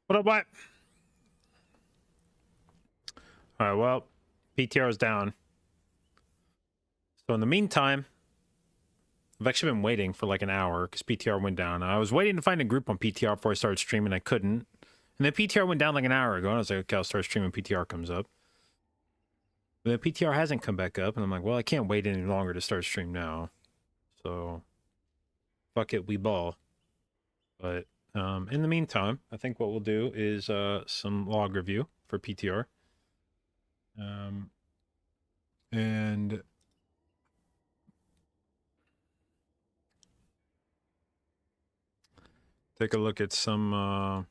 What up, what? All right, well, PTR is down. So in the meantime, I've actually been waiting for like an hour because PTR went down. I was waiting to find a group on PTR before I started streaming. I couldn't. And then PTR went down like an hour ago. And I was like, okay, I'll start streaming. PTR comes up. But the PTR hasn't come back up. And I'm like, well, I can't wait any longer to start stream now. So fuck it, we ball. But in the meantime, I think what we'll do is some log review for PTR. And take a look at some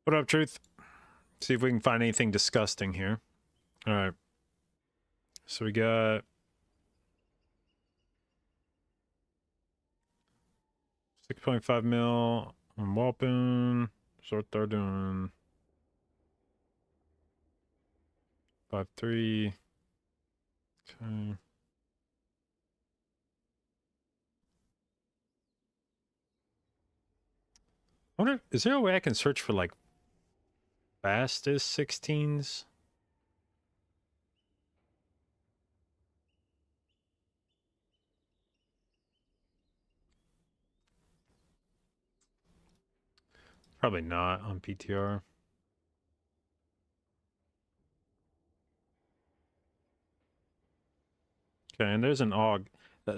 what up, Truth? See if we can find anything disgusting here. All right. So we got 6.5 mil on Walpin. So what they're doing 5.3. Okay. I wonder, is there a way I can search for like fastest 16s? Probably not on PTR. Okay, and there's an AUG.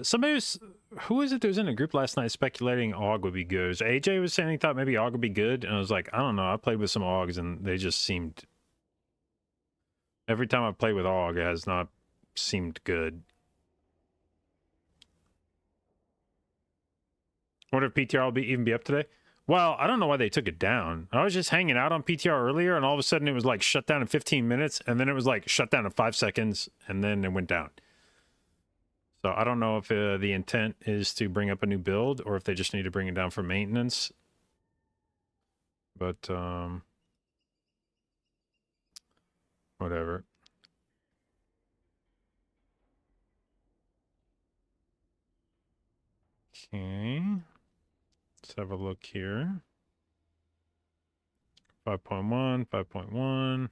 Somebody was, who was it that was in a group last night speculating AUG would be good? AJ was saying he thought maybe AUG would be good, and I was like, I don't know. I played with some AUGs and they just seemed, every time I played with AUG, it has not seemed good. I wonder if PTR will even be up today. Well, I don't know why they took it down. I was just hanging out on PTR earlier, and all of a sudden it was like shut down in 15 minutes, and then it was like shut down in 5 seconds, and then it went down. So I don't know if the intent is to bring up a new build, or if they just need to bring it down for maintenance. But whatever. Okay. Let's have a look here. 5.1, 5.1.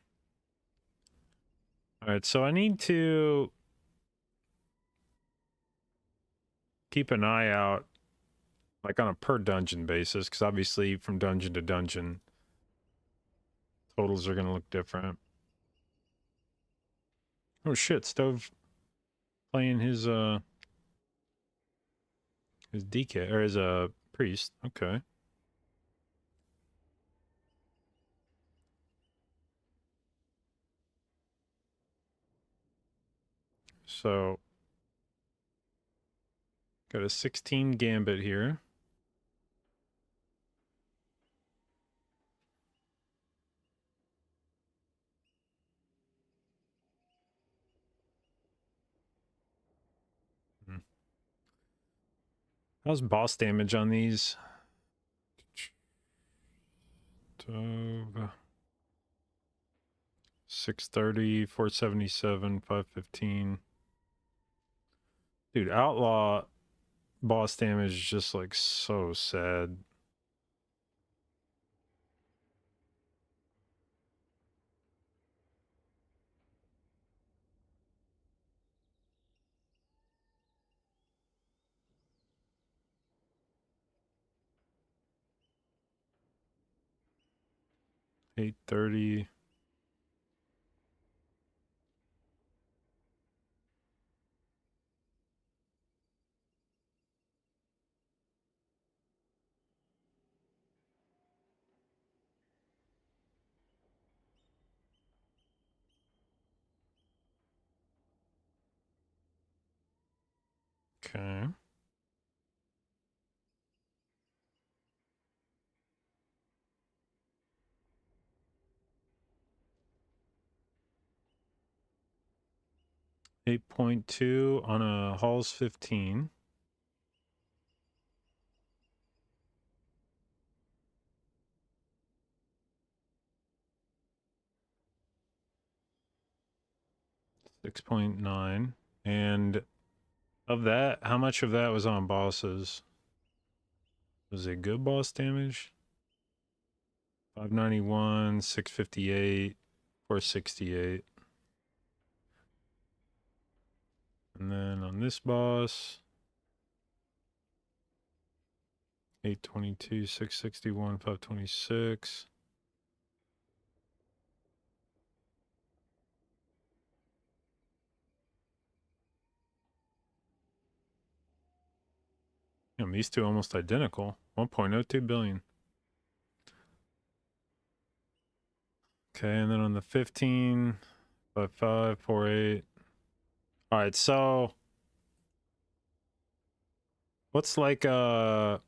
All right, so I need to keep an eye out, like on a per dungeon basis, because obviously from dungeon to dungeon, totals are going to look different. Oh shit, Stove playing his DK, or his priest. Okay. So got a 16 gambit here. How's boss damage on these? Stove 630, 477, 515. Dude, outlaw boss damage is just like so sad. $830. Okay. $8.2 on a Halls 15. $6.9. And Of that, how much of that was on bosses? Was it good boss damage? 591, 658, 468. And then on this boss, 822, 661, 526. Damn, these two almost identical. 1.02 billion. Okay, and then on the 15, 5548. All right, so what's like okay,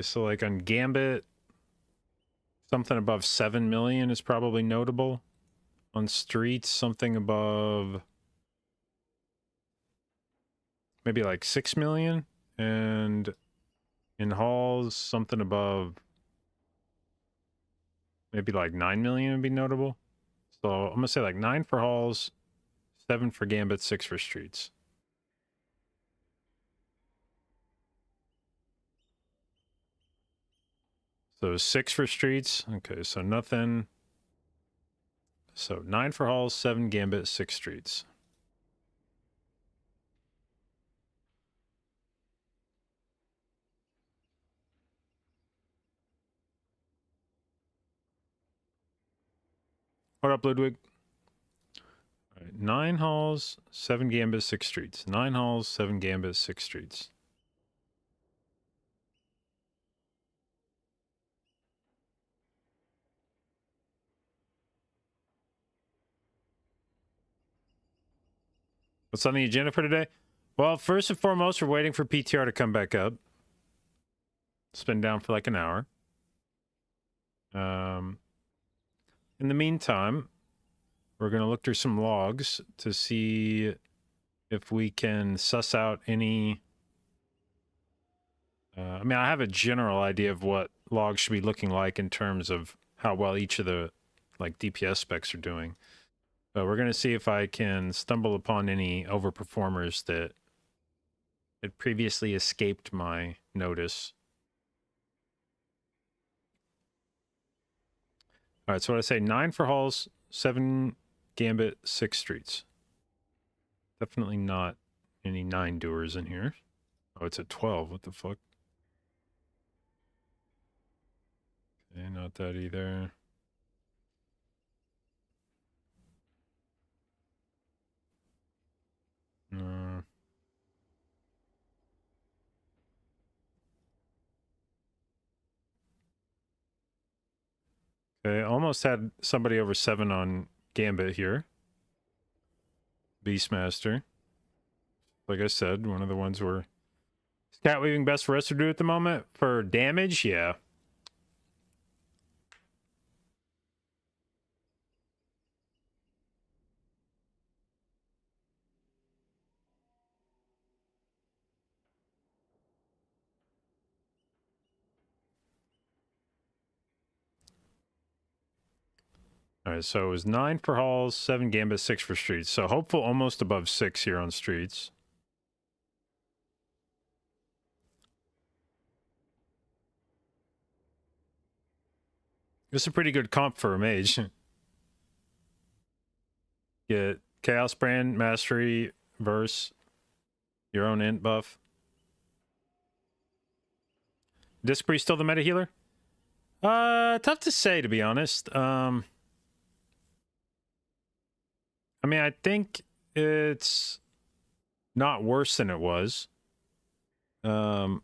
so like on Gambit, something above 7 million is probably notable. On Streets, something above maybe like 6 million, and in Halls, something above maybe like 9 million would be notable. So I'm gonna say like 9 for Halls, 7 for Gambit, 6 for Streets. So 6 for Streets. Okay, so nothing. So 9 for Halls, 7 Gambit, 6 Streets. What up, Ludwig? All right, 9 Halls, 7 Gambit, 6 Streets. 9 Halls, 7 Gambit, 6 Streets. What's on the agenda for today? Well, first and foremost, we're waiting for PTR to come back up. It's been down for like an hour. In the meantime, we're going to look through some logs to see if we can suss out any... I mean, I have a general idea of what logs should be looking like in terms of how well each of the like DPS specs are doing. But we're going to see if I can stumble upon any overperformers that had previously escaped my notice. All right, so what I say, 9 for Halls, 7 Gambit, 6 Streets. Definitely not any 9 doers in here. Oh, it's at 12. What the fuck? Okay, not that either. No. Okay, almost had somebody over 7 on Gambit here. Beastmaster. Like I said, one of the ones where... Is Cat Weaving best for us to do at the moment? For damage? Yeah. All right, so it was 9 for Halls, 7 Gambit, 6 for Streets. So hopeful almost above 6 here on Streets. This is a pretty good comp for a mage. Get Chaos Brand, Mastery, Verse, your own int buff. Disc Priest still the meta healer? Tough to say, to be honest. I mean, I think it's not worse than it was. So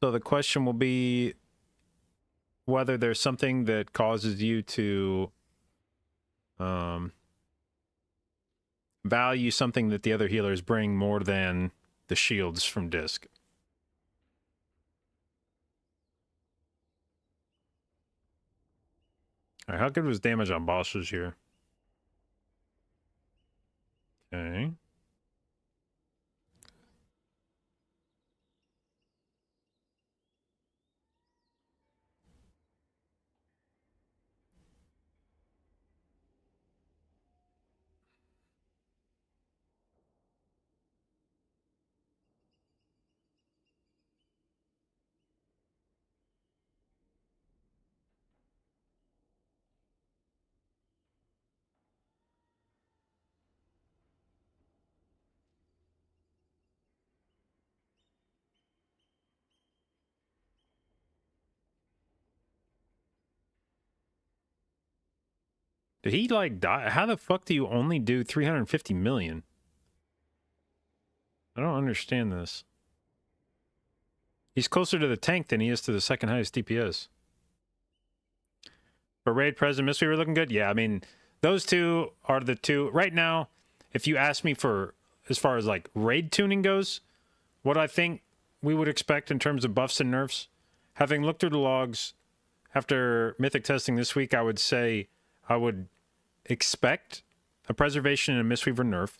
the question will be whether there's something that causes you to value something that the other healers bring more than the shields from Disc. All right, how good was damage on bosses here? Okay. Did he like die? How the fuck do you only do 350 million? I don't understand this. He's closer to the tank than he is to the second highest DPS. For Raid, President, Mistweaver looking good? Yeah, I mean, those two are the two. Right now, if you ask me for, as far as like Raid tuning goes, what I think we would expect in terms of buffs and nerfs, having looked through the logs after Mythic testing this week, I would say I would expect a Preservation and a Mistweaver nerf.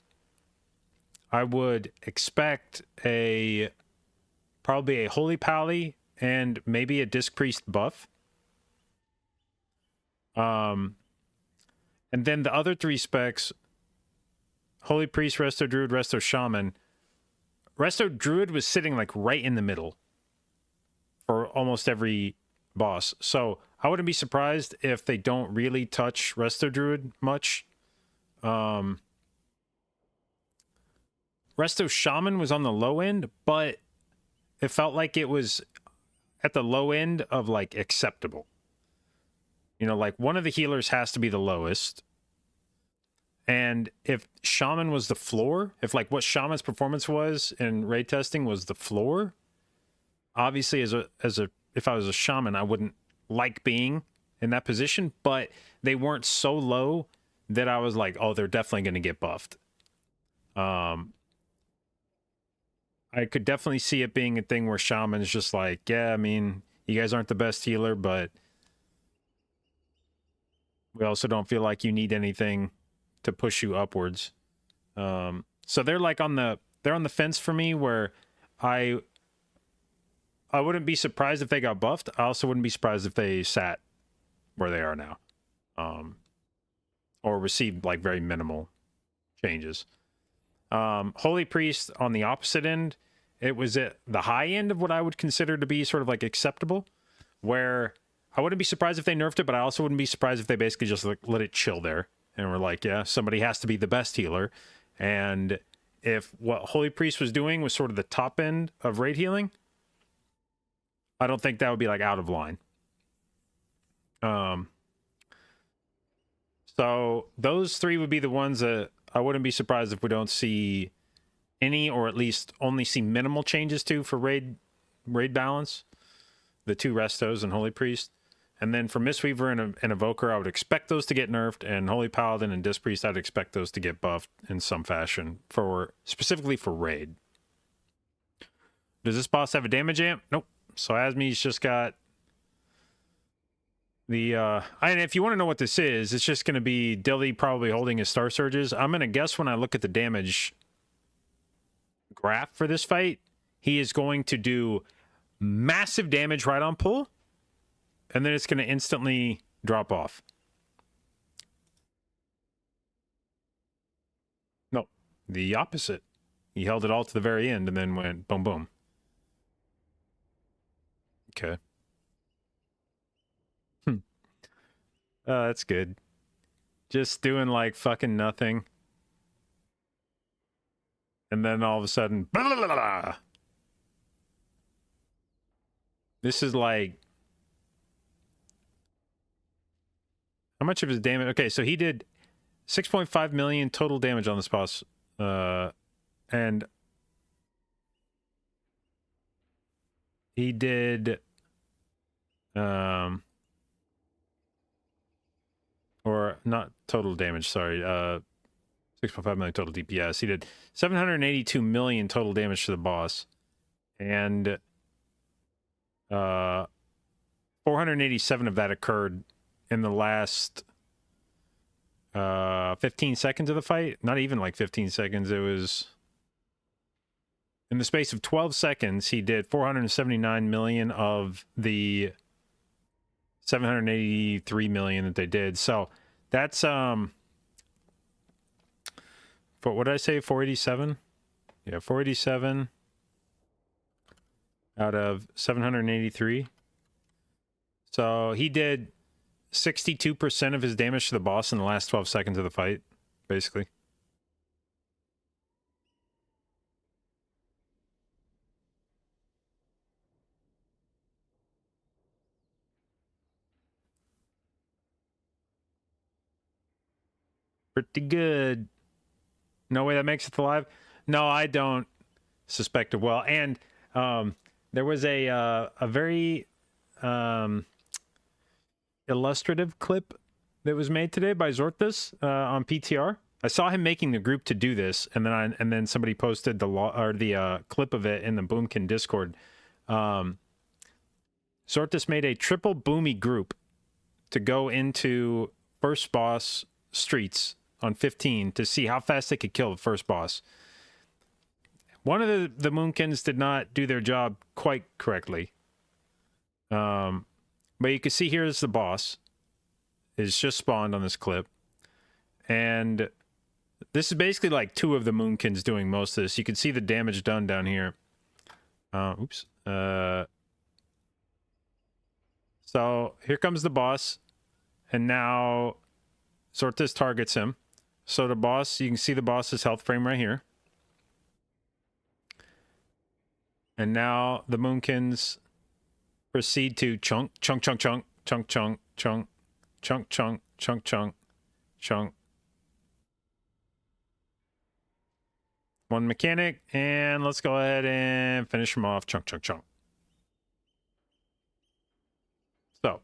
I would expect probably a Holy Pally and maybe a Disc Priest buff. And then the other three specs, Holy Priest, Resto Druid, Resto Shaman. Resto Druid was sitting like right in the middle for almost every boss. So I wouldn't be surprised if they don't really touch Resto Druid much. Resto Shaman was on the low end, but it felt like it was at the low end of like acceptable. You know, like one of the healers has to be the lowest. And if Shaman was the floor, if like what Shaman's performance was in raid testing was the floor, obviously if I was a Shaman, I wouldn't like being in that position, but they weren't so low that I was like, oh, they're definitely going to get buffed. I could definitely see it being a thing where Shaman's just like, yeah, I mean, you guys aren't the best healer, but we also don't feel like you need anything to push you upwards. So they're like on the fence for me, where I wouldn't be surprised if they got buffed. I also wouldn't be surprised if they sat where they are now, or received like very minimal changes. Holy Priest on the opposite end, it was at the high end of what I would consider to be sort of like acceptable, where I wouldn't be surprised if they nerfed it, but I also wouldn't be surprised if they basically just like let it chill there and were like, yeah, somebody has to be the best healer. And if what Holy Priest was doing was sort of the top end of raid healing, I don't think that would be like out of line. So those three would be the ones that I wouldn't be surprised if we don't see any, or at least only see minimal changes to for raid balance. The two Restos and Holy Priest. And then for Mistweaver and Evoker, I would expect those to get nerfed, and Holy Paladin and Disc Priest, I'd expect those to get buffed in some fashion, specifically for raid. Does this boss have a damage amp? Nope. So Asmi's just got the and if you want to know what this is, it's just going to be Dilly probably holding his Star Surges. I'm going to guess when I look at the damage graph for this fight, he is going to do massive damage right on pull, and then it's going to instantly drop off. No, the opposite. He held it all to the very end and then went boom, boom. Okay. That's good. Just doing like fucking nothing. And then all of a sudden, blah, blah, blah, blah. This is like, how much of his damage? Okay, so he did 6.5 million total damage on this boss. And he did, or not total damage, sorry, 6.5 million total DPS. He did 782 million total damage to the boss. And 487 of that occurred in the last 15 seconds of the fight. Not even like 15 seconds. It was in the space of 12 seconds. He did 479 million of the 783 million that they did. So that's for what did I say? 487. Yeah, 487 out of 783. So he did 62% of his damage to the boss in the last 12 seconds of the fight, basically. Pretty good. No way that makes it to live? No, I don't suspect it well. And there was a very illustrative clip that was made today by Zorthus on PTR. I saw him making the group to do this, and then somebody posted the clip of it in the Boomkin Discord. Zorthus made a triple boomy group to go into first boss streets on 15 to see how fast they could kill the first boss. One of the Moonkins did not do their job quite correctly. But you can see here's the boss. It's just spawned on this clip. And this is basically like two of the Moonkins doing most of this. You can see the damage done down here. Oops. So here comes the boss. And now Zorthus targets him. So the boss, you can see the boss's health frame right here. And now the Moonkins proceed to chunk, chunk, chunk, chunk, chunk, chunk, chunk, chunk, chunk, chunk, chunk, chunk. One mechanic, and let's go ahead and finish him off. Chunk, chunk, chunk. So,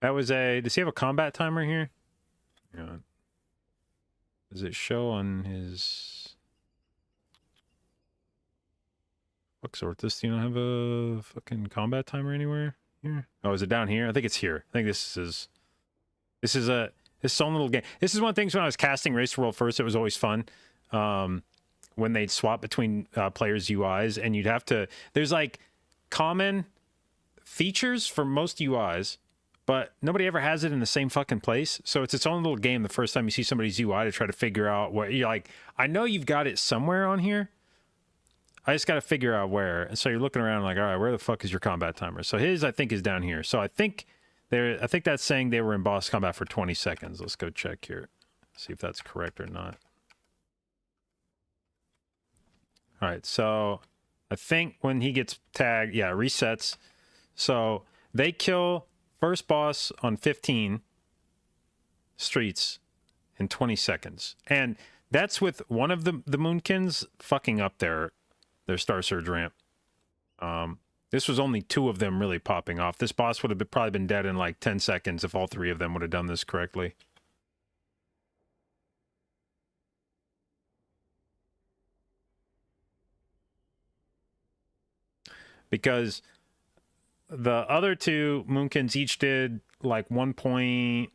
that was does he have a combat timer here? Yeah. Does it show on his... Fuck, Zorthus, do you not have a fucking combat timer anywhere here? Oh, is it down here? I think it's here. I think this is its own little game. This is one of the things when I was casting Race World first, it was always fun. When they'd swap between players' UIs, and you'd have to... There's like common features for most UIs, but nobody ever has it in the same fucking place. So it's its own little game the first time you see somebody's UI to try to figure out what... You're like, I know you've got it somewhere on here. I just got to figure out where. And so you're looking around like, all right, where the fuck is your combat timer? So his, I think, is down here. So I think that's saying they were in boss combat for 20 seconds. Let's go check here. See if that's correct or not. All right, so I think when he gets tagged, yeah, resets. So they kill first boss on 15 streets in 20 seconds. And that's with one of the Moonkins fucking up their Star Surge ramp. This was only two of them really popping off. This boss would have probably been dead in like 10 seconds if all three of them would have done this correctly. Because the other two Moonkins each did like 1.1,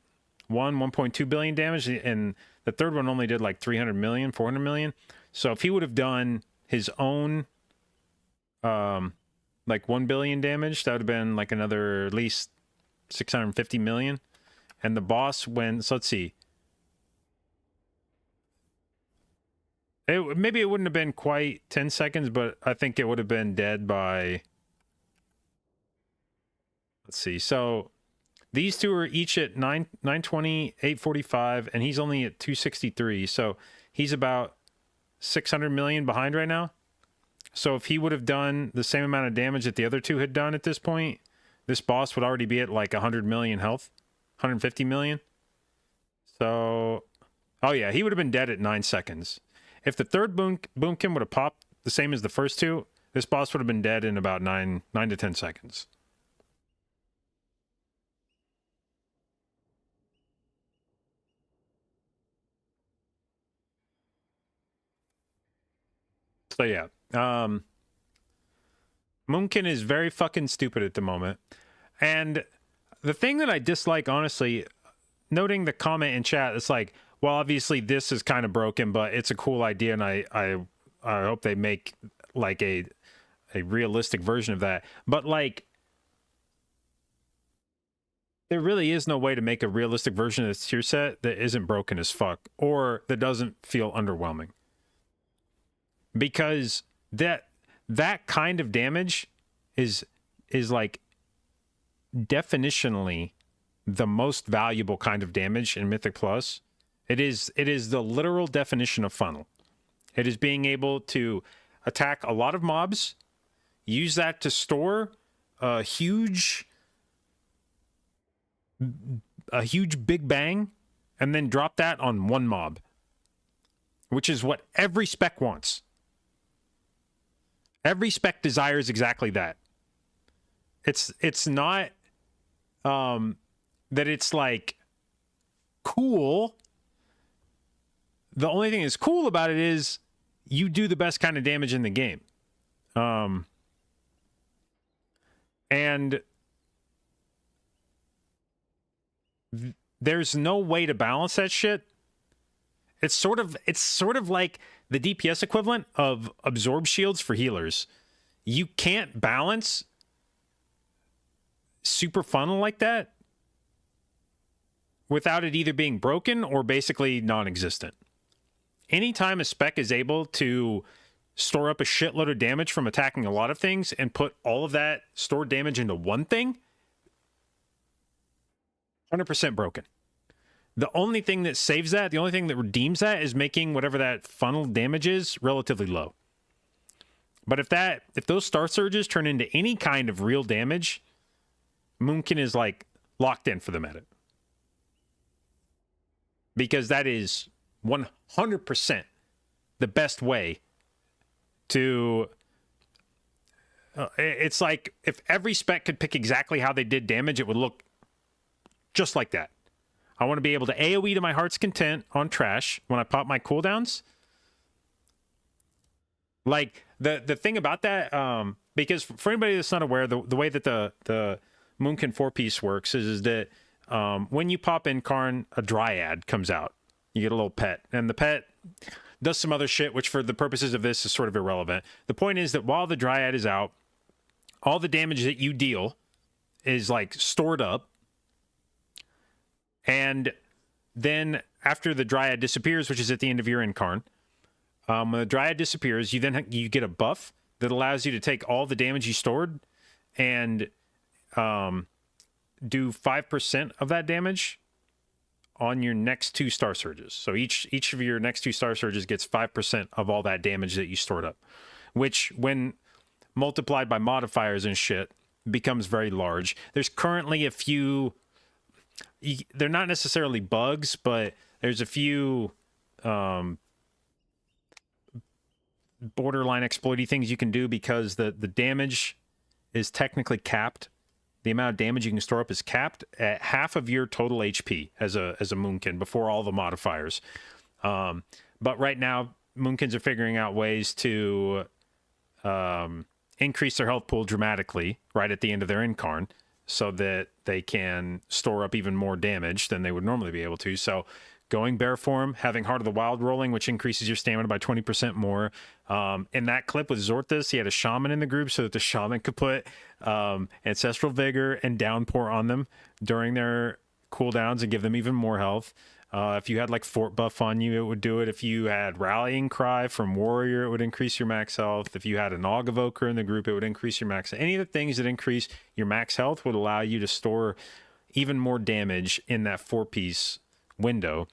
1.2 billion damage, and the third one only did like 300 million, 400 million. So if he would have done his own like 1 billion damage, that would have been like another at least 650 million. And the boss went, so let's see. Maybe it wouldn't have been quite 10 seconds, but I think it would have been dead by... Let's see. So these two are each at 920, 845, and he's only at 263. So he's about 600 million behind right now. So if he would have done the same amount of damage that the other two had done at this point, this boss would already be at like 100 million health, 150 million. So, oh yeah, he would have been dead at 9 seconds. If the third Boomkin would have popped the same as the first two, this boss would have been dead in about 9 to 10 seconds. So yeah, Moonkin is very fucking stupid at the moment. And the thing that I dislike, honestly, noting the comment in chat, it's like, well, obviously this is kind of broken, but it's a cool idea, and I hope they make like a realistic version of that. But like, there really is no way to make a realistic version of this tier set that isn't broken as fuck, or that doesn't feel underwhelming. Because that kind of damage is like definitionally the most valuable kind of damage in Mythic Plus. It is the literal definition of funnel. It is being able to attack a lot of mobs, use that to store a huge a huge big bang and then drop that on one mob, which is what every spec wants. Every spec desires exactly that. It's not that it's like cool. The only thing that's cool about it is you do the best kind of damage in the game. And there's no way to balance that shit. It's sort of like the DPS equivalent of absorb shields for healers. You can't balance super funnel like that without it either being broken or basically non-existent. Anytime a spec is able to store up a shitload of damage from attacking a lot of things and put all of that stored damage into one thing, 100% broken. The only thing that saves that, the only thing that redeems that is making whatever that funnel damage is relatively low. But if those star surges turn into any kind of real damage, Moonkin is like locked in for the meta. Because that is 100% the best way to... it's like if every spec could pick exactly how they did damage, it would look just like that. I want to be able to AoE to my heart's content on trash when I pop my cooldowns. Like, the thing about that, because for anybody that's not aware, the way that the Moonkin 4-piece works is that when you pop Incarn, a Dryad comes out. You get a little pet. And the pet does some other shit, which for the purposes of this is sort of irrelevant. The point is that while the Dryad is out, all the damage that you deal is, like, stored up. And then after the Dryad disappears, which is at the end of your Incarn, when the Dryad disappears, you get a buff that allows you to take all the damage you stored and do 5% of that damage on your next 2 star surges. So each of your next 2 star surges gets 5% of all that damage that you stored up, which when multiplied by modifiers and shit becomes very large. There's currently a few... they're not necessarily bugs, but there's a few borderline exploity things you can do because the damage is technically capped. The amount of damage you can store up is capped at half of your total HP as a Moonkin before all the modifiers. But right now, Moonkins are figuring out ways to increase their health pool dramatically right at the end of their Incarn, so that they can store up even more damage than they would normally be able to. So going bear form, having Heart of the Wild rolling, which increases your stamina by 20% more. In that clip with Zorthus, he had a shaman in the group so that the shaman could put Ancestral Vigor and Downpour on them during their cooldowns and give them even more health. If you had like Fort buff on you, it would do it. If you had Rallying Cry from Warrior, it would increase your max health. If you had a Nog Evoker in the group, it would increase your max. Any of the things that increase your max health would allow you to store even more damage in that 4-piece window.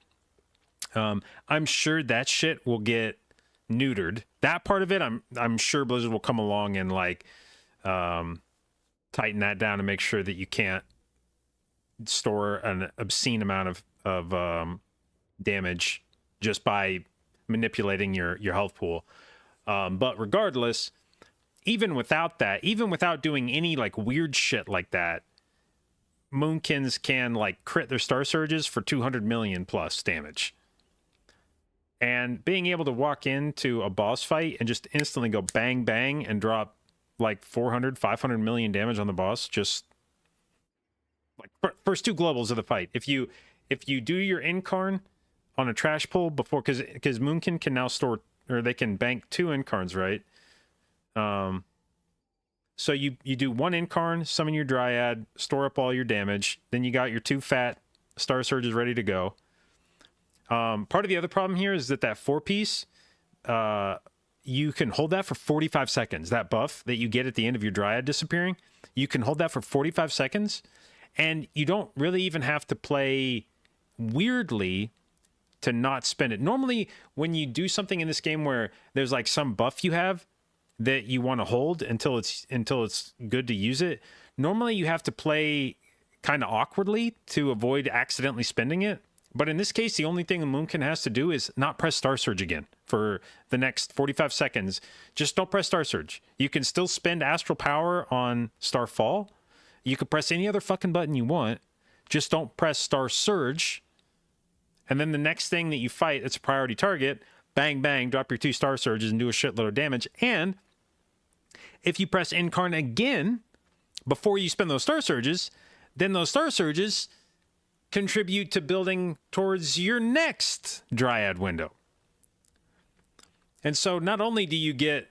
I'm sure that shit will get neutered. That part of it, I'm sure Blizzard will come along and like tighten that down to make sure that you can't store an obscene amount of damage just by manipulating your health pool. But regardless, even without that, even without doing any like weird shit like that, Moonkins can like crit their star surges for 200 million plus damage. And being able to walk into a boss fight and just instantly go bang bang and drop like 400, 500 million damage on the boss, just like first 2 globals of the fight. If you do your Incarn on a trash pull before, because Moonkin can now store, or they can bank 2 Incarns, right? So you do 1 Incarn, summon your Dryad, store up all your damage, then you got your 2 fat star surges ready to go. Part of the other problem here is that 4-piece, you can hold that for 45 seconds. That buff that you get at the end of your Dryad disappearing, you can hold that for 45 seconds, and you don't really even have to play weirdly to not spend it. Normally, when you do something in this game where there's like some buff you have that you want to hold until it's good to use it, normally you have to play kind of awkwardly to avoid accidentally spending it. But in this case, the only thing the Moonkin has to do is not press Star Surge again for the next 45 seconds. Just don't press Star Surge. You can still spend Astral Power on Starfall. You can press any other fucking button you want. Just don't press Star Surge. And then the next thing that you fight, it's a priority target. Bang, bang, drop your 2 Star Surges and do a shitload of damage. And if you press Incarn again before you spend those Star Surges, then those Star Surges contribute to building towards your next Dryad window. And so not only does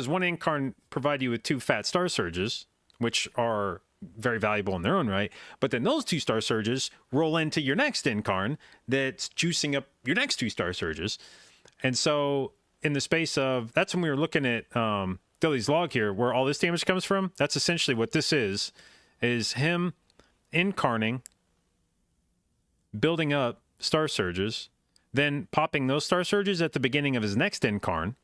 one Incarn provide you with 2 fat Star Surges, which are very valuable in their own right, but then those 2 Star Surges roll into your next Incarn that's juicing up your next 2 Star Surges. And so in the space of, that's when we were looking at Dilly's log here, where all this damage comes from. That's essentially what this is him incarning, building up Star Surges, then popping those Star Surges at the beginning of his next Incarn,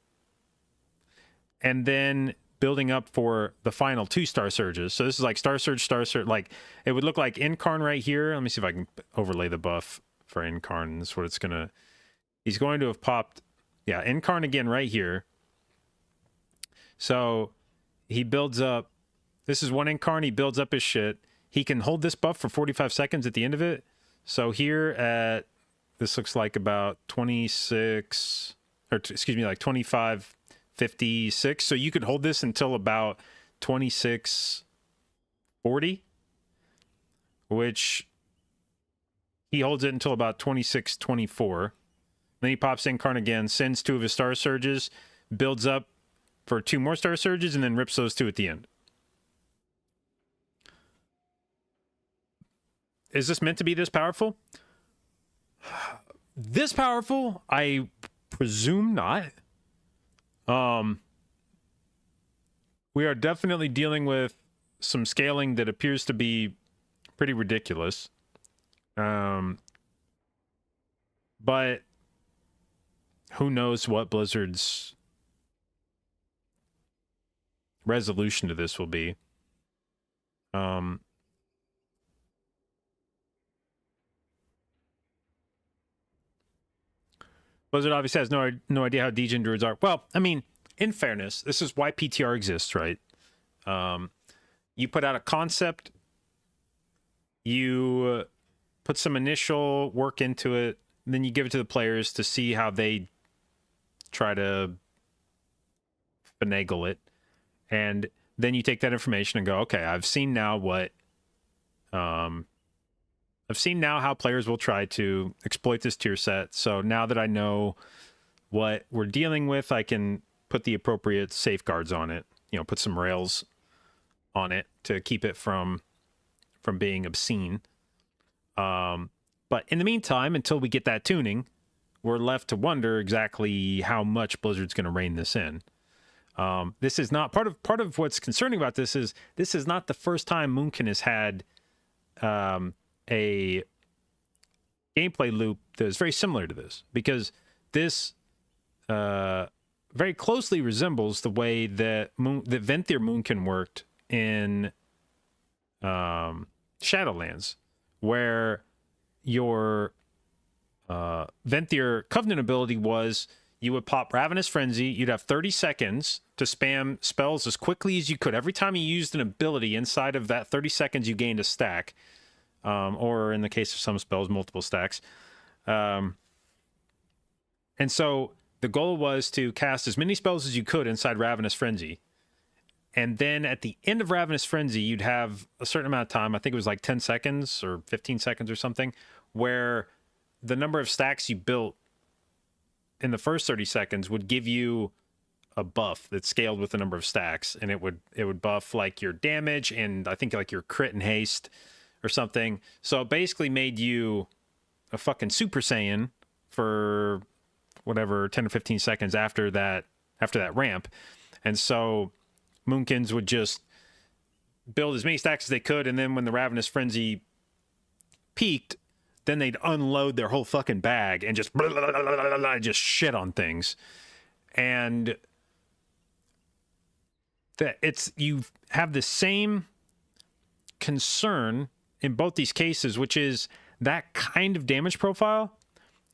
and then building up for the final 2 Star Surges. So this is like Star Surge, like it would look like Incarn right here. Let me see if I can overlay the buff for Incarn. That's what it's gonna, he's going to have popped, yeah, Incarn again right here. So he builds up, this is one Incarn, he builds up his shit. He can hold this buff for 45 seconds at the end of it. So here at, this looks like about 26, or excuse me, like 25:56. So you could hold this until about 26:40, which he holds it until about 26:24. Then he pops Incarn again, sends 2 of his Star Surges, builds up for 2 more Star Surges, and then rips those 2 at the end. Is this meant to be this powerful? This powerful? I presume not. We are definitely dealing with some scaling that appears to be pretty ridiculous. But who knows what Blizzard's resolution to this will be. Blizzard obviously has no idea how degen druids are. Well, I mean, in fairness, this is why PTR exists, right? You put out a concept, you put some initial work into it, then you give it to the players to see how they try to finagle it. And then you take that information and go, okay, I've seen now how players will try to exploit this tier set. So now that I know what we're dealing with, I can put the appropriate safeguards on it, put some rails on it to keep it from being obscene. But in the meantime, until we get that tuning, we're left to wonder exactly how much Blizzard's going to rein this in. This is not part of what's concerning about this is not the first time Moonkin has had a gameplay loop that is very similar to this, because this very closely resembles the way that Venthyr Moonkin worked in Shadowlands, where your Venthyr Covenant ability was you would pop Ravenous Frenzy, you'd have 30 seconds to spam spells as quickly as you could. Every time you used an ability, inside of that 30 seconds you gained a stack, or in the case of some spells, multiple stacks. And so the goal was to cast as many spells as you could inside Ravenous Frenzy. And then at the end of Ravenous Frenzy, you'd have a certain amount of time, I think it was like 10 seconds or 15 seconds or something, where the number of stacks you built in the first 30 seconds would give you a buff that scaled with the number of stacks, and it would buff like your damage and I think like your crit and haste or something. So it basically made you a fucking Super Saiyan for whatever 10 or 15 seconds after that ramp. And so Moonkins would just build as many stacks as they could, and then when the Ravenous Frenzy peaked, then they'd unload their whole fucking bag and just blah, blah, blah, blah, blah, just shit on things. And that you have the same concern in both these cases, which is that kind of damage profile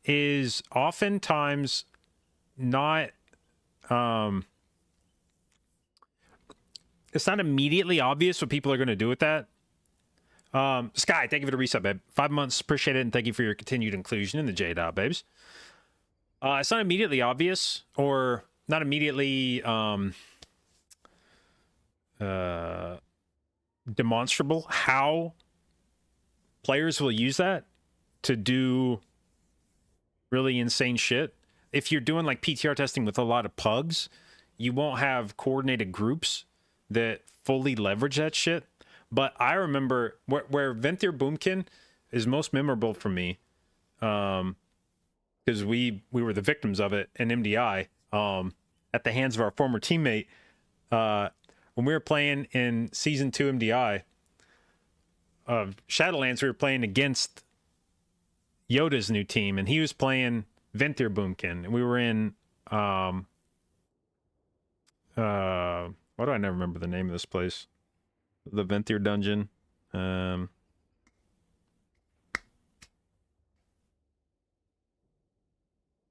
is oftentimes not it's not immediately obvious what people are going to do with that. Sky, thank you for the reset, babe. 5 months, appreciate it, and thank you for your continued inclusion in the J-Dot, babes. It's not immediately obvious, or not immediately demonstrable how players will use that to do really insane shit. If you're doing like PTR testing with a lot of pugs, you won't have coordinated groups that fully leverage that shit. But I remember where Ventir Boomkin is most memorable for me, because we were the victims of it in MDI at the hands of our former teammate. When we were playing in Season 2 MDI of Shadowlands, we were playing against Yoda's new team, and he was playing Ventir Boomkin. And we were in... why do I never remember the name of this place? The Ventir dungeon.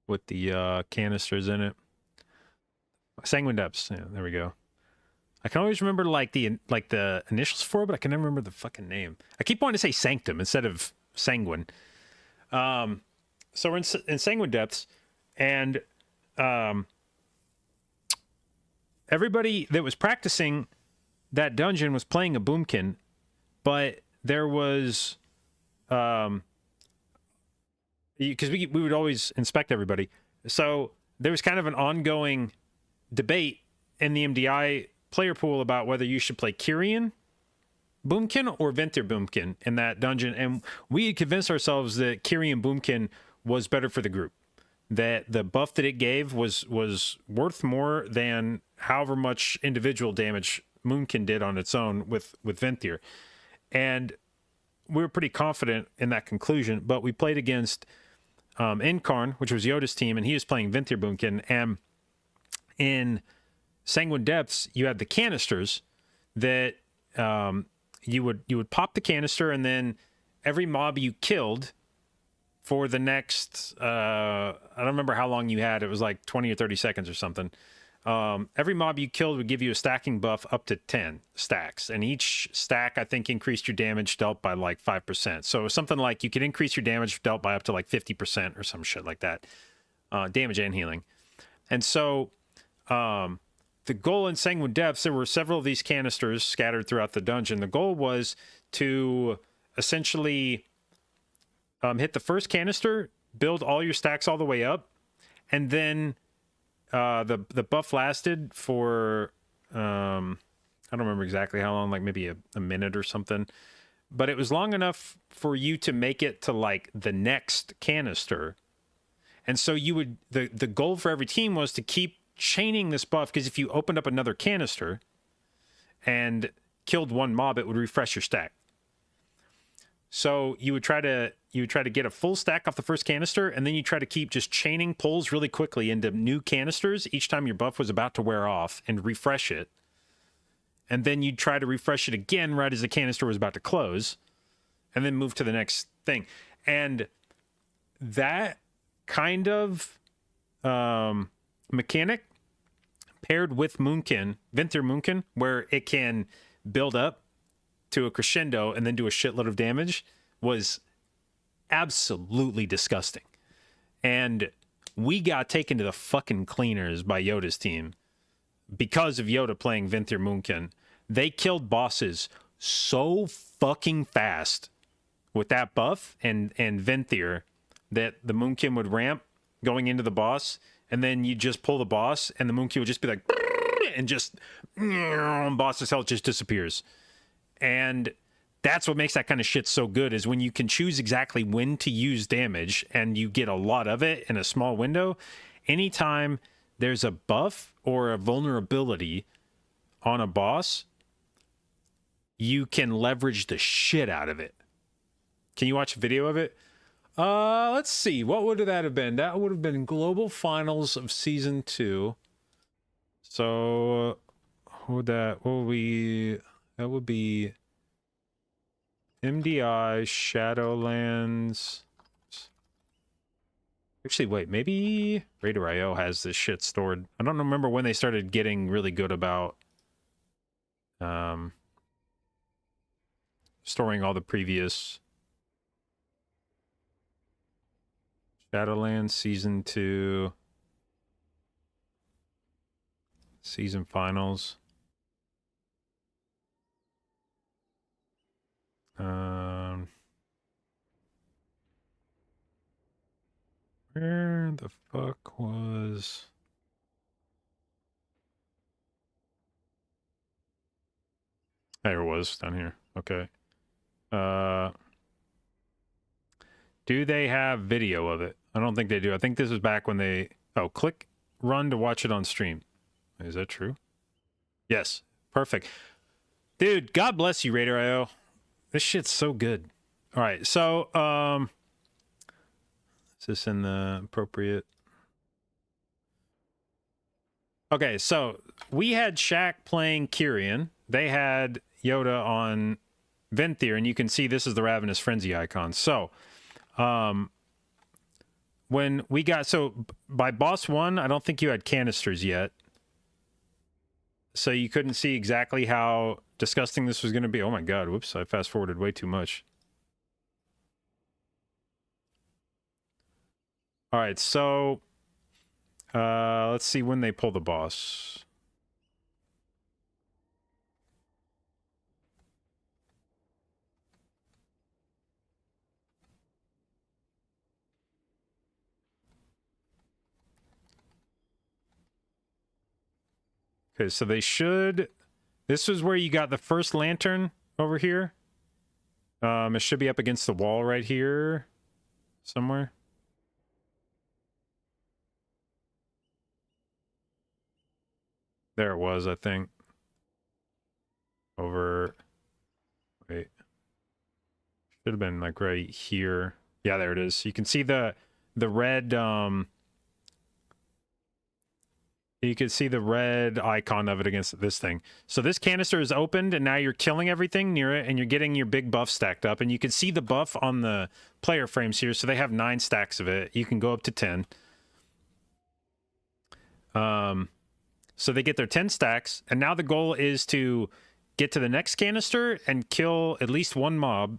With the canisters in it. Sanguine Depths. Yeah, there we go. I can always remember like the initials for it, but I can never remember the fucking name. I keep wanting to say Sanctum instead of Sanguine. So we're in Sanguine Depths, and everybody that was practicing that dungeon was playing a Boomkin, but there was because we would always inspect everybody, so there was kind of an ongoing debate in the MDI player pool about whether you should play Kyrian Boomkin or Ventir Boomkin in that dungeon, and we had convinced ourselves that Kyrian Boomkin was better for the group, that the buff that it gave was worth more than however much individual damage Moonkin did on its own with Ventir. And we were pretty confident in that conclusion, but we played against Incarn, which was Yoda's team, and he was playing Ventir Boomkin. And in Sanguine Depths, you had the canisters that you would pop the canister, and then every mob you killed for the next, I don't remember how long you had. It was like 20 or 30 seconds or something. Every mob you killed would give you a stacking buff up to 10 stacks. And each stack, I think, increased your damage dealt by like 5%. So it was something like you could increase your damage dealt by up to like 50% or some shit like that. Damage and healing. And so the goal in Sanguine Depths, there were several of these canisters scattered throughout the dungeon. The goal was to essentially hit the first canister, build all your stacks all the way up, and then the buff lasted for I don't remember exactly how long, like maybe a minute or something, but it was long enough for you to make it to like the next canister. And so you would the goal for every team was to keep chaining this buff, because if you opened up another canister and killed one mob, it would refresh your stack. So you would try to get a full stack off the first canister, and then you try to keep just chaining pulls really quickly into new canisters each time your buff was about to wear off, and refresh it. And then you'd try to refresh it again right as the canister was about to close, and then move to the next thing. And that kind of mechanic paired with Moonkin, Ventir Moonkin, where it can build up to a crescendo and then do a shitload of damage, was absolutely disgusting. And we got taken to the fucking cleaners by Yoda's team because of Yoda playing Ventir Moonkin. They killed bosses so fucking fast with that buff and Ventir that the Moonkin would ramp going into the boss, and then you just pull the boss and the Moonkin would just be like, and just boss's health just disappears. And that's what makes that kind of shit so good, is when you can choose exactly when to use damage and you get a lot of it in a small window. Anytime there's a buff or a vulnerability on a boss, you can leverage the shit out of it. Can you watch a video of it? Let's see. What would that have been? That would have been Global Finals of Season 2. So, that would be MDI, Shadowlands. Actually, wait, maybe Raider.io has this shit stored. I don't remember when they started getting really good about storing all the previous Shadowlands Season 2 season finals. Where the fuck was... There it was, down here. Okay. Do they have video of it? I don't think they do. I think this is back when they... Oh, click run to watch it on stream. Is that true? Yes. Perfect. Dude, God bless you, Raider.io. This shit's so good. All right, so, is this in the appropriate... Okay, so we had Shaq playing Kyrian. They had Yoda on Venthyr, and you can see this is the Ravenous Frenzy icon. So, when we got... So, by boss 1, I don't think you had canisters yet. So you couldn't see exactly how disgusting this was going to be. Oh my god, whoops, I fast-forwarded way too much. Alright, so... let's see when they pull the boss. Okay, so they should... This was where you got the first lantern over here. It should be up against the wall right here. Somewhere. There it was, I think. Over... Wait. Should have been, like, right here. Yeah, there it is. You can see the red, You can see the red icon of it against this thing. So this canister is opened, and now you're killing everything near it, and you're getting your big buff stacked up. And you can see the buff on the player frames here. So they have 9 stacks of it. You can go up to 10. So they get their 10 stacks, and now the goal is to get to the next canister and kill at least one mob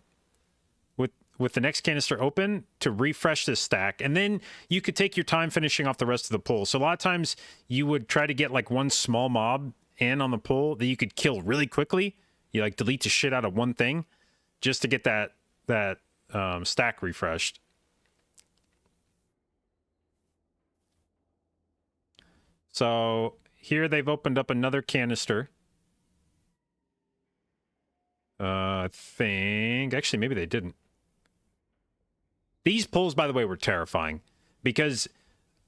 with the next canister open to refresh this stack. And then you could take your time finishing off the rest of the pull. So a lot of times you would try to get like one small mob in on the pull that you could kill really quickly. You like delete the shit out of one thing just to get that stack refreshed. So here they've opened up another canister. I think... Actually, maybe they didn't. These pulls, by the way, were terrifying. Because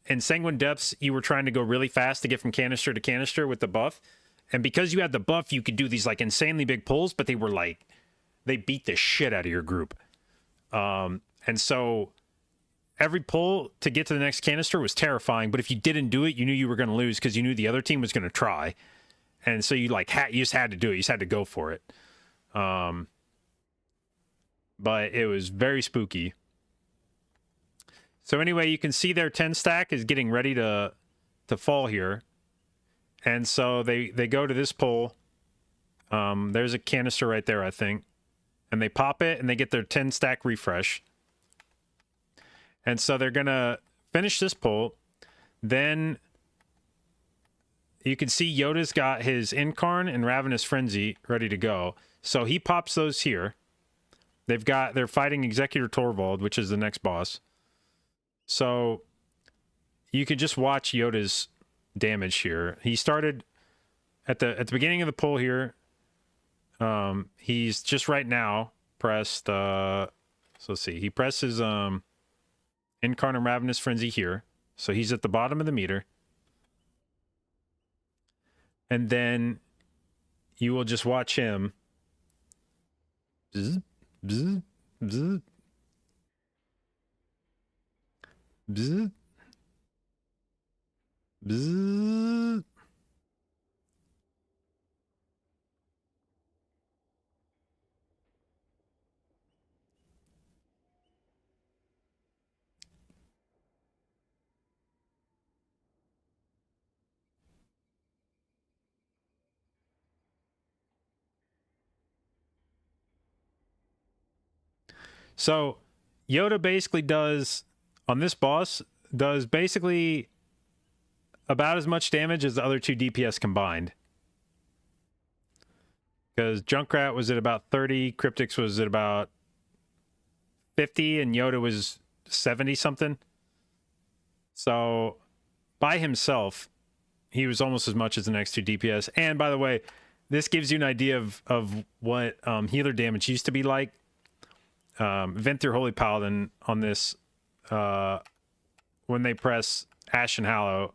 in Sanguine Depths, you were trying to go really fast to get from canister to canister with the buff. And because you had the buff, you could do these, like, insanely big pulls, but they were, like... They beat the shit out of your group. And so... Every pull to get to the next canister was terrifying, but if you didn't do it, you knew you were going to lose because you knew the other team was going to try. And so you like you just had to do it. You just had to go for it. But it was very spooky. So anyway, you can see their 10 stack is getting ready to fall here. And so they go to this pull. There's a canister right there, I think. And they pop it and they get their 10 stack refresh. And so they're going to finish this pull. Then you can see Yoda's got his Incarn and Ravenous Frenzy ready to go. So he pops those here. They're fighting Executor Torvald, which is the next boss. So you could just watch Yoda's damage here. He started at the beginning of the pull here. He's just right now pressed so let's see. He presses Incarn and Ravenous Frenzy here. So he's at the bottom of the meter. And then you will just watch him. Bzz, bzz, bzz, bzz, bzz. So Yoda basically does, on this boss, does basically about as much damage as the other two DPS combined. Because Junkrat was at about 30, Cryptix was at about 50, and Yoda was 70 something. So by himself, he was almost as much as the next two DPS. And by the way, this gives you an idea of what healer damage used to be like. Venthyr Holy Paladin on this, when they press Ashen Hallow,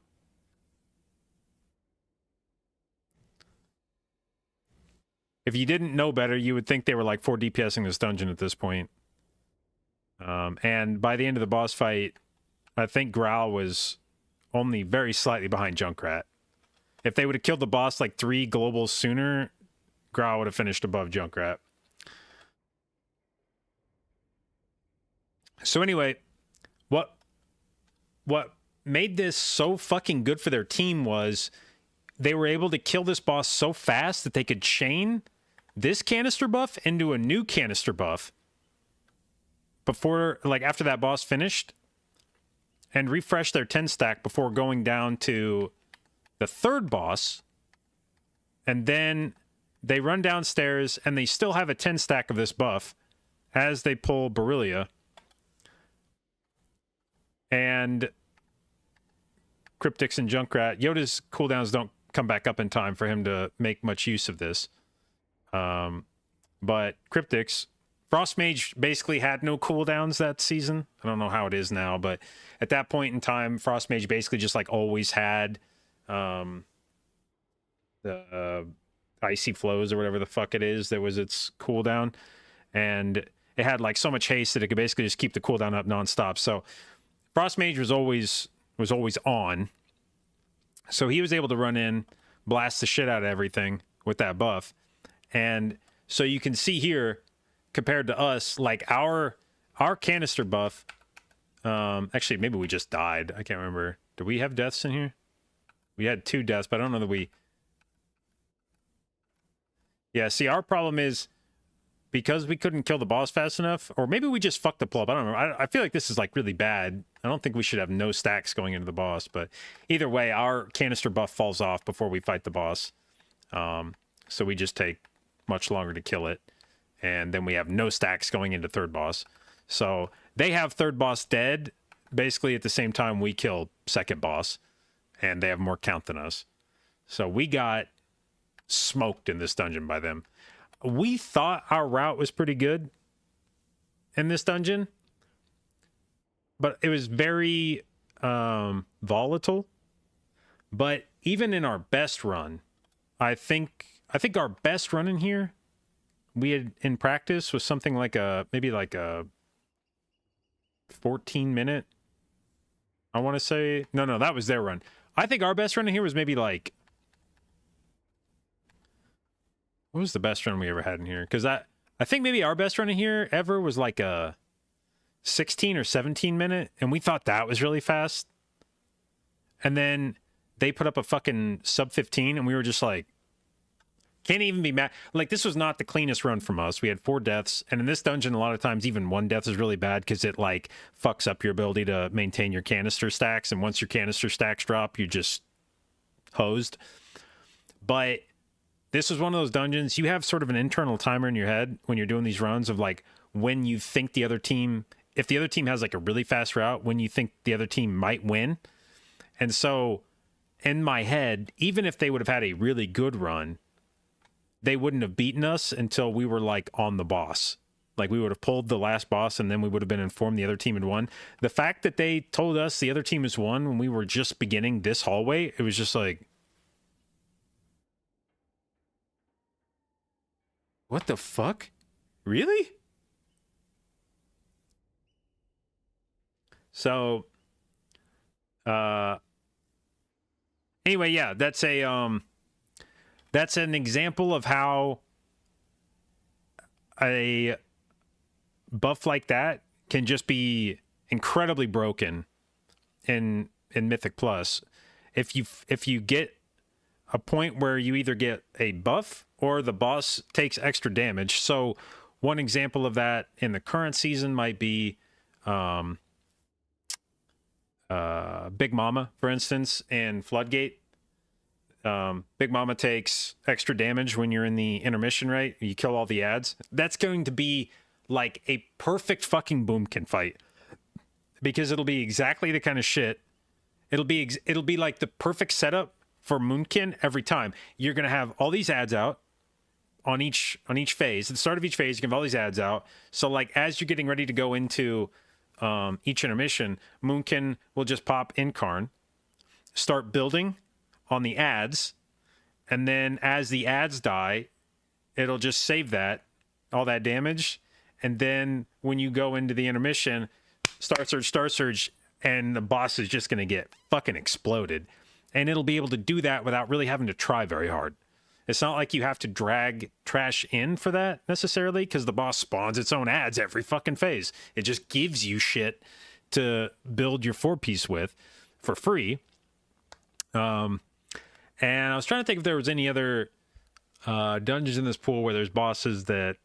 if you didn't know better, you would think they were like 4 DPSing this dungeon at this point. And by the end of the boss fight, I think Growl was only very slightly behind Junkrat. If they would have killed the boss like 3 globals sooner, Growl would have finished above Junkrat. So anyway, what made this so fucking good for their team was they were able to kill this boss so fast that they could chain this canister buff into a new canister buff before, like, after that boss finished, and refresh their 10 stack before going down to the third boss. And then they run downstairs and they still have a 10 stack of this buff as they pull Beryllia. And Cryptix and Junkrat, Yoda's cooldowns don't come back up in time for him to make much use of this. But Cryptix, Frostmage basically had no cooldowns that season. I don't know how it is now, but at that point in time, Frostmage basically just like always had the Icy Flows or whatever the fuck it is that was its cooldown. And it had like so much haste that it could basically just keep the cooldown up nonstop. So Frostmage was always on. So he was able to run in, blast the shit out of everything with that buff. And so you can see here, compared to us, like our canister buff, actually maybe we just died. I can't remember. Do we have deaths in here? We had 2 deaths, but I don't know that we... Yeah, see, our problem is because we couldn't kill the boss fast enough, or maybe we just fucked the pull up. I don't know. I feel like this is like really bad. I don't think we should have no stacks going into the boss, but either way, our canister buff falls off before we fight the boss. So we just take much longer to kill it. And then we have no stacks going into third boss. So they have third boss dead basically at the same time we kill second boss. And they have more count than us. So we got smoked in this dungeon by them. We thought our route was pretty good in this dungeon. But it was very volatile. But even in our best run, I think our best run in here, we had in practice was something like maybe like a 14-minute. I want to say no, that was their run. I think our best run in here was maybe like, what was the best run we ever had in here? Because I think maybe our best run in here ever was like a 16 or 17 minute, and we thought that was really fast. And then they put up a fucking sub 15, and we were just like, can't even be mad. Like, this was not the cleanest run from us. We had 4 deaths, and in this dungeon, a lot of times, even 1 death is really bad because it, like, fucks up your ability to maintain your canister stacks, and once your canister stacks drop, you're just hosed. But this was one of those dungeons, you have sort of an internal timer in your head when you're doing these runs of, like, when you think the other team, if the other team has, like, a really fast route, when you think the other team might win. And so, in my head, even if they would have had a really good run, they wouldn't have beaten us until we were like on the boss. Like we would have pulled the last boss and then we would have been informed the other team had won. The fact that they told us the other team has won when we were just beginning this hallway, it was just like, what the fuck? Really? So, anyway, yeah, that's an example of how a buff like that can just be incredibly broken in Mythic Plus. If you get a point where you either get a buff or the boss takes extra damage. So One example of that in the current season might be Big Mama, for instance, in Floodgate. Big Mama takes extra damage when you're in the intermission, right? You kill all the ads. That's going to be like a perfect fucking boomkin fight, because it'll be exactly the kind of shit. It'll be like the perfect setup for Moonkin every time. You're gonna have all these ads out on each phase. At the start of each phase, you can have all these ads out. So like as you're getting ready to go into each intermission, Moonkin will just pop Incarn, start building on the ads, and then as the ads die, it'll just save that, all that damage, and then when you go into the intermission, Star Surge, and the boss is just going to get fucking exploded. And it'll be able to do that without really having to try very hard. It's not like you have to drag trash in for that necessarily, because the boss spawns its own ads every fucking phase. It just gives you shit to build your 4-piece with for free. And I was trying to think if there was any other dungeons in this pool where there's bosses that...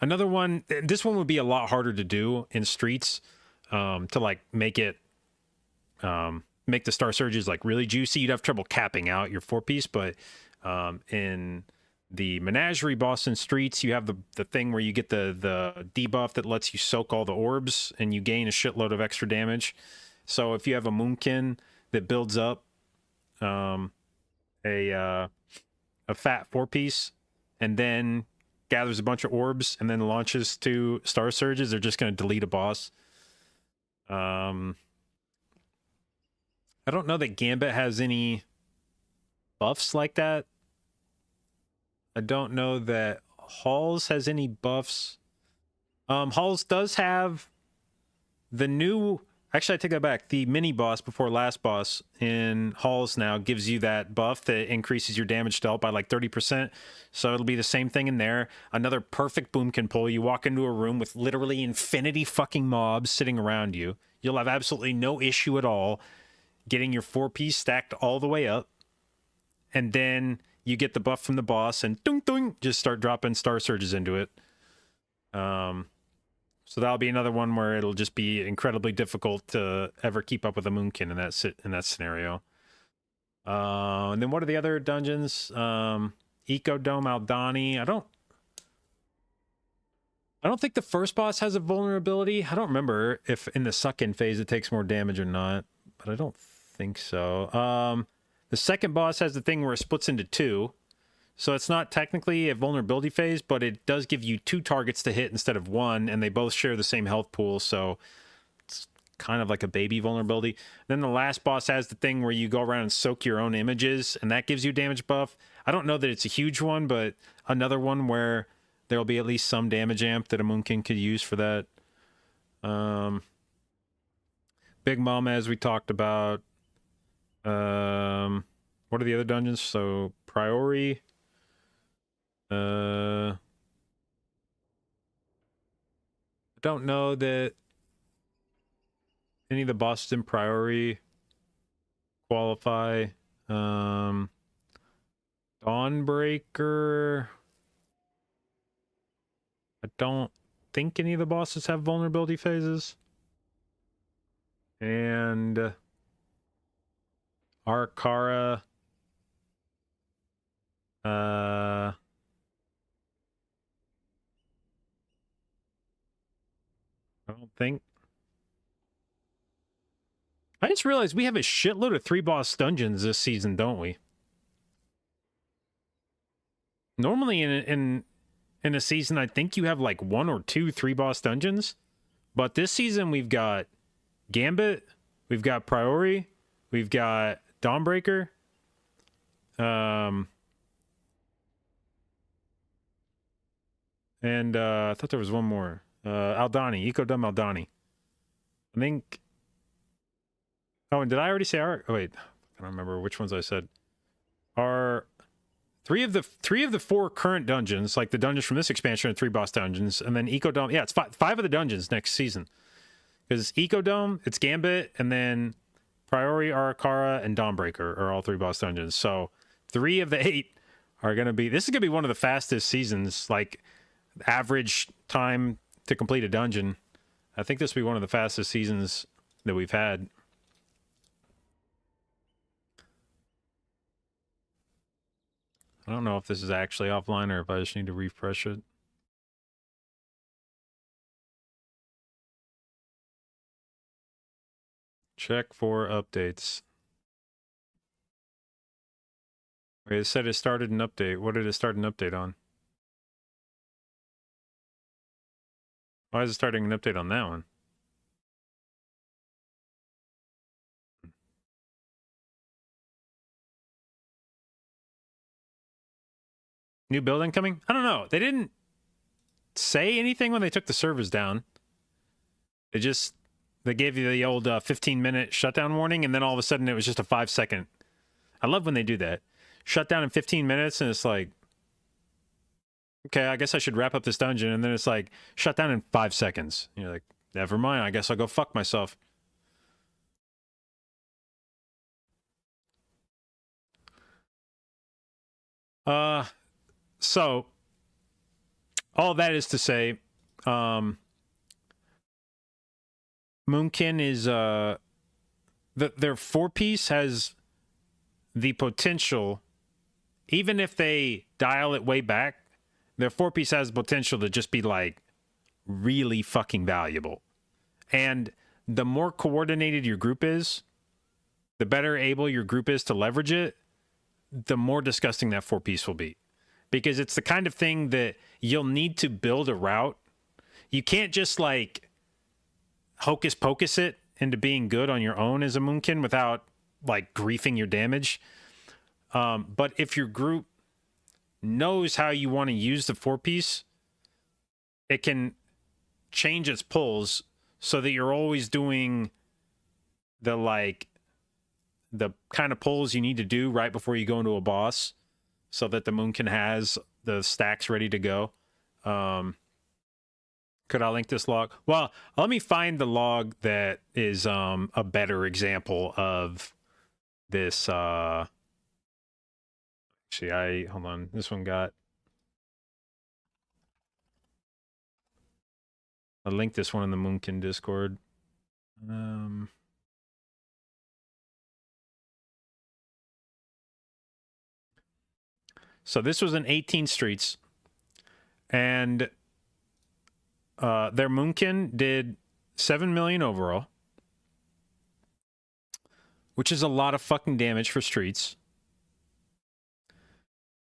Another one, this one would be a lot harder to do in Streets, to like make it... make the Star Surges like really juicy. You'd have trouble capping out your 4-piece, but in the Menagerie boss in Streets, you have the thing where you get the debuff that lets you soak all the orbs and you gain a shitload of extra damage. So if you have a Moonkin that builds up a fat 4-piece and then gathers a bunch of orbs and then launches 2 Star Surges, they're just going to delete a boss. I don't know that Gambit has any buffs like that. I don't know that Halls has any buffs. Halls does have the new... Actually, I take that back. The mini boss before last boss in Halls now gives you that buff that increases your damage dealt by like 30%. So it'll be the same thing in there. Another perfect boomkin pull. You walk into a room with literally infinity fucking mobs sitting around you. You'll have absolutely no issue at all getting your 4-piece stacked all the way up, and then you get the buff from the boss and ding ding, just start dropping Star Surges into it. So that'll be another one where it'll just be incredibly difficult to ever keep up with a Moonkin in that scenario. And then what are the other dungeons? Ecodome, Aldani. I don't think the first boss has a vulnerability. I don't remember if in the suck-in phase it takes more damage or not, but I don't think so. The second boss has the thing where it splits into 2, so it's not technically a vulnerability phase, but it does give you 2 targets to hit instead of 1, and they both share the same health pool, so it's kind of like a baby vulnerability. Then the last boss has the thing where you go around and soak your own images, and that gives you damage buff. I don't know that it's a huge one, but another one where there'll be at least some damage amp that a Moonkin could use for that. Big Mama, as we talked about. What are the other dungeons? So Priori. I don't know that any of the bosses in Priori qualify. Dawnbreaker. I don't think any of the bosses have vulnerability phases. And Arcara. I don't think. I just realized we have a shitload of 3-boss dungeons this season, don't we? Normally in a season, I think you have like 1 or 2 3-boss dungeons. But this season, we've got Gambit, we've got Priori, we've got Dawnbreaker. And I thought there was one more. Aldani, Ecodome Aldani. I think... Oh, and did I already say our... Oh, wait. I don't remember which ones I said. Are... Three of the 4 current dungeons, like the dungeons from this expansion, are 3-boss dungeons, and then Ecodome... Yeah, it's 5 of the dungeons next season. Because Ecodome, it's Gambit, and then Priori, Arcara, and Dawnbreaker are all 3-boss dungeons. So 3 of the 8 are going to be... This is going to be one of the fastest seasons. Like, average time to complete a dungeon. I think this will be one of the fastest seasons that we've had. I don't know if this is actually offline or if I just need to refresh it. Check for updates. Wait, it said it started an update. What did it start an update on? Why is it starting an update on that one? New building coming? I don't know. They didn't say anything when they took the servers down. They gave you the old 15-minute shutdown warning, and then all of a sudden it was just a 5-second. I love when they do that. Shut down in 15 minutes, and it's like, okay, I guess I should wrap up this dungeon, and then it's like, shut down in 5 seconds. And you're like, never mind, I guess I'll go fuck myself. So, all that is to say, Moonkin is, their 4-piece has the potential, even if they dial it way back, their 4-piece has the potential to just be like really fucking valuable. And the more coordinated your group is, the better able your group is to leverage it, the more disgusting that 4-piece will be. Because it's the kind of thing that you'll need to build a route. You can't just like hocus pocus it into being good on your own as a Moonkin without like griefing your damage. But if your group knows how you want to use the 4-piece, it can change its pulls so that you're always doing the kind of pulls you need to do right before you go into a boss, so that the Moonkin has the stacks ready to go. Could I link this log? Well, let me find the log that is a better example of this. Actually, hold on. This one got... I linked this one in the Moonkin Discord. So this was in 18 streets, and their Moonkin did 7 million overall, which is a lot of fucking damage for streets.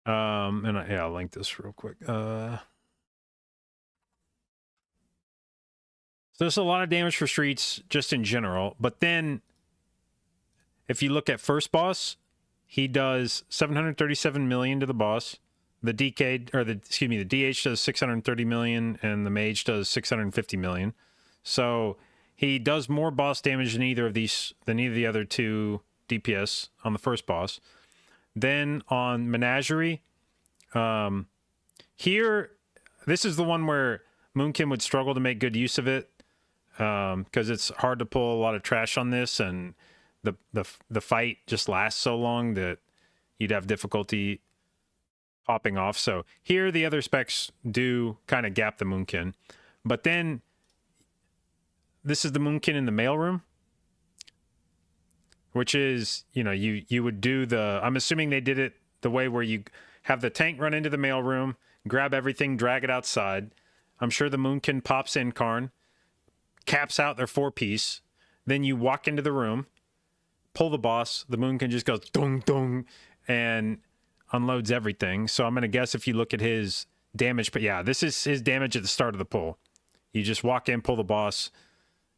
I'll link this real quick. So there's a lot of damage for streets just in general, but then if you look at first boss, he does 737 million to the boss. The the DH does 630 million, and the mage does 650 million. So he does more boss damage than either of the other two DPS on the first boss. Then on Menagerie, here, this is the one where Moonkin would struggle to make good use of it, because it's hard to pull a lot of trash on this, and the fight just lasts so long that you'd have difficulty popping off. So here the other specs do kind of gap the Moonkin. But then this is the Moonkin in the mailroom, which is, you would do I'm assuming they did it the way where you have the tank run into the mailroom, grab everything, drag it outside. I'm sure the Moonkin pops in Karn, caps out their 4-piece. Then you walk into the room, pull the boss, the Moonkin just goes dong dong and unloads everything. So I'm going to guess if you look at his damage, but yeah, this is his damage at the start of the pull. You just walk in, pull the boss,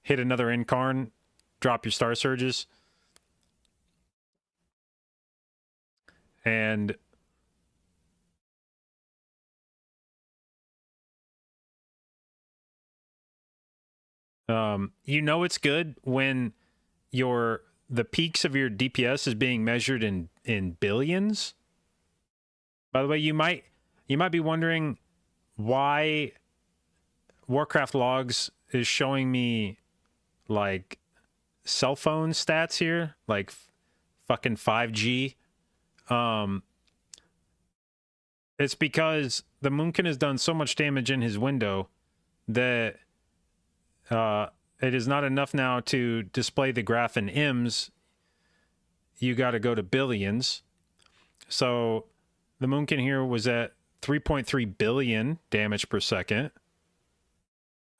hit another Incarn, drop your Star Surges, and it's good when the peaks of your DPS is being measured in billions. By the way, you might be wondering why Warcraft logs is showing me like cell phone stats here, like fucking 5G. It's because the Moonkin has done so much damage in his window that it is not enough now to display the graph in M's. You got to go to billions. So the Moonkin here was at 3.3 billion damage per second.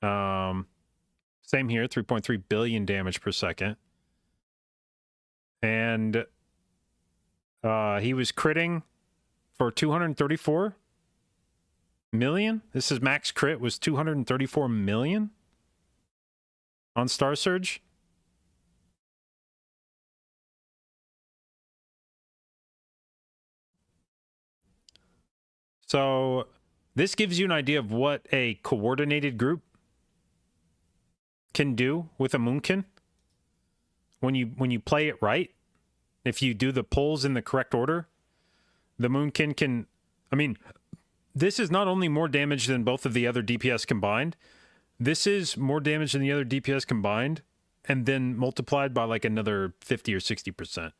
Same here, 3.3 billion damage per second. And he was critting for 234 million. This is max crit was 234 million on Star Surge. So this gives you an idea of what a coordinated group can do with a Moonkin when you play it right. If you do the pulls in the correct order, the Moonkin can, I mean, this is not only more damage than both of the other DPS combined, this is more damage than the other DPS combined, and then multiplied by like another 50 or 60%.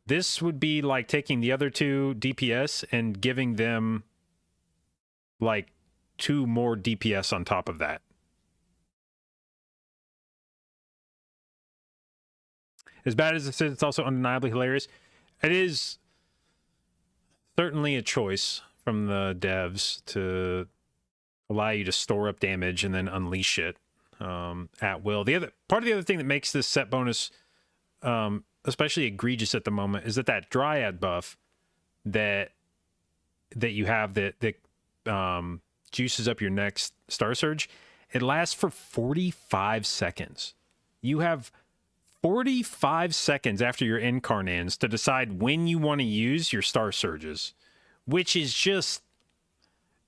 This would be like taking the other two DPS and giving them like 2 more DPS on top of that. As bad as this is, it's also undeniably hilarious. It is certainly a choice from the devs to allow you to store up damage and then unleash it at will. The other part of the other thing that makes this set bonus especially egregious at the moment is that dryad buff that you have that juices up your next Star Surge. It lasts for 45 seconds. You have 45 seconds after your incarn ends to decide when you want to use your Star Surges, which is just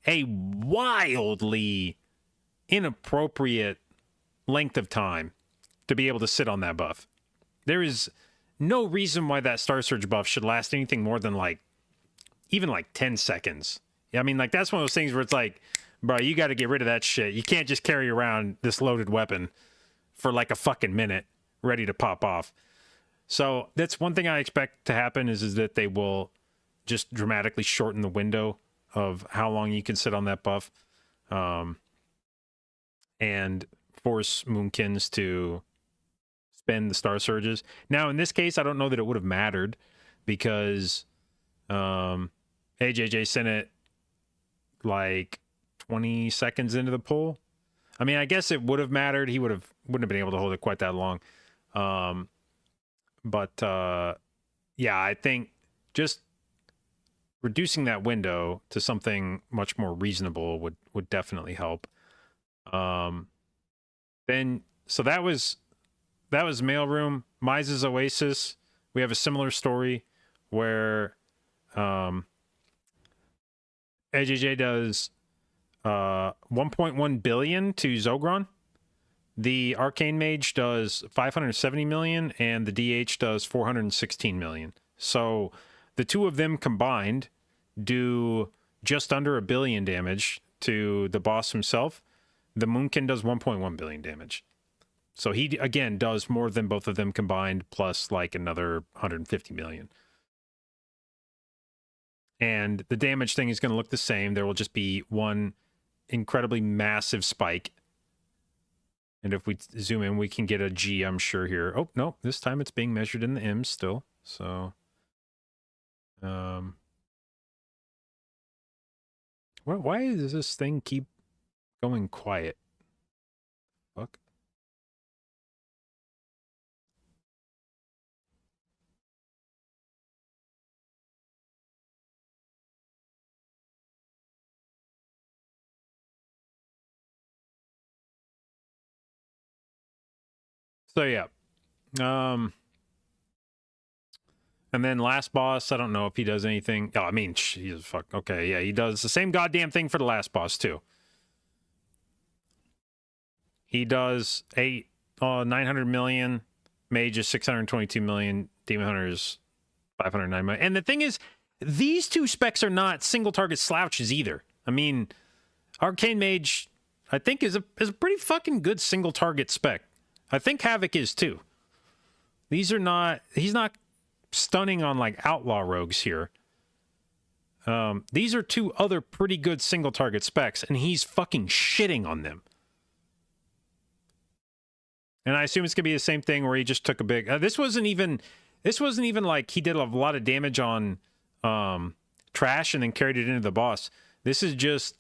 a wildly inappropriate length of time to be able to sit on that buff. There is no reason why that Star Surge buff should last anything more than even 10 seconds. I mean, like, that's one of those things where it's like, bro, you got to get rid of that shit. You can't just carry around this loaded weapon for like a fucking minute ready to pop off. So that's one thing I expect to happen is that they will just dramatically shorten the window of how long you can sit on that buff, and force Moonkins to spend the Star Surges. Now, in this case, I don't know that it would have mattered because AJJ sent it like 20 seconds into the pull. I mean, I guess it would have mattered. He wouldn't have been able to hold it quite that long. Yeah, I think just reducing that window to something much more reasonable would definitely help. Then, so that was Mailroom. Mize's Oasis. We have a similar story where AJJ does 1.1 billion to Zogron. The Arcane Mage does 570 million, and the DH does 416 million. So the two of them combined do just under 1 billion damage to the boss himself. The Moonkin does 1.1 billion damage. So he, again, does more than both of them combined, plus like another 150 million. And the damage thing is going to look the same. There will just be one incredibly massive spike. And if we zoom in, we can get a G, I'm sure, here. Oh, no, this time it's being measured in the M's still. So, why does this thing keep going quiet? Fuck. So yeah, and then last boss, I don't know if he does anything. Oh, I mean, he's fuck. Okay, yeah, he does the same goddamn thing for the last boss too. He does 900 million. Mage is 622 million. Demon Hunter is 509 million. And the thing is, these two specs are not single target slouches either. I mean, Arcane Mage, I think, is a pretty fucking good single target spec. I think Havoc is too. These are not, he's not stunning on like outlaw rogues here. These are two other pretty good single target specs, and he's fucking shitting on them. And I assume it's gonna be the same thing where he just took a big. This wasn't even like he did a lot of damage on trash and then carried it into the boss. This is just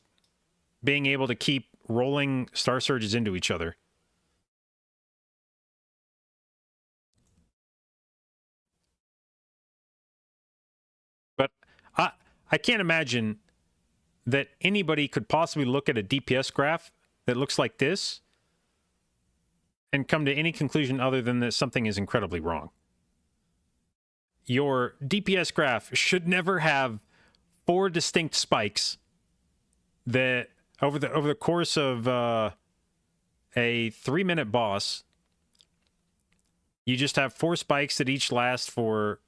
being able to keep rolling Star Surges into each other. But I can't imagine that anybody could possibly look at a DPS graph that looks like this and come to any conclusion other than that something is incredibly wrong. Your DPS graph should never have 4 distinct spikes that over the course of a 3-minute boss, you just have 4 spikes that each last for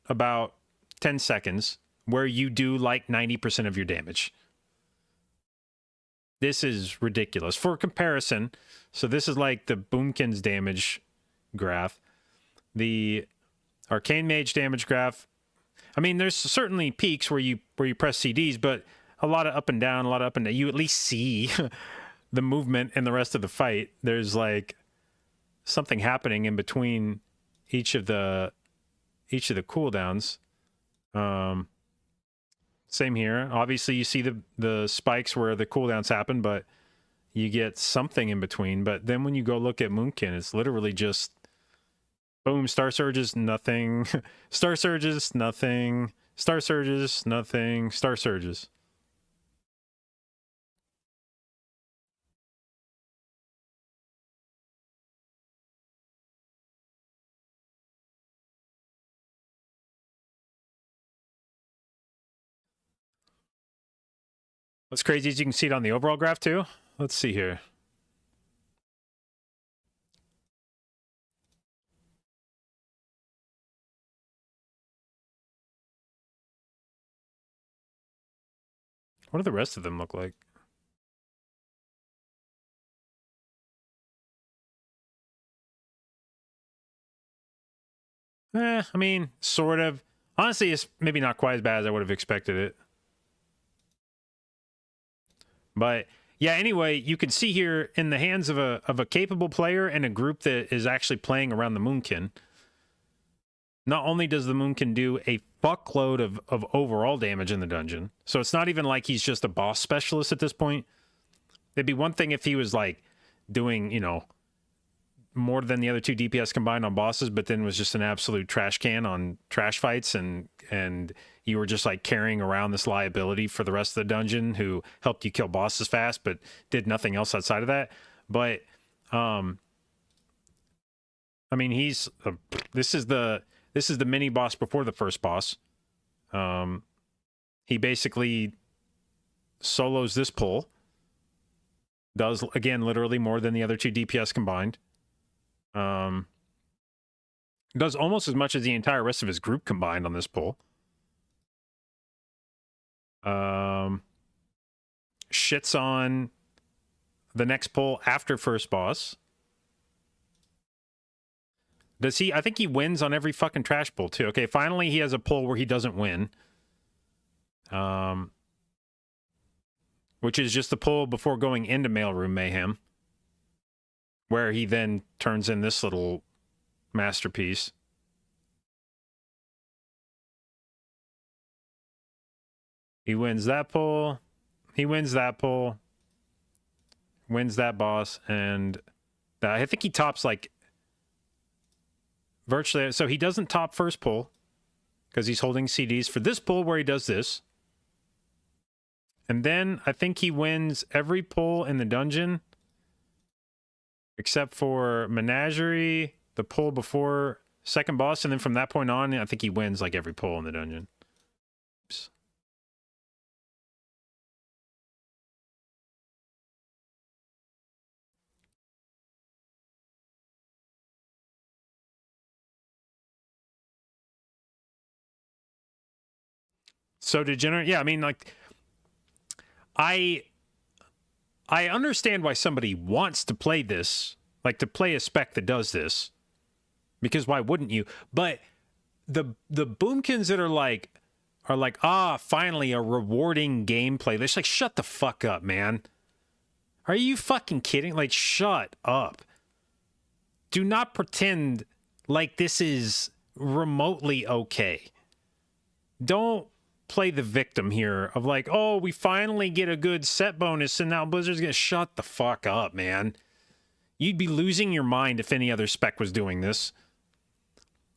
about 10 seconds, where you do like 90% of your damage. This is ridiculous. For comparison, so this is like the Boomkin's damage graph. The Arcane Mage damage graph. I mean, there's certainly peaks where you press CDs, but a lot of up and down, You at least see the movement in the rest of the fight. There's like something happening in between each of the cooldowns. Same here. Obviously, you see the spikes where the cooldowns happen, but you get something in between. But then when you go look at Moonkin, it's literally just boom, Star Surges, nothing. Star Surges, nothing. Star Surges, nothing. Star Surges. What's crazy is you can see it on the overall graph too. Let's see here. What do the rest of them look like? I mean, sort of. Honestly, it's maybe not quite as bad as I would have expected it. But yeah, anyway, you can see here in the hands of a capable player and a group that is actually playing around the Moonkin, not only does the Moonkin do a fuckload of overall damage in the dungeon, so it's not even like he's just a boss specialist at this point. It'd be one thing if he was like doing, you know, more than the other 2 DPS combined on bosses, but then was just an absolute trash can on trash fights, and you were just like carrying around this liability for the rest of the dungeon who helped you kill bosses fast but did nothing else outside of that. But I mean, this is the mini boss before the first boss. He basically solos this pull, does again literally more than the other 2 DPS combined. Does almost as much as the entire rest of his group combined on this pull. Shits on the next pull after first boss. Does he? I think he wins on every fucking trash pull too. Okay, finally he has a pull where he doesn't win. Which is just the pull before going into Mailroom Mayhem, where he then turns in this little masterpiece. He wins that pull. He wins that pull. Wins that boss. And I think he tops like virtually. So he doesn't top first pull because he's holding CDs for this pull where he does this. And then I think he wins every pull in the dungeon except for Menagerie, the pull before second boss, and then from that point on, I think he wins like every pull in the dungeon. Oops. So degenerate, yeah, I mean, like, I understand why somebody wants to play this, like to play a spec that does this, because why wouldn't you? But the boomkins that are like are like, finally a rewarding gameplay. They're just like, shut the fuck up, man. Are you fucking kidding? Like, shut up. Do not pretend like this is remotely okay. Don't play the victim here of like, oh, we finally get a good set bonus and now Blizzard's gonna shut the fuck up, man. You'd be losing your mind if any other spec was doing this.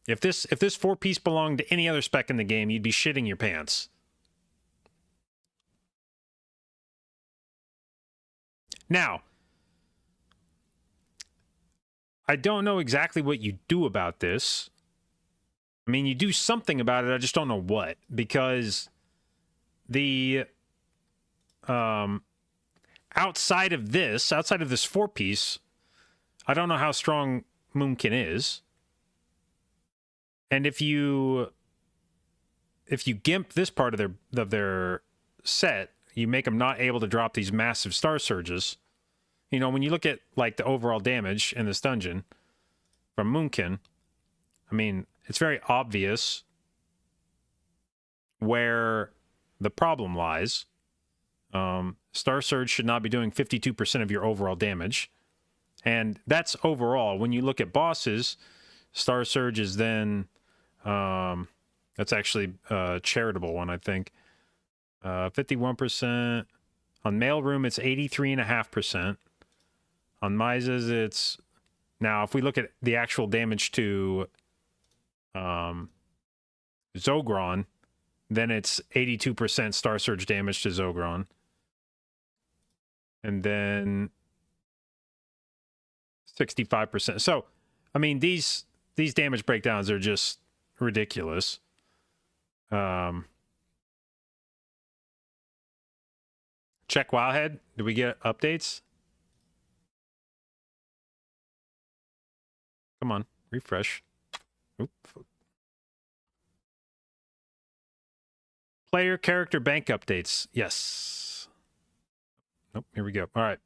If this 4-piece belonged to any other spec in the game, you'd be shitting your pants. Now, I don't know exactly what you do about this. I mean, you do something about it, I just don't know what. Because the outside of this 4-piece, I don't know how strong Moonkin is. And if you gimp this part of their set, you make them not able to drop these massive star surges. You know, when you look at like the overall damage in this dungeon from Moonkin, I mean, it's very obvious where the problem lies. Star Surge should not be doing 52% of your overall damage. And that's overall. When you look at bosses, Star Surge is then... that's actually a charitable one, I think. 51%. On Mailroom, it's 83.5%. On Mises, it's... Now, if we look at the actual damage to Zogron, then it's 82% Star Surge damage to Zogron. And then 65%. So, I mean, these damage breakdowns are just ridiculous. Check Wildhead. Did we get updates? Come on, refresh. Oop. Player character bank updates. Yes. Nope, here we go. All right.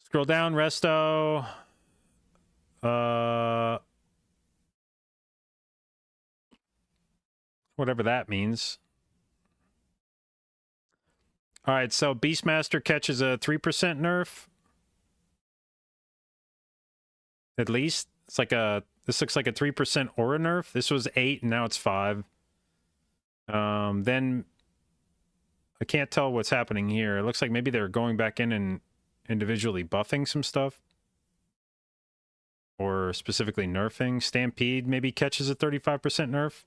Scroll down, Resto. Whatever that means. All right, so Beastmaster catches a 3% nerf. At least. It's like this looks like a 3% aura nerf. This was 8 and now it's 5. Then I can't tell what's happening here. It looks like maybe they're going back in and individually buffing some stuff. Or specifically nerfing. Stampede maybe catches a 35% nerf.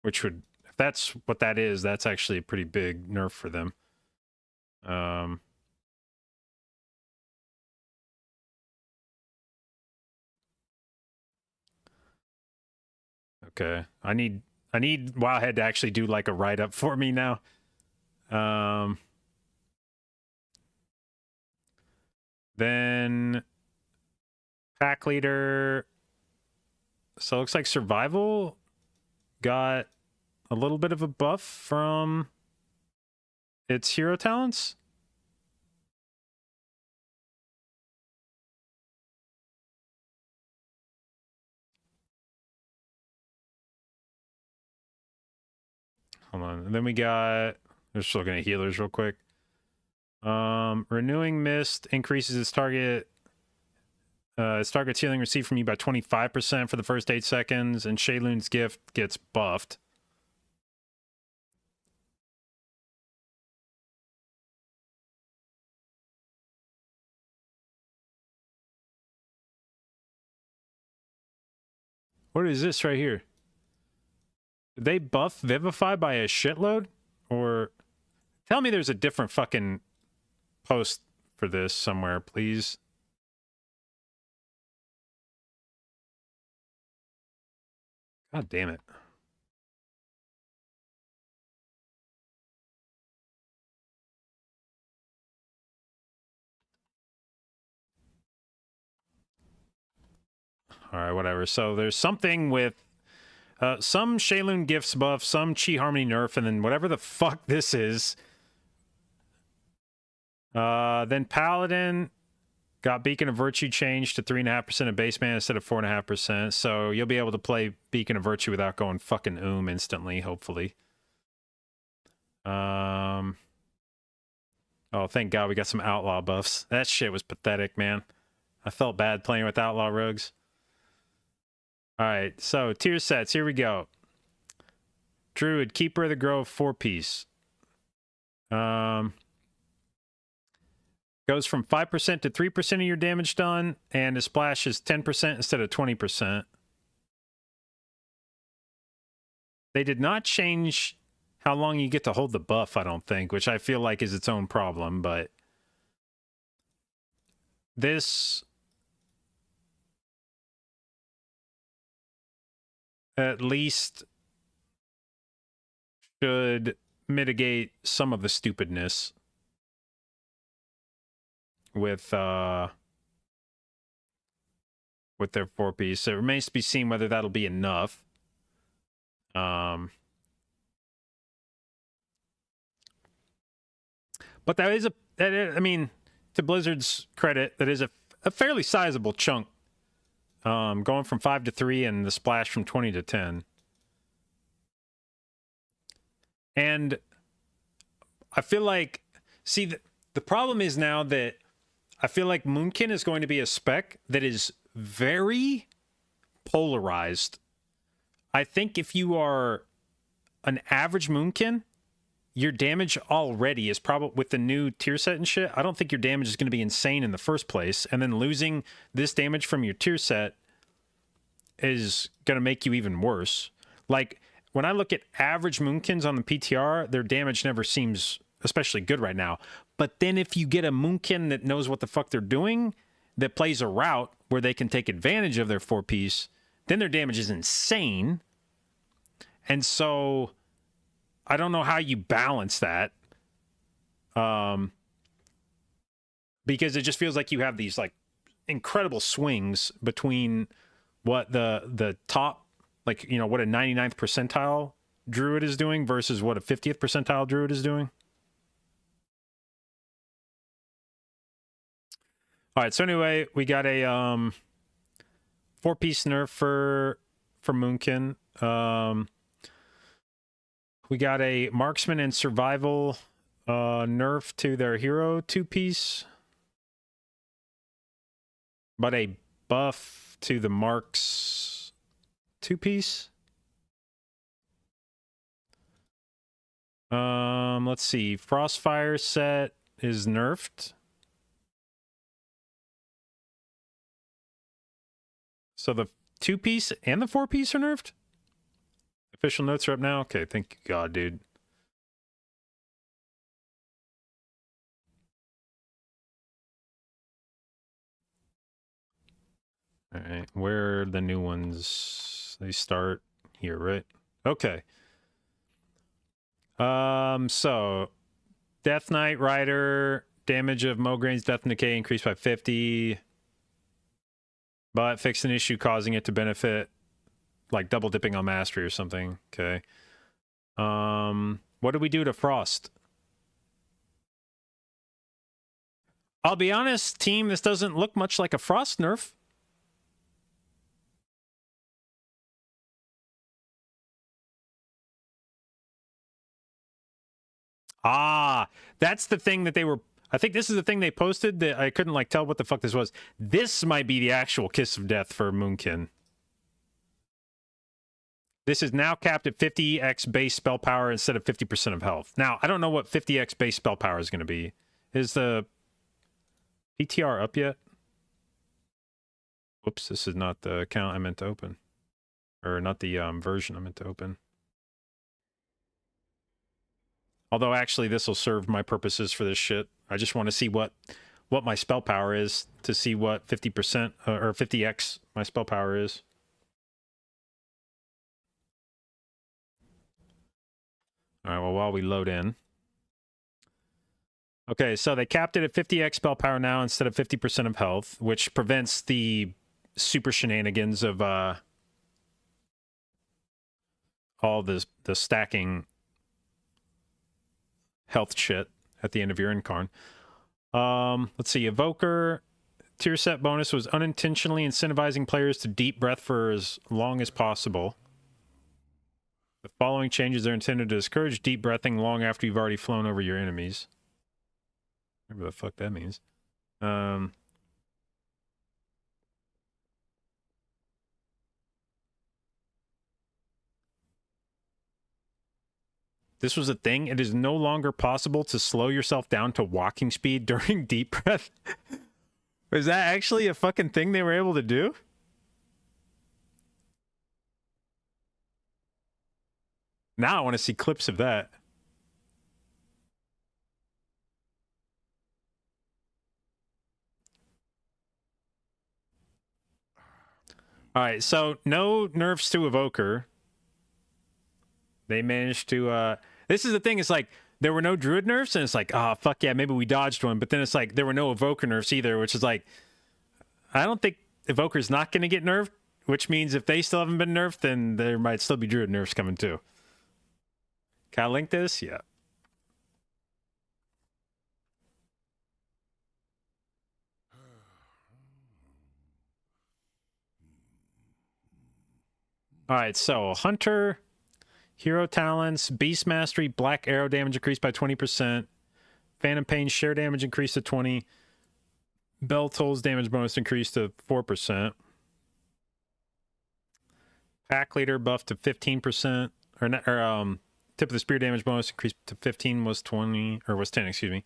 Which would, if that's what that is, that's actually a pretty big nerf for them. Okay. I need Wildhead to actually do like a write-up for me now. Then pack leader. So it looks like survival got a little bit of a buff from its hero talents. Hold on. And then we got... Just looking at healers real quick. Renewing Mist increases its target's healing received from you by 25% for the first 8 seconds, and Shaylun's gift gets buffed. What is this right here? Did they buff Vivify by a shitload? Or tell me there's a different fucking post for this somewhere, please. God damn it. All right, whatever. So there's something with some Shaylun gifts buff, some Chi Harmony nerf, and then whatever the fuck this is. Then Paladin Got Beacon of Virtue changed to 3.5% of base mana instead of 4.5%. So you'll be able to play Beacon of Virtue without going fucking instantly, hopefully. Oh, thank God we got some outlaw buffs. That shit was pathetic, man. I felt bad playing with outlaw rogues. All right, so tier sets. Here we go. Druid, Keeper of the Grove, 4-piece. Goes from 5% to 3% of your damage done, and the splash is 10% instead of 20%. They did not change how long you get to hold the buff, I don't think, which I feel like is its own problem, but this at least should mitigate some of the stupidness with their 4-piece. So it remains to be seen whether that'll be enough. But that is I mean, to Blizzard's credit, that is a fairly sizable chunk. Going from 5 to 3 and the splash from 20 to 10. And I feel like, see, the problem is now that I feel like Moonkin is going to be a spec that is very polarized. I think if you are an average Moonkin, your damage already is probably, with the new tier set and shit, I don't think your damage is going to be insane in the first place. And then losing this damage from your tier set is going to make you even worse. Like, when I look at average Moonkins on the PTR, their damage never seems especially good right now. But then if you get a Moonkin that knows what the fuck they're doing, that plays a route where they can take advantage of their 4-piece, then their damage is insane. And so I don't know how you balance that. Because it just feels like you have these like incredible swings between what the top, like, you know, what a 99th percentile druid is doing versus what a 50th percentile druid is doing. All right, so anyway, we got a 4-piece nerf for Moonkin. We got a marksman and survival nerf to their hero 2-piece, but a buff to the marks 2-piece. Let's see. Frostfire set is nerfed. So the 2-piece and the 4-piece are nerfed? Official notes are up now? Okay, thank you God, dude. All right, where are the new ones? They start here, right? Okay. So Death Knight Rider, damage of Mogran's Death and Decay increased by 50. But fix an issue causing it to benefit, like double dipping on mastery or something. Okay. What do we do to Frost? I'll be honest, team, this doesn't look much like a Frost nerf. Ah, that's the thing that they were... I think this is the thing they posted that I couldn't, like, tell what the fuck this was. This might be the actual Kiss of Death for Moonkin. This is now capped at 50x base spell power instead of 50% of health. Now, I don't know what 50x base spell power is going to be. Is the PTR up yet? Whoops, this is not the account I meant to open. Or not the version I meant to open. Although, actually, this will serve my purposes for this shit. I just want to see what my spell power is to see what 50% or 50x my spell power is. All right, well, while we load in. Okay, so they capped it at 50x spell power now instead of 50% of health, which prevents the super shenanigans of all the stacking health shit at the end of your incarn. Let's see, Evoker tier set bonus was unintentionally incentivizing players to deep breath for as long as possible. The following changes are intended to discourage deep breathing long after you've already flown over your enemies. Whatever the fuck that means. This was a thing. It is no longer possible to slow yourself down to walking speed during deep breath. Is that actually a fucking thing they were able to do? Now I want to see clips of that. All right, so no nerfs to Evoker. They managed to... this is the thing, it's like, there were no Druid nerfs, and it's like, oh, fuck yeah, maybe we dodged one. But then it's like, there were no Evoker nerfs either, which is like, I don't think Evoker's not going to get nerfed, which means if they still haven't been nerfed, then there might still be Druid nerfs coming too. Can I link this? Yeah. All right, so Hunter, Hero Talents, Beast Mastery, Black Arrow damage increased by 20%, Phantom Pain share damage increased to 20%, Bell Toll's damage bonus increased to 4%, Pack Leader buff to 15%, or Tip of the Spear damage bonus increased to 15, was 20, or was 10, excuse me.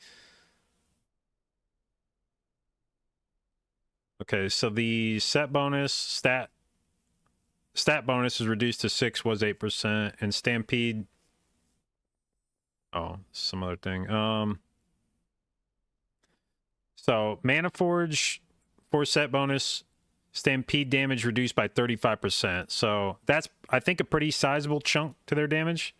Okay, so the set bonus, stat bonus is reduced to 6, was 8%, and Stampede... Oh, some other thing. So, Mana Forge, for set bonus, Stampede damage reduced by 35%. So, that's, I think, a pretty sizable chunk to their damage.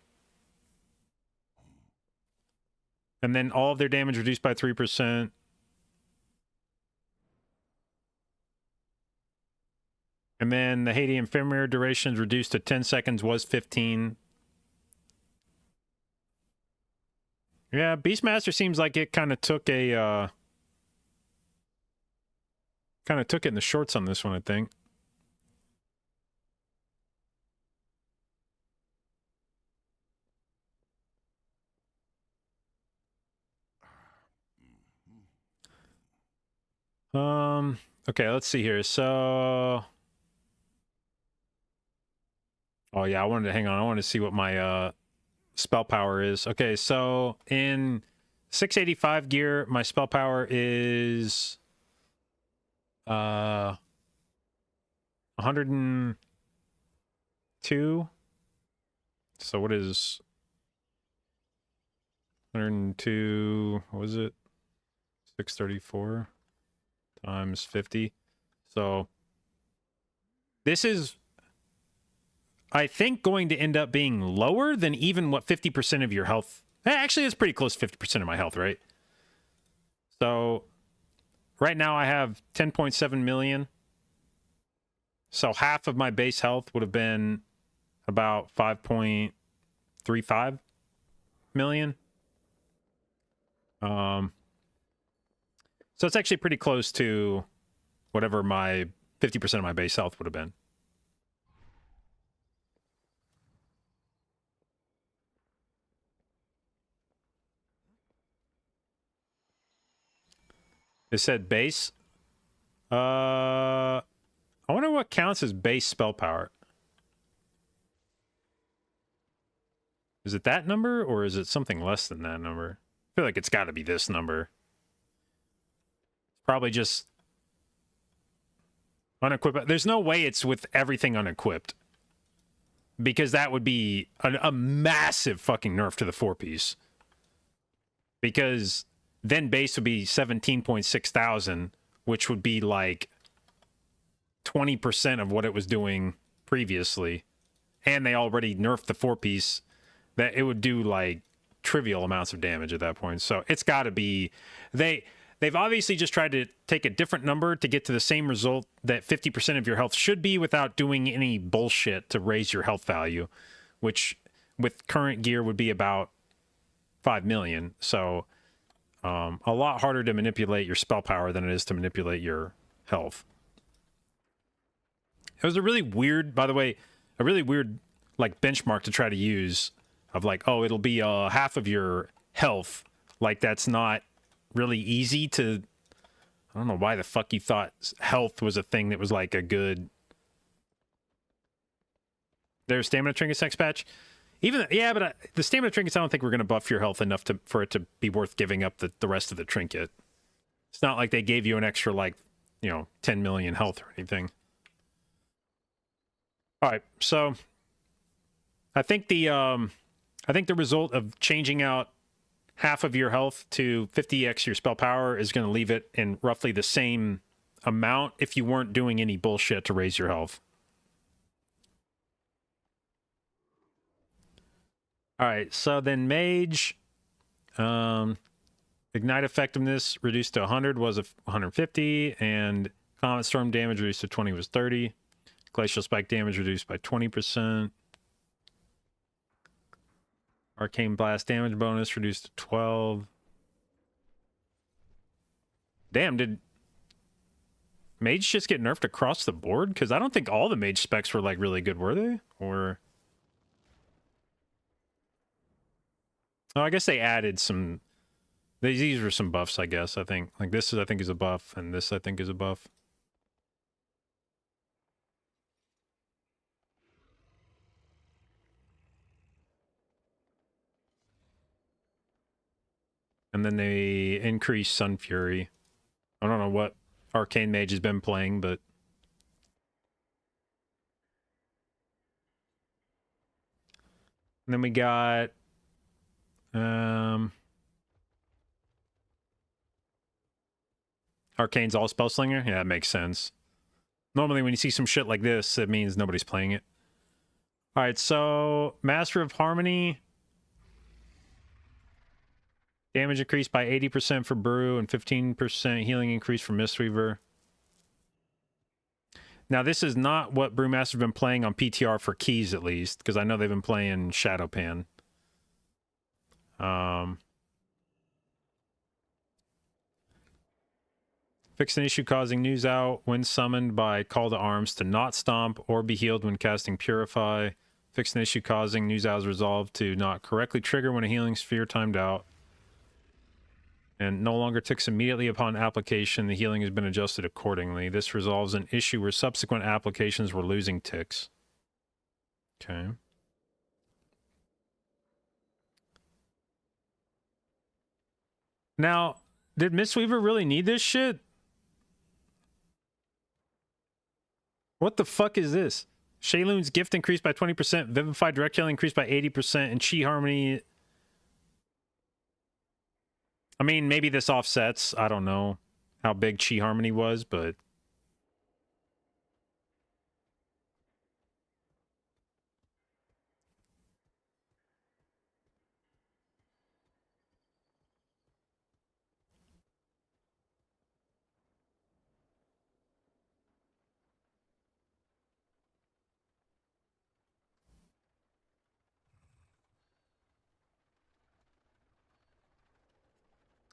And then all of their damage reduced by 3%. And then the Haiti Ephemeral duration is reduced to 10 seconds, was 15. Yeah, Beastmaster seems like it kind of took a... kind of took it in the shorts on this one, I think. Okay, let's see here. So... Oh, yeah, I wanted to hang on. I wanted to see what my spell power is. Okay, so in 685 gear, my spell power is 102. So what is 102? What was it? 634 times 50. So this is, I think, going to end up being lower than even what 50% of your health... Actually, it's pretty close to 50% of my health, right? So, right now I have 10.7 million. So, half of my base health would have been about 5.35 million. So, it's actually pretty close to whatever my 50% of my base health would have been. It said base. I wonder what counts as base spell power. Is it that number, or is it something less than that number? I feel like it's got to be this number. It's probably just unequipped. There's no way it's with everything unequipped, because that would be a massive fucking nerf to the 4-piece. Because then base would be 17.6 thousand, which would be like 20% of what it was doing previously. And they already nerfed the 4-piece, that it would do like trivial amounts of damage at that point. So it's got to be... They've obviously just tried to take a different number to get to the same result that 50% of your health should be without doing any bullshit to raise your health value, which with current gear would be about 5 million. So... a lot harder to manipulate your spell power than it is to manipulate your health. It was a really weird, by the way, a really weird like benchmark to try to use of like, oh, it'll be half of your health. Like that's not really easy to. I don't know why the fuck you thought health was a thing that was like a good. There's stamina trinkets next patch. Even yeah, but the stamina trinkets, I don't think we're going to buff your health enough for it to be worth giving up the rest of the trinket. It's not like they gave you an extra like 10 million health or anything. All right, so I think the result of changing out half of your health to 50x your spell power is going to leave it in roughly the same amount if you weren't doing any bullshit to raise your health. All right, so then mage, ignite effectiveness reduced to 100 was 150, and comet storm damage reduced to 20 was 30. Glacial spike damage reduced by 20%. Arcane blast damage bonus reduced to 12. Damn, did mage just get nerfed across the board? Because I don't think all the mage specs were like really good, were they? Or oh, I guess they added some. These were some buffs, I guess. I think like this is I think is a buff, and this I think is a buff. And then they increased Sun Fury. I don't know what Arcane Mage has been playing, but and then we got Arcane's all spell slinger. Yeah, that makes sense. Normally when you see some shit like this, it means nobody's playing it. All right, so Master of Harmony. Damage increased by 80% for Brew and 15% healing increase for Mistweaver. Now, this is not what Brewmaster have been playing on PTR for keys, at least, because I know they've been playing Shadowpan. Fix an issue causing news out when summoned by Call to Arms to not stomp or be healed when casting Purify. Fix an issue causing news out is resolved to not correctly trigger when a healing sphere timed out. And no longer ticks immediately upon application. The healing has been adjusted accordingly. This resolves an issue where subsequent applications were losing ticks. Okay. Now, did Mistweaver really need this shit? What the fuck is this? Shayloon's gift increased by 20%, Vivify direct healing increased by 80%, and Chi Harmony... I mean, maybe this offsets. I don't know how big Chi Harmony was, but...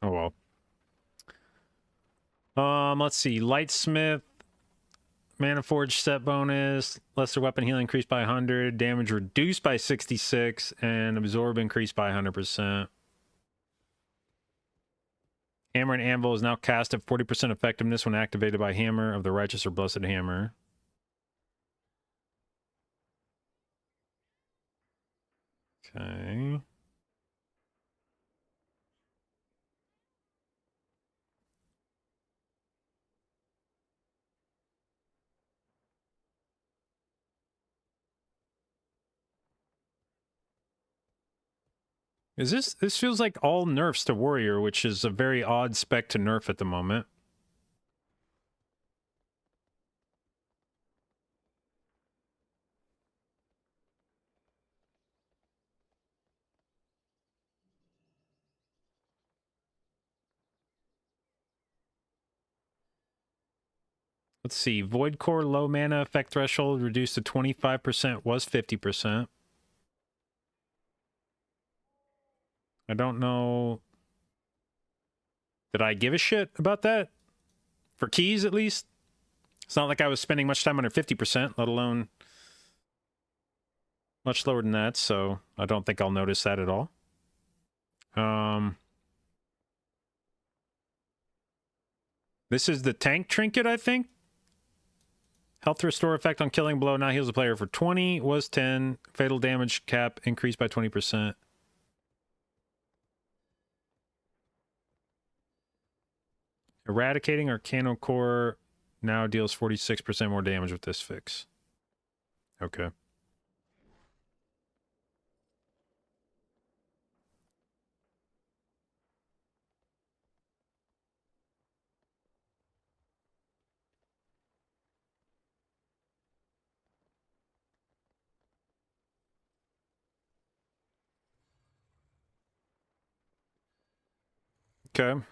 oh well. Let's see. Lightsmith, Mana Forge set bonus, lesser weapon healing increased by 100, damage reduced by 66, and absorb increased by 100%. Hammer and Anvil is now cast at 40% effectiveness when activated by Hammer of the Righteous or Blessed Hammer. Okay. This feels like all nerfs to Warrior, which is a very odd spec to nerf at the moment. Let's see. Void Core low mana effect threshold reduced to 25% was 50%. I don't know. Did I give a shit about that? For keys, at least? It's not like I was spending much time under 50%, let alone much lower than that, so I don't think I'll notice that at all. This is the tank trinket, I think. Health restore effect on killing blow. Now heals the player for 20. Was 10. Fatal damage cap increased by 20%. Eradicating Arcano Core now deals 46% more damage with this fix. Okay. Okay.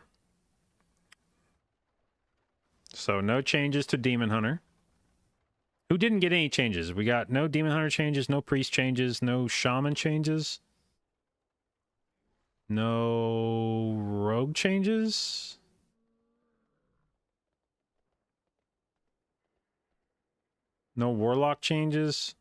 So no changes to Demon Hunter. Who didn't get any changes? We got no Demon Hunter changes, no Priest changes, no Shaman changes. No Rogue changes. No Warlock changes.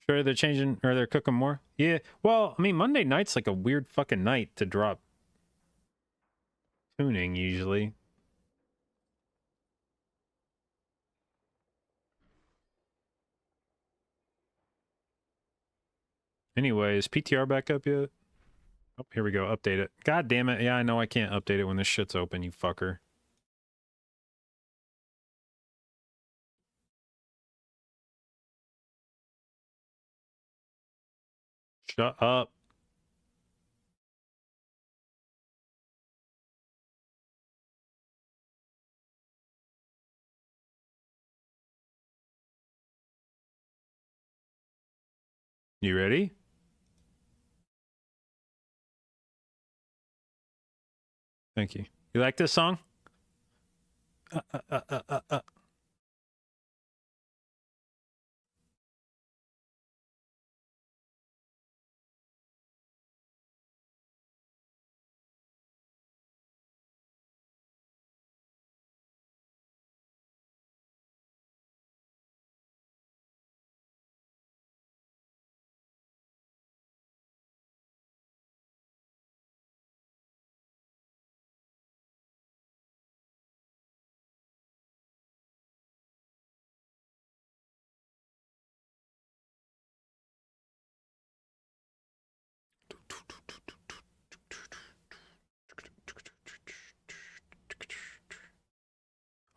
Sure, they're changing, or they're cooking more? Yeah, well, I mean, Monday night's like a weird fucking night to drop tuning, usually. Anyway, is PTR back up yet? Oh, here we go, update it. God damn it, yeah, I know I can't update it when this shit's open, you fucker. Shut up. You ready? Thank you. You like this song?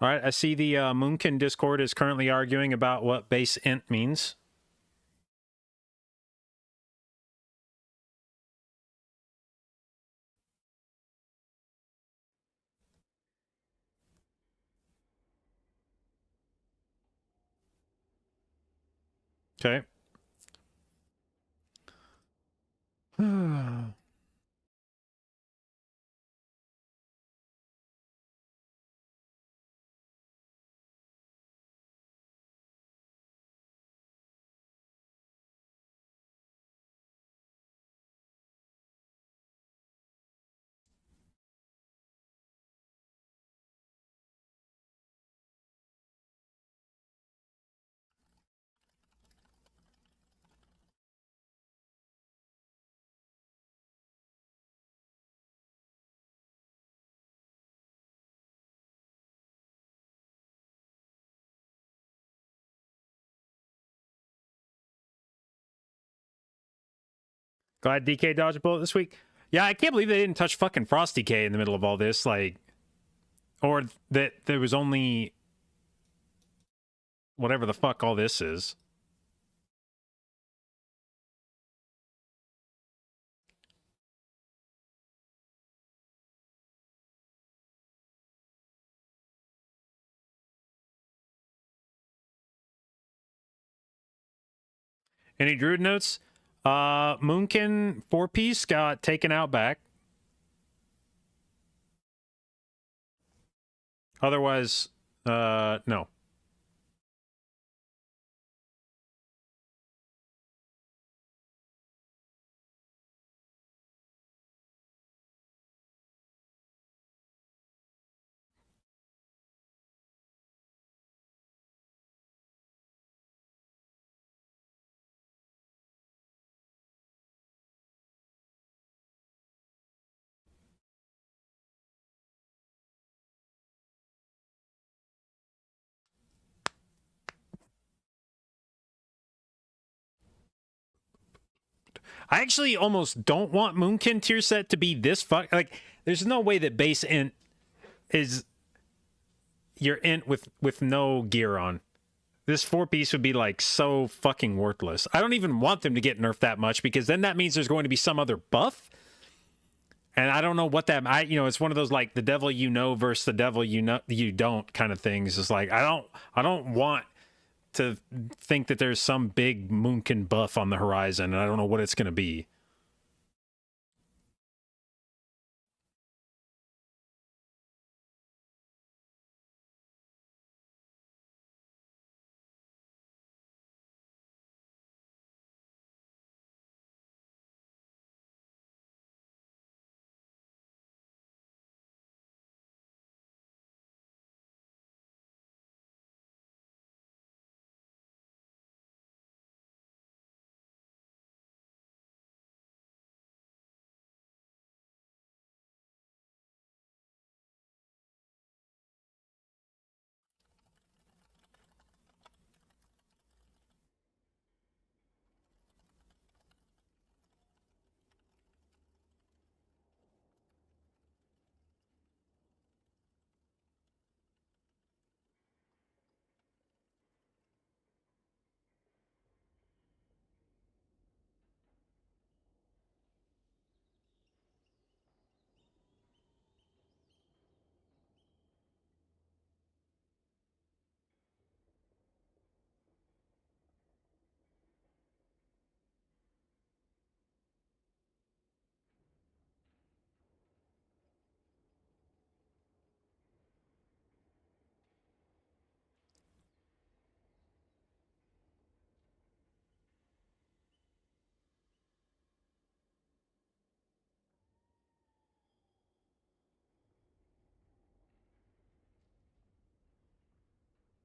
All right, I see the Moonkin Discord is currently arguing about what base int means. Okay. Glad DK dodged a bullet this week. Yeah, I can't believe they didn't touch fucking Frost DK in the middle of all this. Like, or that there was only whatever the fuck all this is. Any Druid notes? Moonkin 4-piece got taken out back. Otherwise, no. I actually almost don't want Moonkin tier set to be this like. There's no way that base int is your int with no gear on. This 4-piece would be like so fucking worthless. I don't even want them to get nerfed that much because then that means there's going to be some other buff. And I don't know what that it's one of those like the devil you know versus the devil you don't kind of things. It's like I don't want to think that there's some big Moonkin buff on the horizon and I don't know what it's going to be.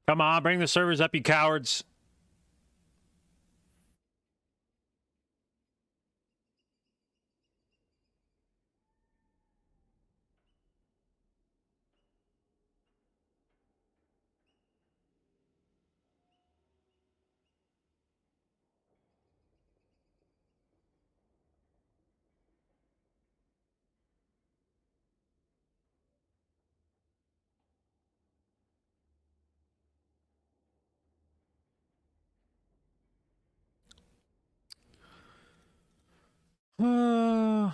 Come on, bring the servers up, you cowards. Uh,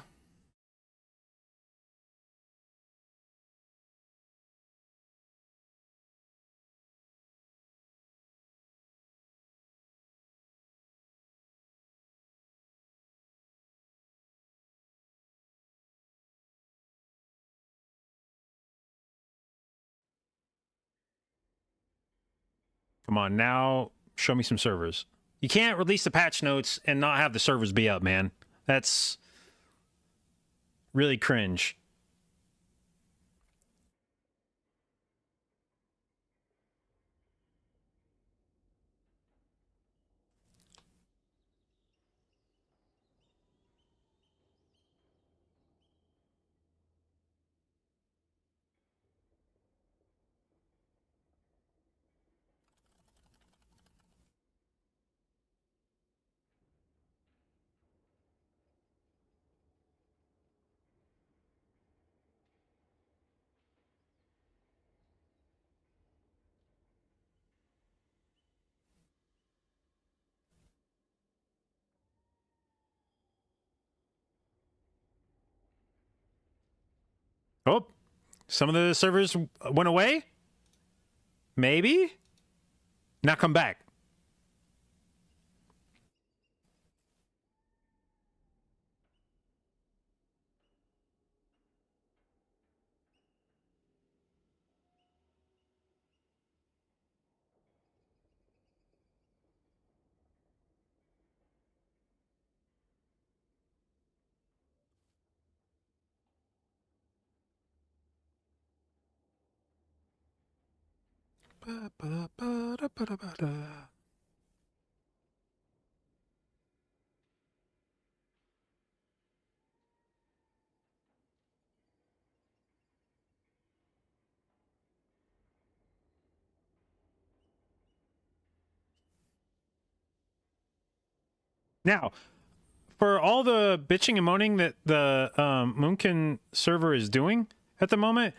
Come on, now show me some servers. You can't release the patch notes and not have the servers be up, man. That's really cringe. Oh, some of the servers went away? Maybe? Now come back. Now, for all the bitching and moaning that the Moonkin server is doing at the moment,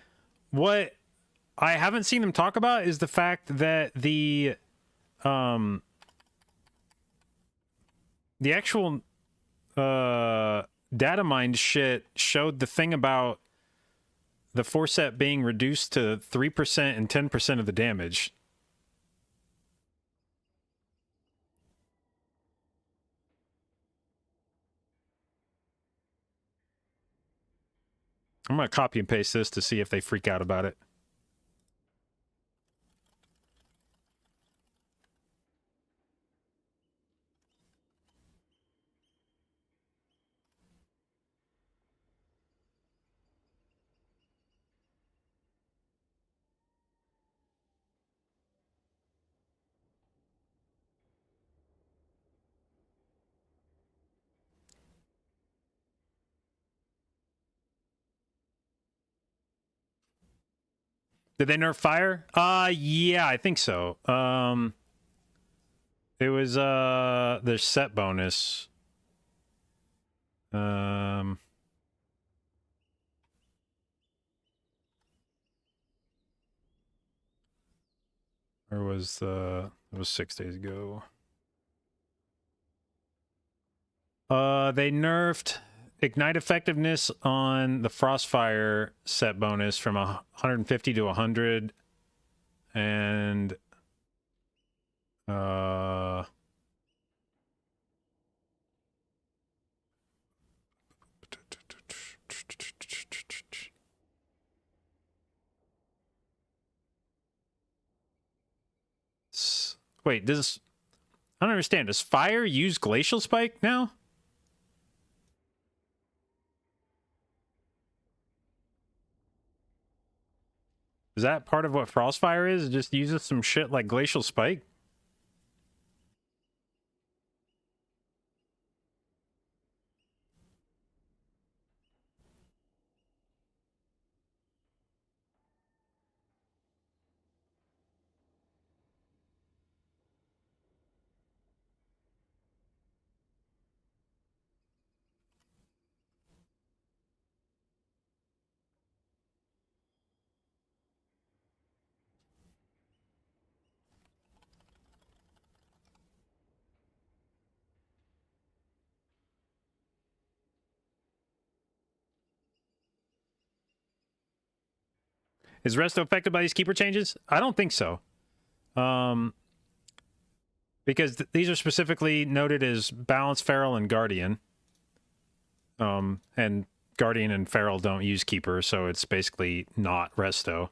what I haven't seen them talk about is the fact that the actual data mined shit showed the thing about the forset being reduced to 3% and 10% of the damage. I'm going to copy and paste this to see if they freak out about it. Did they nerf fire? Yeah, I think so. It was their set bonus. Where was it was 6 days ago. They nerfed ignite effectiveness on the Frostfire set bonus from 150 to 100, and wait, does I don't understand. Does fire use glacial spike now? Is that part of what Frostfire is? It just uses some shit like glacial spike? Is Resto affected by these keeper changes? I don't think so. Because these are specifically noted as Balance, Feral, and Guardian. And Guardian and Feral don't use keeper, so it's basically not Resto.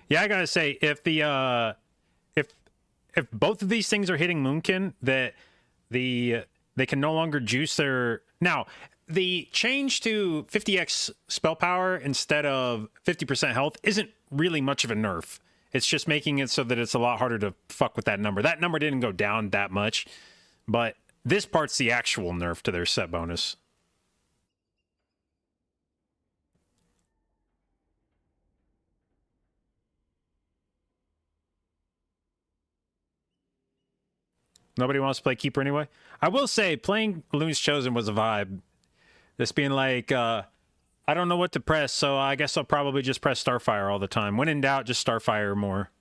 Yeah, I gotta say, if the if both of these things are hitting Moonkin, that they can no longer juice their now. The change to 50x spell power instead of 50% health isn't really much of a nerf. It's just making it so that it's a lot harder to fuck with that number. That number didn't go down that much, but this part's the actual nerf to their set bonus. Nobody wants to play Keeper anyway. I will say, playing Loon's Chosen was a vibe. Just being like, I don't know what to press, so I guess I'll probably just press Starfire all the time. When in doubt, just Starfire more.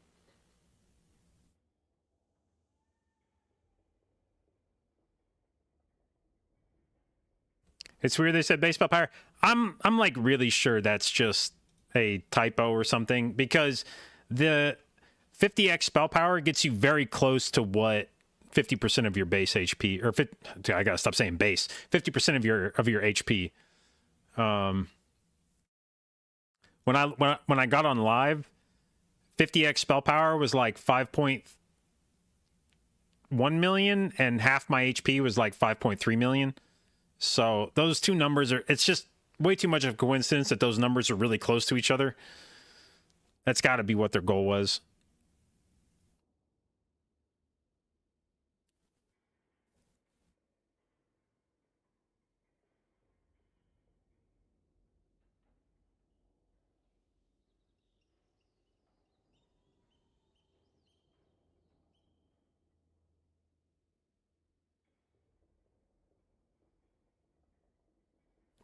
It's weird they said baseball power. I'm like really sure that's just a typo or something, because the 50x spell power gets you very close to what 50% of your base HP, or 50, I gotta stop saying base. 50% of your HP. When I got on live, 50x spell power was like 5.1 million, and half my HP was like 5.3 million. So those two numbers are, it's just way too much of a coincidence that those numbers are really close to each other. That's got to be what their goal was.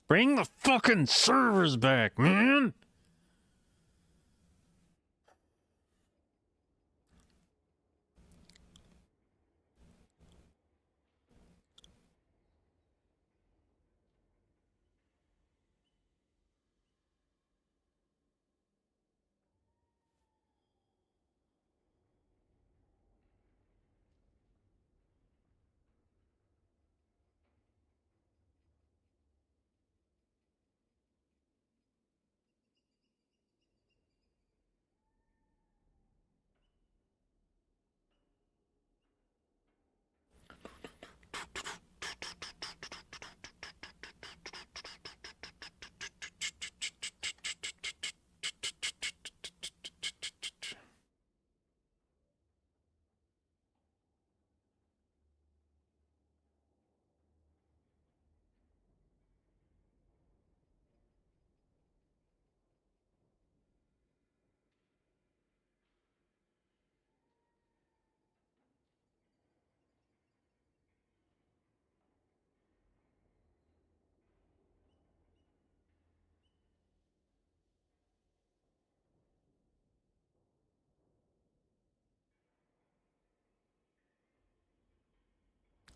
Bring the fucking servers back, man!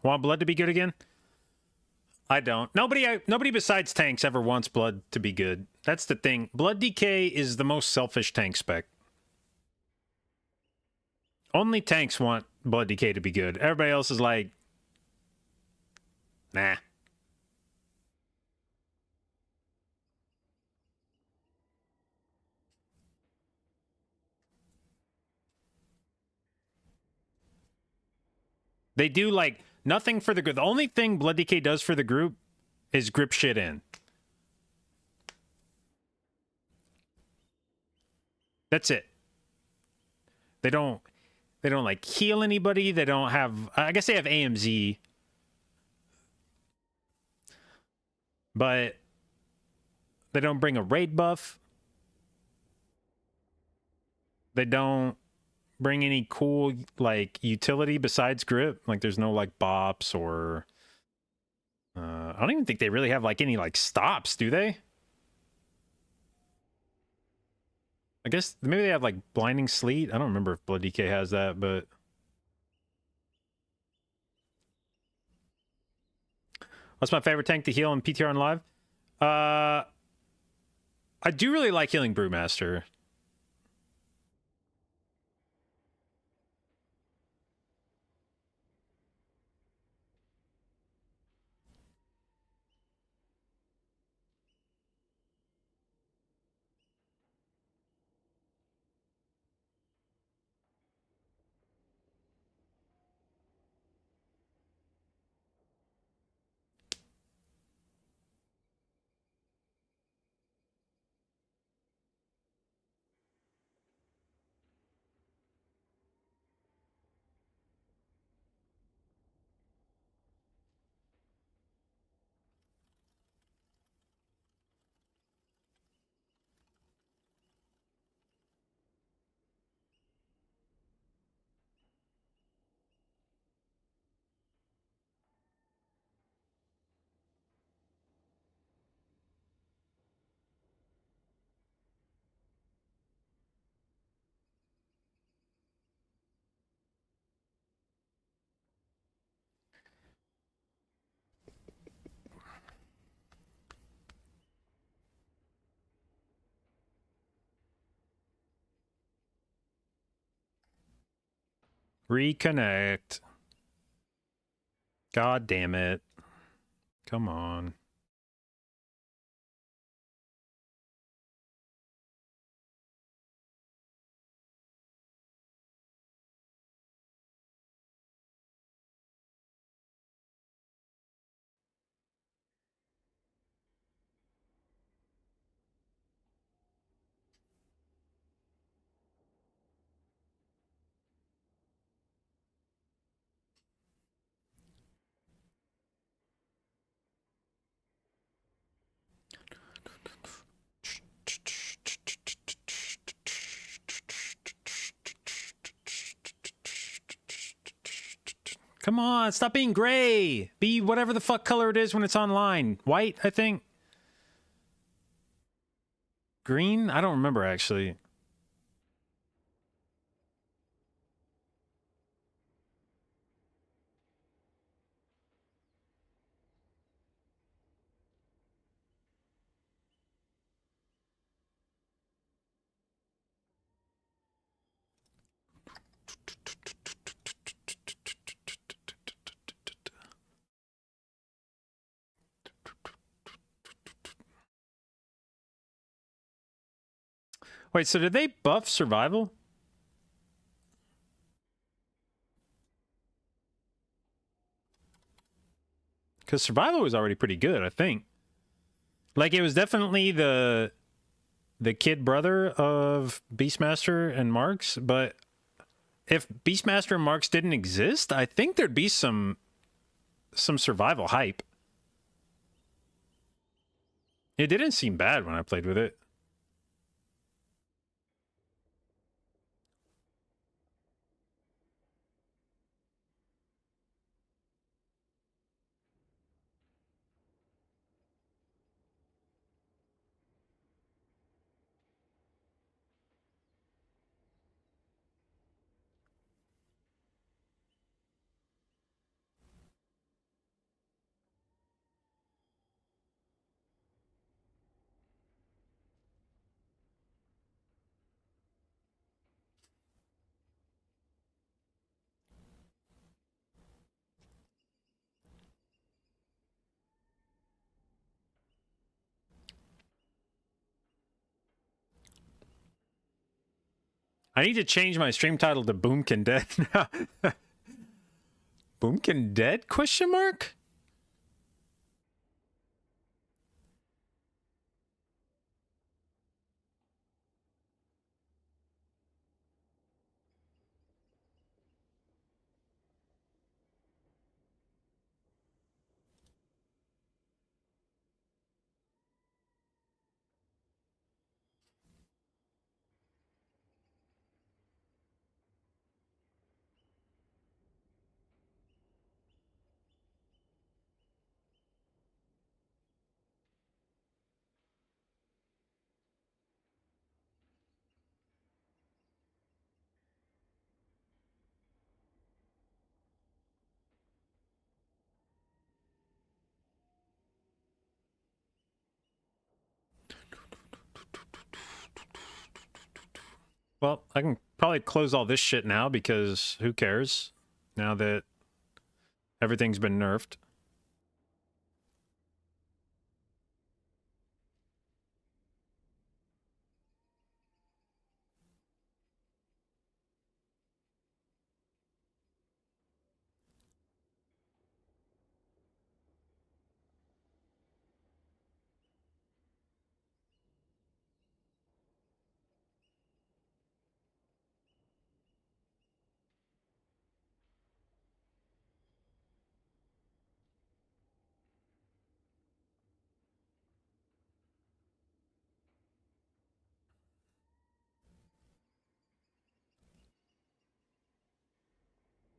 Want blood to be good again? I don't. Nobody besides tanks ever wants blood to be good. That's the thing. Blood decay is the most selfish tank spec. Only tanks want blood decay to be good. Everybody else is like, nah. They do like nothing for the group. The only thing blood decay does for the group is grip shit in. That's it. They don't like heal anybody. They don't have, I guess they have AMZ, but they don't bring a raid buff. They don't bring any cool like utility besides grip. Like there's no like bops or I don't even think they really have like any like stops, do they? I guess maybe they have like blinding sleet. I don't remember if blood DK has that, but what's my favorite tank to heal in PTR and live? I do really like healing Brewmaster. Reconnect. God damn it. Come on. Come on, stop being gray. Be whatever the fuck color it is when it's online. White, I think. Green? I don't remember, actually. Wait, so did they buff survival? Because survival was already pretty good, I think. Like, it was definitely the kid brother of Beastmaster and Marks, but if Beastmaster and Marks didn't exist, I think there'd be some survival hype. It didn't seem bad when I played with it. I need to change my stream title to Boomkin Dead now. Boomkin Dead? Question mark? Well, I can probably close all this shit now because who cares? Now that everything's been nerfed.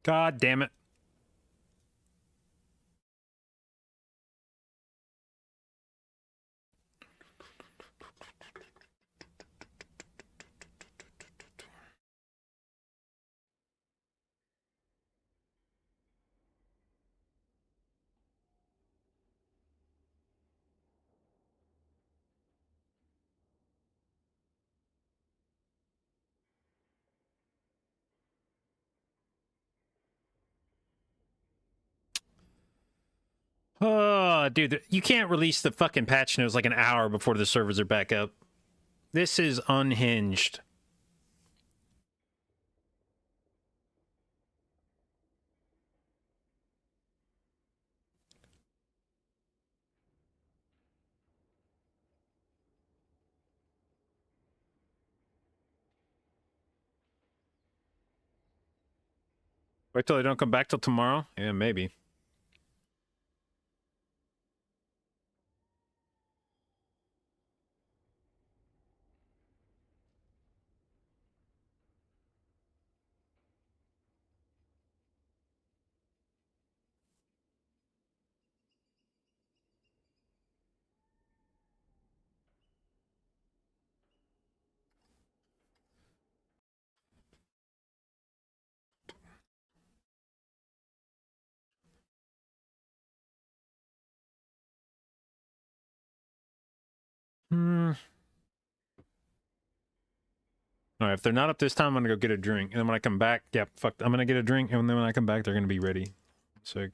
God damn it. Oh, dude, you can't release the fucking patch notes like an hour before the servers are back up. This is unhinged. Wait till they don't come back till tomorrow? Yeah, maybe. Hmm. All right, if they're not up this time, I'm gonna go get a drink, and then when I come back, yeah, fuck, I'm gonna get a drink, and then when I come back, they're gonna be ready. So.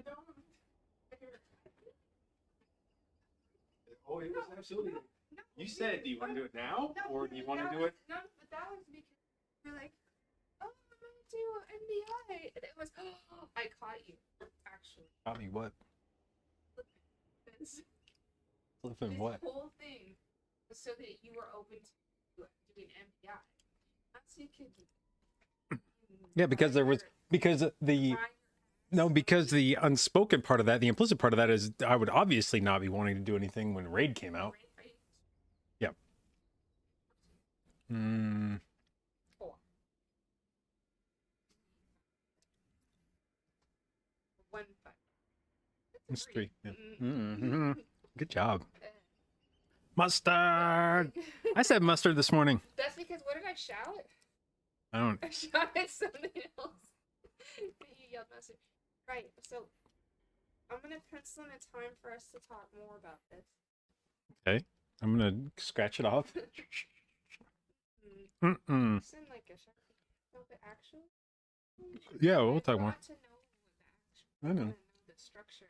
I don't. Oh, it was absolutely. No, You said, do you want to do it now, no, or do you want to that do it? was- No, but that was because you're like, oh, I'm gonna do NBI, and it was, oh, I caught you. Actually, Got me what? this, Flipping this what? whole thing was so that you were open to doing NBI. Not so you could. Yeah, because there was because the no because the unspoken part of that, the implicit part of that is I would obviously not be wanting to do anything when Raid came out. Yeah. Mm. Four. One five. It's three. Yeah. Mm. Good job. Mustard. I said mustard this morning. That's because what did I shout? I don't. I shouted something else. But you yelled mustard. Right. So I'm gonna pencil in a time for us to talk more about this. Okay. I'm gonna scratch it off. Mm-mm. Send like a Sharpie. No, but actually. Yeah, we'll talk more. I want to know I know. want to know the structure.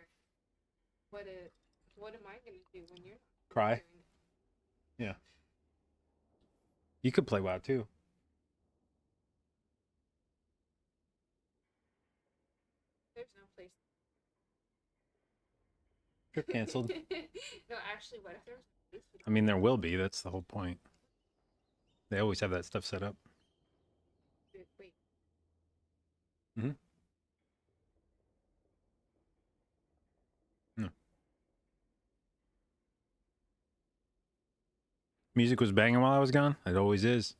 What am I gonna do when you're not Cry. doing it? Yeah. You could play WoW too. There's no place. Trip canceled. No, actually, what if there's no place? I mean, there will be. That's the whole point. They always have that stuff set up. Wait. Mm-hmm. No. Music was banging while I was gone. It always is.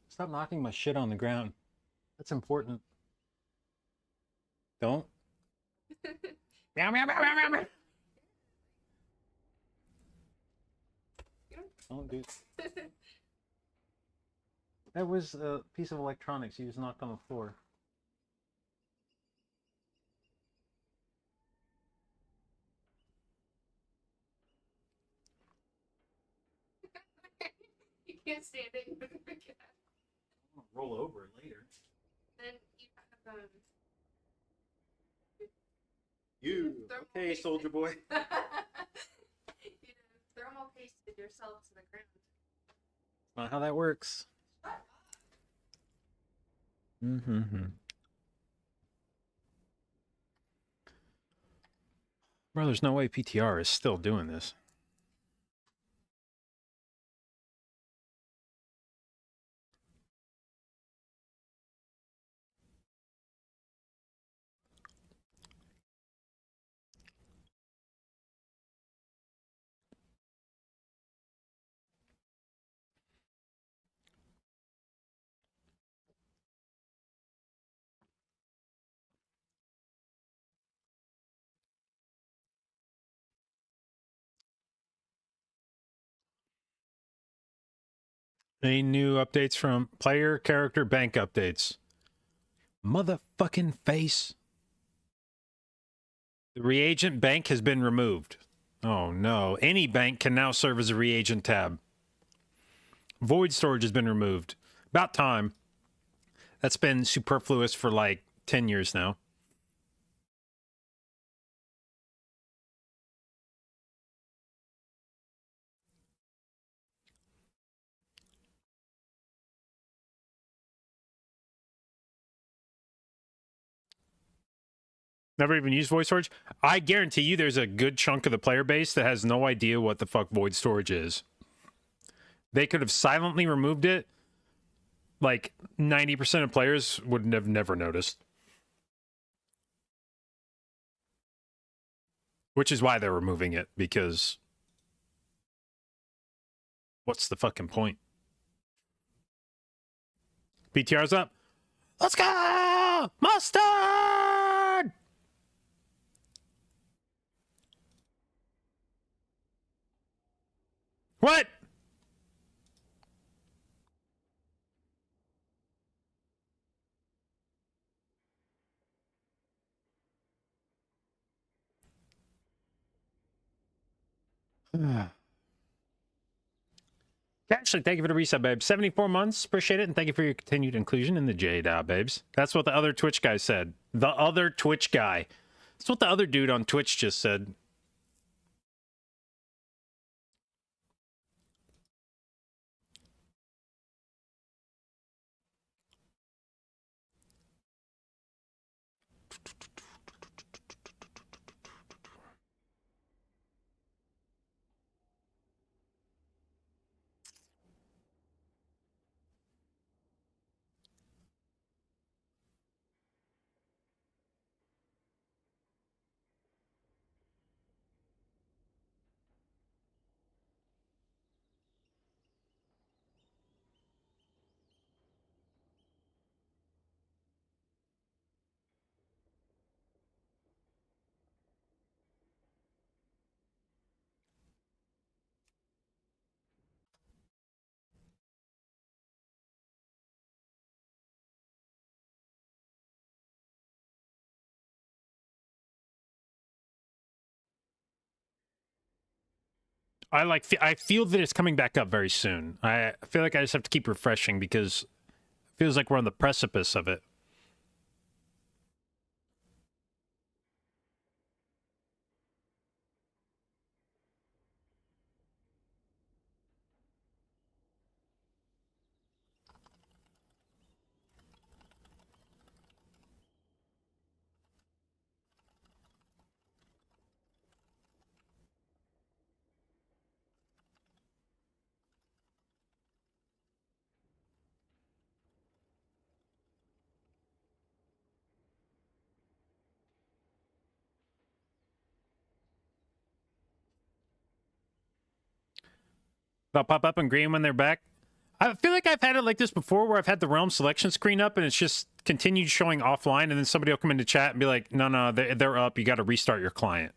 Stop knocking my shit on the ground. That's important. Don't. Meow, meow, meow, meow, meow, meow. Don't do it. That was a piece of electronics you just knocked on the floor. You can't stand it. I'll roll over later. Then you have You. Okay, soldier boy. you thermal pasted yourself to the ground. Not how that works. Mm-hmm. Bro, there's no way PTR is still doing this. Any new updates from player character bank updates? Motherfucking face. The reagent bank has been removed. Oh no. Any bank can now serve as a reagent tab. Void storage has been removed. About time. That's been superfluous for like 10 years now. Never even used void storage? I guarantee you there's a good chunk of the player base that has no idea what the fuck void storage is. They could have silently removed it. Like 90% of players would have never noticed. Which is why they're removing it, because what's the fucking point? BTR's up. Let's go! Mustard! What? Ashley, thank you for the reset, babe. 74 months. Appreciate it. And thank you for your continued inclusion in the J-Dow, babes. That's what the other Twitch guy said. The other Twitch guy. That's what the other dude on Twitch just said. I feel that it's coming back up very soon. I feel like I just have to keep refreshing because it feels like we're on the precipice of it. They'll pop up in green when they're back. I feel like I've had it like this before where I've had the realm selection screen up and it's just continued showing offline and then somebody will come into chat and be like, no, they're up. You got to restart your client.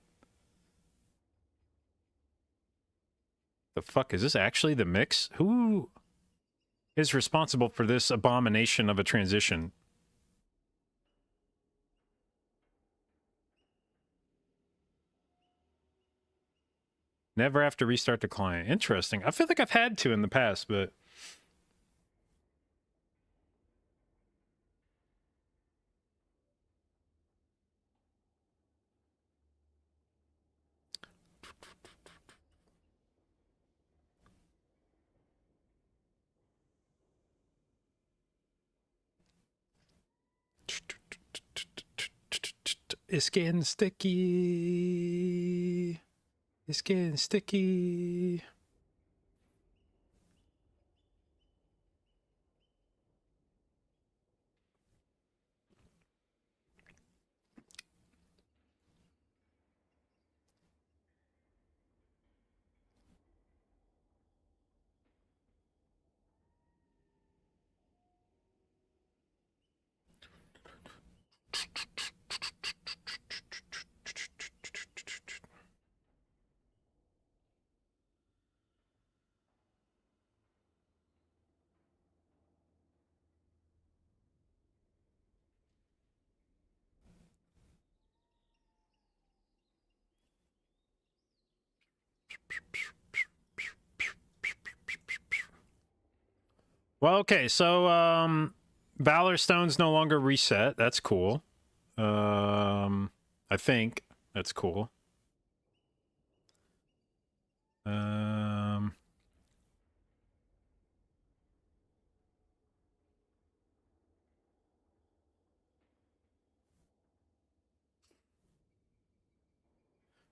The fuck, is this actually the mix? Who is responsible for this abomination of a transition? Never have to restart the client. Interesting. I feel like I've had to in the past, but... It's getting sticky. It's getting sticky. Well, okay, so Valor Stone's no longer reset. That's cool. I think that's cool.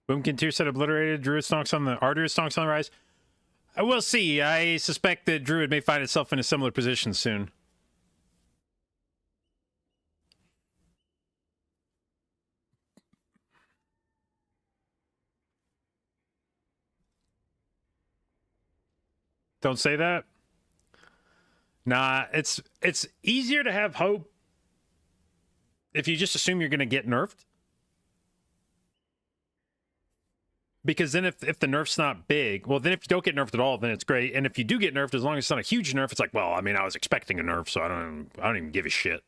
Boomkin tier set obliterated. Druid stonks on the Druid stonks on the rise. I will see. I suspect that Druid may find itself in a similar position soon. Don't say that. Nah, it's easier to have hope if you just assume you're going to get nerfed. Because then if the nerf's not big, well, then if you don't get nerfed at all, then it's great. And if you do get nerfed, as long as it's not a huge nerf, it's like, well, I mean, I was expecting a nerf, so I don't even give a shit.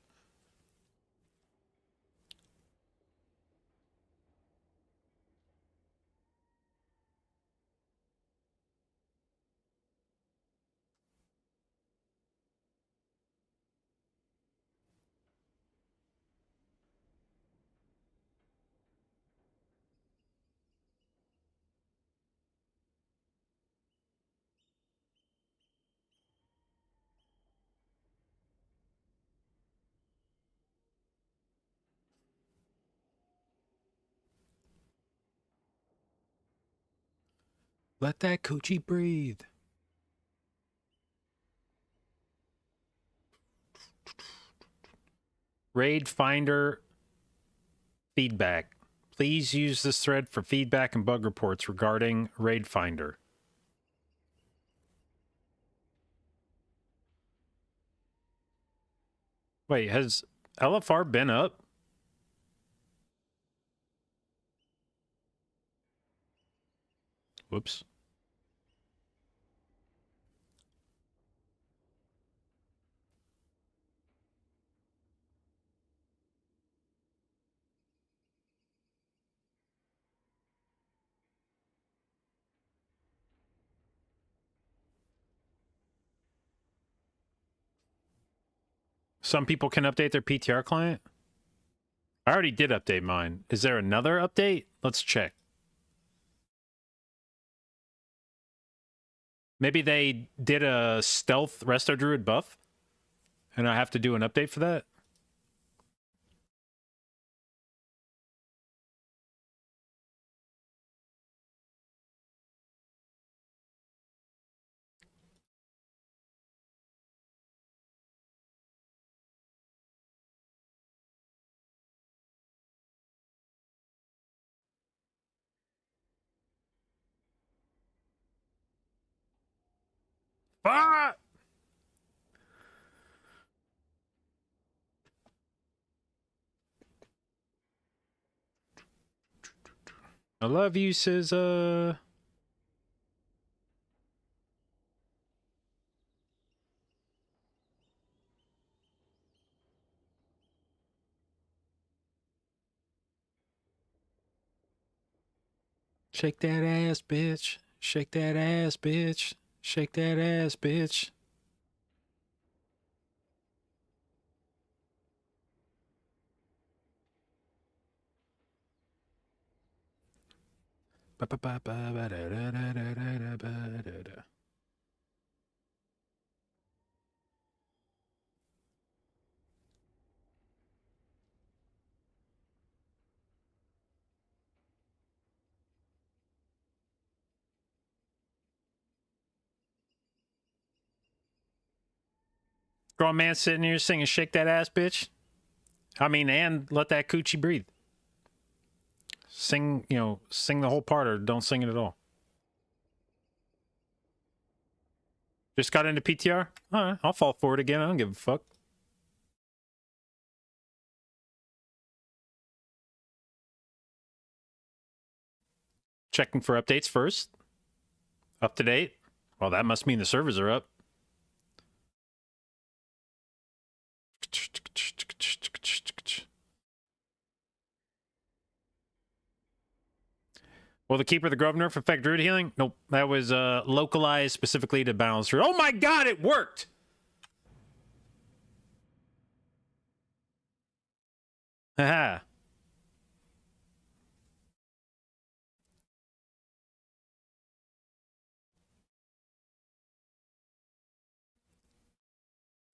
Let that coochie breathe. Raid Finder feedback. Please use this thread for feedback and bug reports regarding Raid Finder. Wait, has LFR been up? Whoops. Some people can update their PTR client? I already did update mine. Is there another update? Let's check. Maybe they did a stealth Resto Druid buff, and I have to do an update for that? Ah! I love you, SZA. Shake that ass, bitch. Shake that ass, bitch. Shake that ass, bitch. Grown man sitting here singing "Shake That Ass, Bitch." I mean, and let that coochie breathe. Sing, you know, sing the whole part or don't sing it at all. Just got into PTR? All right, I'll fall for it again. I don't give a fuck. Checking for updates first. Up to date. Well, that must mean the servers are up. Will the Keeper of the Grove nerf affect Druid healing? Nope. That was localized specifically to balance Druid. Oh my god, it worked! Haha.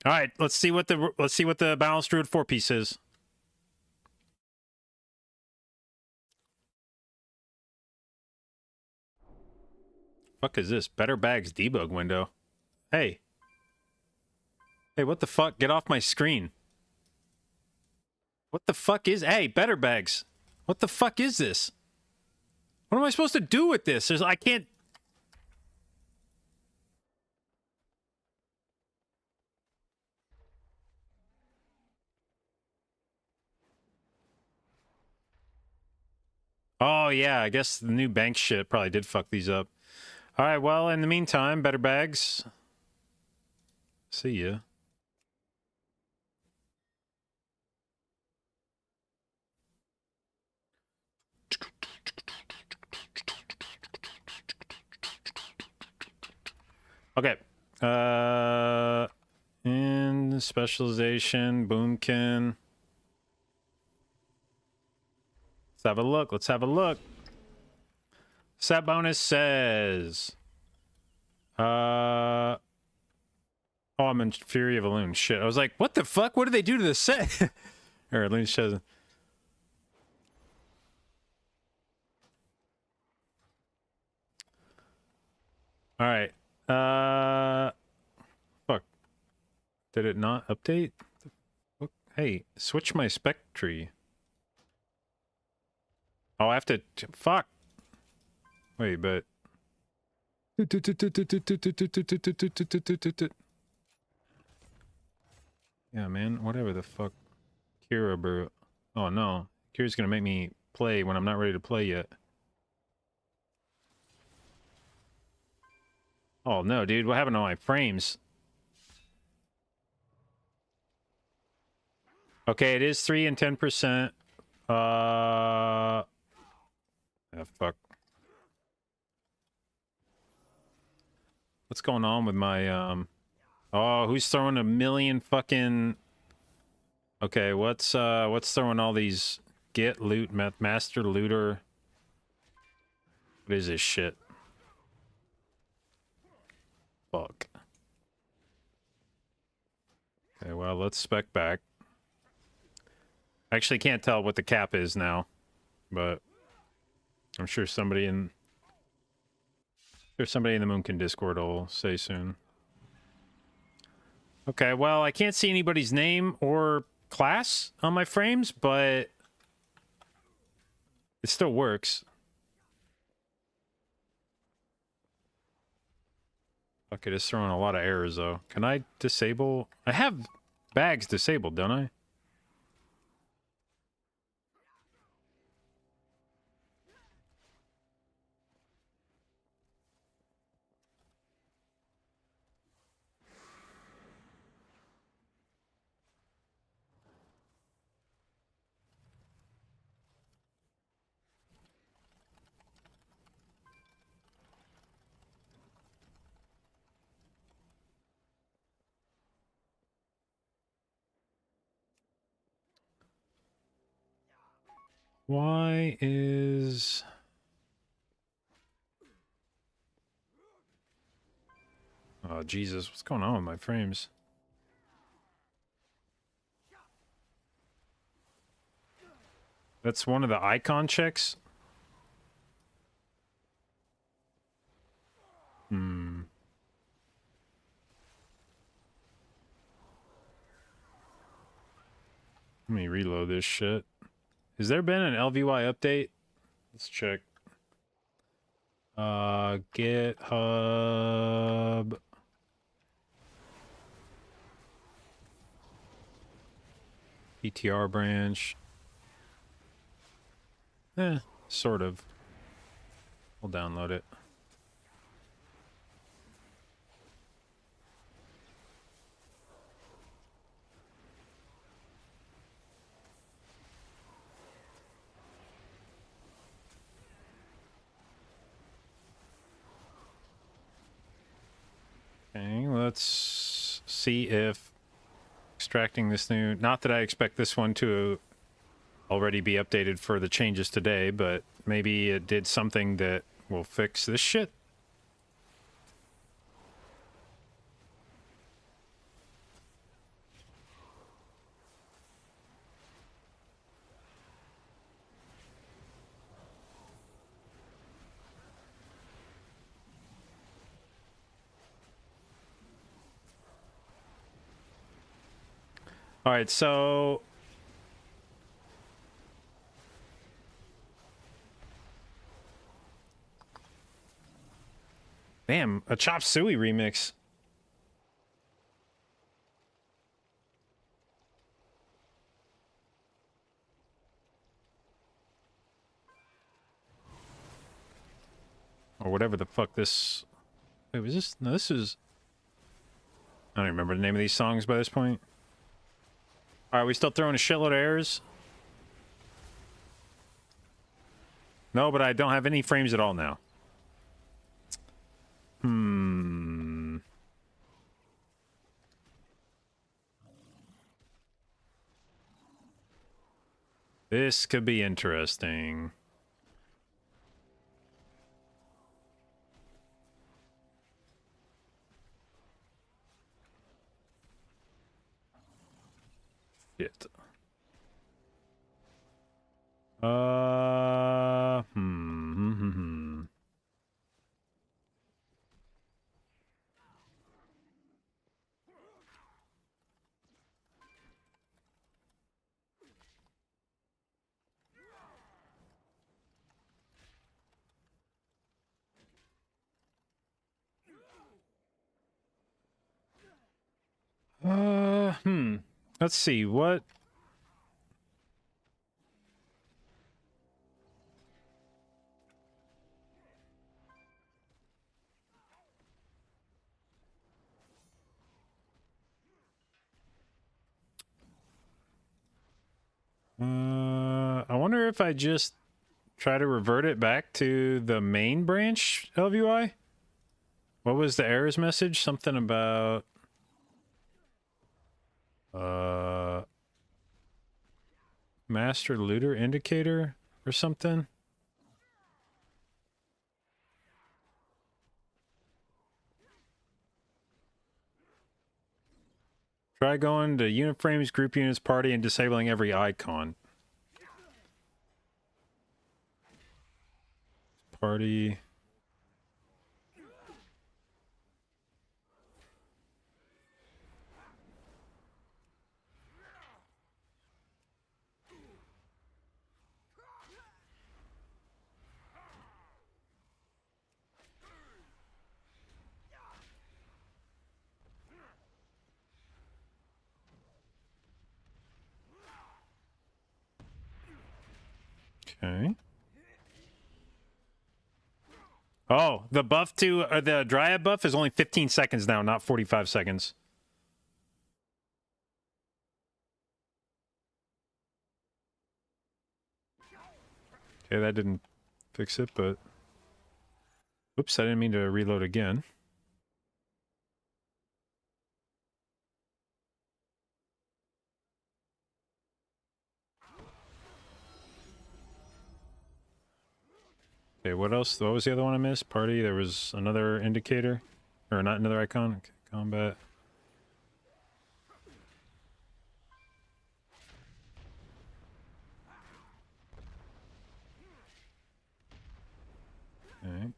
All right, let's see what the balanced Druid 4-piece is. Fuck is this? Better Bags debug window. Hey. Hey, what the fuck? Get off my screen. What the fuck is... Hey, Better Bags. What the fuck is this? What am I supposed to do with this? I can't... Oh, yeah, I guess the new bank shit probably did fuck these up. All right, well, in the meantime, Better Bags. See ya. Okay. In specialization, Boomkin. Let's have a look. Let's have a look. Set bonus says... Oh, I'm in Fury of a Loon. Shit. I was like, what the fuck? What did they do to the set? Or Loon shows... All right. Fuck. Did it not update? Hey, switch my spec tree. Oh, I have to. Fuck. Wait, but. Yeah, man. Whatever the fuck. Kira, bro. Oh no. Kira's gonna make me play when I'm not ready to play yet. Oh no, dude. What happened to my frames? Okay, it is 3 and 10%. Ah, fuck. What's going on with my, Oh, who's throwing a million fucking... Okay, what's throwing all these... Get, loot, master, looter... What is this shit? Fuck. Okay, well, let's spec back. I actually can't tell what the cap is now, but... I'm sure somebody in... There's somebody in the Moonkin Discord will say soon. Okay, well, I can't see anybody's name or class on my frames, but it still works. Fuck, it is throwing a lot of errors, though. Can I disable? I have bags disabled, don't I? Why is... Oh, Jesus, what's going on with my frames? That's one of the icon checks? Hmm. Let me reload this shit. Has there been an LVY update? Let's check. GitHub. PTR branch. Sort of. We'll download it. Okay, let's see if extracting this new... Not that I expect this one to already be updated for the changes today, but maybe it did something that will fix this shit. All right, so... Damn, a Chop Suey remix. Or whatever the fuck this... Wait, was this... No, this is... I don't even remember the name of these songs by this point. Alright, we still throwing a shitload of errors? No, but I don't have any frames at all now. This could be interesting. Shit. Let's see, what... I wonder if I just try to revert it back to the main branch LVI? What was the errors message? Something about... Master looter indicator or something? Try going to unit frames, group units, party, and disabling every icon. Party. Okay. Oh, the buff to the Dryad buff is only 15 seconds now, not 45 seconds. Okay, that didn't fix it, but... Oops, I didn't mean to reload again. Okay, what else? What was the other one I missed? Party, there was another indicator. Or not another icon. Okay, combat. Okay.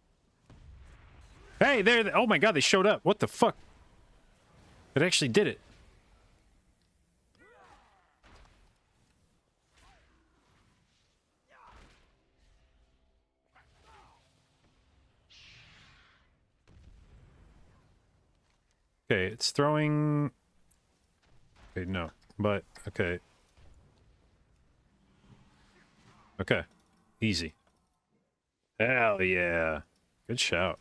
Hey, there! Oh my god, they showed up. What the fuck? It actually did it. Okay, it's throwing... Okay, no. But, okay. Okay. Easy. Hell yeah. Good shout.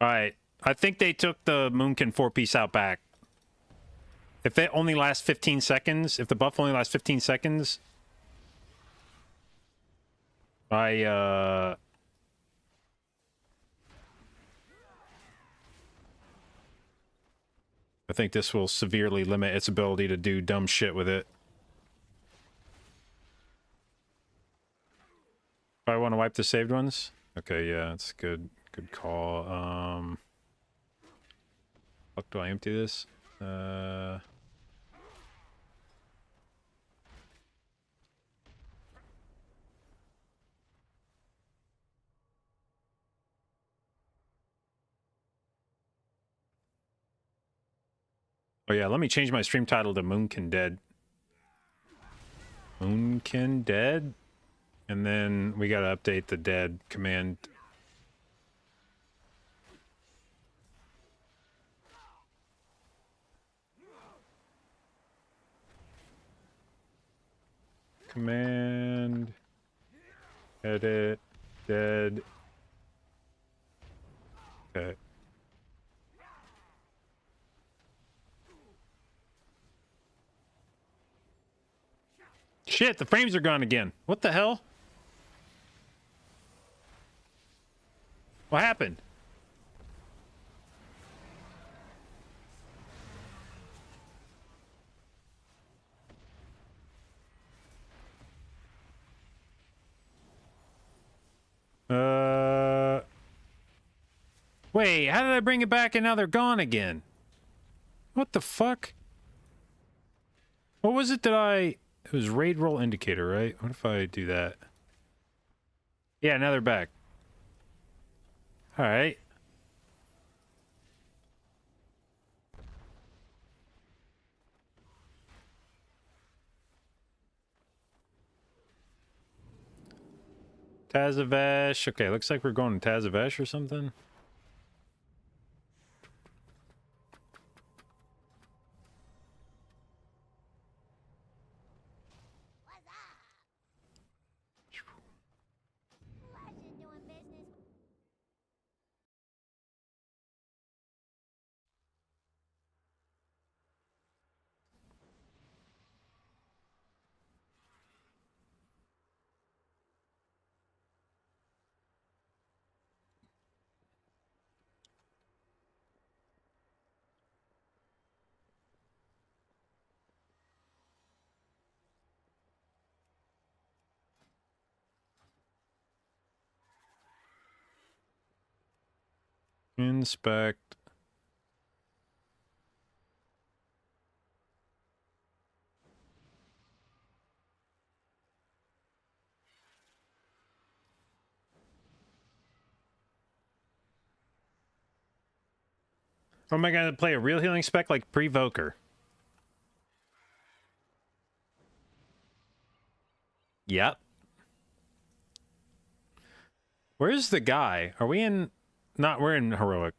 Alright. I think they took the Moonkin 4-piece out back. If it only lasts 15 seconds, if the buff only lasts 15 seconds... I think this will severely limit its ability to do dumb shit with it. I want to wipe the saved ones? Okay, yeah, that's good. Good call. Fuck, do I empty this? Oh yeah, let me change my stream title to Moonkin Dead. Moonkin Dead? And then we gotta update the dead command. Command. Edit. Dead. Okay. Shit, the frames are gone again. What the hell? What happened? Wait, how did I bring it back and now they're gone again? What the fuck? What was it that I... It was raid roll indicator, right? What if I do that? Yeah, now they're back. All right. Tazavesh. Okay, looks like we're going to Tazavesh or something. Inspect. Or am I going to play a real healing spec like Pre-Voker? Yep. Where's the guy? Are we in... Not, we're in Heroic.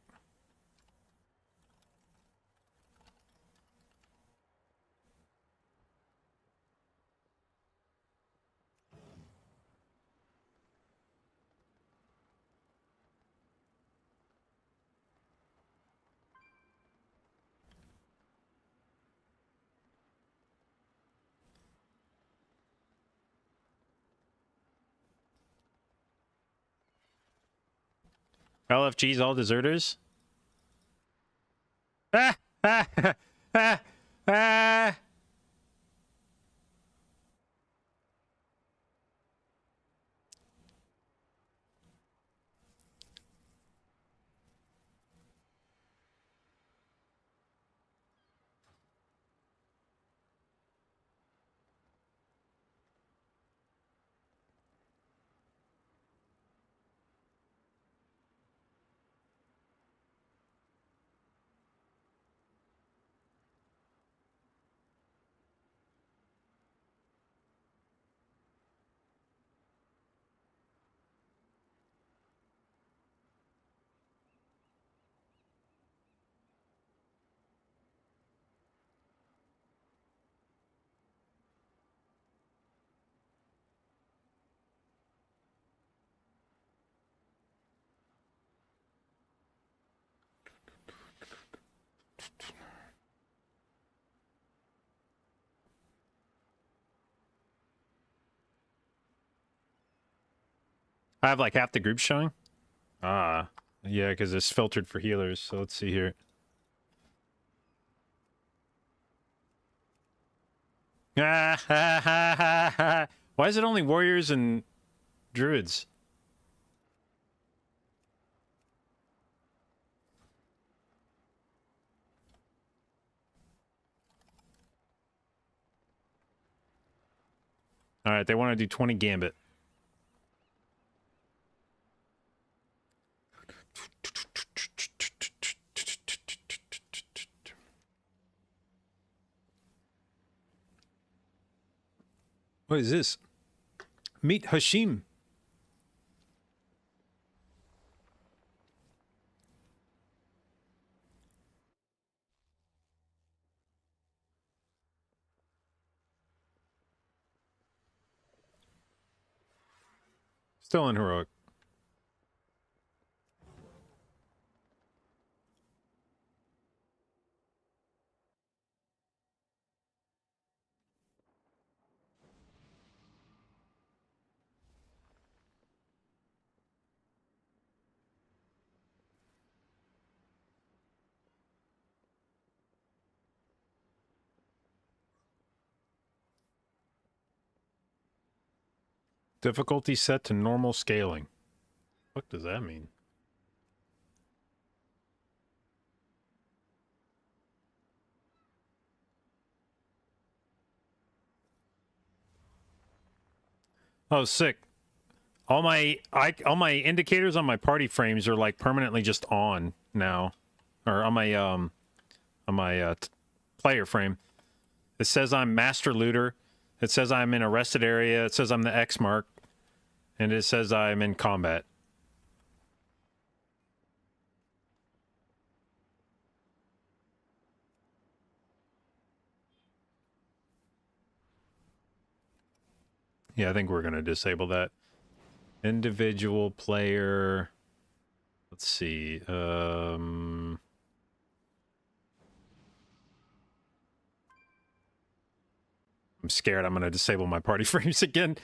LFG's all deserters? Ah! Ah! Ah! Ah! I have like half the group showing? Ah. Yeah, because it's filtered for healers, so let's see here. Ah, ha, ha, ha, ha. Why is it only warriors and druids? Alright, they want to do 20 gambit. What is this? Meet Hashim. Still in heroic. Difficulty set to normal scaling. What does that mean? Oh, sick. All my indicators on my party frames are like permanently just on now, or on my player frame. It says I'm master looter. It says I'm in a rested area. It says I'm the X mark, and it says I'm in combat. Yeah, I think we're gonna disable that. Individual player. Let's see. I'm scared I'm gonna disable my party frames again.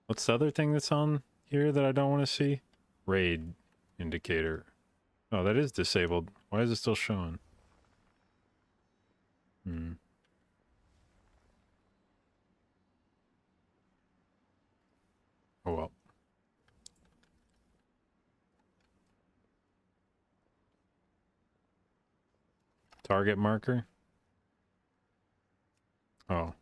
What's the other thing that's on here that I don't want to see? Raid indicator. Oh, that is disabled. Why is it still showing? Oh well. Target marker? Oh.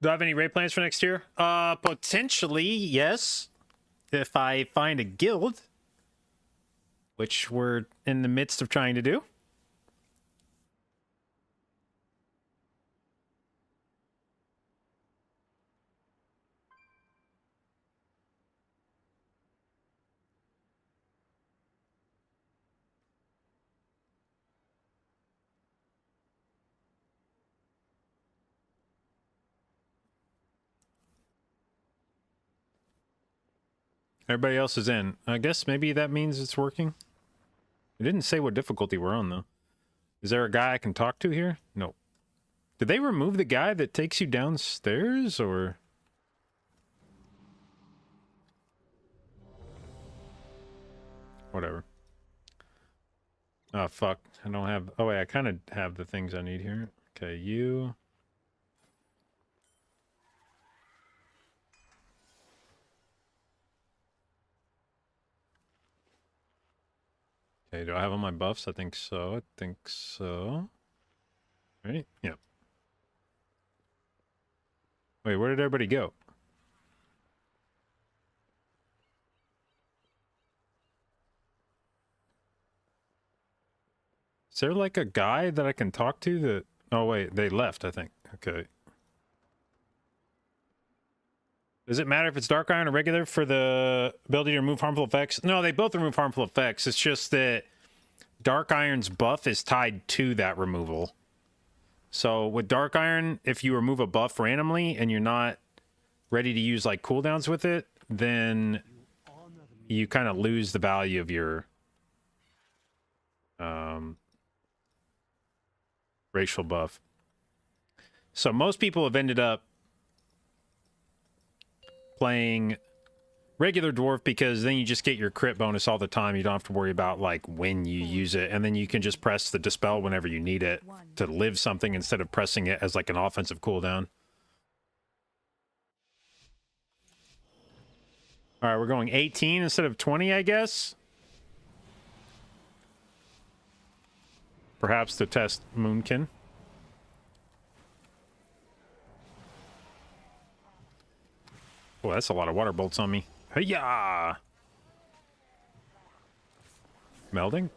Do I have any raid plans for next year? Potentially, yes. If I find a guild, which we're in the midst of trying to do. Everybody else is in. I guess maybe that means it's working. It didn't say what difficulty we're on, though. Is there a guy I can talk to here? No. Did they remove the guy that takes you downstairs, or...? Whatever. Oh, fuck. I don't have... Oh, wait, I kind of have the things I need here. Okay, you... Okay, do I have all my buffs? I think so. I think so. Right? Yeah. Wait, where did everybody go? Is there like a guy that I can talk to that... Oh, wait, they left, I think. Okay. Does it matter if it's Dark Iron or regular for the ability to remove harmful effects? No, they both remove harmful effects. It's just that Dark Iron's buff is tied to that removal. So with Dark Iron, if you remove a buff randomly and you're not ready to use like cooldowns with it, then you kind of lose the value of your racial buff. So most people have ended up playing regular dwarf because then you just get your crit bonus all the time. You don't have to worry about like when you use it, and then you can just press the dispel whenever you need it to live something instead of pressing it as like an offensive cooldown. All right, we're going 18 instead of 20, I guess. Perhaps to test Moonkin. Oh, that's a lot of water bolts on me. Hey-ya! Melding?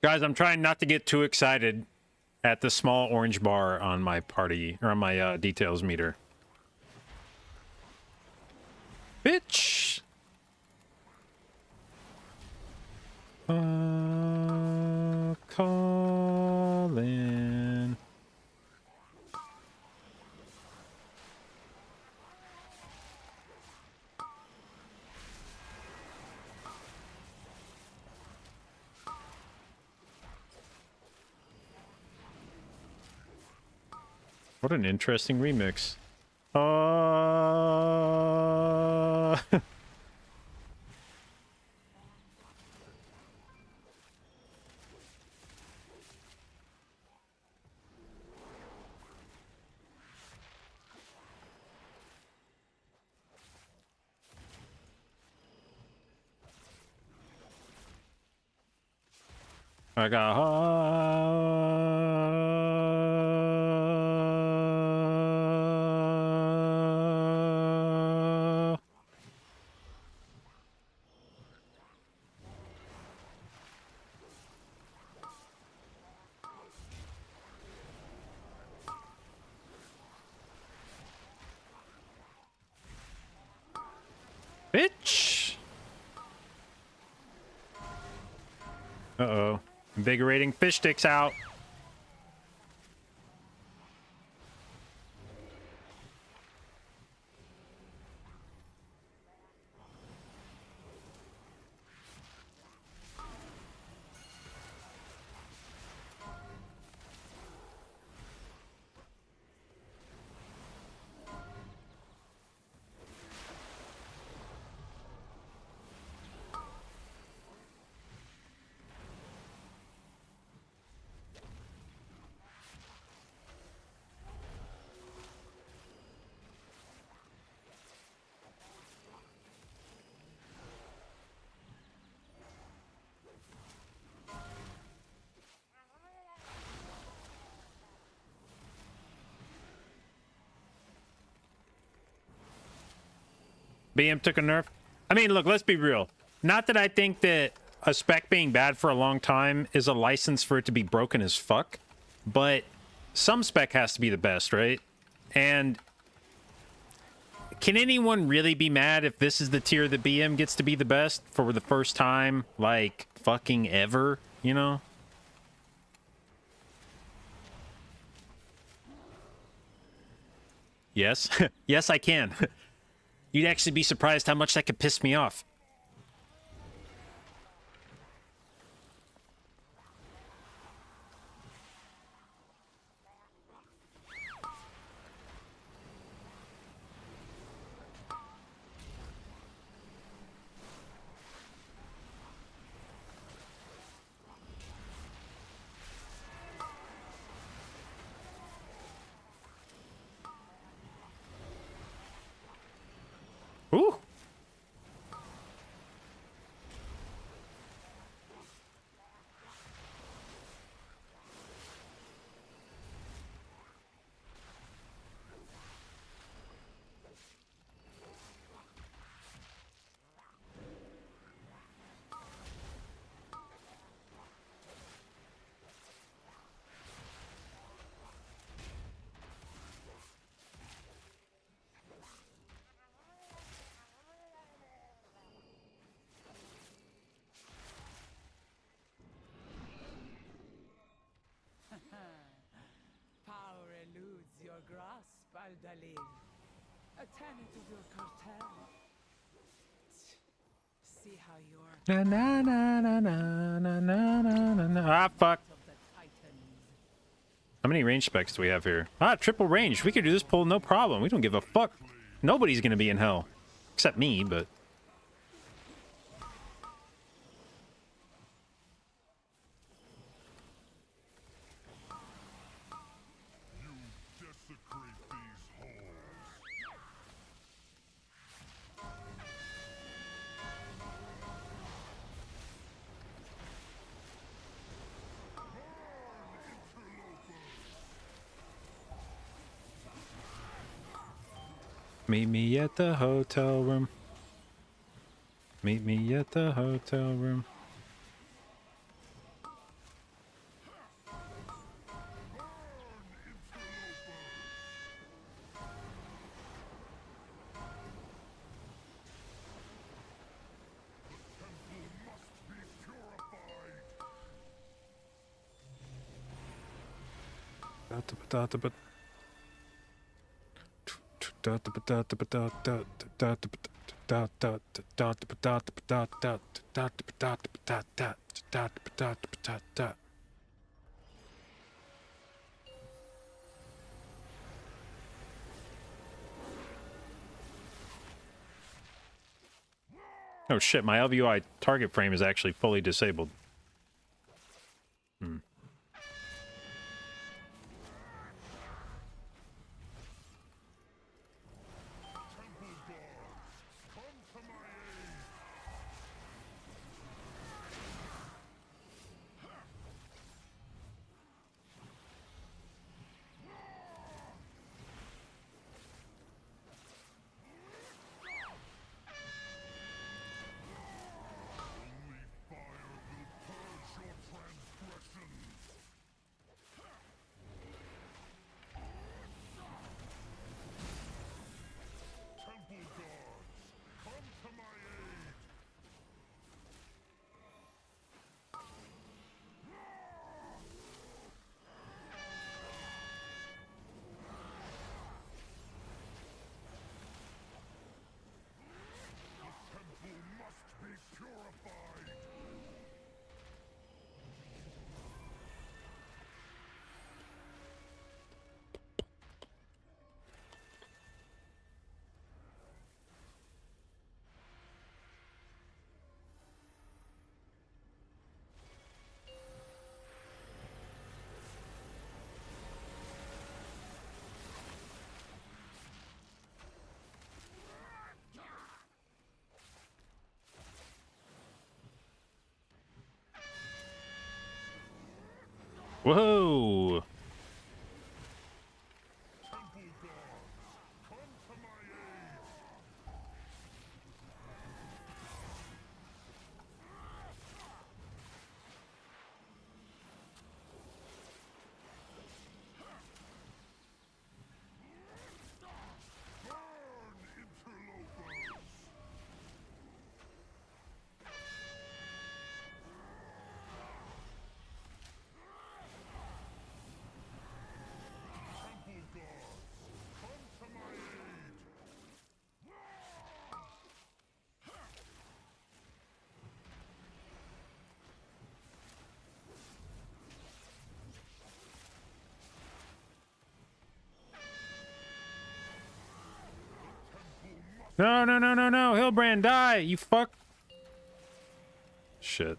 Guys, I'm trying not to get too excited at the small orange bar on my party, or on my details meter. Bitch! Calling. What an interesting remix. I got bitch. Uh-oh. Invigorating fish sticks out. BM took a nerf. I mean, look, let's be real. Not that I think that a spec being bad for a long time is a license for it to be broken as fuck, but some spec has to be the best, right? And can anyone really be mad if this is the tier that BM gets to be the best for the first time, like, fucking ever, you know? Yes. Yes, I can. You'd actually be surprised how much that could piss me off. Ooh. Power eludes your grasp, Aldalil. A tenet of your cartel. See how your Na na na na na na na na na. Ah, fuck. of the Titans. How many range specs do we have here? Ah, triple range. We could do this pull no problem. We don't give a fuck. Nobody's gonna be in hell. Except me, but... Meet me at the hotel room. Meet me at the hotel room. Oh shit, my LVI target frame is actually fully disabled. Hmm. Whoa! No, no, no, no, no! Hilbrand, die! You fuck! Shit.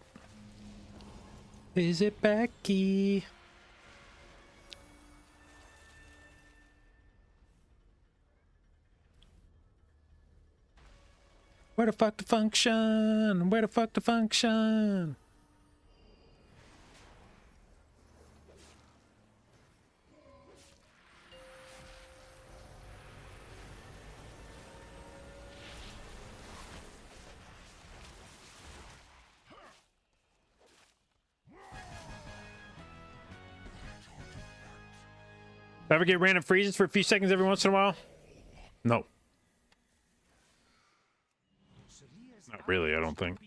Is it Becky? Where the fuck the function? Where the fuck the function? Ever get random freezes for a few seconds every once in a while? No. Not really, I don't think.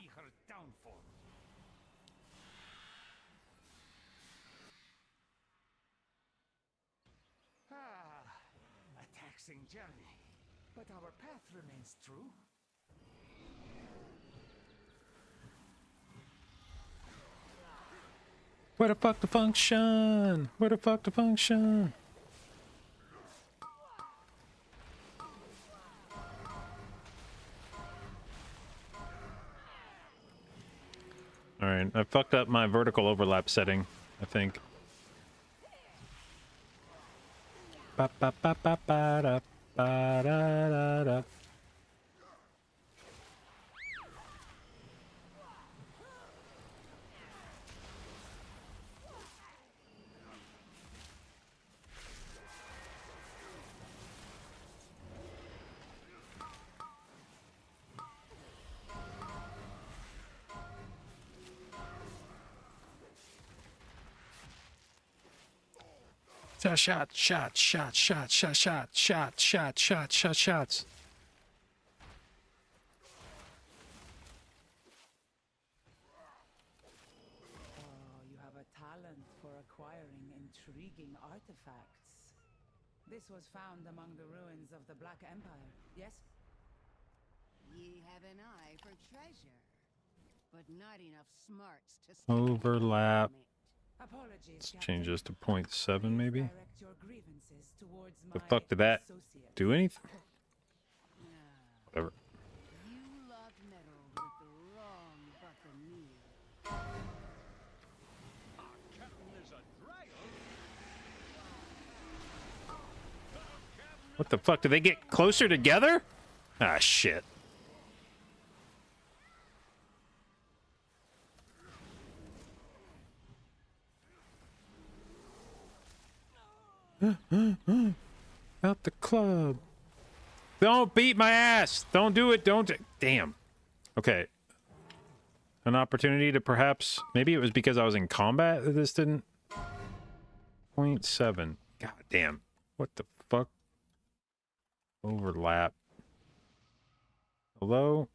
A taxing journey, but our path remains true. Where the fuck the function? Where the fuck the function? Alright, I fucked up my vertical overlap setting, I think. Ba ba ba ba ba da ba da da da. Shot, shot, shot, shot, shot, shot, shot, shot, shot, shot, shots. Oh, you have a talent for acquiring intriguing artifacts. This was found among the ruins of the Black Empire, yes? Ye have an eye for treasure, but not enough smarts to stand Overlap. from it. Apologies, Let's Captain. change this to 0.7 Please maybe. direct your grievances towards The my fuck did that associates. do anything? No, Whatever. you lot meddled with the wrong buccaneer. What the fuck? Did they get closer together? Ah, shit. Out the club. Don't beat my ass. Don't do it. Don't. Damn. Okay. An opportunity to perhaps. Maybe it was because I was in combat that this didn't. 0.7. God damn. What the fuck? Overlap. Hello?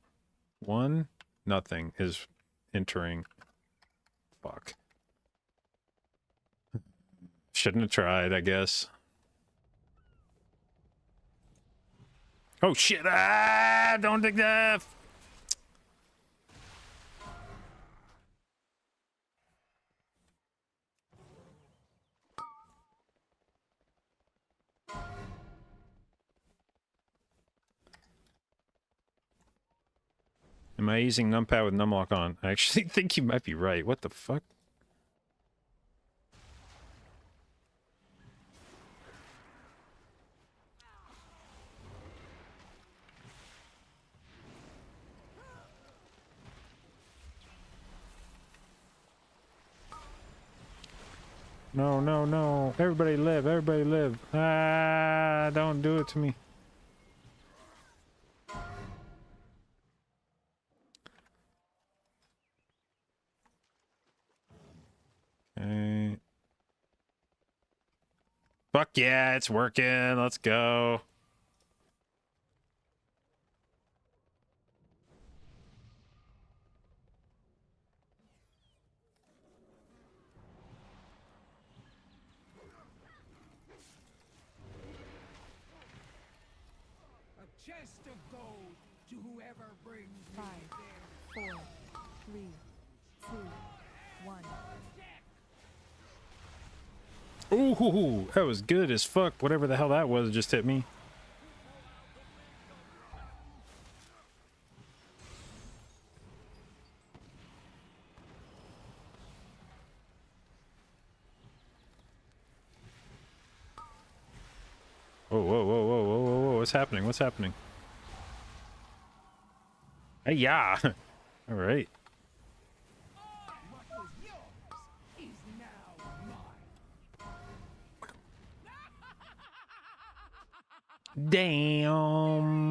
1. Nothing is entering. Fuck. Shouldn't have tried, I guess. Oh shit! Ah! Don't take that! Am I using numpad with numlock on? I actually think you might be right. What the fuck? No, no, no. Everybody live. Everybody live. Ah, don't do it to me. Okay. Fuck yeah, it's working. Let's go. A chest of gold to whoever brings me 5, there. 4, 3, 2, 1. Ooh, that was good as fuck. Whatever the hell that was just hit me. Whoa, whoa, whoa, whoa, whoa, whoa, whoa. What's happening? What's happening? Hey, yeah. All right. What was yours is now mine. Damn.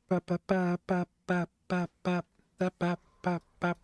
Bop, bop, bop, bop, bop, bop, bop, bop, bop, bop, bop.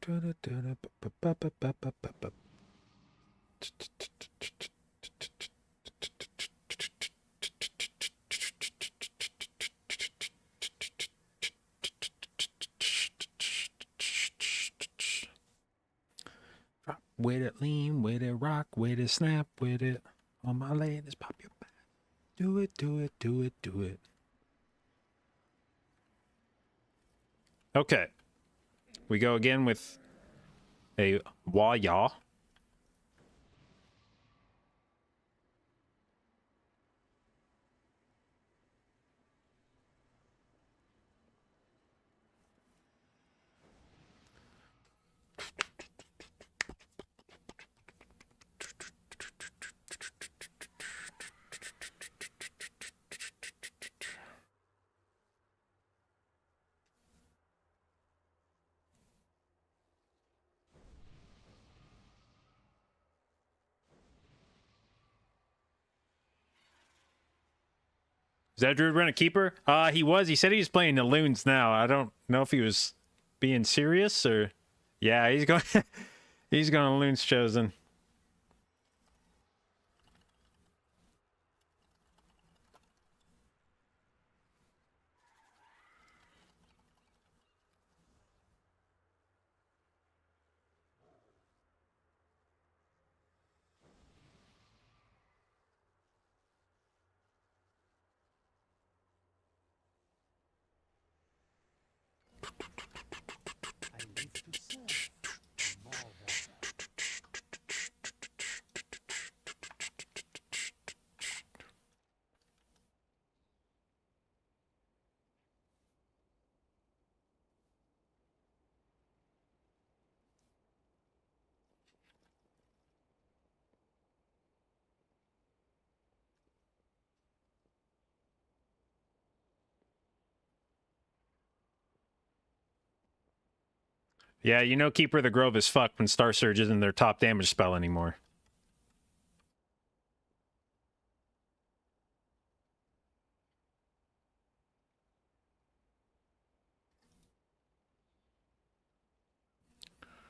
Drop with it, lean with it, rock with it, snap with it. All my ladies, pop your back. Do it, do it, do it, do it. Okay. We go again with a wah yaw. Is that Druid run a keeper? He was. He said he was playing the loons now. I don't know if he was being serious or... Yeah, he's going... he's going loons chosen. Yeah, you know Keeper of the Grove is fucked when Star Surge isn't their top damage spell anymore.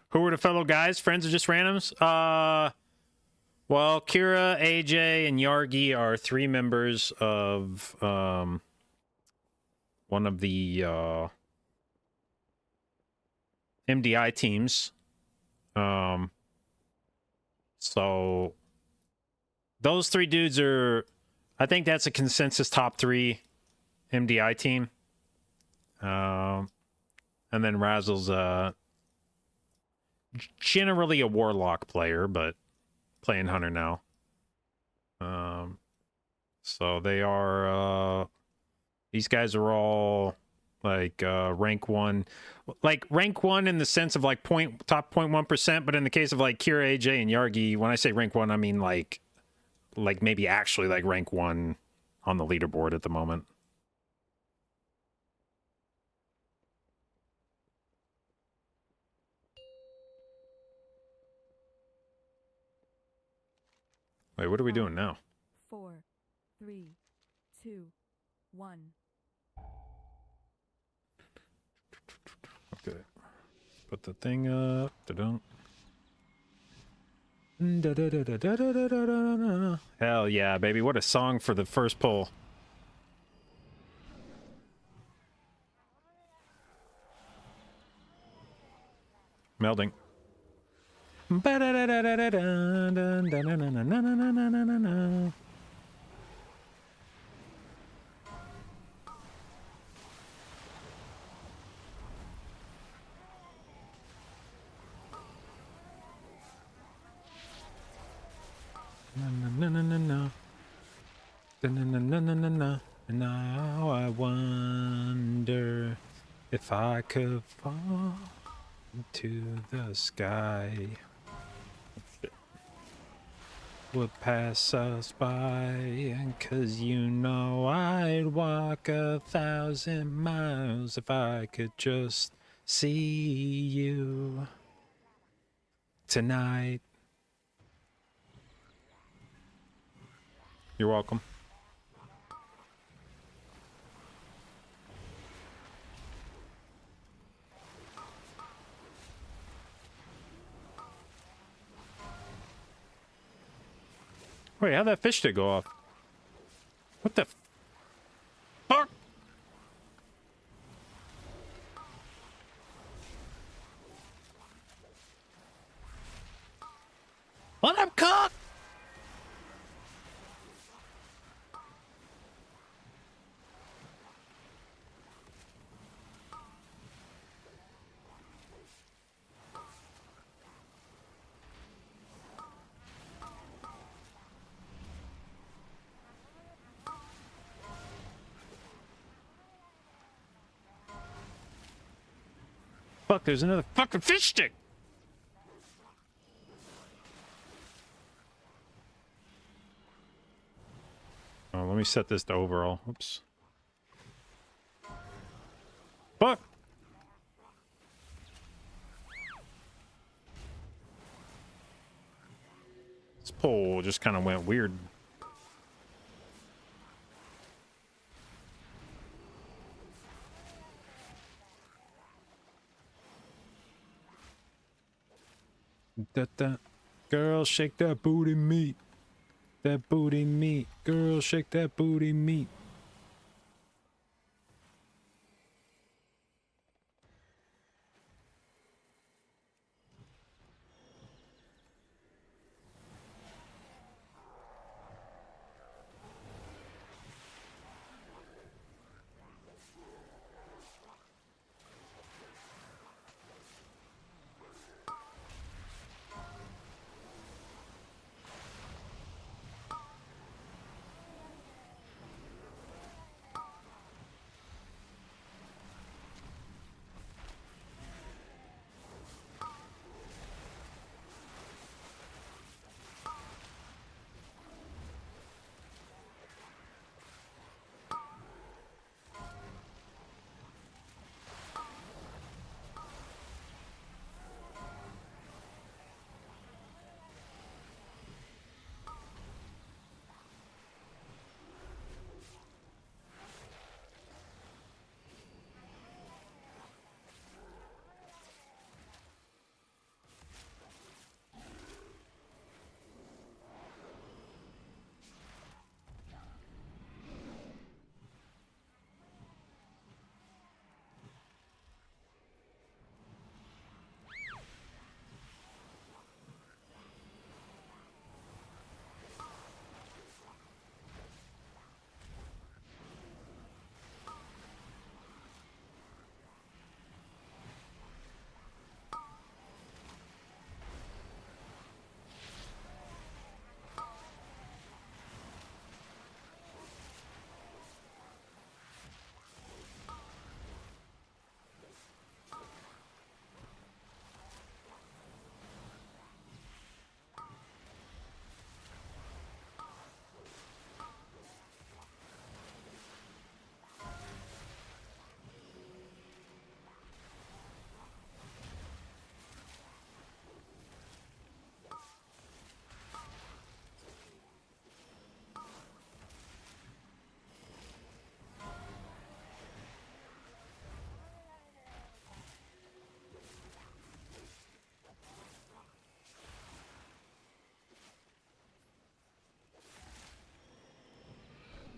Who were the fellow guys? Friends or just randoms? Well, Kira, AJ, and Yargi are 3 members of one of the MDI teams. So those 3 dudes are, I think that's a consensus top 3 MDI team. And then Razzle's generally a Warlock player, but playing Hunter now. So they are these guys are all like rank 1, like rank 1 in the sense of like top 0.1%, but in the case of like Kira, AJ, and Yargi, when I say rank 1, I mean like maybe actually like rank 1 on the leaderboard at the moment. Wait, what are we doing now? 4, 3, 2, 1. Okay. Put the thing up. Da-dum. Hell yeah, baby. What a song for the first pull. Melding. And now I wonder if I could fall into the sky. Would pass us by, and 'cause you know I'd walk 1,000 miles if I could just see you tonight. You're welcome. Wait, how'd that fish stick go off? What the fuck? Let him cook! Fuck, there's another fucking fish stick! Oh, let me set this to overall. Oops. Fuck! This pole just kind of went weird. Da. Girl, shake that booty meat. That booty meat. Girl, shake that booty meat.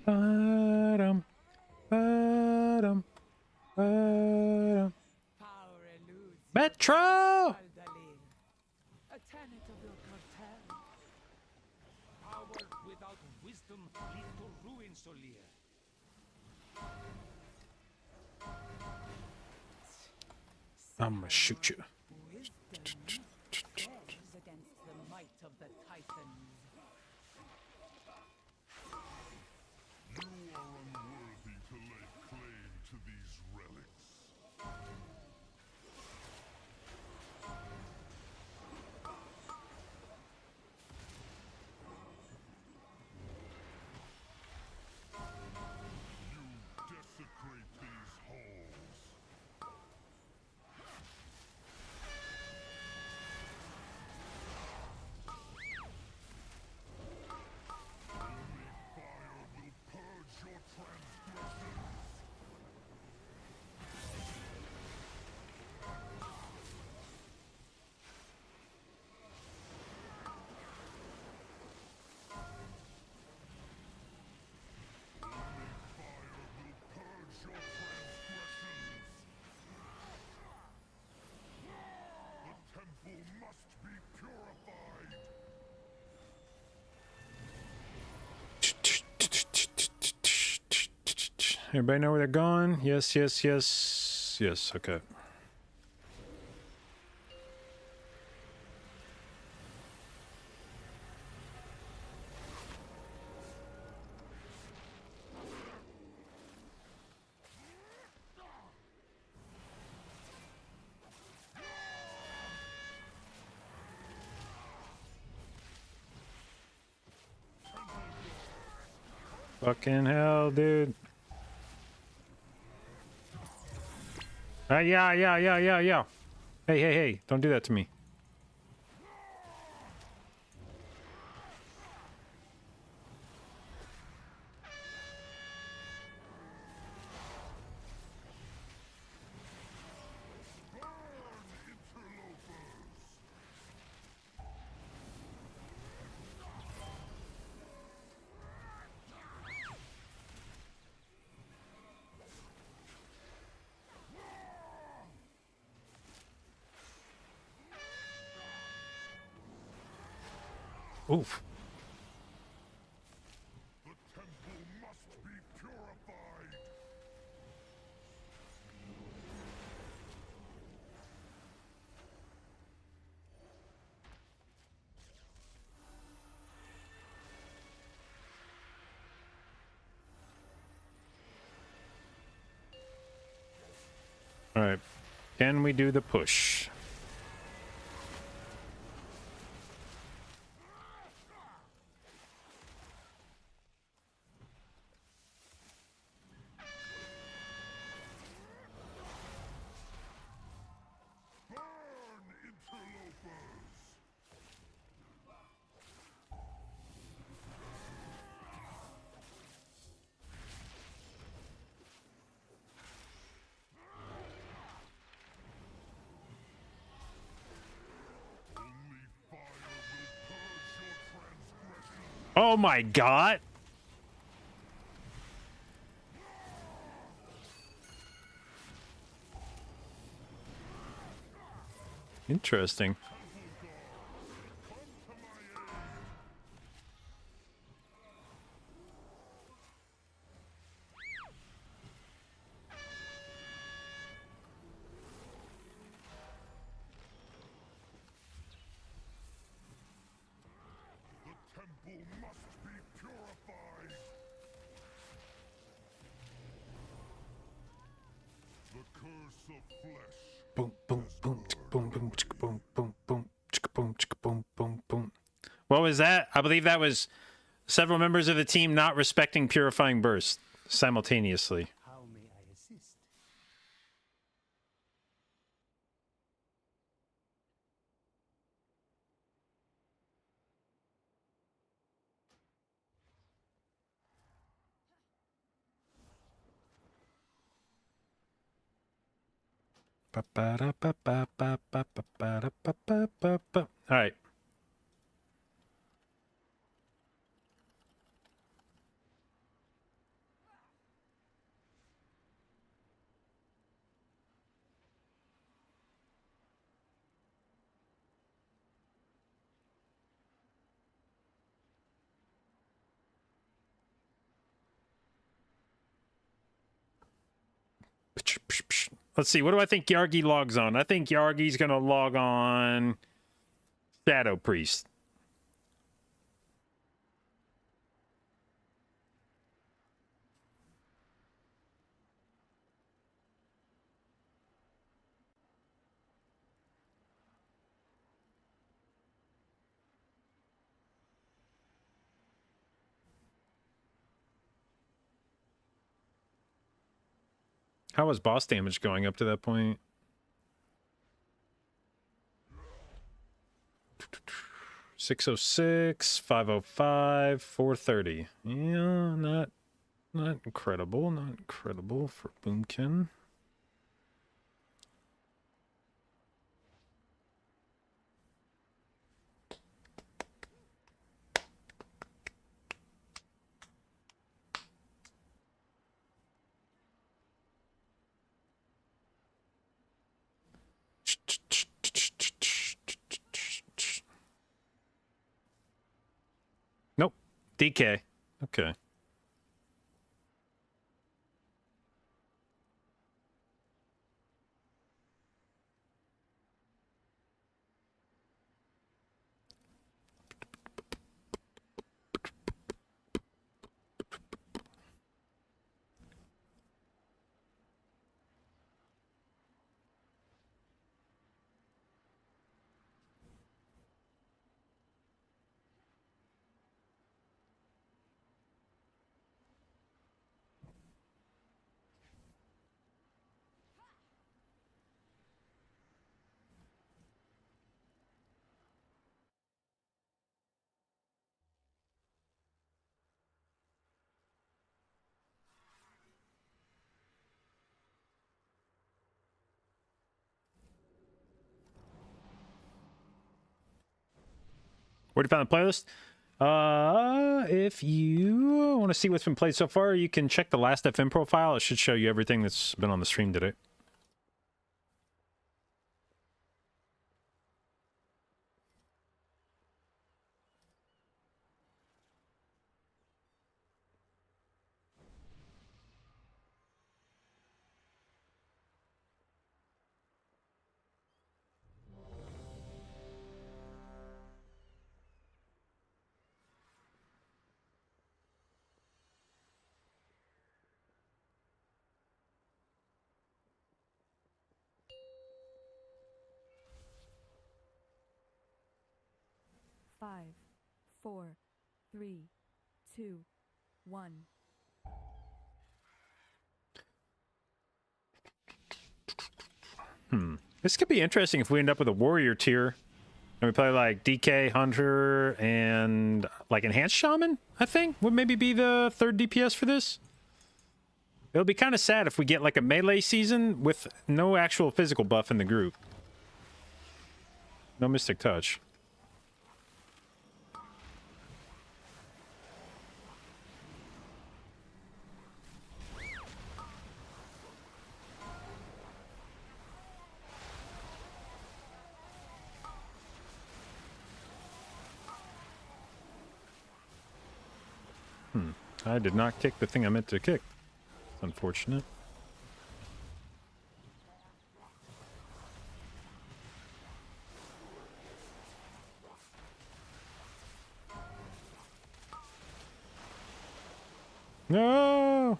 Ba-dum, ba-dum, ba-dum. Power eludes your Metro! grasp, Aldalin. A tenet of your cartel. Power without wisdom leads to ruin, Solir. I'm gonna shoot you. Wisdom bears against the might of the Titans. You are unworthy to lay claim to these relics. You desecrate these halls. Everybody know where they're going? Yes, yes, yes. Yes, okay. Fucking hell, dude. Yeah. Hey. Don't do that to me. Oof. The temple must be purified. All right. Can we do the push? Burn, interlopers! Only fire will purge your transgression. Oh my god. Interesting. The temple must be purified. The curse of flesh. Boom, boom, boom, chicka, boom, boom, chicka, boom, boom, boom, chicka, boom, chicka, boom, boom, boom. What was that? I believe that was several members of the team not respecting purifying burst simultaneously. How may I assist? All right. Let's see. What do I think Yargi logs on? I think Yargi's going to log on Shadow Priest. How was boss damage going up to that point? 606, 505, 430. Yeah, not incredible. Not incredible for Boomkin. Nope. DK. Okay. Where do you find the playlist? If you want to see what's been played so far, you can check the last FM profile. It should show you everything that's been on the stream today. Five, 4, 3, 2, 1. This could be interesting if we end up with a warrior tier and we play like DK, Hunter, and like Enhanced Shaman, I think would maybe be the third DPS for this. It'll be kind of sad if we get like a melee season with no actual physical buff in the group. No Mystic Touch. I did not kick the thing I meant to kick. It's unfortunate. No!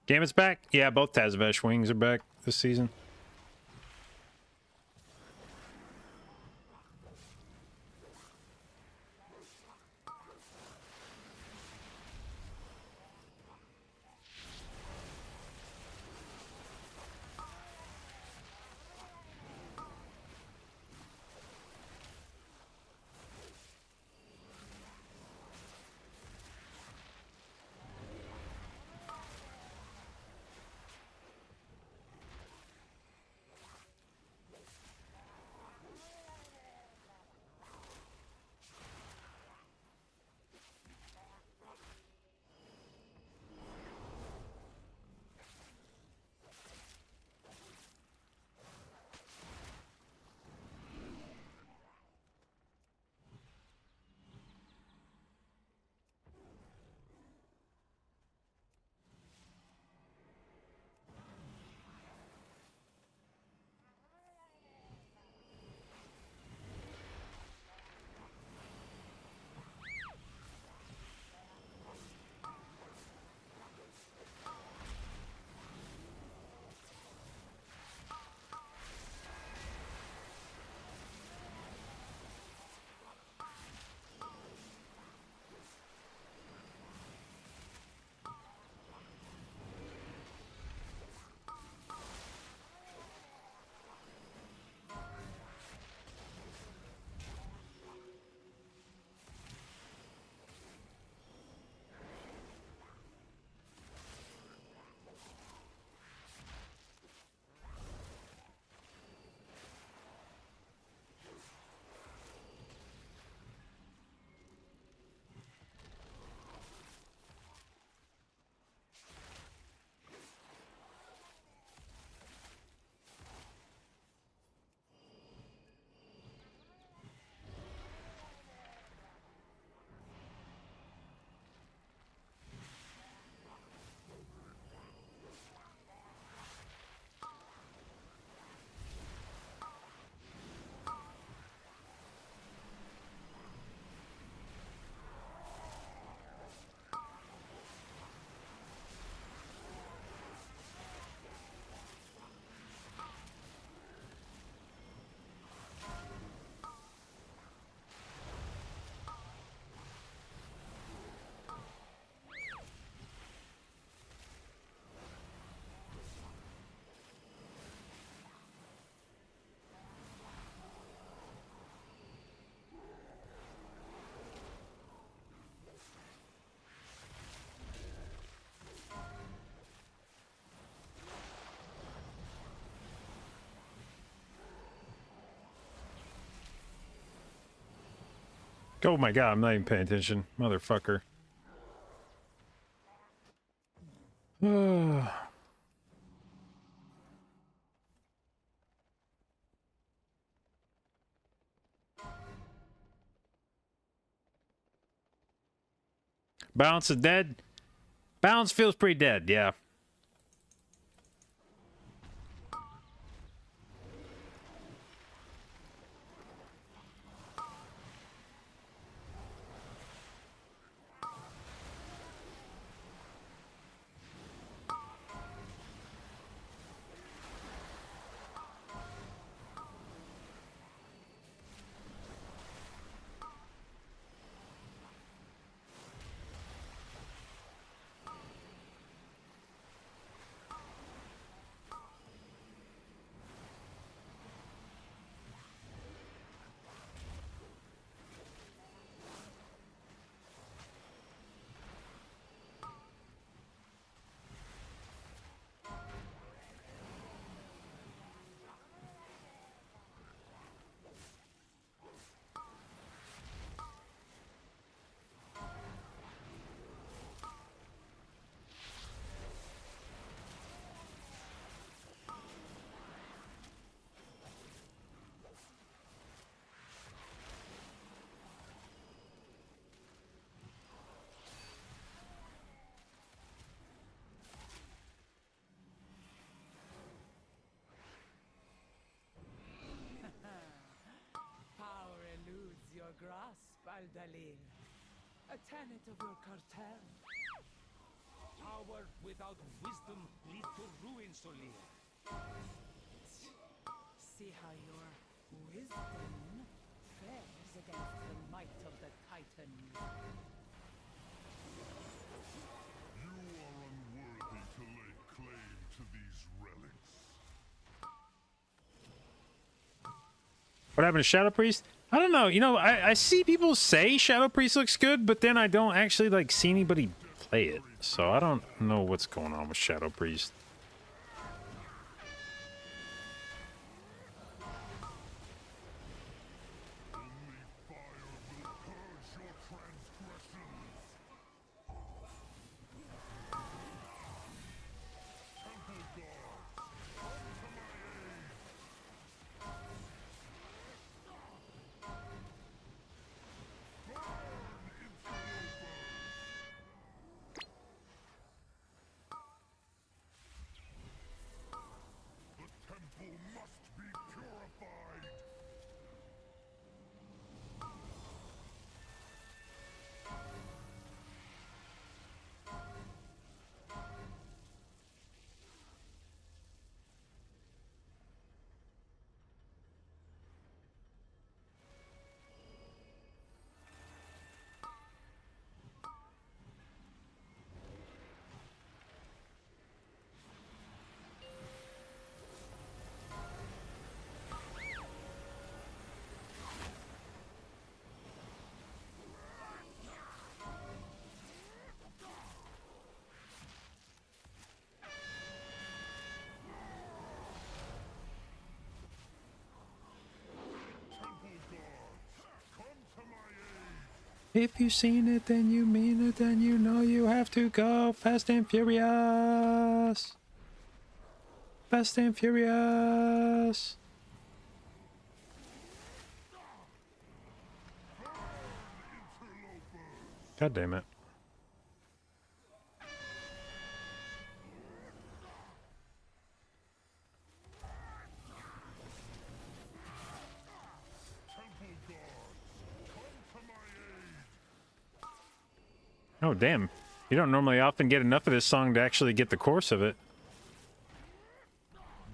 Gambit's back? Yeah, both Tazavesh wings are back this season. Oh my god, I'm not even paying attention. Motherfucker. Balance is dead. Balance feels pretty dead, yeah. Power eludes your grasp, Aldalil. A tenet of your cartel. Power without wisdom leads to ruin, Solir. See how your wisdom fares against the might of the Titan. You are unworthy to lay claim to these relics. What happened to Shadow Priest? I don't know. You know, I see people say Shadow Priest looks good, but then I don't actually like see anybody play it. So I don't know what's going on with Shadow Priest. If you've seen it, then you mean it, then you know you have to go fast and furious. Fast and furious. God damn it. Oh, damn. You don't normally often get enough of this song to actually get the course of it.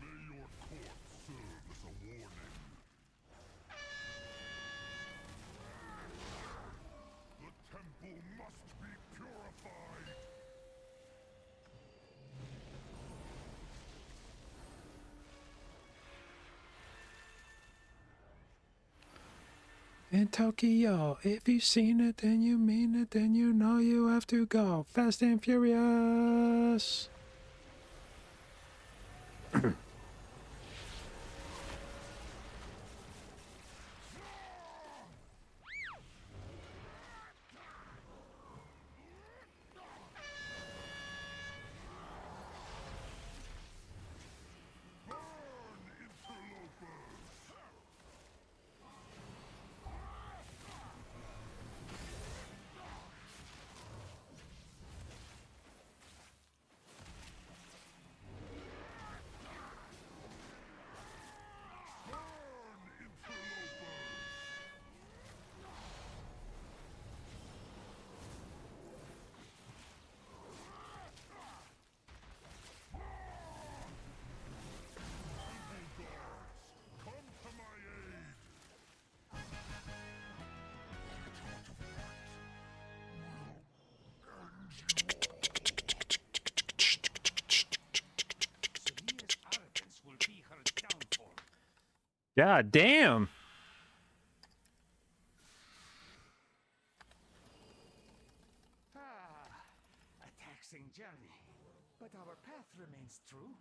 May your court serve as a warning. The temple must be purified. In Tokyo, if you've seen it, then you mean it, then you know you have to go fast and furious. God damn. A taxing journey, but our path remains true.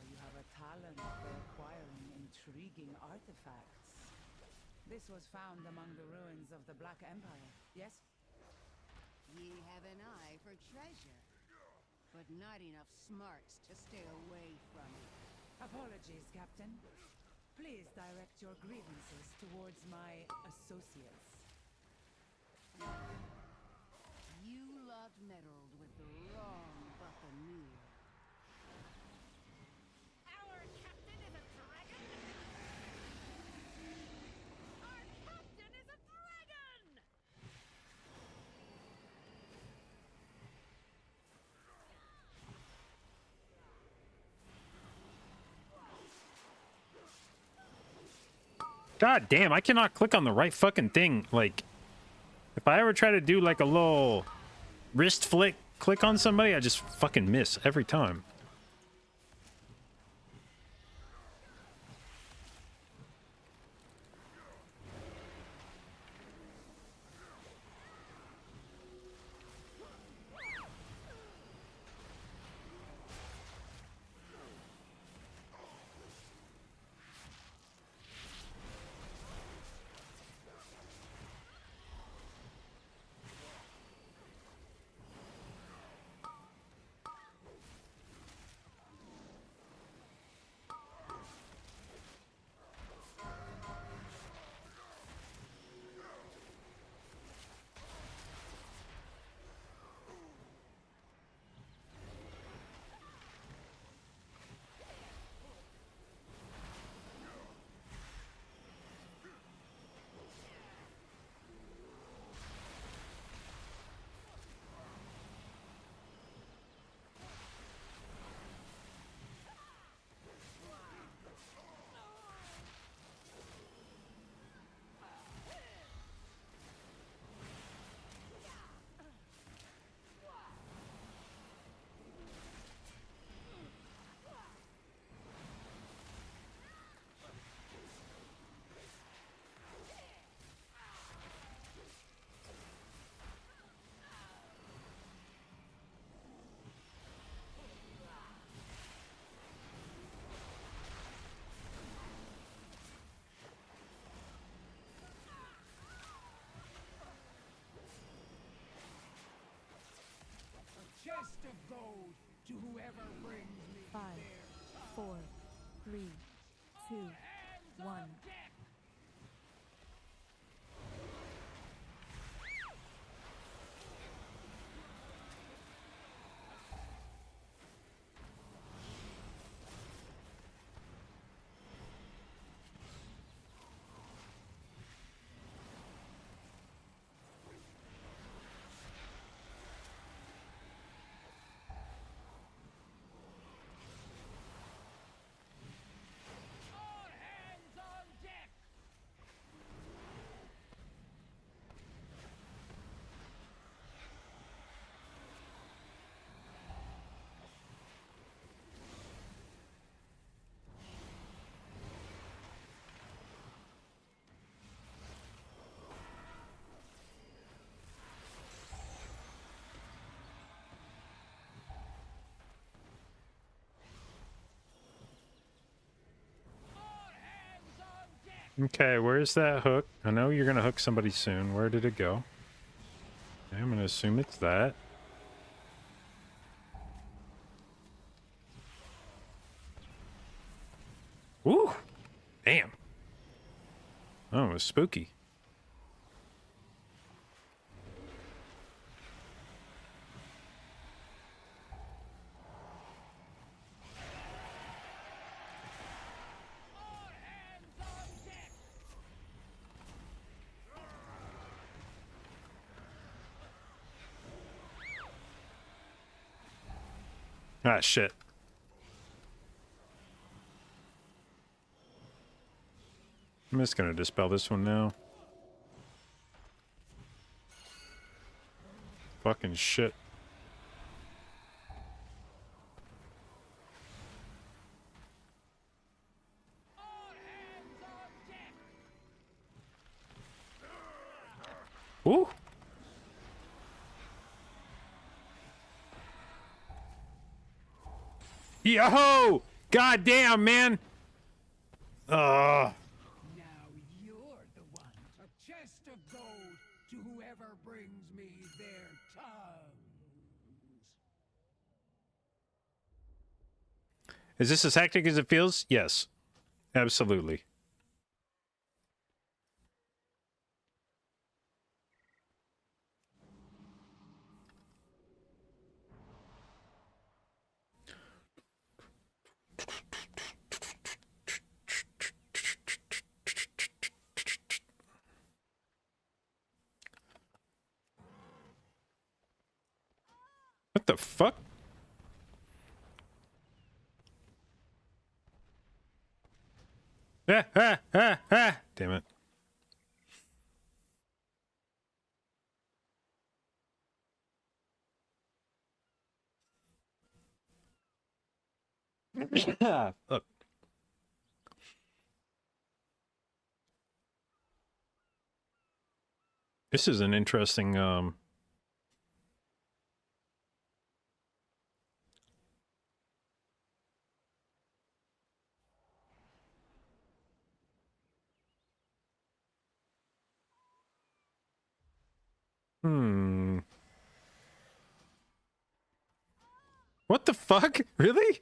You have a talent for acquiring intriguing artifacts. This was found among the ruins of the Black Empire, yes? Ye have an eye for treasure, but not enough smarts to stay away from it. Apologies, Captain. Please direct your grievances towards my associates. You lot meddled with the wrong buccaneer. Our captain is a dragon? Our captain is a dragon! God damn, I cannot click on the right fucking thing. Like, if I ever try to do like a little wrist flick, click on somebody, I just fucking miss every time. Chest of gold to whoever brings me 5, 4, 3, 2, 1. All hands on deck! All hands on deck! Okay, where's that hook? I know you're gonna hook somebody soon. Where did it go? Okay, I'm gonna assume it's that. Oh, it was spooky. Ah, shit. I'm just gonna dispel this one now. Fucking shit. Ooh. Yo! God damn, man! Now you're the one. A chest of gold to whoever brings me their tongues. Is this as hectic as it feels? Yes. Absolutely. What the fuck? Damn it. Look. This is an interesting, What the fuck? Really?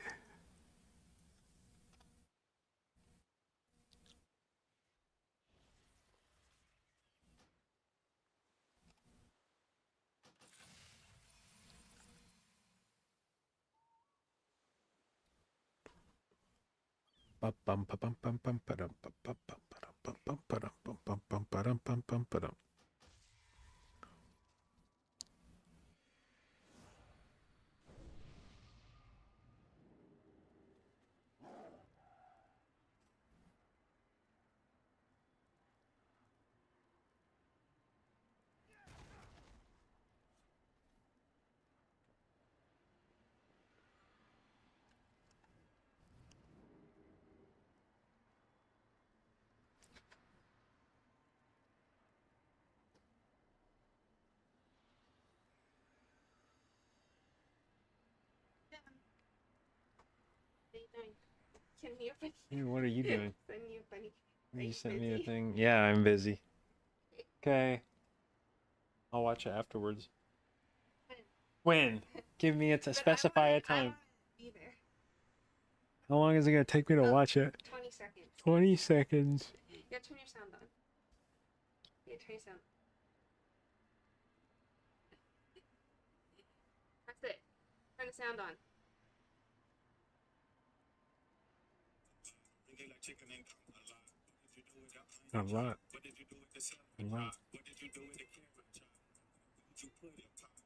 What are you doing? Send me a funny. Hey, what are you doing? Send me a funny. Are You you sent me a busy? thing. Yeah, I'm busy. Okay. I'll watch it afterwards. When? Give me But specify a I time. wanna be there. How long is it gonna take me to watch it? 20 seconds. 20 seconds. You gotta turn your sound on. Yeah, turn your sound. That's it. Turn the sound on. A lot. A lot.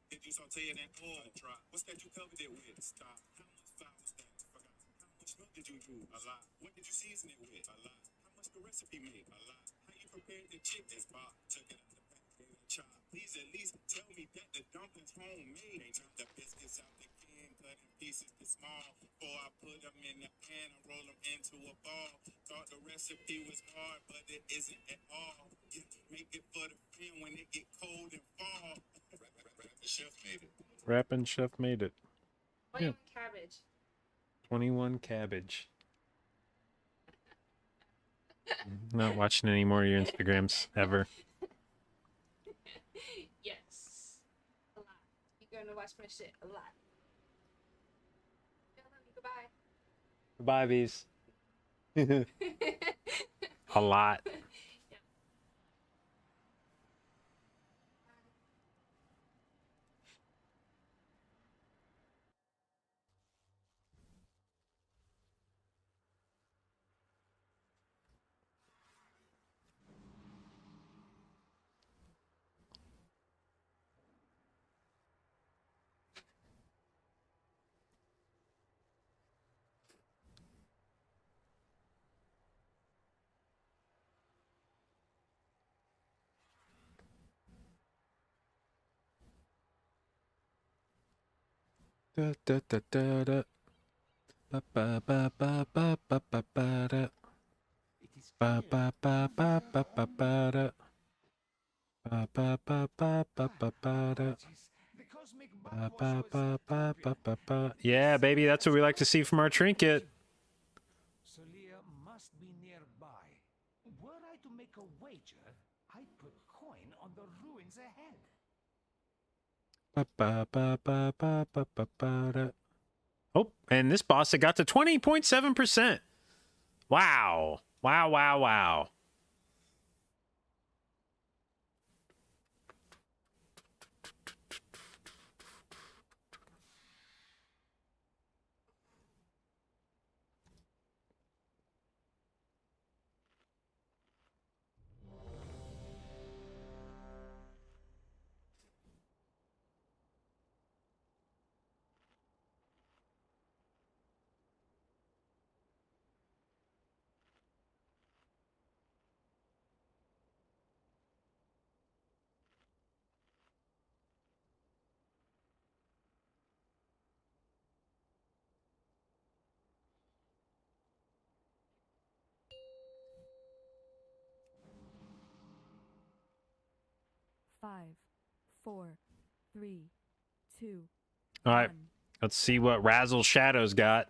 Did you saute it in oil? What's that you covered it with? Stop. How much flour was that? Forgot. How much milk did you use? A lot. What did you season it with? A lot. How much the recipe make? A lot. How you prepared the chicken? Bob took it out the pack, gave it a chop. Please at least tell me that the dumplings homemade. They took the biscuits out the can, cut in pieces this small. Before I put them in the pan and roll them into a ball. Thought the recipe was hard, but it isn't at all. Yeah, make it for the pan when it get cold and fall. The chef made it. Rapping chef made it. Onion cabbage. 21 cabbage. Not watching any more of your Instagrams ever. Yes. A lot. You're gonna watch my shit a lot. Goodbye. Goodbye, bees. A lot. Yeah. Da, da, da, da, da. Ba, ba, ba, ba, ba, ba, ba, ba, da. It is Ba, clear ba, ba, ba, ba, ba, ba, da. Ba, ba, ba, ba, ba, ba, ba, da. Apologies. The cosmic Ba, backwash ba, was ba, ba, ba, turbulent. ba, ba. Yeah, baby, that's what we like to see from our trinket. Solia must be nearby. Were I to make a wager, I'd put coin on the ruins ahead. Ba, ba, ba, ba, ba, ba, ba, ba, da. Oh, and this boss, it got to 20.7%. Wow. Wow, wow, wow. Five, four, three, two, All right, 1. let's see what Razzle Shadow's got.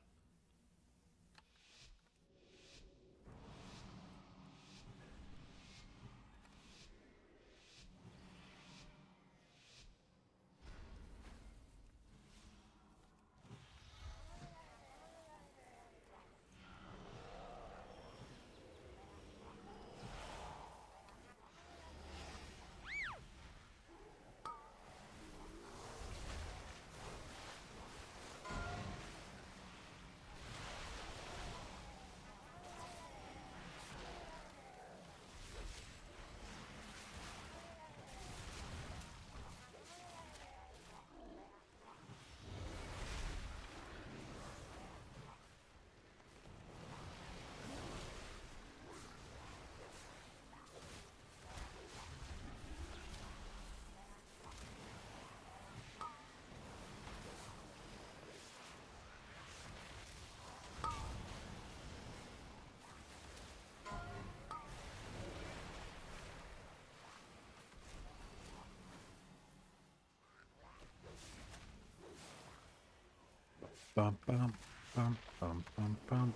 Bum, bum, bum, bum, bum, bum.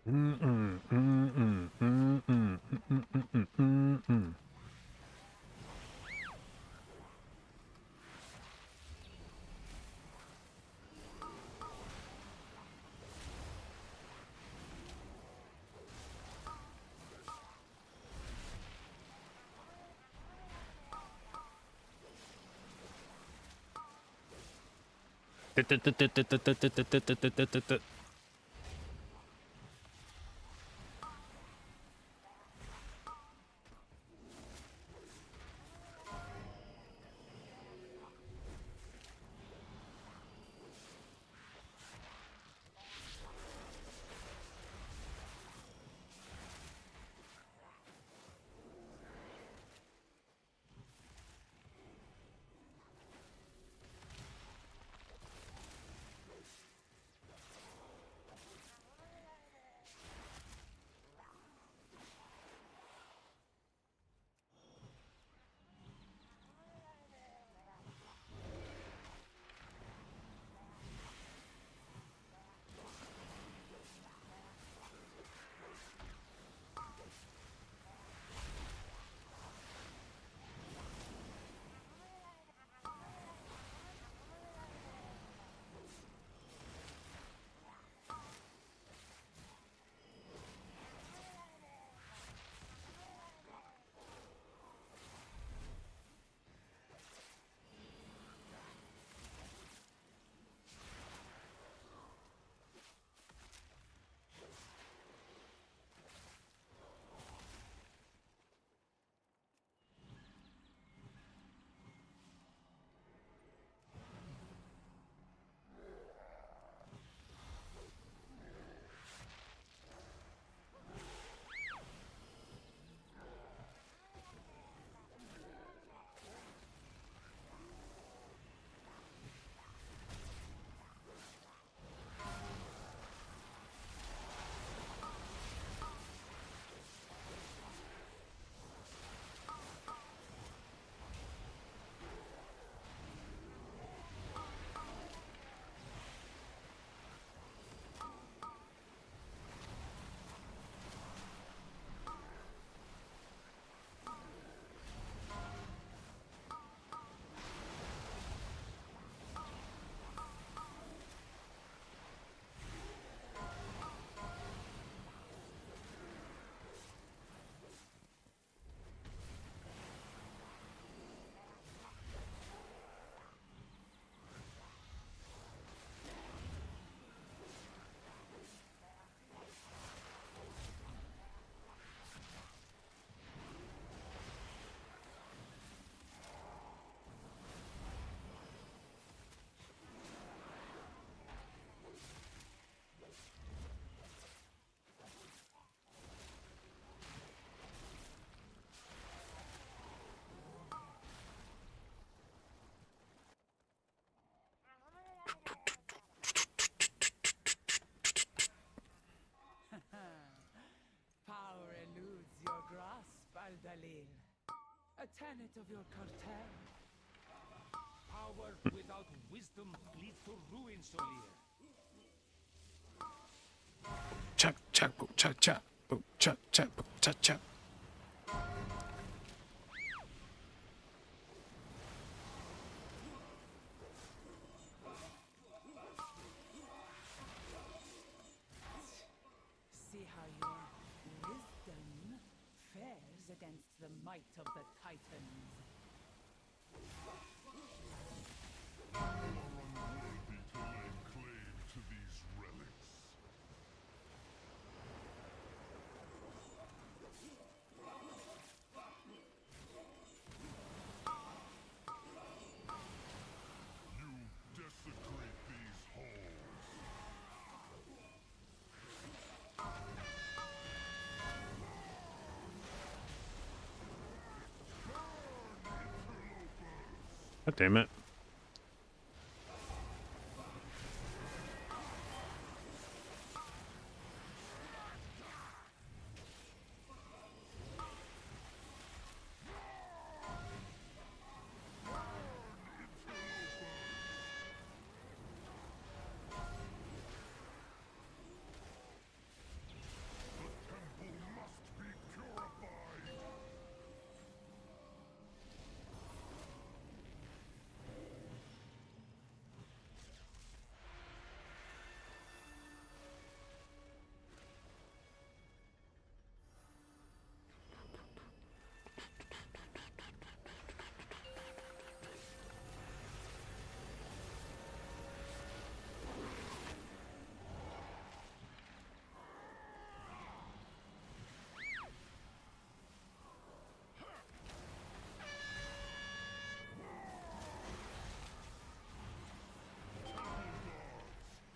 Mm-mm, mm-mm, mm-mm, mm-mm, mm-mm, mm-mm. tenet of your cartel. Power without wisdom leads to ruin, Solir. Chuck, chuck, boop, chuck, chuck, boop, chuck, chuck, boop, chuck, chuck. See how your wisdom fares against the might of the Titans. Unworthy to lay claim to these relics. You desecrate these halls. God damn it. Temple must be purified.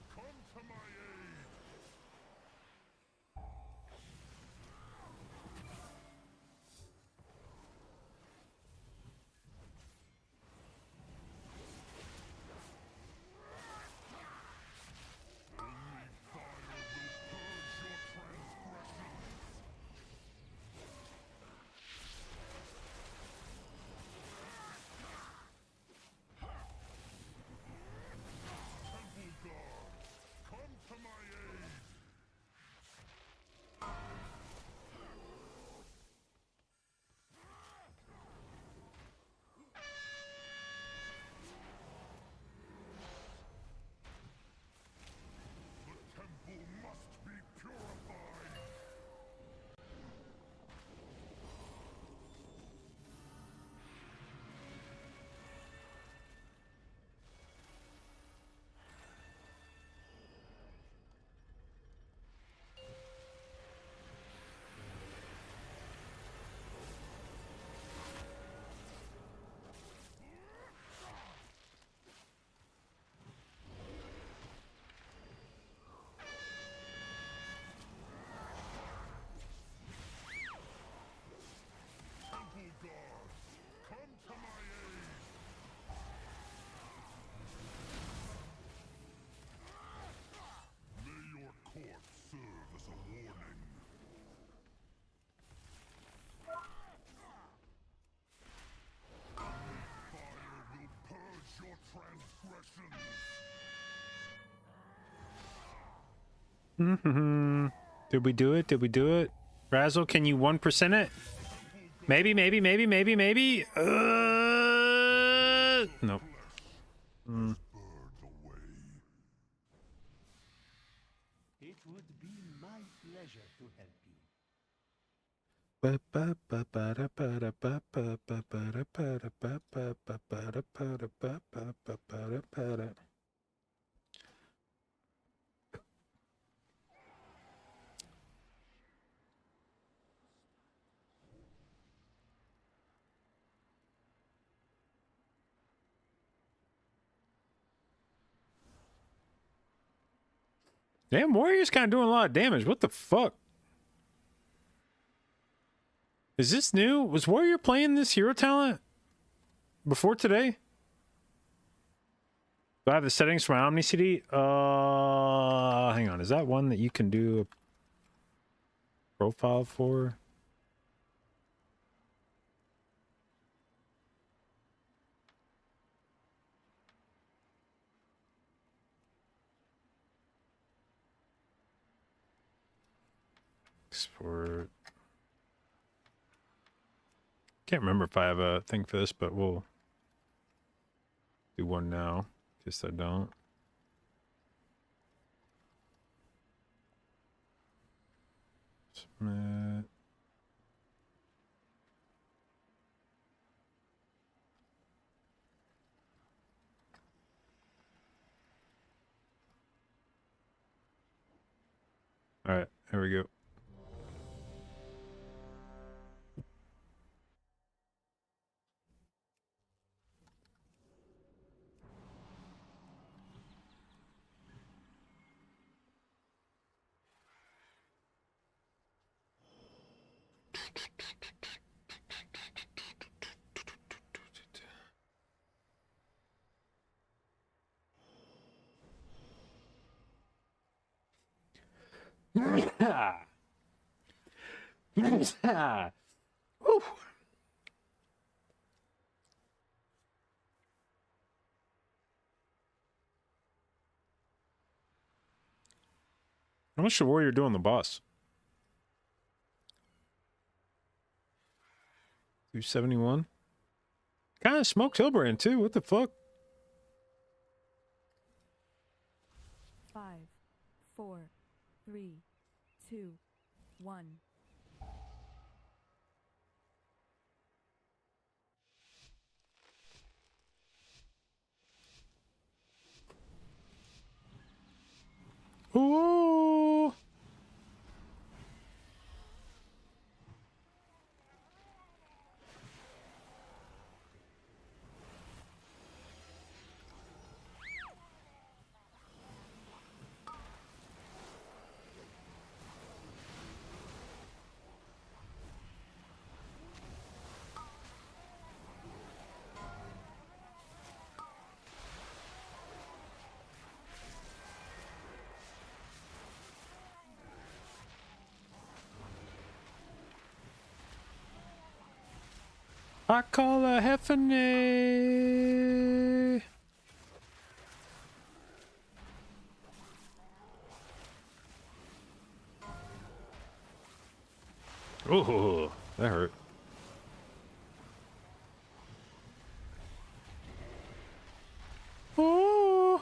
Come to my aid. Only fire will purge your transgressions. Temple guards, come to my aid. The temple must be purified. Temple guards, come to my aid. May your corpse serve as a warning. Only fire will purge your transgressions. Did we do it? Did we do it? Razzle, can you 1% it? Maybe, maybe, maybe, maybe, maybe. Nope. Burned away. It would be my pleasure to help you. Damn, Warrior's kind of doing a lot of damage. What the fuck? Is this new? Was Warrior playing this hero talent before today? Do I have the settings for my Omni CD? Hang on. Is that one that you can do a profile for? Export. Can't remember if I have a thing for this, but we'll do one now. Guess I don't. Submit. All right, here we go. Woo. How much the warrior do on the boss? 271. Kind of smoked Hillbrand too. What the fuck? 5, 4, 3, 2, 1. Ooh. I call a Heffany. Oh, that hurt. Oh.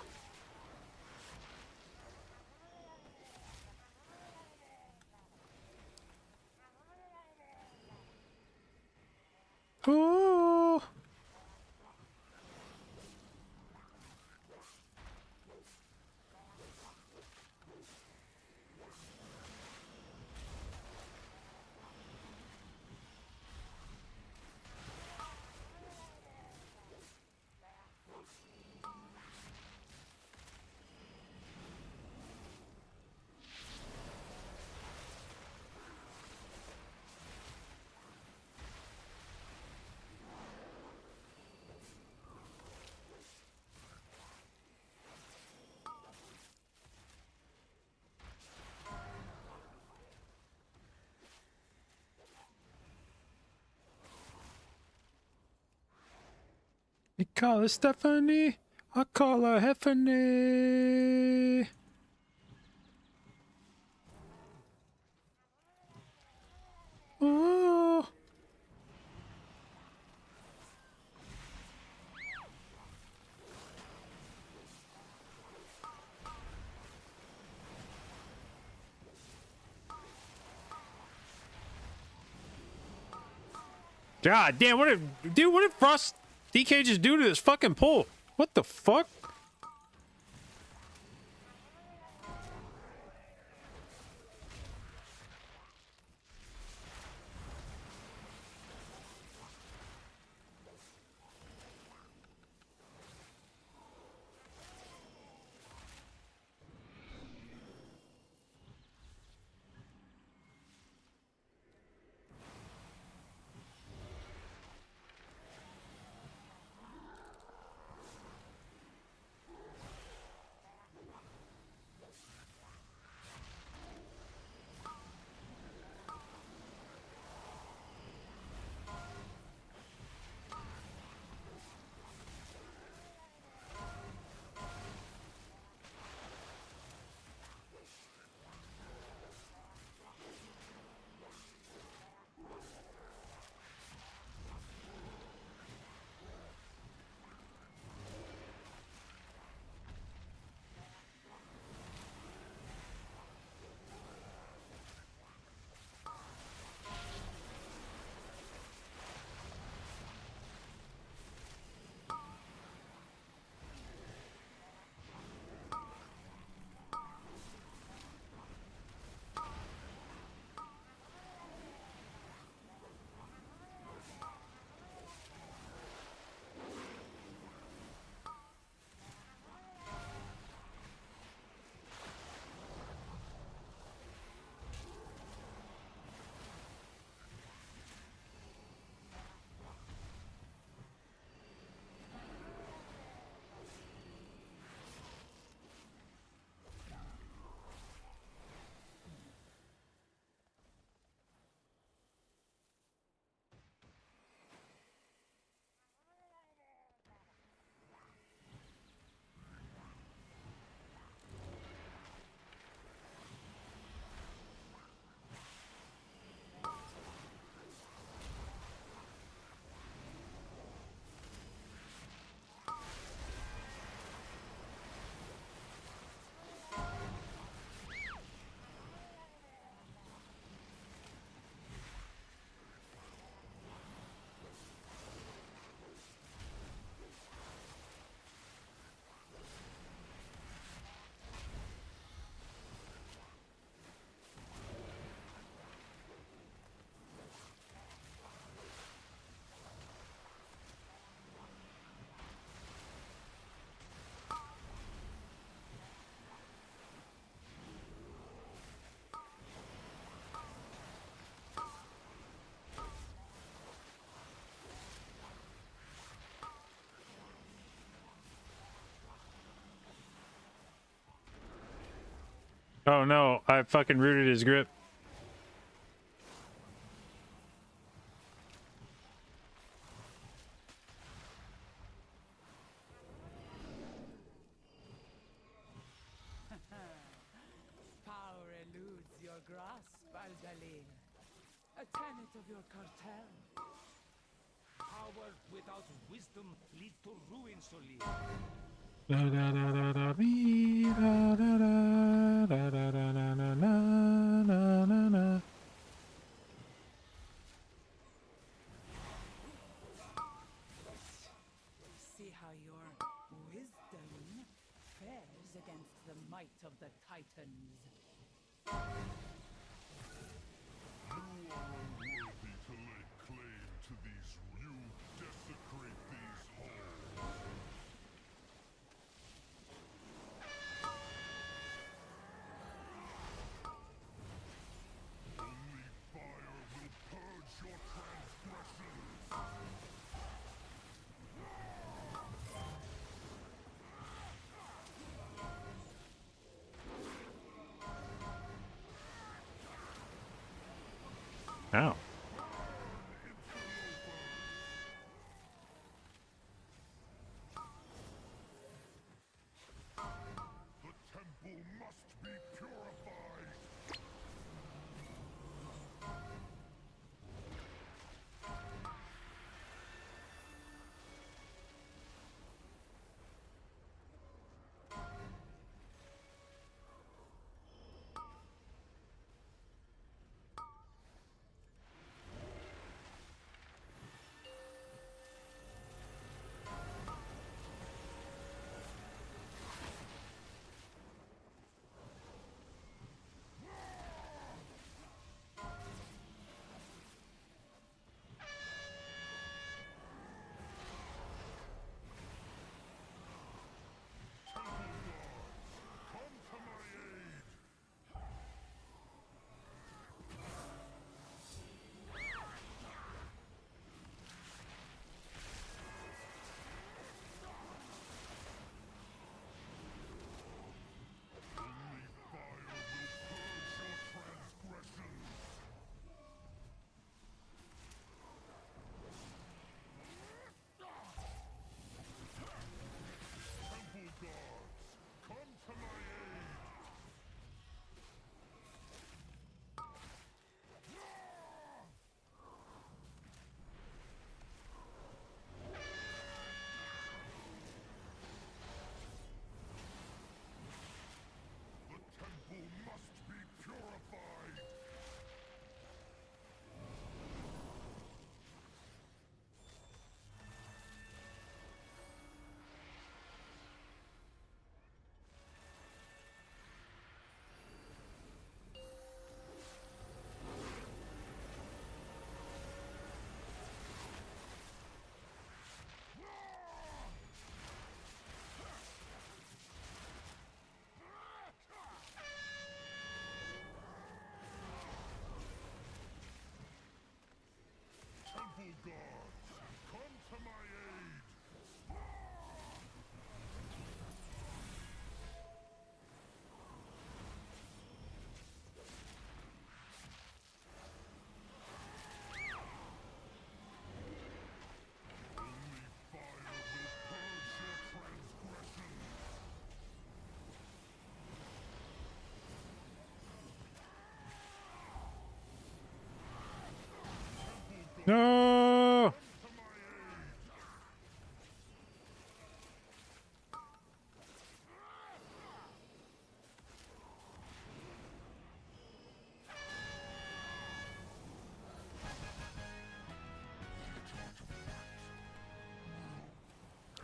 Oh. You call her Stephanie? I call her Heffany. Oh. God damn, what did Frost DK just do to this fucking pole? What the fuck? Oh no, I fucking rooted his grip. Power eludes your grasp, Aldalir. A tenet of your cartel. Power without wisdom leads to ruin, Solia. Da da da da da dee, da da da da da da na na na na na na. See how your wisdom fares against the might of the Titans. You are unworthy to lay claim to these. You desecrate these halls. Only fire will purge your transgressions. Ow. The temple must be purified. Come to my aid. Only fire will purge your transgressions. Temple guards, come to my aid. The temple must be purified. Temple guards, come to my aid. Only fire will purge your transgressions. No. To my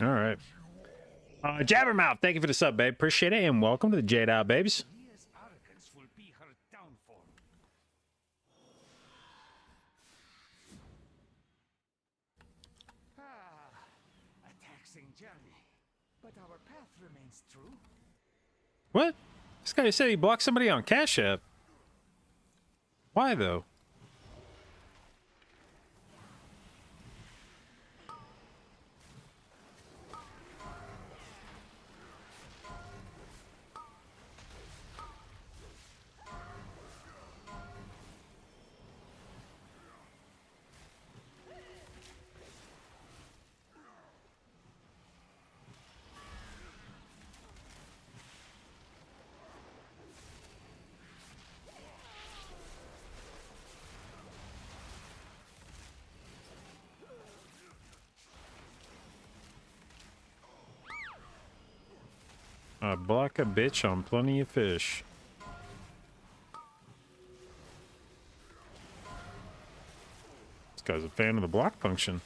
aid. All right. Jabbermouth, thank you for the sub, babe. Appreciate it, and welcome to the Jade Out, babes. Solia's arrogance will be her downfall. A taxing journey. But our path remains true. What? This guy said he blocked somebody on Cash App. Why, though? I block a bitch on plenty of fish. This guy's a fan of the block function.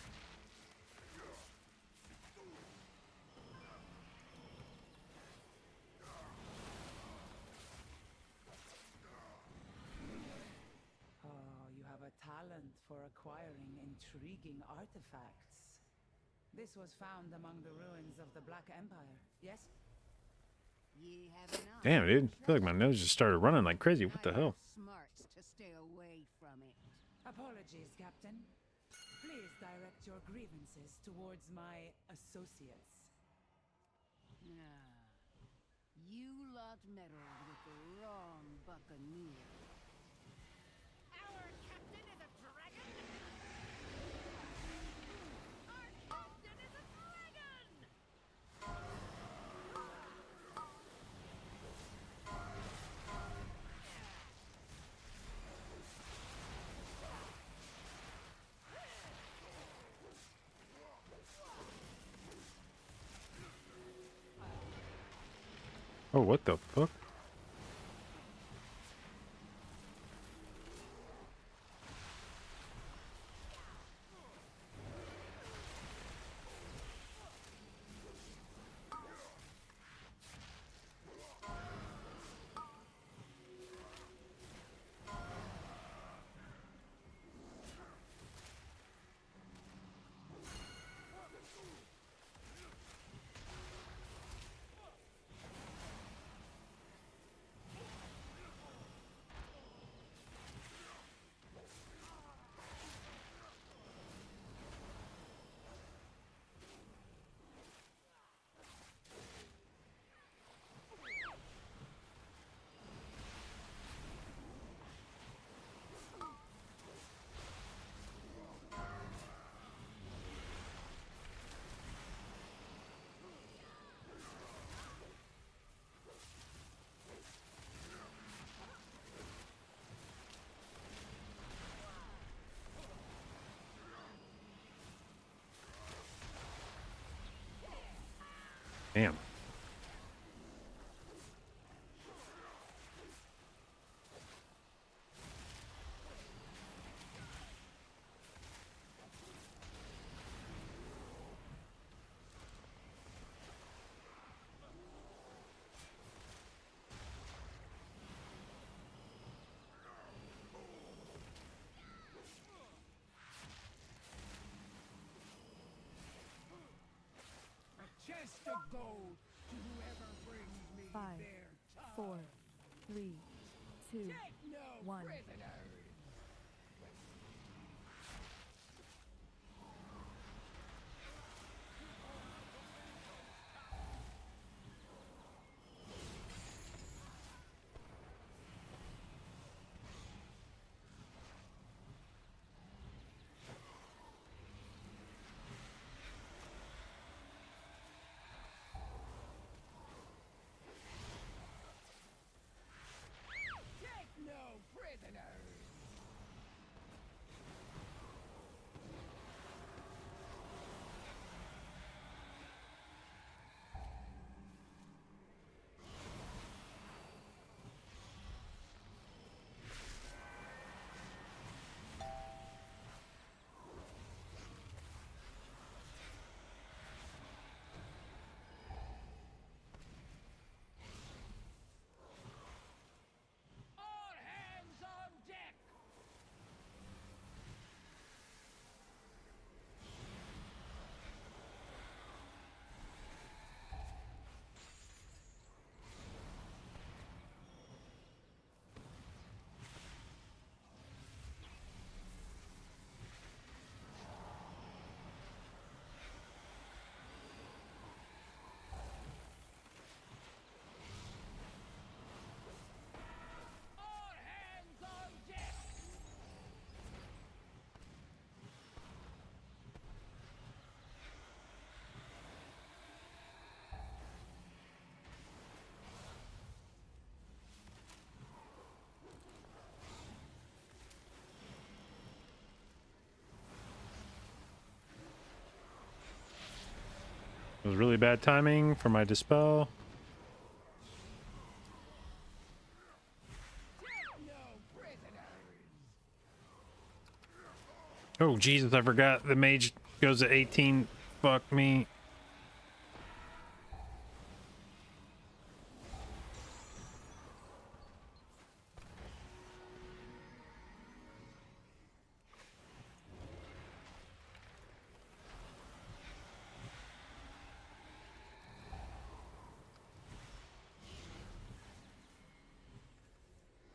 Oh, you have a talent for acquiring intriguing artifacts. This was found among the ruins of the Black Empire, yes? Ye have an eye Damn, for dude. I feel like my treasure, nose just started running like crazy. What not the hell? enough smarts to stay away from it. Apologies, Captain. Please direct your grievances towards my associates. Ah, you lot meddled with the wrong buccaneer. Our captain is a dragon? Our captain is a dragon! Oh, what the fuck? Damn. A chest of gold to whoever brings me 5, their tongue. 4, 3, 2, Take no 1. prisoners. Take no prisoners. All hands on deck. All hands on deck. It was really bad timing for my dispel. Oh, Jesus, I forgot. The mage goes to 18. Fuck me.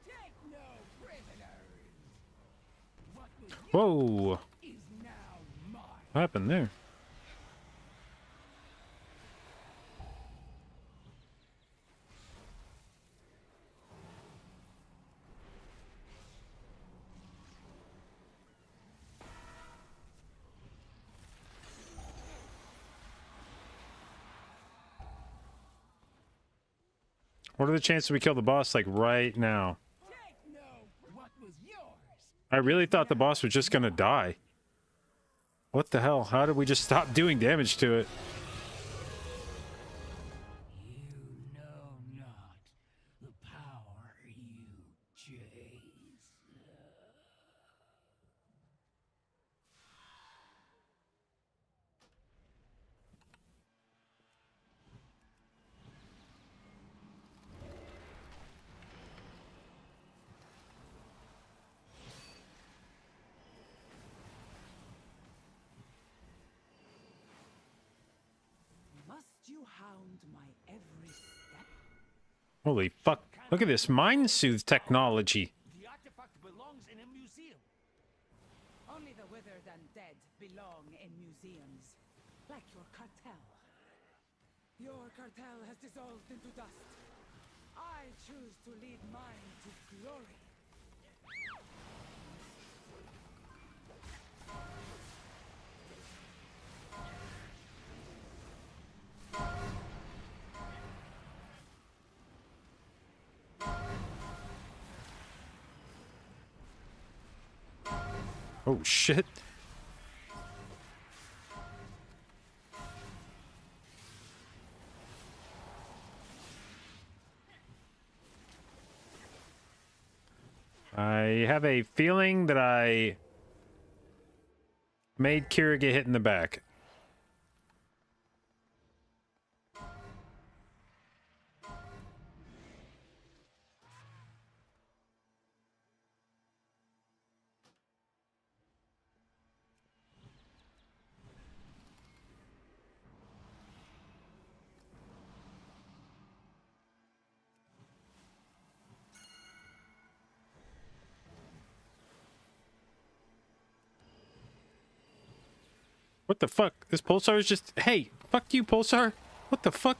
Take no prisoners. What was yours Whoa. is now mine. What happened there? What are the chances we kill the boss, like, right now? Take no. What was yours? I really thought the boss was just gonna die. What the hell? How did we just stop doing damage to it? You know not the power you chase. Must you hound my every step? Holy fuck. Look at this mind soothe technology. The artifact belongs in a museum. Only the withered and dead belong in museums, like your cartel. Your cartel has dissolved into dust. I choose to lead mine to glory. Oh shit. I have a feeling that I made Kira get hit in the back. What the fuck? This Pulsar is just... Hey, fuck you, Pulsar. What the fuck?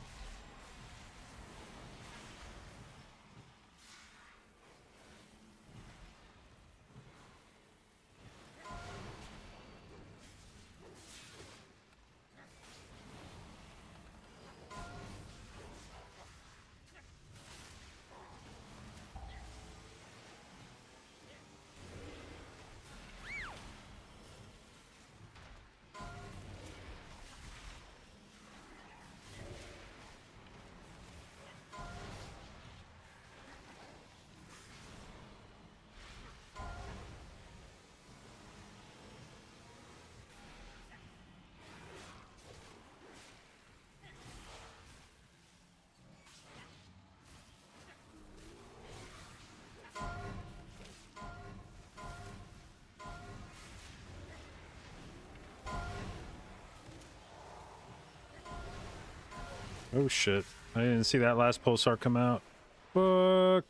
Oh shit. I didn't see that last Pulsar come out. Fuck.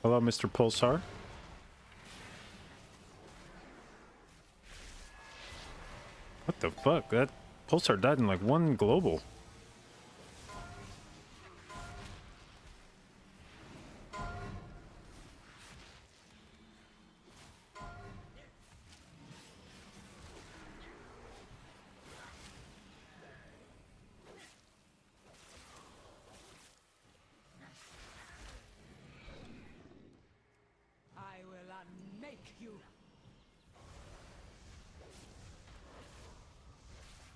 Hello, Mr. Pulsar. The fuck? That pulsar died in like one global. I will unmake you.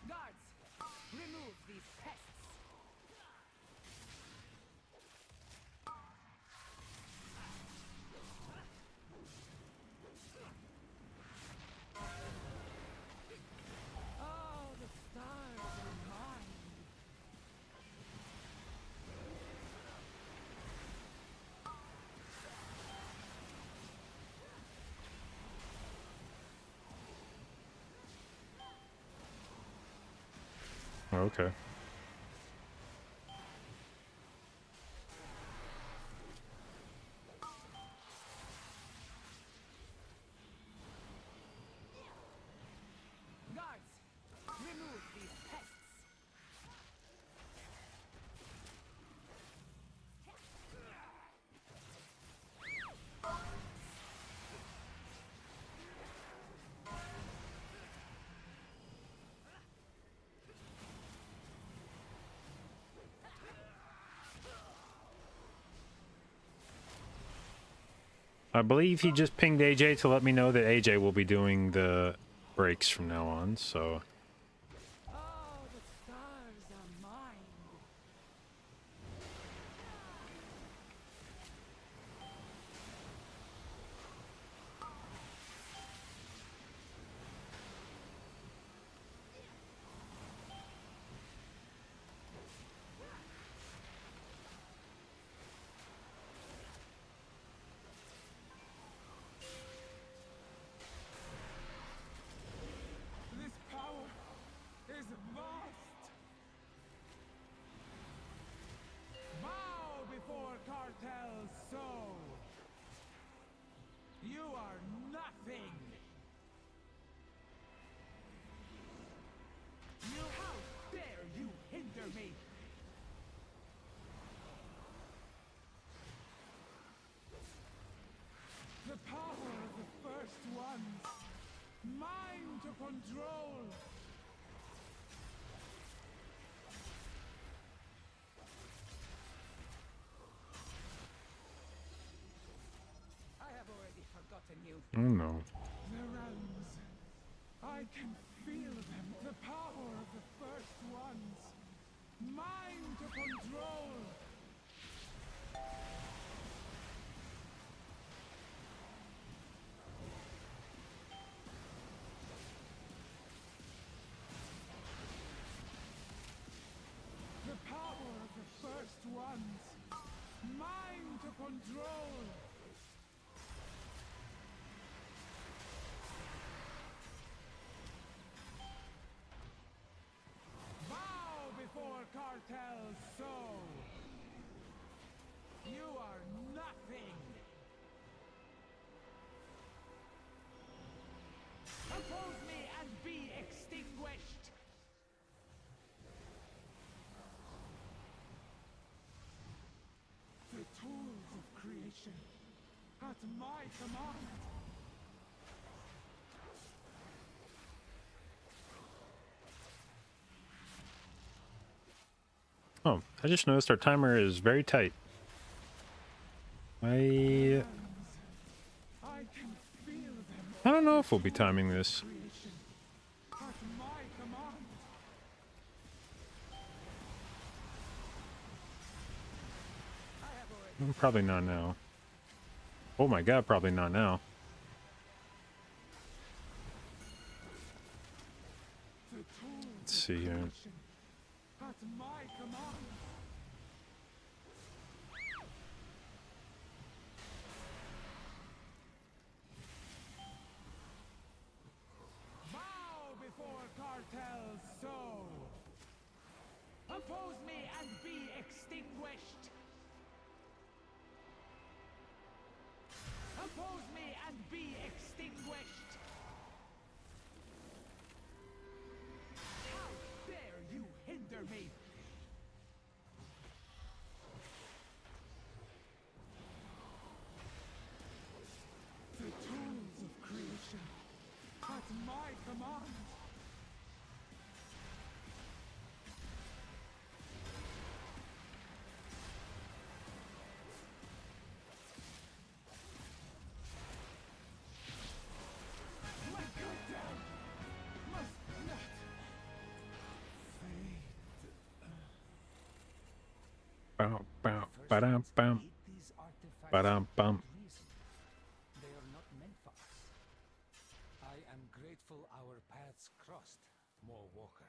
Guards, remove these pests. Oh, the stars are mine. Okay. Guards, remove these pests. I believe he just pinged AJ to let me know that AJ will be doing the breaks from now on, so... Oh, the stars are mine. This power is vast. Bow before cartel's soul. You are nothing. How dare you hinder me? The power of the first ones. Mine to control. I have already forgotten you. Oh no. The realms. I can feel them. The power of the first ones. Mine to control. The power of the first ones. Mine to control. Bow before cartel's soul. You are nothing. Oppose me and be extinguished. The tools of creation at my command. Oh, I just noticed our timer is very tight. I can feel them. I don't know if we'll be timing this. Creation at my command. Probably not now. Oh my god, probably not now. Let's see here. At my command. Bow before cartel's soul. Oppose me and be extinguished. Oppose me and be extinguished. Bow, bow, First ba-dum, ones bum, ate these artifacts ba-dum, for bum. good reason. They are not meant for us. I am grateful our paths crossed, More Walker.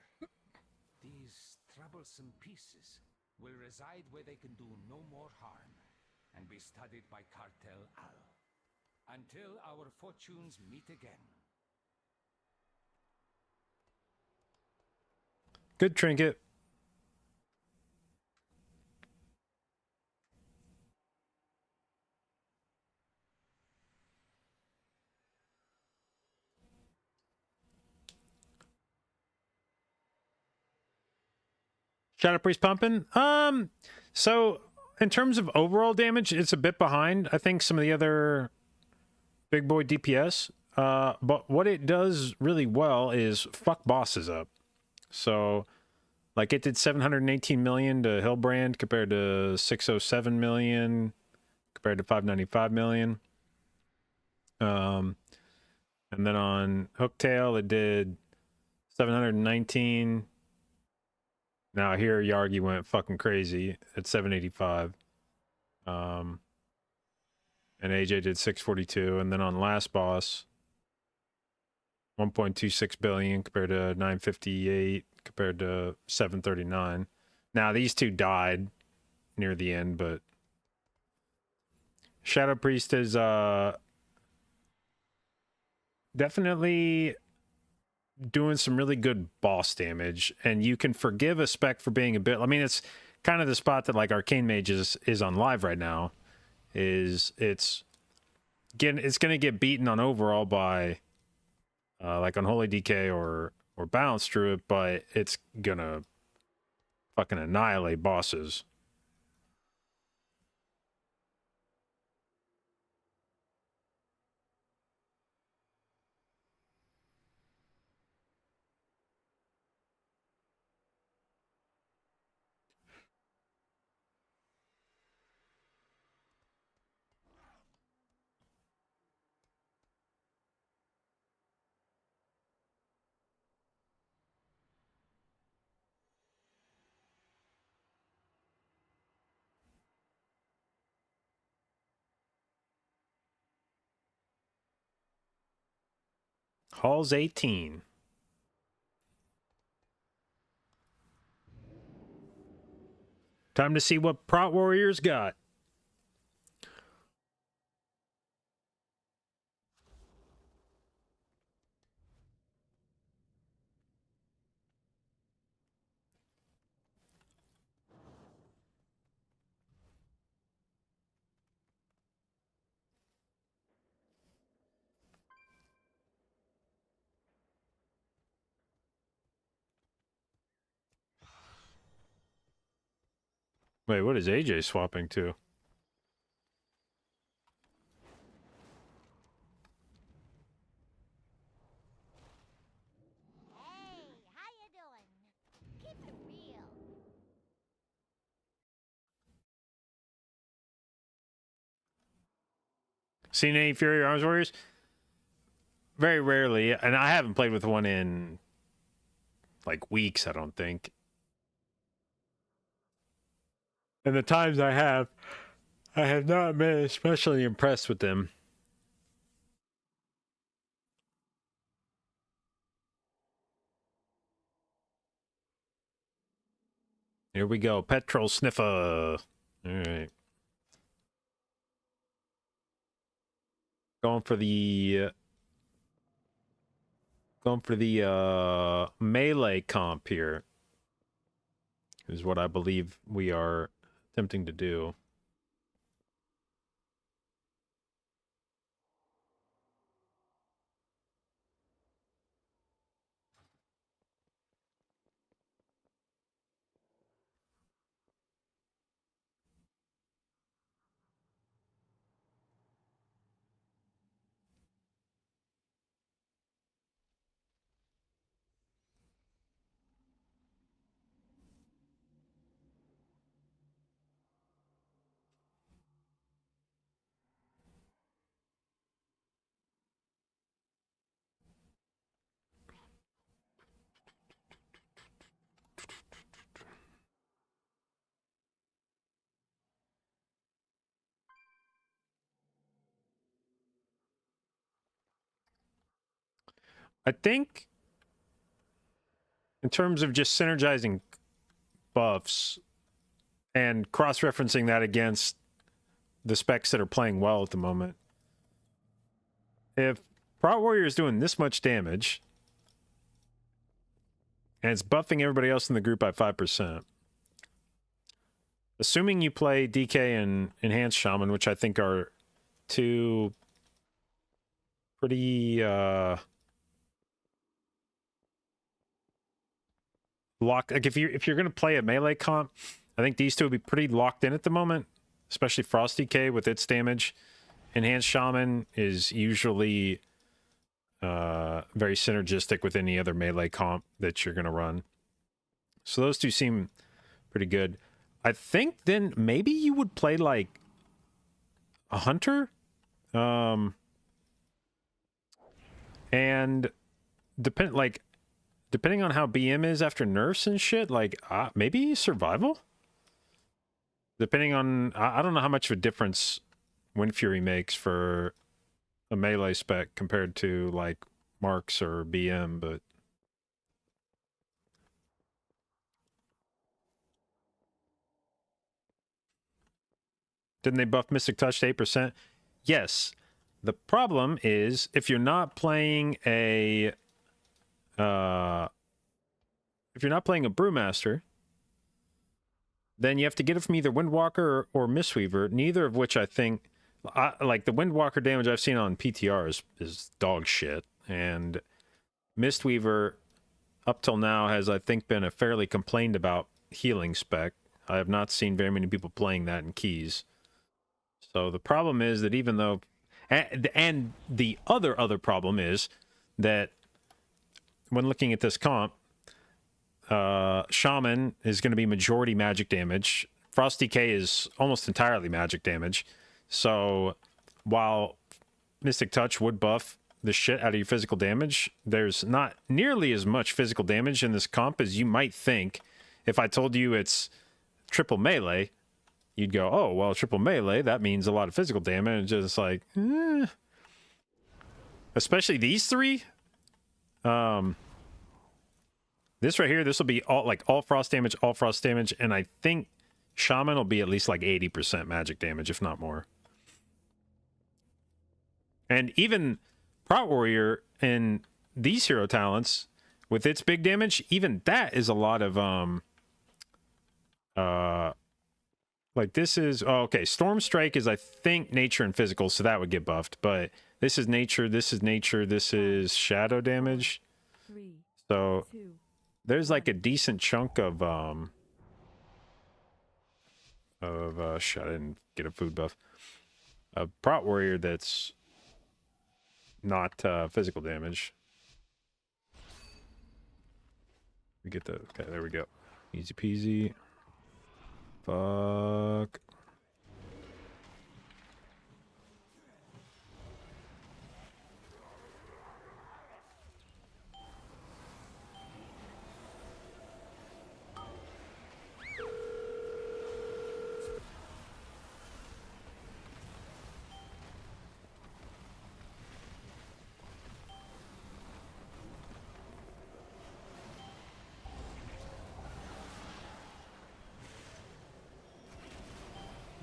These troublesome pieces will reside where they can do no more harm and be studied by Cartel Al until our fortunes meet again. Good trinket. Shadow Priest pumping. So in terms of overall damage, it's a bit behind, I think, some of the other big boy DPS. But what it does really well is fuck bosses up. So, like, it did 718 million to Hillbrand compared to 607 million compared to 595 million. And then on Hooktail, it did 719. Now here, Yargi went fucking crazy at 785. And AJ did 642. And then on last boss, 1.26 billion compared to 958 compared to 739. Now these two died near the end, but Shadow Priest is definitely doing some really good boss damage, and you can forgive a spec for being a bit. I mean, it's kind of the spot that like Arcane Mage is on live right now. It's going to get beaten on overall by like Unholy DK or Balance Druid, but it's gonna fucking annihilate bosses. Hall's 18. Time to see what Prot Warriors got. Wait, what is AJ swapping to? Hey, how you doing? Keep it real. Seen any Fury Arms Warriors? Very rarely, and I haven't played with one in like weeks, I don't think. And the times I have not been especially impressed with them. Here we go, Petrol Sniffer. All right, going for the melee comp here is what I believe we are attempting to do. I think in terms of just synergizing buffs and cross-referencing that against the specs that are playing well at the moment, if Prot Warrior is doing this much damage and it's buffing everybody else in the group by 5%, assuming you play DK and Enhanced Shaman, which I think are two pretty locked. Like if you're gonna play a melee comp, I think these two would be pretty locked in at the moment, especially Frost DK with its damage. Enhanced Shaman is usually very synergistic with any other melee comp that you're gonna run. So those two seem pretty good. I think then maybe you would play like a hunter, and depending on how BM is after nerfs and shit, like maybe survival. Depending on, I don't know how much of a difference Wind Fury makes for a melee spec compared to like Marks or BM, but didn't they buff Mystic Touch to 8%? Yes. The problem is if you're not playing a Brewmaster, then you have to get it from either Windwalker or Mistweaver, neither of which I think, like the Windwalker damage I've seen on PTR is dog shit, and Mistweaver up till now has, I think, been a fairly complained about healing spec. I have not seen very many people playing that in keys. So the problem is that even though, and the other problem is that when looking at this comp, Shaman is going to be majority magic damage. Frost DK is almost entirely magic damage. So while Mystic Touch would buff the shit out of your physical damage, there's not nearly as much physical damage in this comp as you might think. If I told you it's triple melee, you'd go, oh, well, triple melee, that means a lot of physical damage. It's like, especially these three. This right here, this will be all frost damage, and I think Shaman will be at least like 80% magic damage, if not more. And even Prot Warrior and these hero talents, with its big damage, even that is a lot of like this is okay. Storm Strike is, I think, nature and physical, so that would get buffed. But this is nature, this is shadow damage. 3, So 2, there's like a decent chunk of shit, I didn't get a food buff. A Prot Warrior that's not physical damage. We get the, okay, there we go. Easy peasy. Fuck.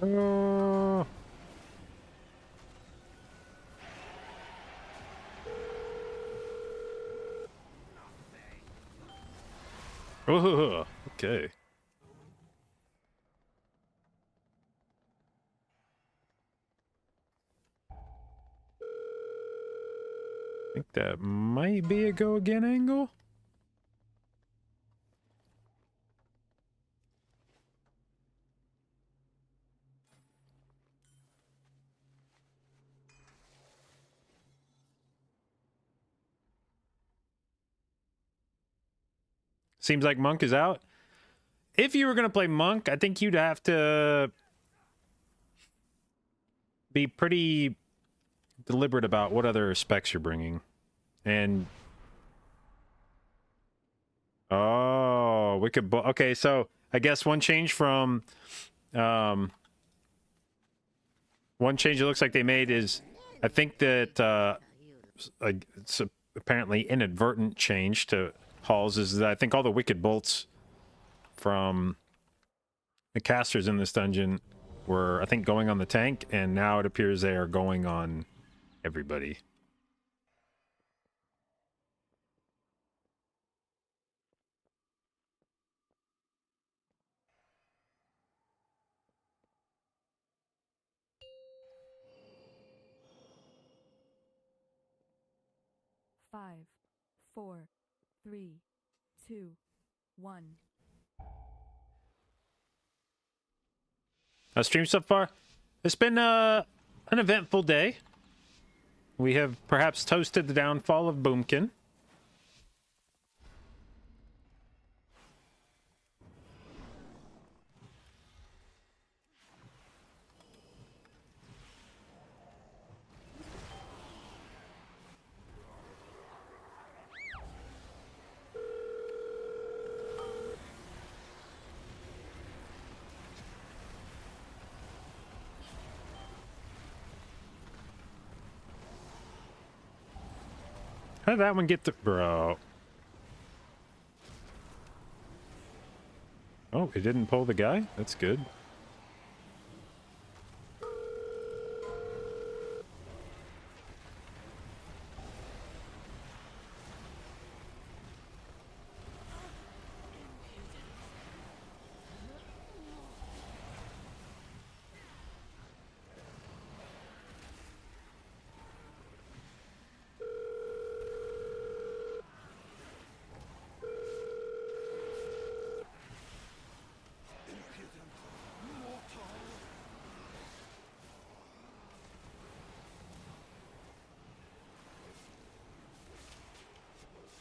Oh. Oh, okay. I think that might be a go again angle. Seems like Monk is out. If you were going to play Monk, I think you'd have to be pretty deliberate about what other specs you're bringing. And oh, we could okay, so I guess one change from one change it looks like they made is, I think that apparently inadvertent change to Halls is that I think all the wicked bolts from the casters in this dungeon were, I think, going on the tank, and now it appears they are going on everybody. Five, four, three, two, one. How's stream so far? It's been an eventful day. We have perhaps toasted the downfall of Boomkin. How did that one get to... Bro. Oh, it didn't pull the guy? That's good.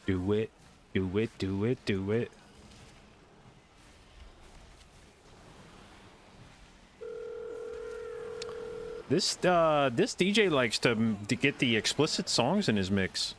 Do it. Do it, do it, do it. This DJ likes to get the explicit songs in his mix.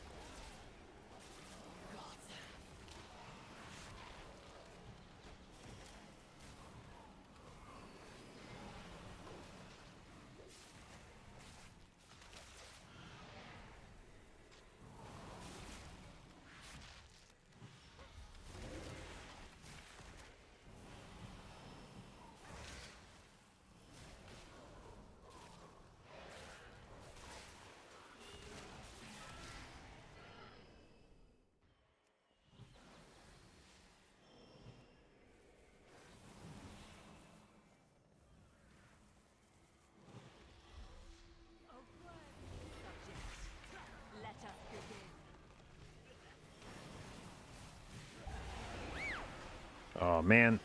Oh, man.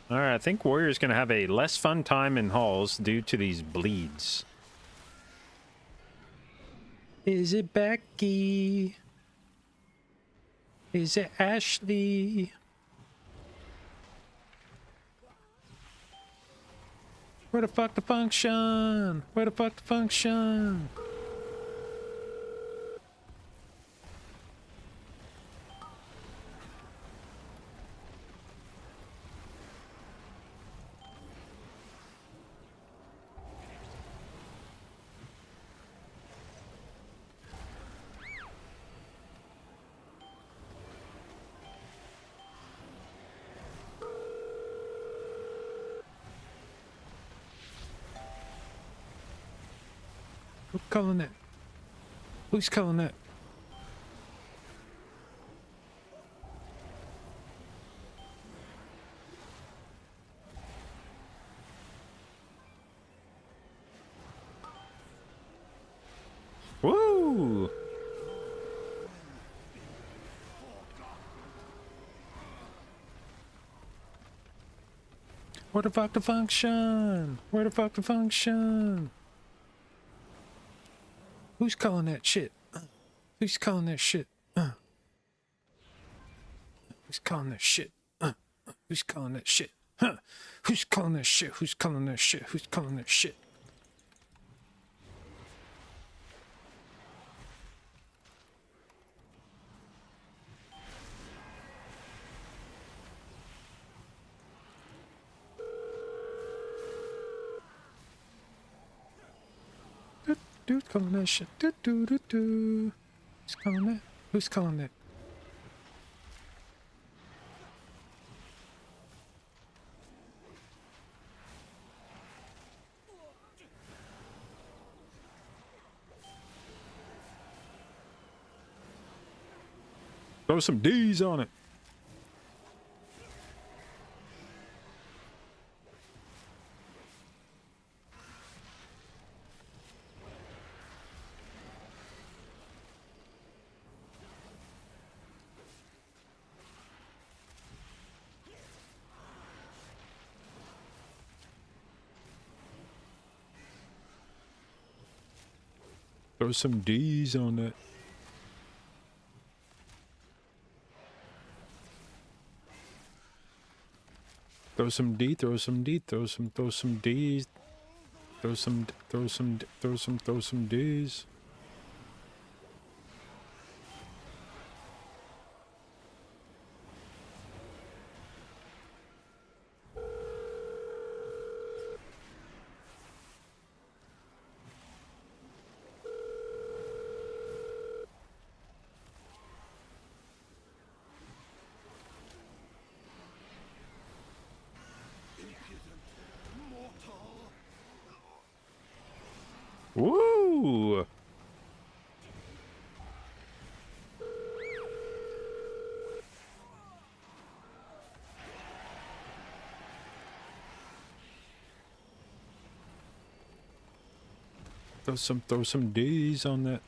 Alright, I think Warrior's gonna have a less fun time in halls due to these bleeds. Is it Becky? Is it Ashley? Where the fuck the function? Where the fuck the function? Who's calling it? Who's calling it? Woo! Where the fuck the function? Where the fuck the function? Who's calling that shit? Who's calling that shit? Who's calling that shit? Who's calling that shit? Huh? Who's calling that shit? Who's calling that shit? Who's calling that shit? Who's calling that shit? Who's calling that? Who's calling that? Throw some D's on it. Throw some D's on that. Throw some D, throw some D, throw some D's. Throw some D's. Woo! Throw some D's on that.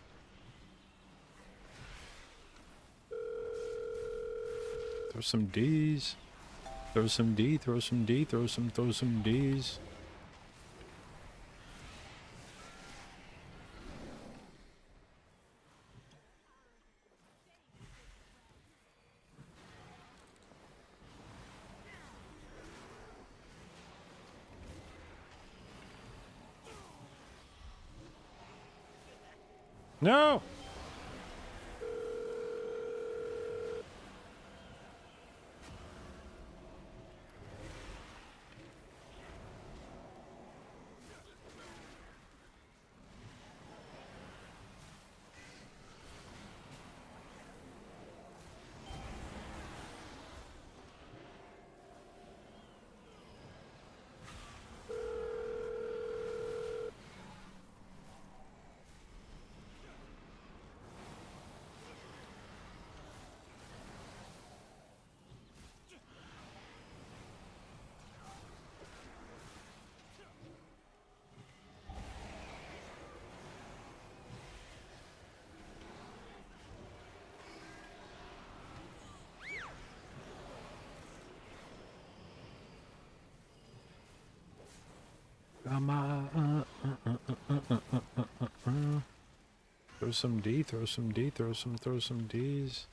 Throw some D's. Throw some D, throw some D, throw some D's. No! Throw some D, throw some D, throw some D's.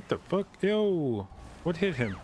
What the fuck? Yo! What hit him?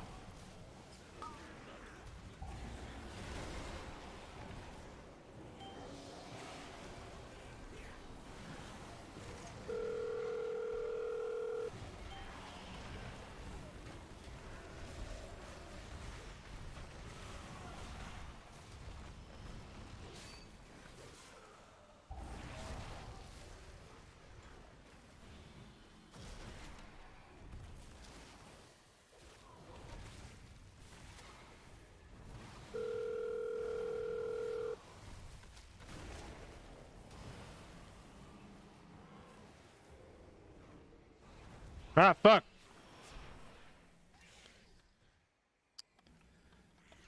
Ah, fuck!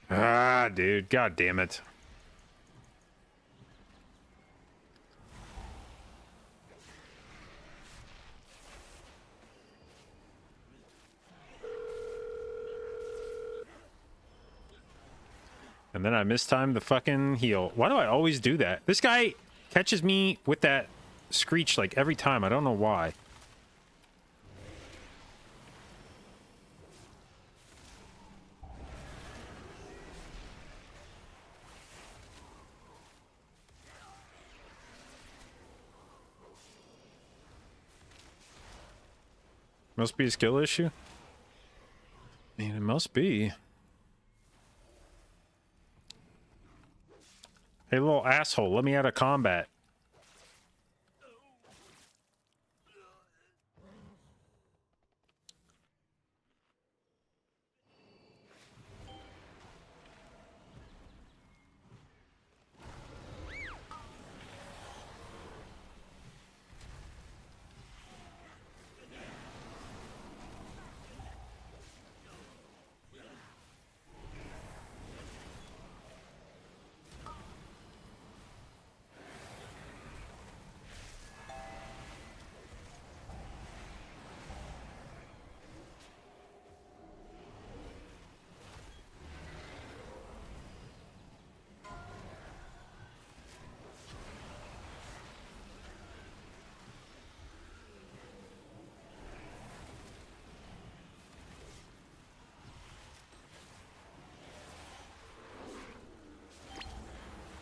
Ah, dude. God damn it. And then I mistimed the fucking heal. Why do I always do that? This guy catches me with that screech like every time. I don't know why. Must be a skill issue. I mean, it must be. Hey, little asshole, let me out of combat.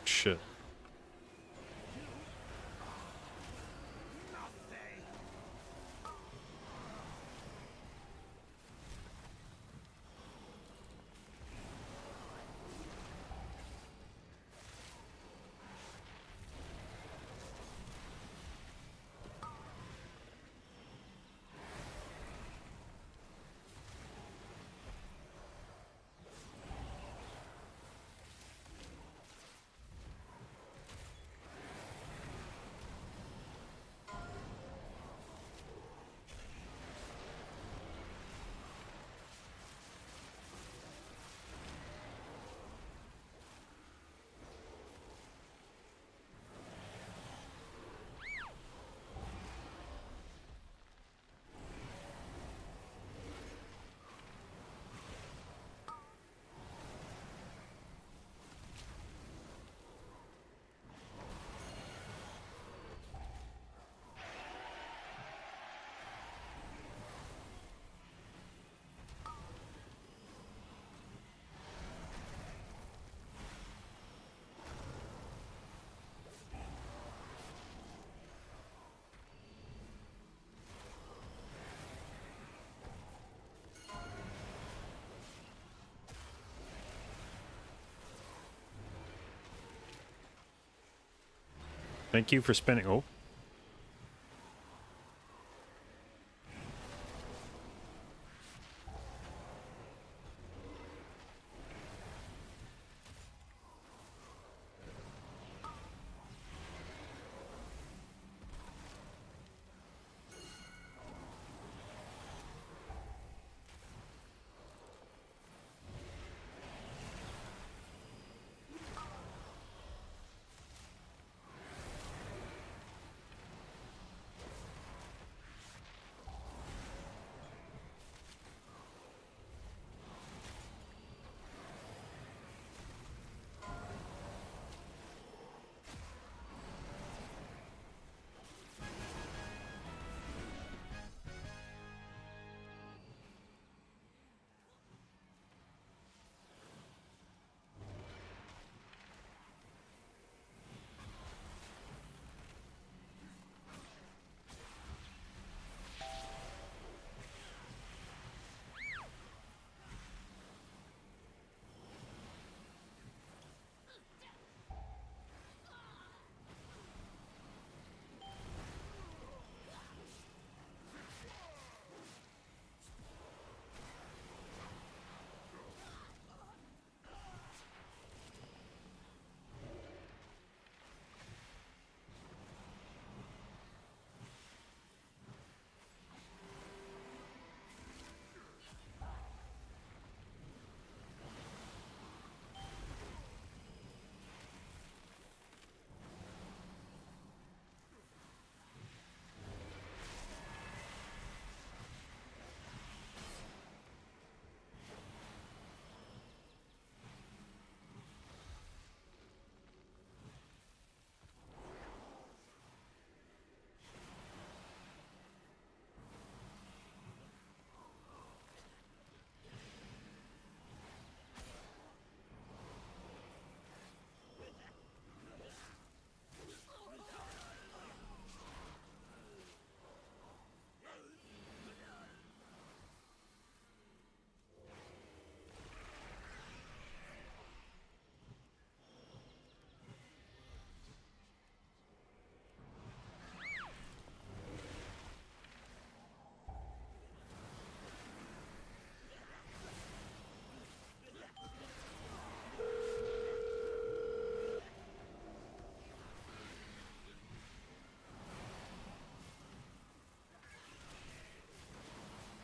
Shit. Thank you for spending. Oh.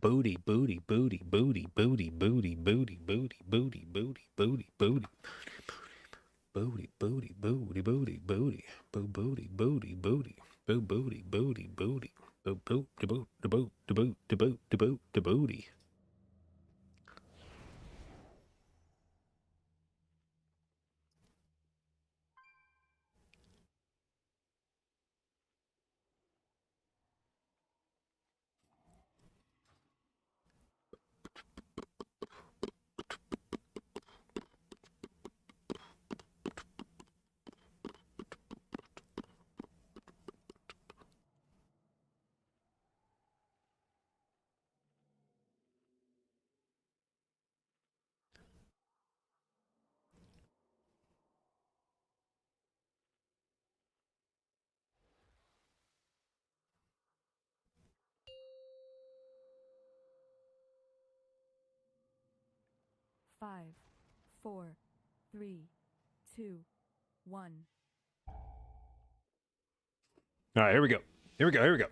Booty, booty, booty, booty, booty, booty, booty, booty, booty, booty, booty, booty. Booty, booty, booty, booty, booty, boo booty, booty, booty, boo booty, booty, booty, boo boot, da boot, da boot, da boot, da boot, da boot, da booty. Five, four, three, two, one. All right, here we go. Here we go. Here we go.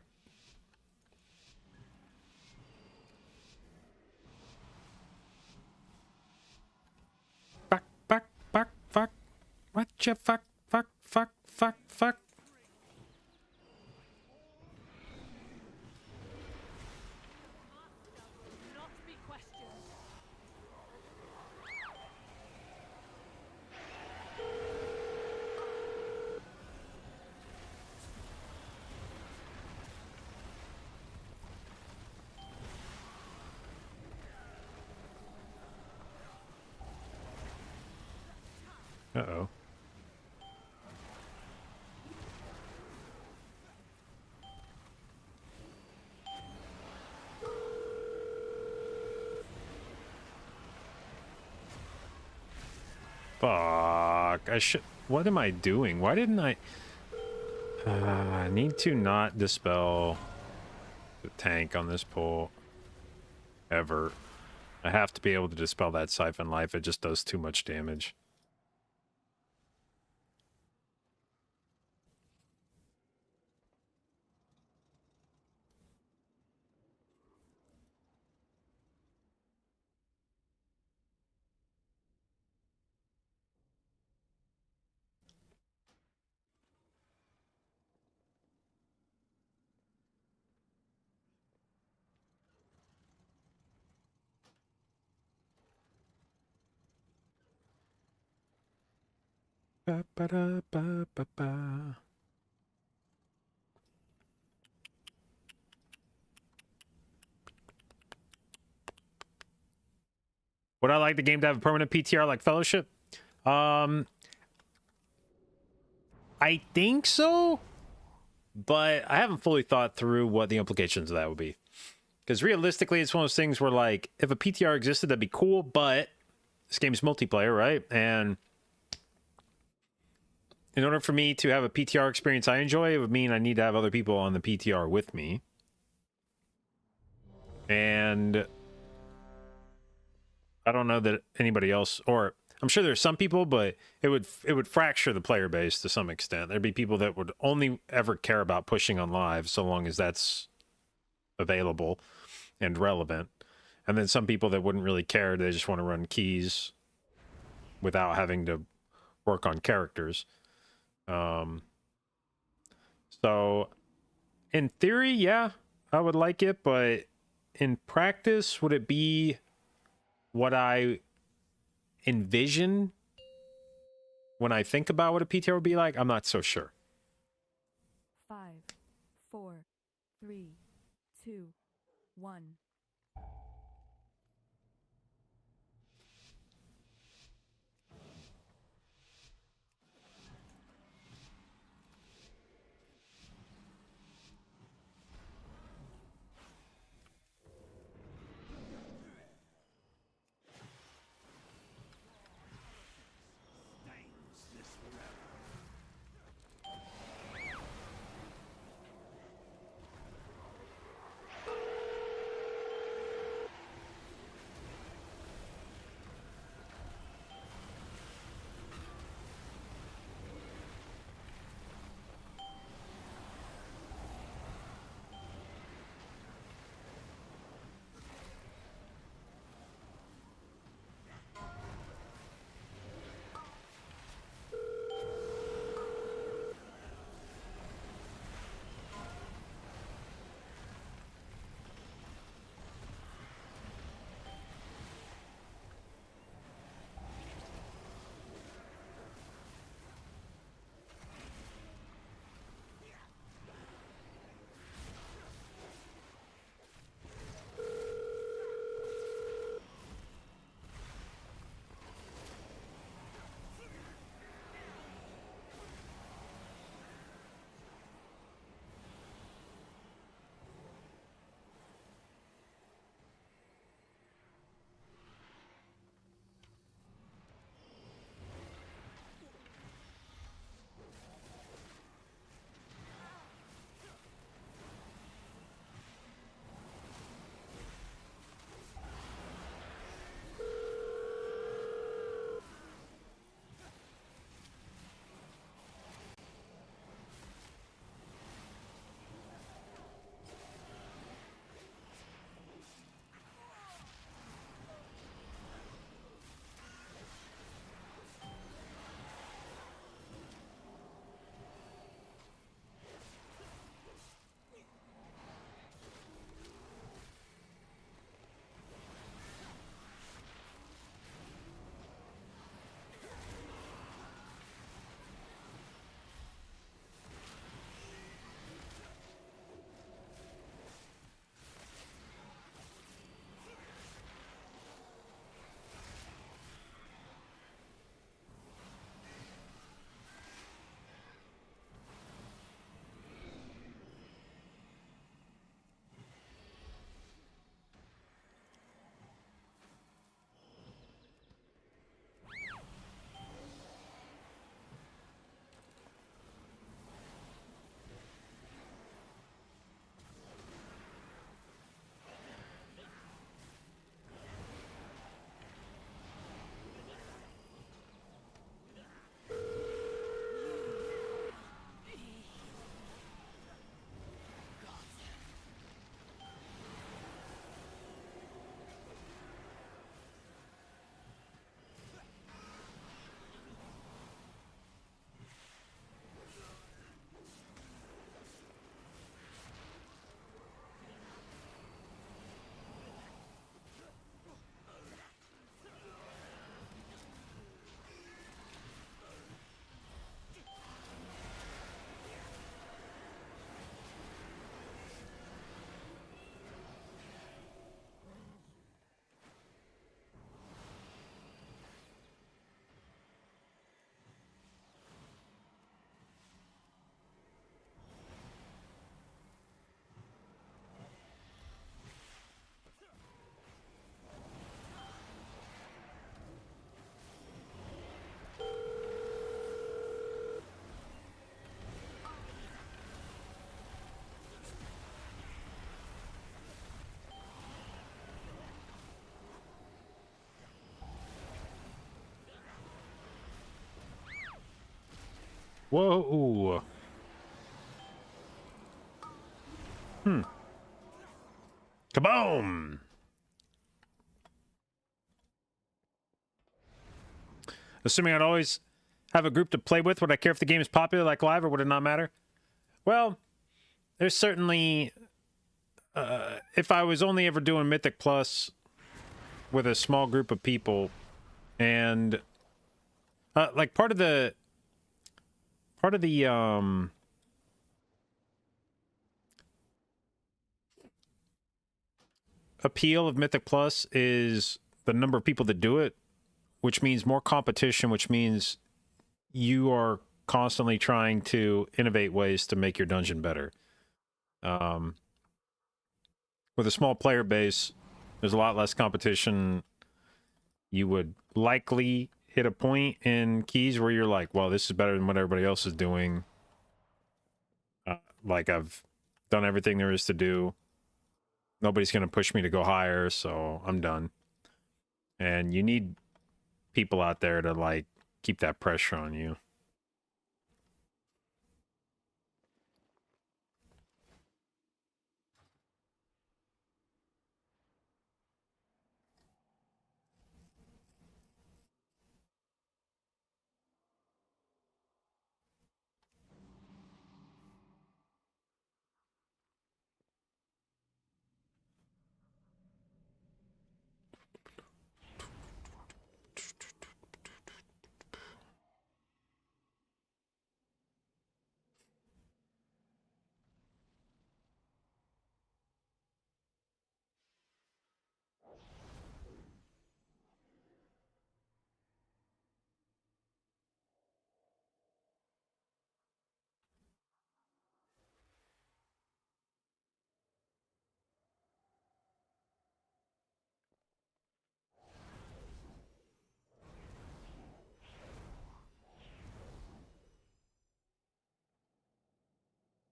Fuck, fuck, fuck, fuck. What you fuck, fuck, fuck, fuck, fuck. Not be questioned. Uh-oh. Fuck. I should... What am I doing? Why didn't I... I need to not dispel the tank on this pull. Ever. I have to be able to dispel that Siphon Life. It just does too much damage. Ba, ba, da, ba, ba, ba. Would I like the game to have a permanent PTR like Fellowship? I think so, but I haven't fully thought through what the implications of that would be. Because realistically, it's one of those things where, like, if a PTR existed, that'd be cool, but this game's multiplayer, right? And in order for me to have a PTR experience I enjoy, it would mean I need to have other people on the PTR with me. And I don't know that anybody else, or I'm sure there's some people, but it would fracture the player base to some extent. There'd be people that would only ever care about pushing on live so long as that's available and relevant. And then some people that wouldn't really care. They just want to run keys without having to work on characters. So in theory, yeah, I would like it, but in practice, would it be what I envision when I think about what a PTR would be like? I'm not so sure. 5, 4, 3, 2, 1. Whoa. Kaboom! Assuming I'd always have a group to play with, would I care if the game is popular like live, or would it not matter? Well, there's certainly... if I was only ever doing Mythic Plus with a small group of people, and... like, part of the appeal of Mythic Plus is the number of people that do it, which means more competition, which means you are constantly trying to innovate ways to make your dungeon better. With a small player base, there's a lot less competition. You would likely hit a point in keys where you're like, well, this is better than what everybody else is doing. Like, I've done everything there is to do. Nobody's going to push me to go higher, so I'm done. And you need people out there to, like, keep that pressure on you.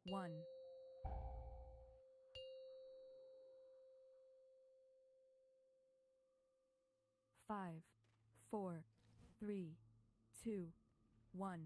One. Five, four, three, two, one.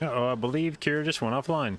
Uh-oh, I believe Kira just went offline.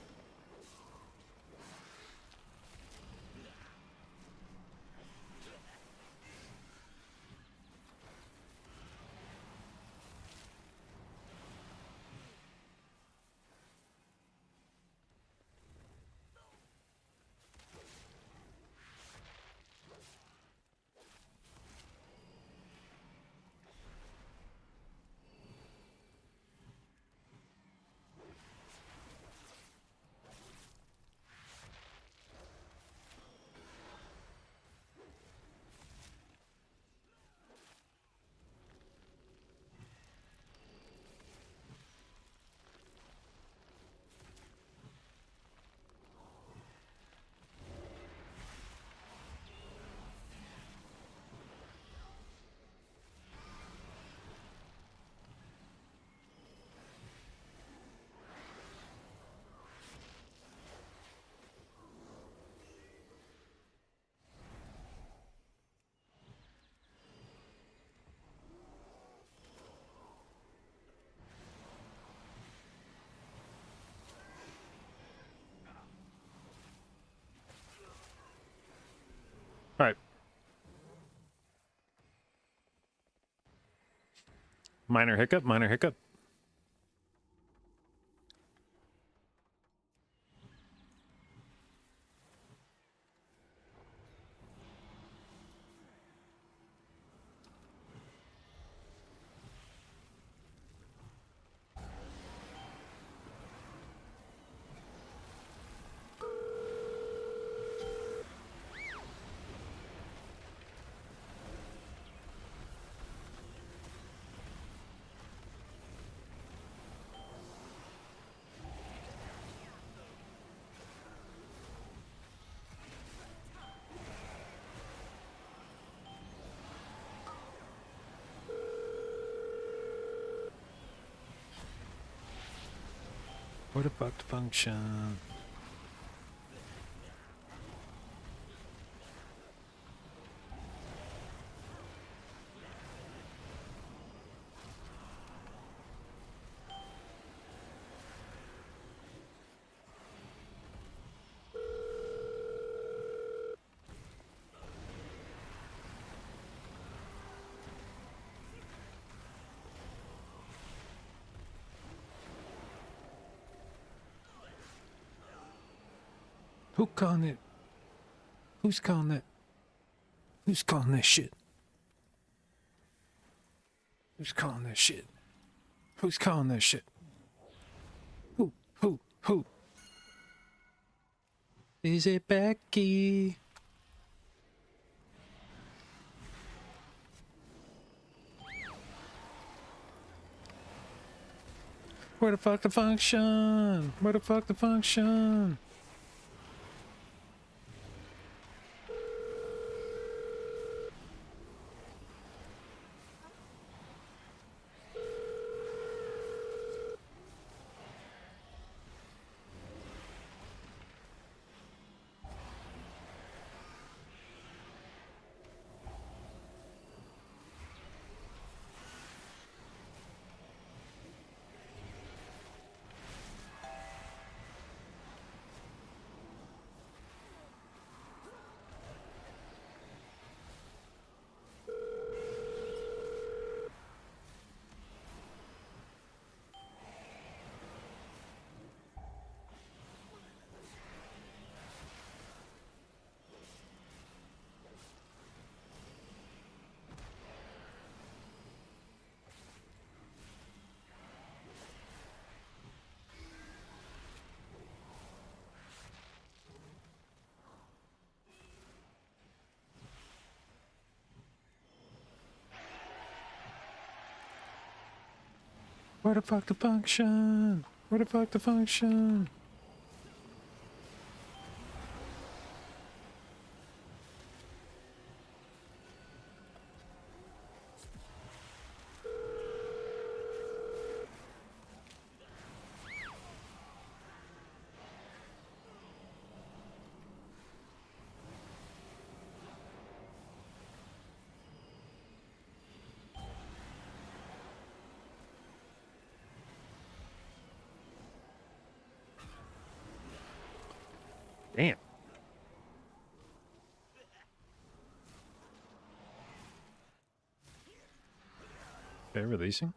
All right. Minor hiccup, minor hiccup. What the fuck the function? Who calling it? Who's calling it? Who's calling this shit? Who's calling this shit? Who's calling this shit? Who? Is it Becky? Where the fuck the function? Where the fuck the function? Where the fuck the function? Where the fuck the function? Damn. Okay, releasing.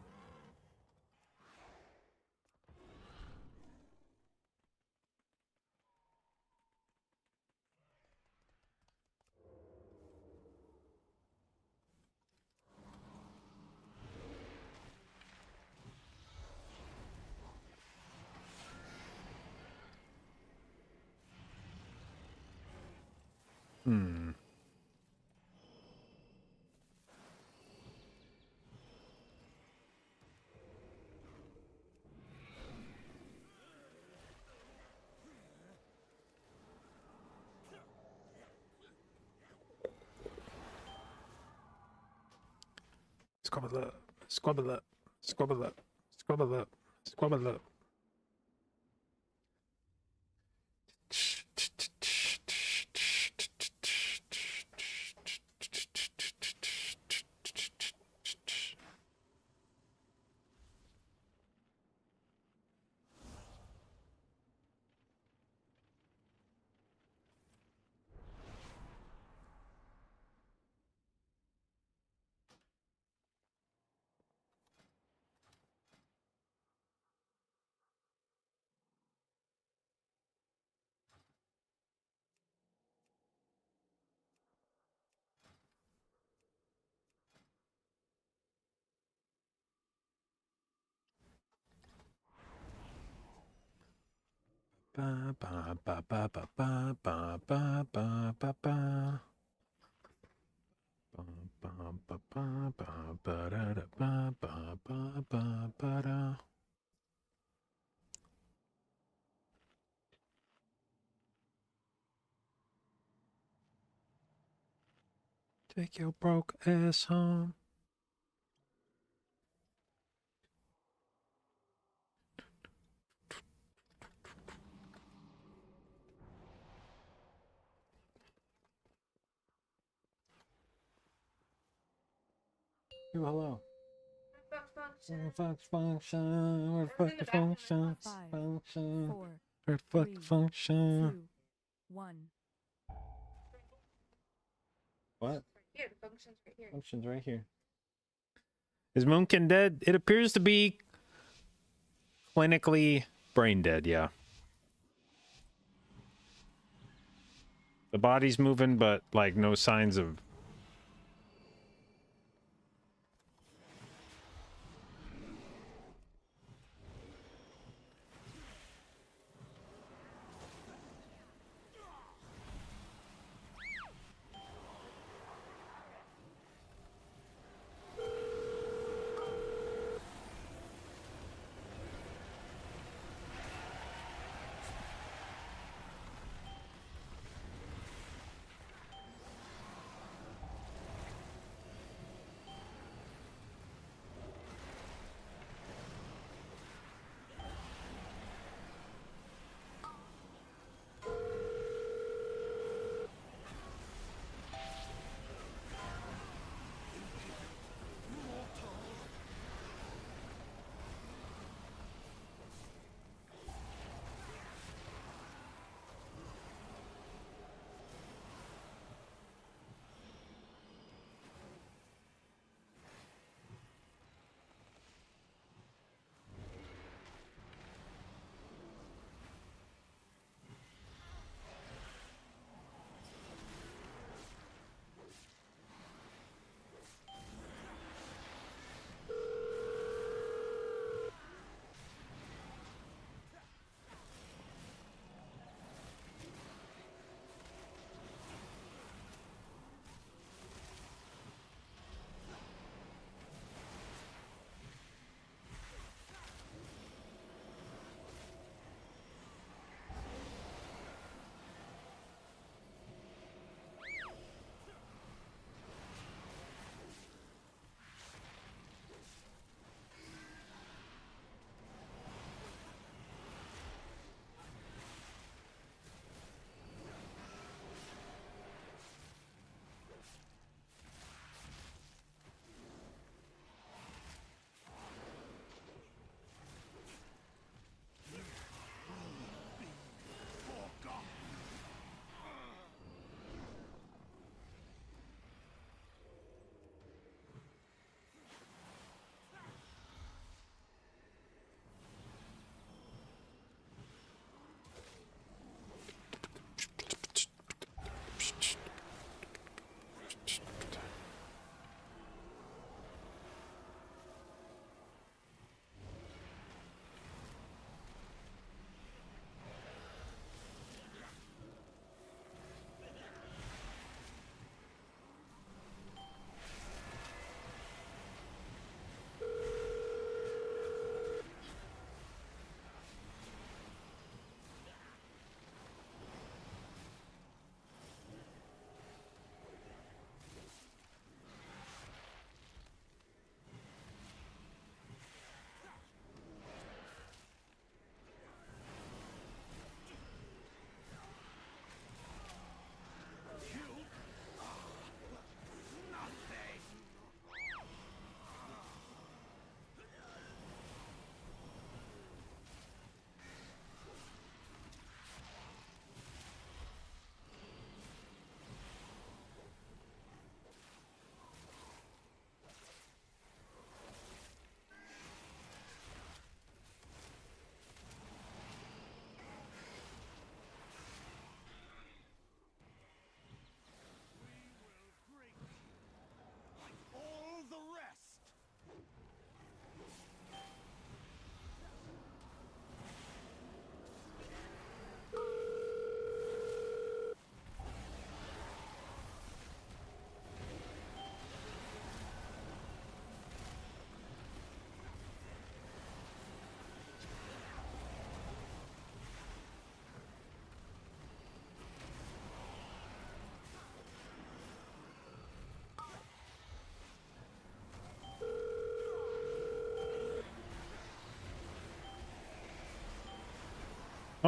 Hmm. Squabble up, squabble up, squabble up, squabble up, squabble up. Ba ba ba ba ba ba ba ba ba ba ba. Ba ba ba ba ba ba da da ba ba ba ba ba da. Take your broke ass home. You hello. Function. Where the fuck the function? Five, Function. 4, Where the fuck the 3, function? 2, 1. What? Right here, the function's right here. Function's right here. Is Moonkin dead? It appears to be clinically brain dead, yeah. The body's moving, but like no signs of.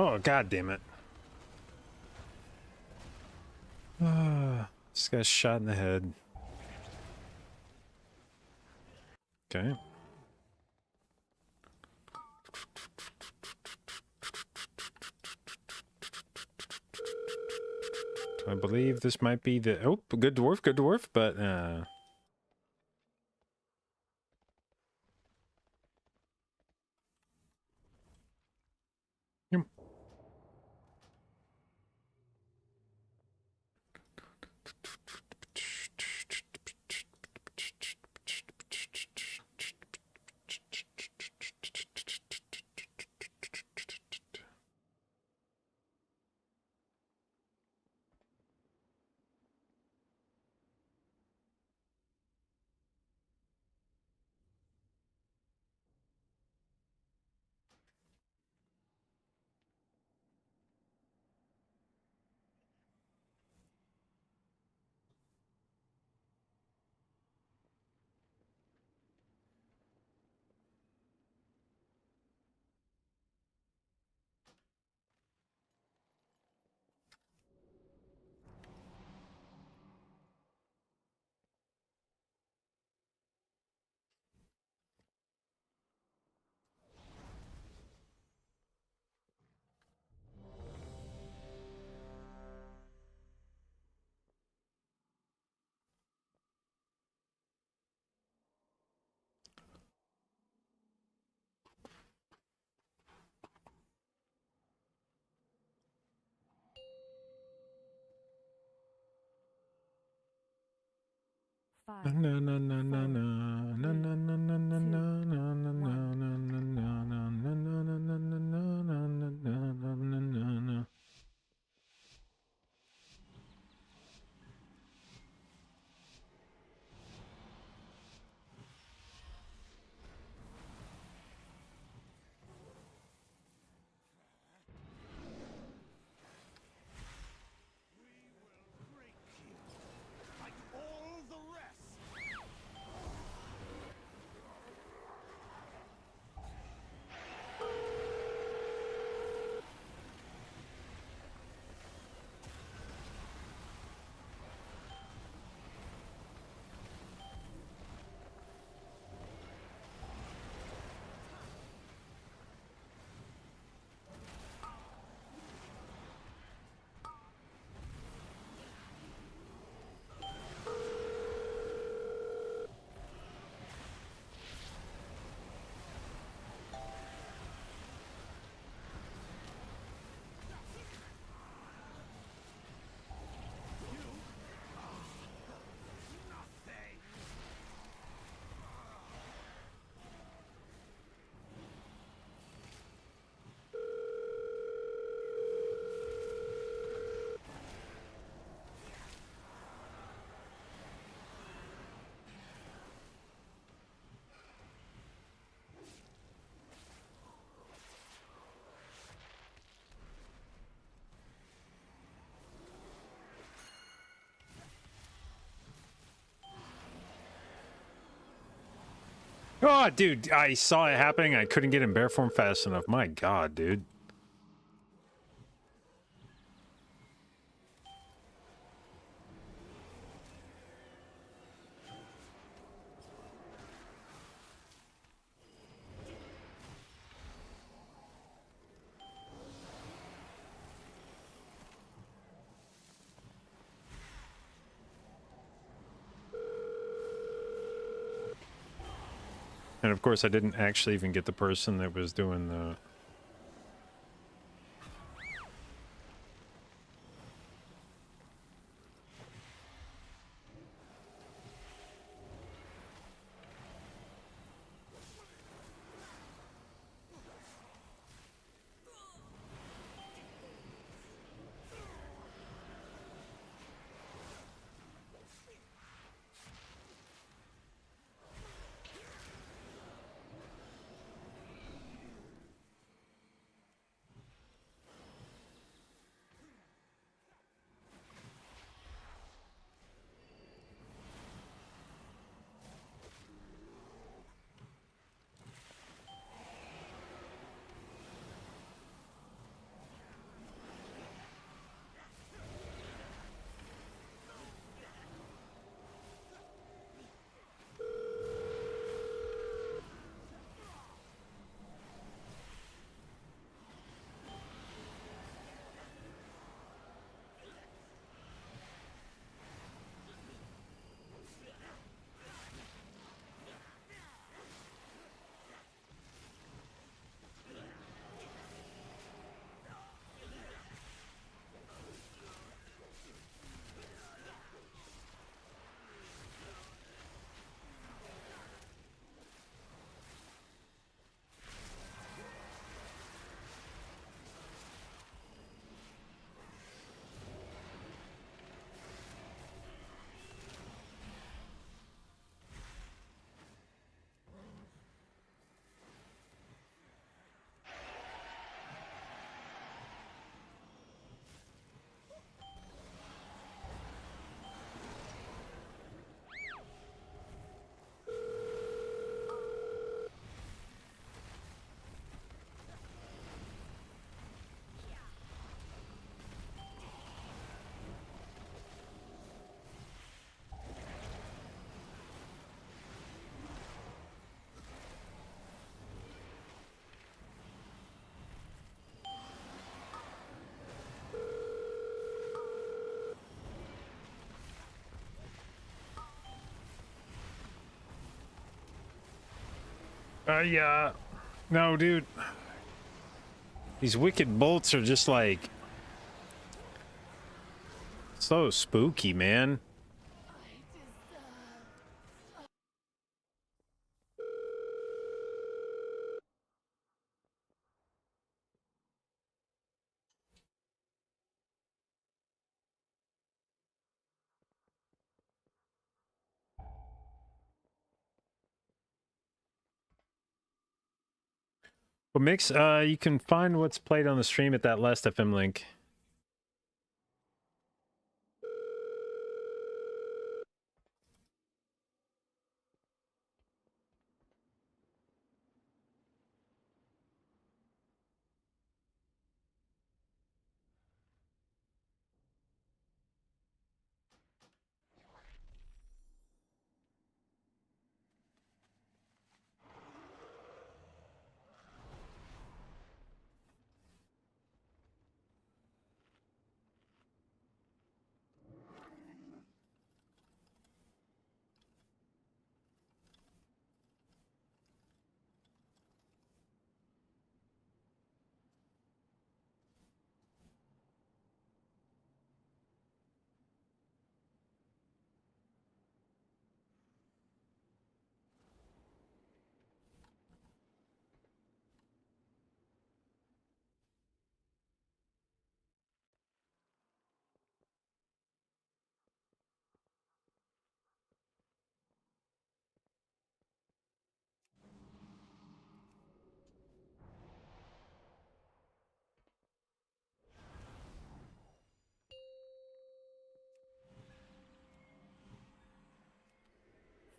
Oh, god damn it. This guy's shot in the head. Okay. I believe this might be the... Oh, good dwarf, but... Yep. Five, Na na na na na na three, na na na na two, na na na na one. na na na na na na. Like all the rest. Oh, dude, I saw it happening. I couldn't get in bear form fast enough. My god, dude. And of course, I didn't actually even get the person that was doing the... Yeah. No, dude. These wicked bolts are just like so spooky, man. Well, Mix, you can find what's played on the stream at that last FM link.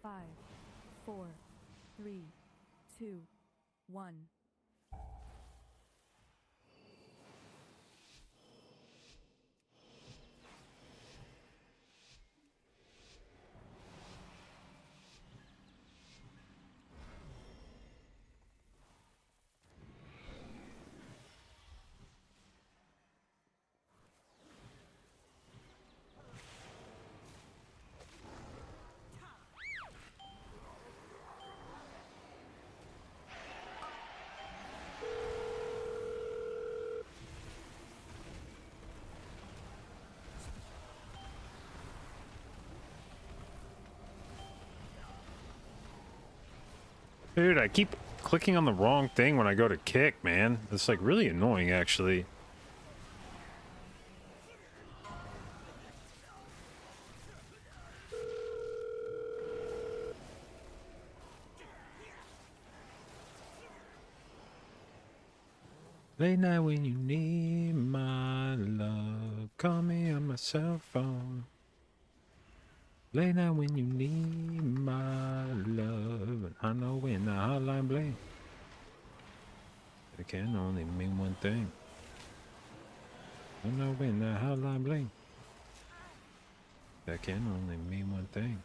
Five, four, three, two, one. Dude, I keep clicking on the wrong thing when I go to kick, man. It's like really annoying, actually. Late night when you need my love, call me on my cell phone. Late night when you need my love, and I know when the hotline bling. It can only mean one thing. I know when the hotline bling. That can only mean one thing.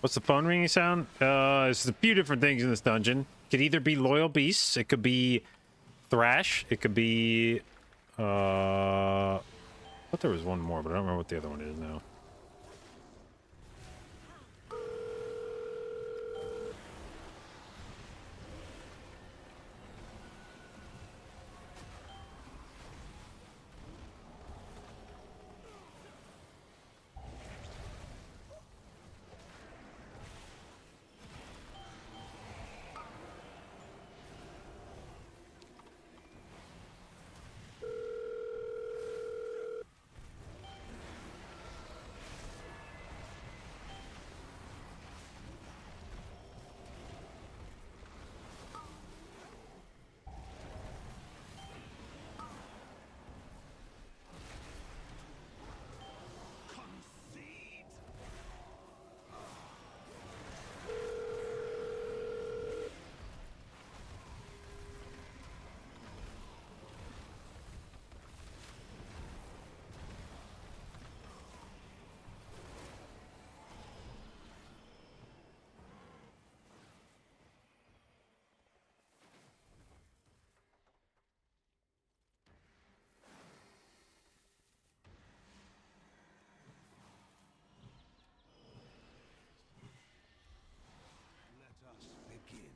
What's the phone ringing sound? There's a few different things in this dungeon. It could either be loyal beasts, it could be thrash, it could be I thought there was one more, but I don't remember what the other one is now. Let us begin.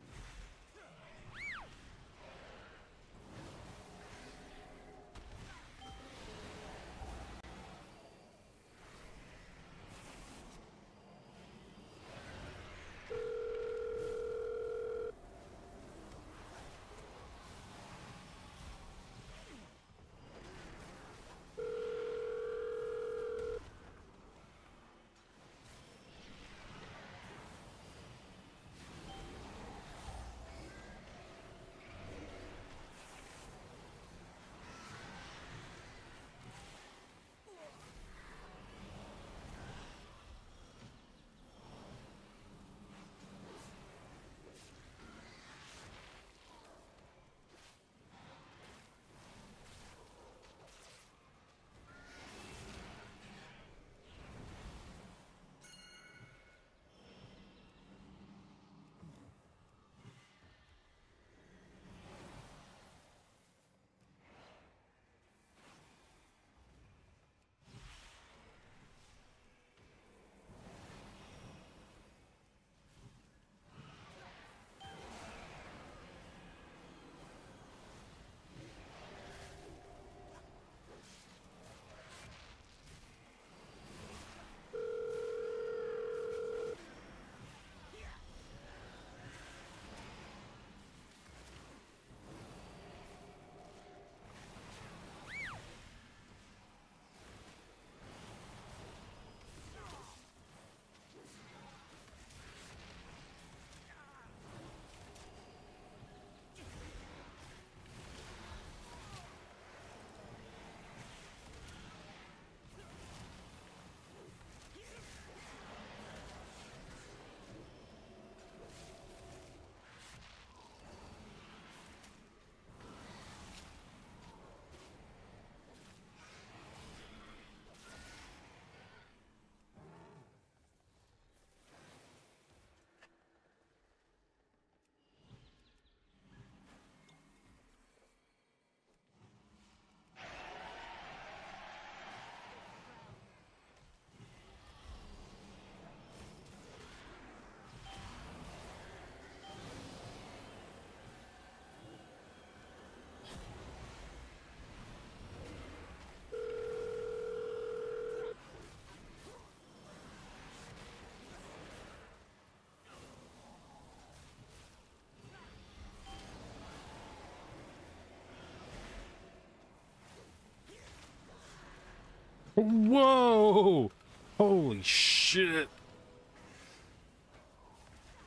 Whoa! Holy shit!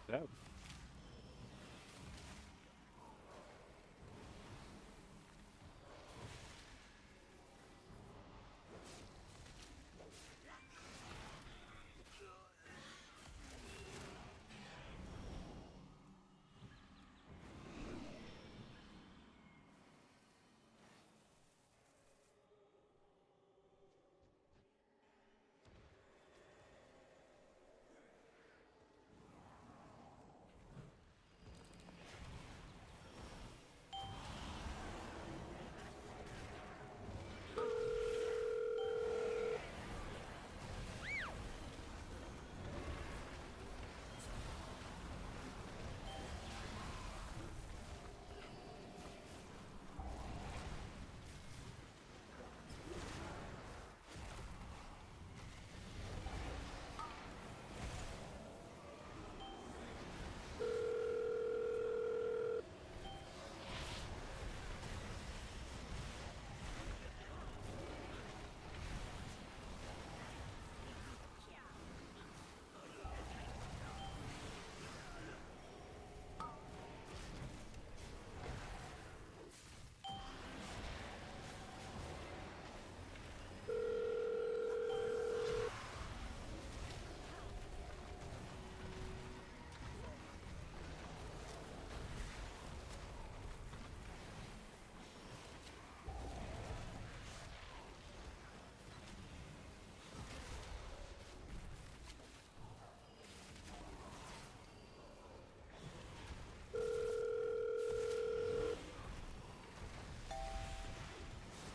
That...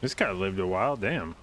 This guy lived a while, damn.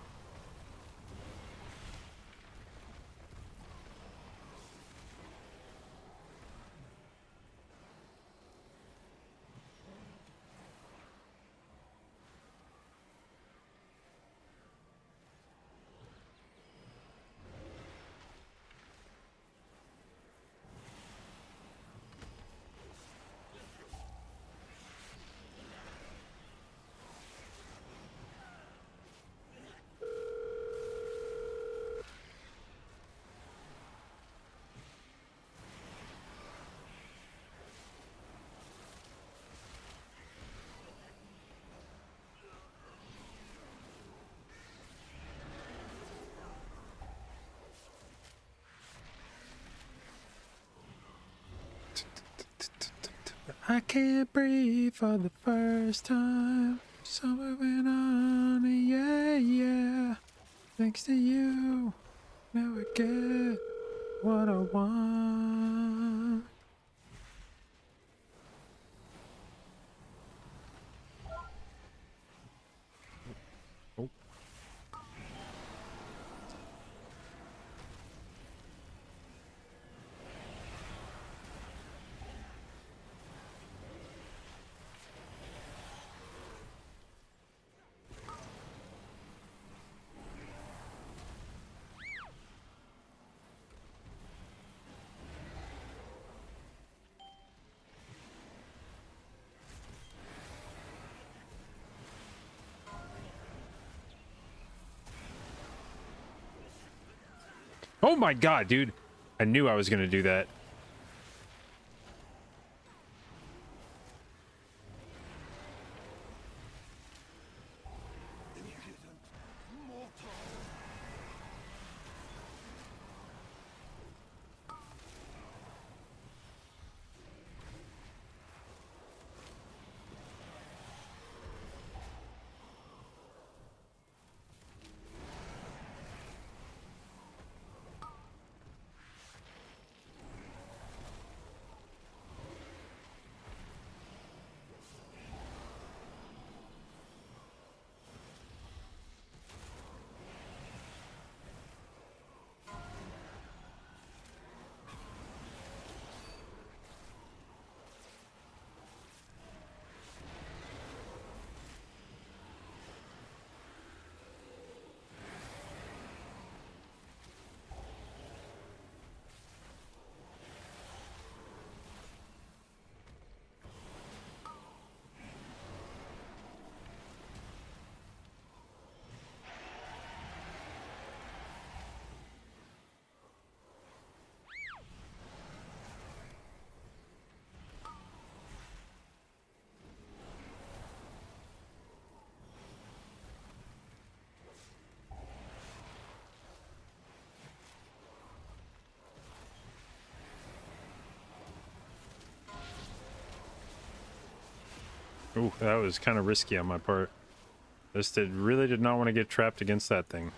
I can't breathe for the first time. Summer went on, yeah, yeah. Thanks to you, now I get what I want. Oh. Oh my god, dude. I knew I was gonna do that. Ooh, that was kind of risky on my part. Really did not want to get trapped against that thing.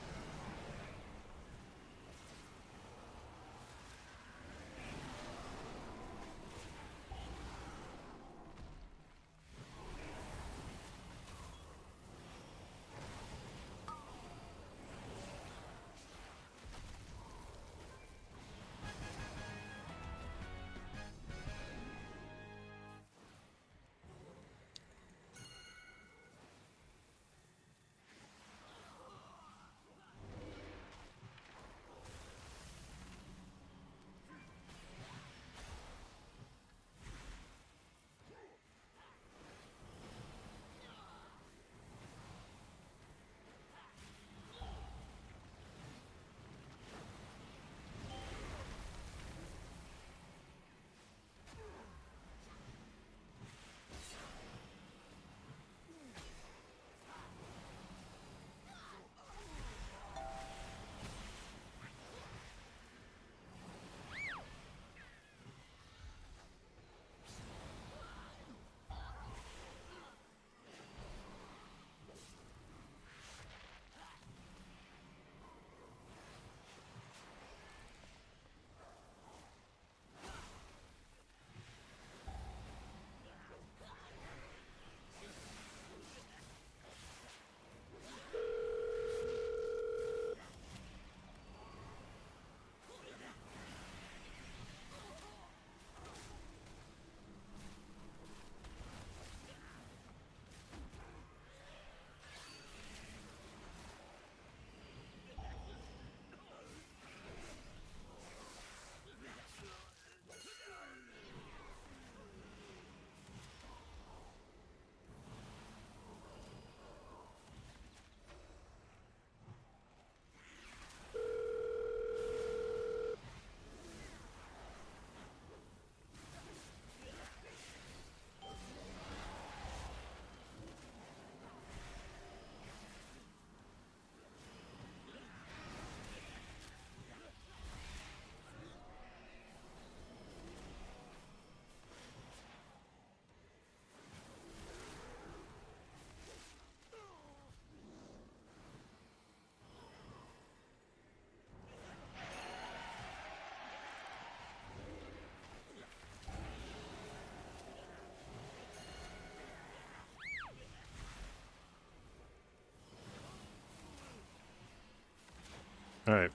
All right.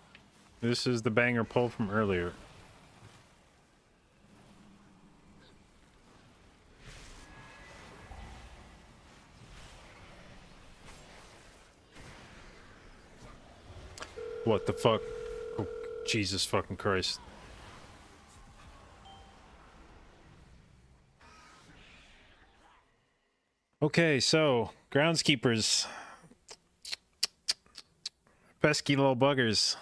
This is the banger pull from earlier. What the fuck? Oh, Jesus fucking Christ. Okay, so groundskeepers. Pesky little buggers.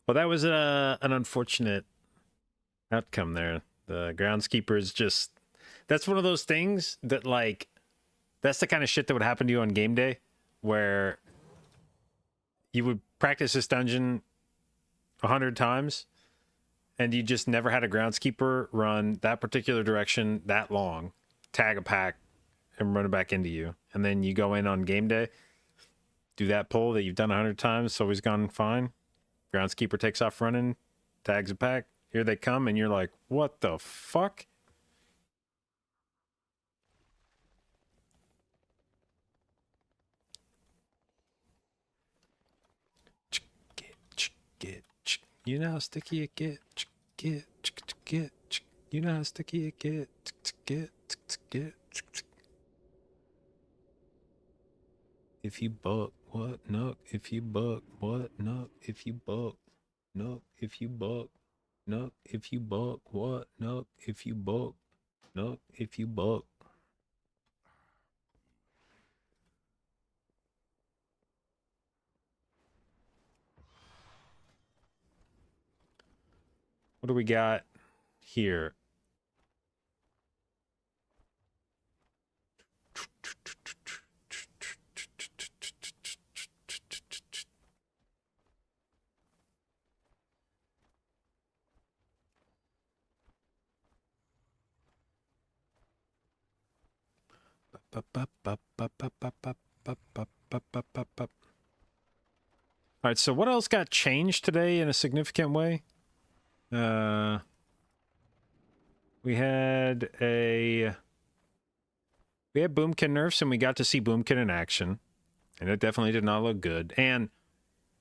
Well, that was an unfortunate outcome there. The groundskeepers just... That's one of those things that, like... That's the kind of shit that would happen to you on game day, where you would practice this dungeon 100 times, and you just never had a groundskeeper run that particular direction that long, tag a pack, and run it back into you. And then you go in on game day, do that pull that you've done 100 times, it's always gone fine. Groundskeeper takes off running, tags a pack, here they come, and you're like, what the fuck? You know how sticky it get. You know how sticky it get. If you buck, what? No. If you buck, what? No. If you buck, no. If you buck, no. If you buck, what? No. If you buck, no. If you buck. What do we got here? All right, so what else got changed today in a significant way? We had Boomkin nerfs, and we got to see Boomkin in action, and it definitely did not look good. And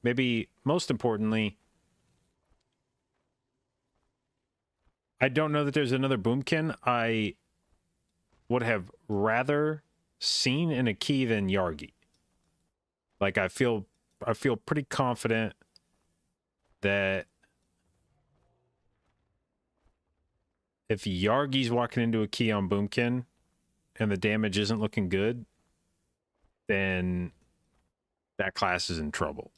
maybe most importantly, I don't know that there's another Boomkin I would have rather seen in a key than Yargi. Like, I feel pretty confident that if Yargi's walking into a key on Boomkin and the damage isn't looking good, then that class is in trouble.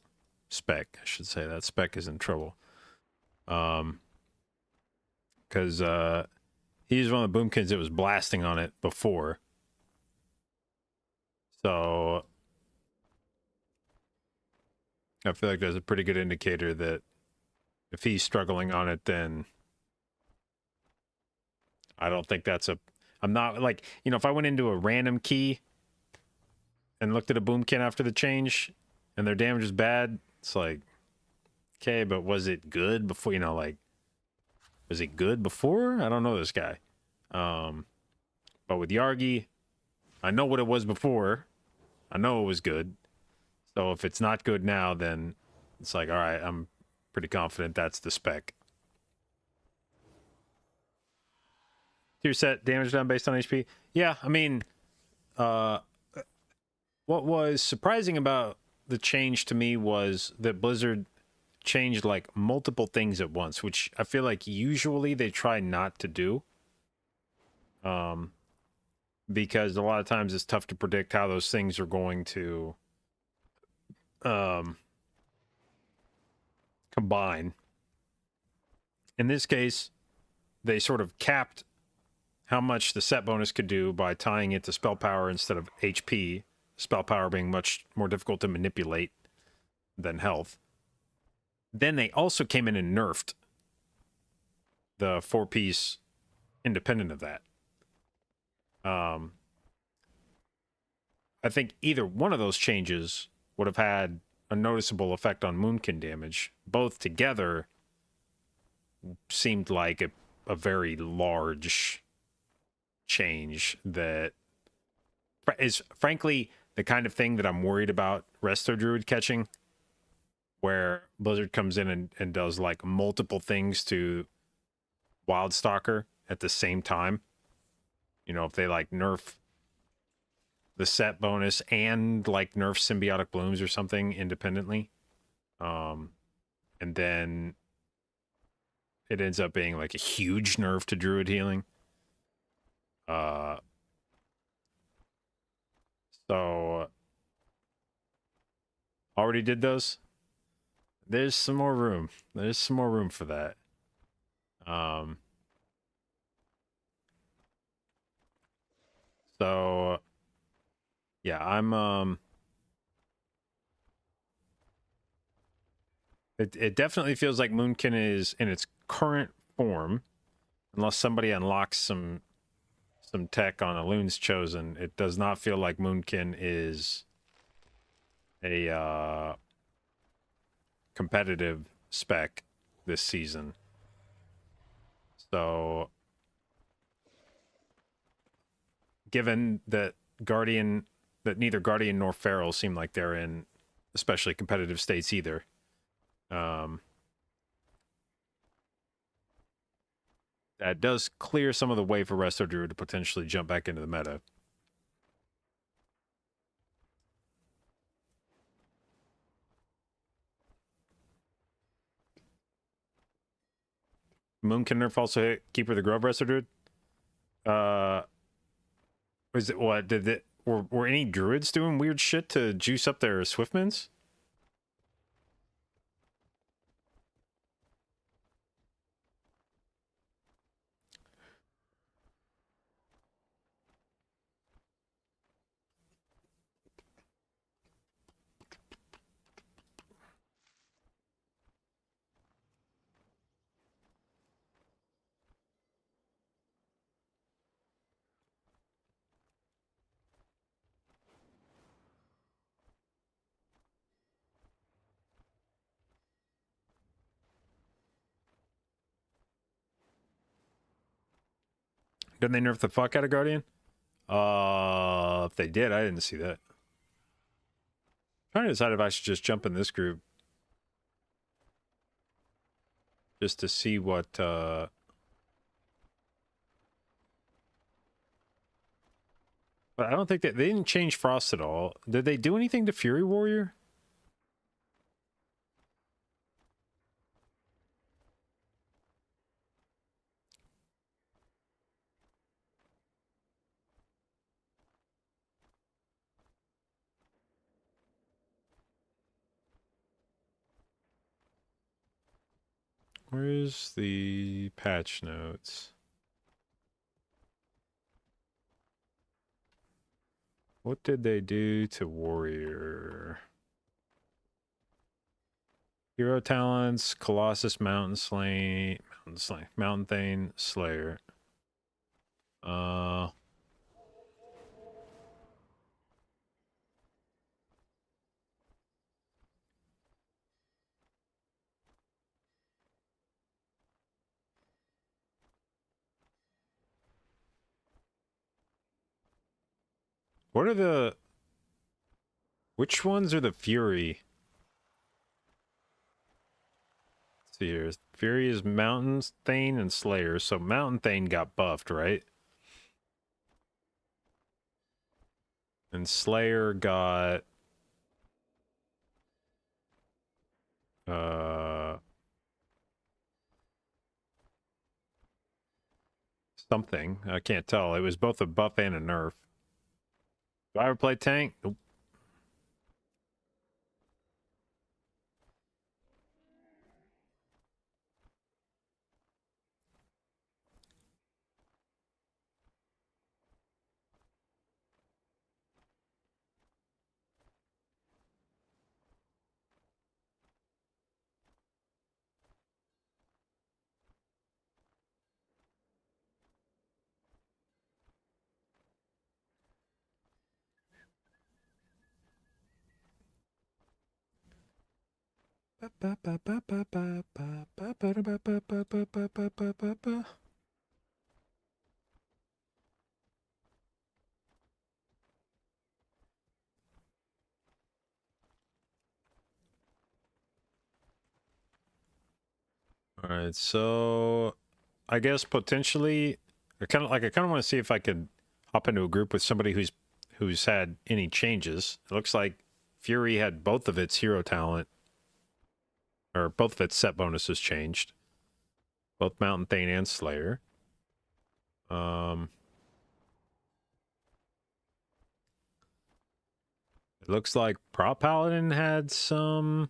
Spec, I should say. That spec is in trouble. Because he's one of the Boomkins that was blasting on it before. So I feel like that's a pretty good indicator that if he's struggling on it, then I don't think that's a... I'm not, like, you know, if I went into a random key and looked at a Boomkin after the change and their damage is bad, it's like, okay, but was it good before, you know, like, was it good before? I don't know this guy. But with Yargi, I know what it was before. I know it was good. So if it's not good now, then it's like, all right, I'm pretty confident that's the spec. Tier set, damage done based on HP. Yeah, I mean, what was surprising about the change to me was that Blizzard changed like multiple things at once, which I feel like usually they try not to do. Because a lot of times it's tough to predict how those things are going to combine. In this case, they sort of capped how much the set bonus could do by tying it to spell power instead of HP, spell power being much more difficult to manipulate than health. Then they also came in and nerfed the 4-piece independent of that. I think either one of those changes would have had a noticeable effect on Moonkin damage. Both together seemed like a very large change that is frankly the kind of thing that I'm worried about Resto Druid catching, where Blizzard comes in and does like multiple things to Wildstalker at the same time. You know, if they like nerf the set bonus and like nerf symbiotic blooms or something independently, and then it ends up being like a huge nerf to Druid healing. So already did those. There's some more room. There's some more room for that. So yeah, I'm it definitely feels like Moonkin is in its current form, unless somebody unlocks some tech on a Loon's Chosen. It does not feel like Moonkin is a competitive spec this season. So given that neither Guardian nor Feral seem like they're in especially competitive states either, that does clear some of the way for Resto Druid to potentially jump back into the meta. Moonkin nerf also hit Keeper of the Grove Resto Druid. Was it what? Were any druids doing weird shit to juice up their Swiftmans? Didn't they nerf the fuck out of Guardian? If they did, I didn't see that. I'm trying to decide if I should just jump in this group. Just to see what, but I don't think that they didn't change Frost at all. Did they do anything to Fury Warrior? Where's the patch notes? What did they do to Warrior? Hero talents, Colossus, Mountain Thane, Slayer. What are the... Which ones are the Fury? Let's see here. Fury is Mountain Thane and Slayer. So Mountain Thane got buffed, right? And Slayer got... something. I can't tell. It was both a buff and a nerf. Do I ever play tank? Nope. All right, so I guess potentially, I kind of want to see if I could hop into a group with somebody who's had any changes. It looks like Fury had both of its hero talent, or both of its set bonuses changed. Both Mountain Thane and Slayer. It looks like Prop Paladin had some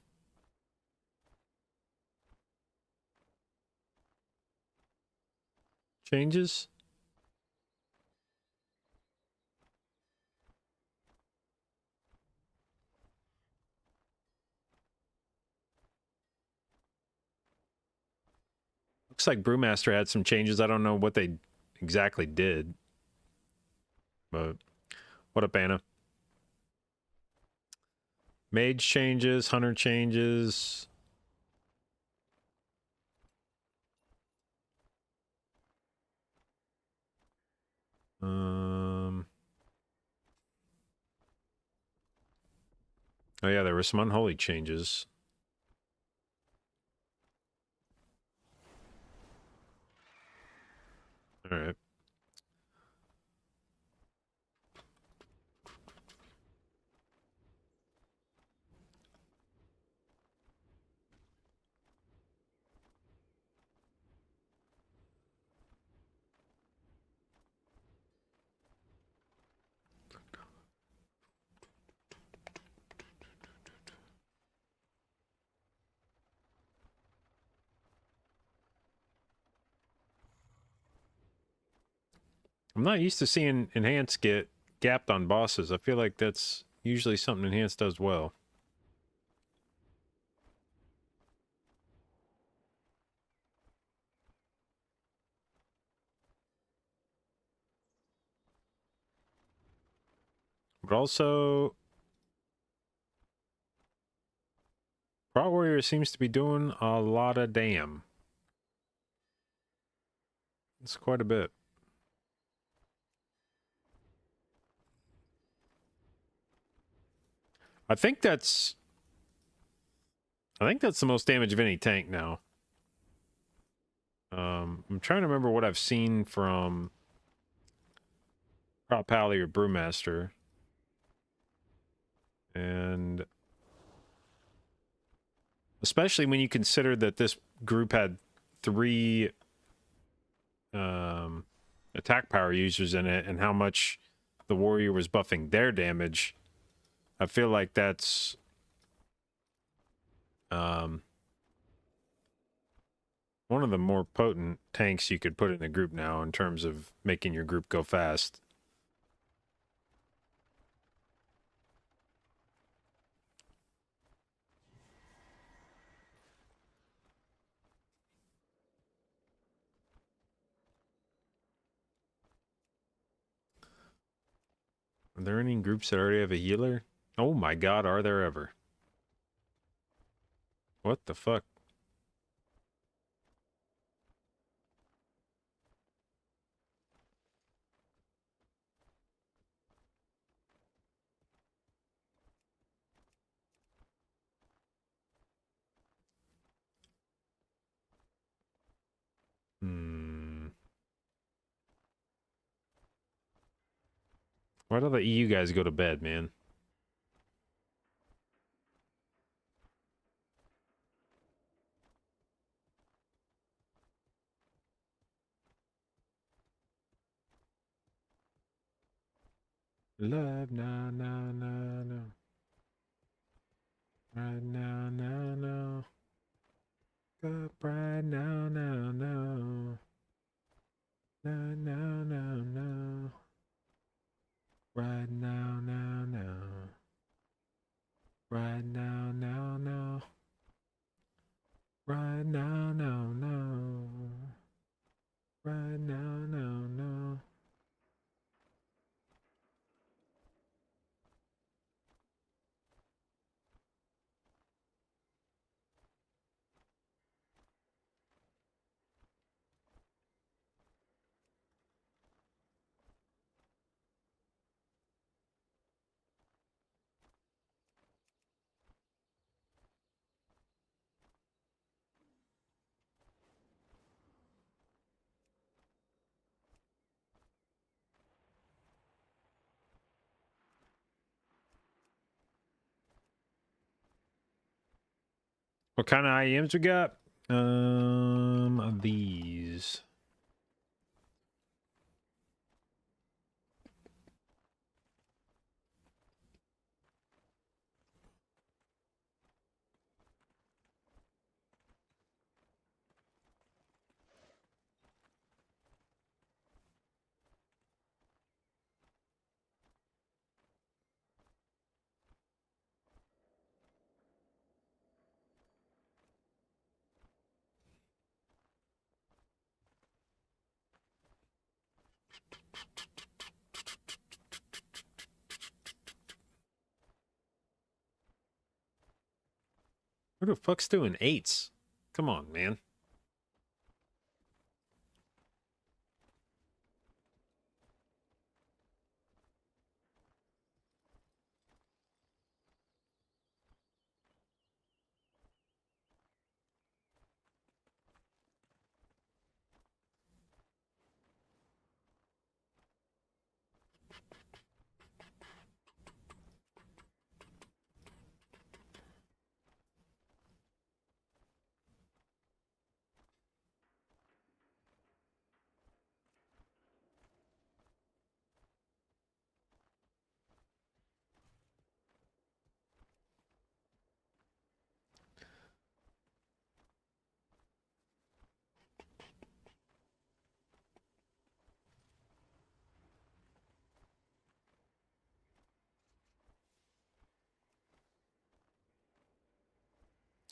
changes. Looks like Brewmaster had some changes. I don't know what they exactly did. But what up, Anna? Mage changes, Hunter changes. Oh yeah, there were some unholy changes. All right. I'm not used to seeing Enhance get gapped on bosses. I feel like that's usually something Enhance does well. But also, Prot Warrior seems to be doing a lot of damn. It's quite a bit. I think that's the most damage of any tank now. I'm trying to remember what I've seen from Prop Pally or Brewmaster. And especially when you consider that this group had 3 attack power users in it and how much the warrior was buffing their damage, I feel like that's one of the more potent tanks you could put in a group now in terms of making your group go fast. Are there any groups that already have a healer? Oh my god, are there ever? What the fuck? Why do the EU guys go to bed, man? Love, no, no, no, no. Right now, no, no. Up right now, no, no. No, no, no, no. Right now, no, no. Right now, no, no. Right now, no, no. Right now, no, no. What kind of IEMs we got? These. Who the fuck's doing 8s? Come on, man.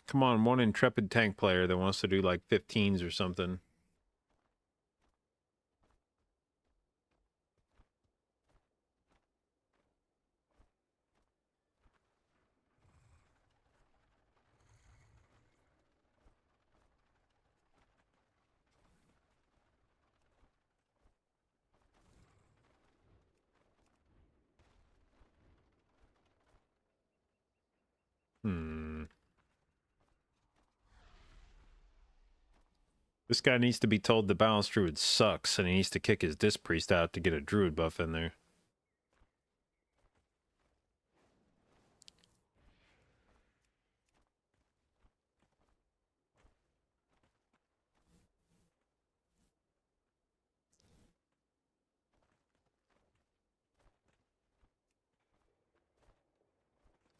Come on, one intrepid tank player that wants to do like 15s or something. This guy needs to be told the balanced druid sucks, and he needs to kick his disc priest out to get a druid buff in there.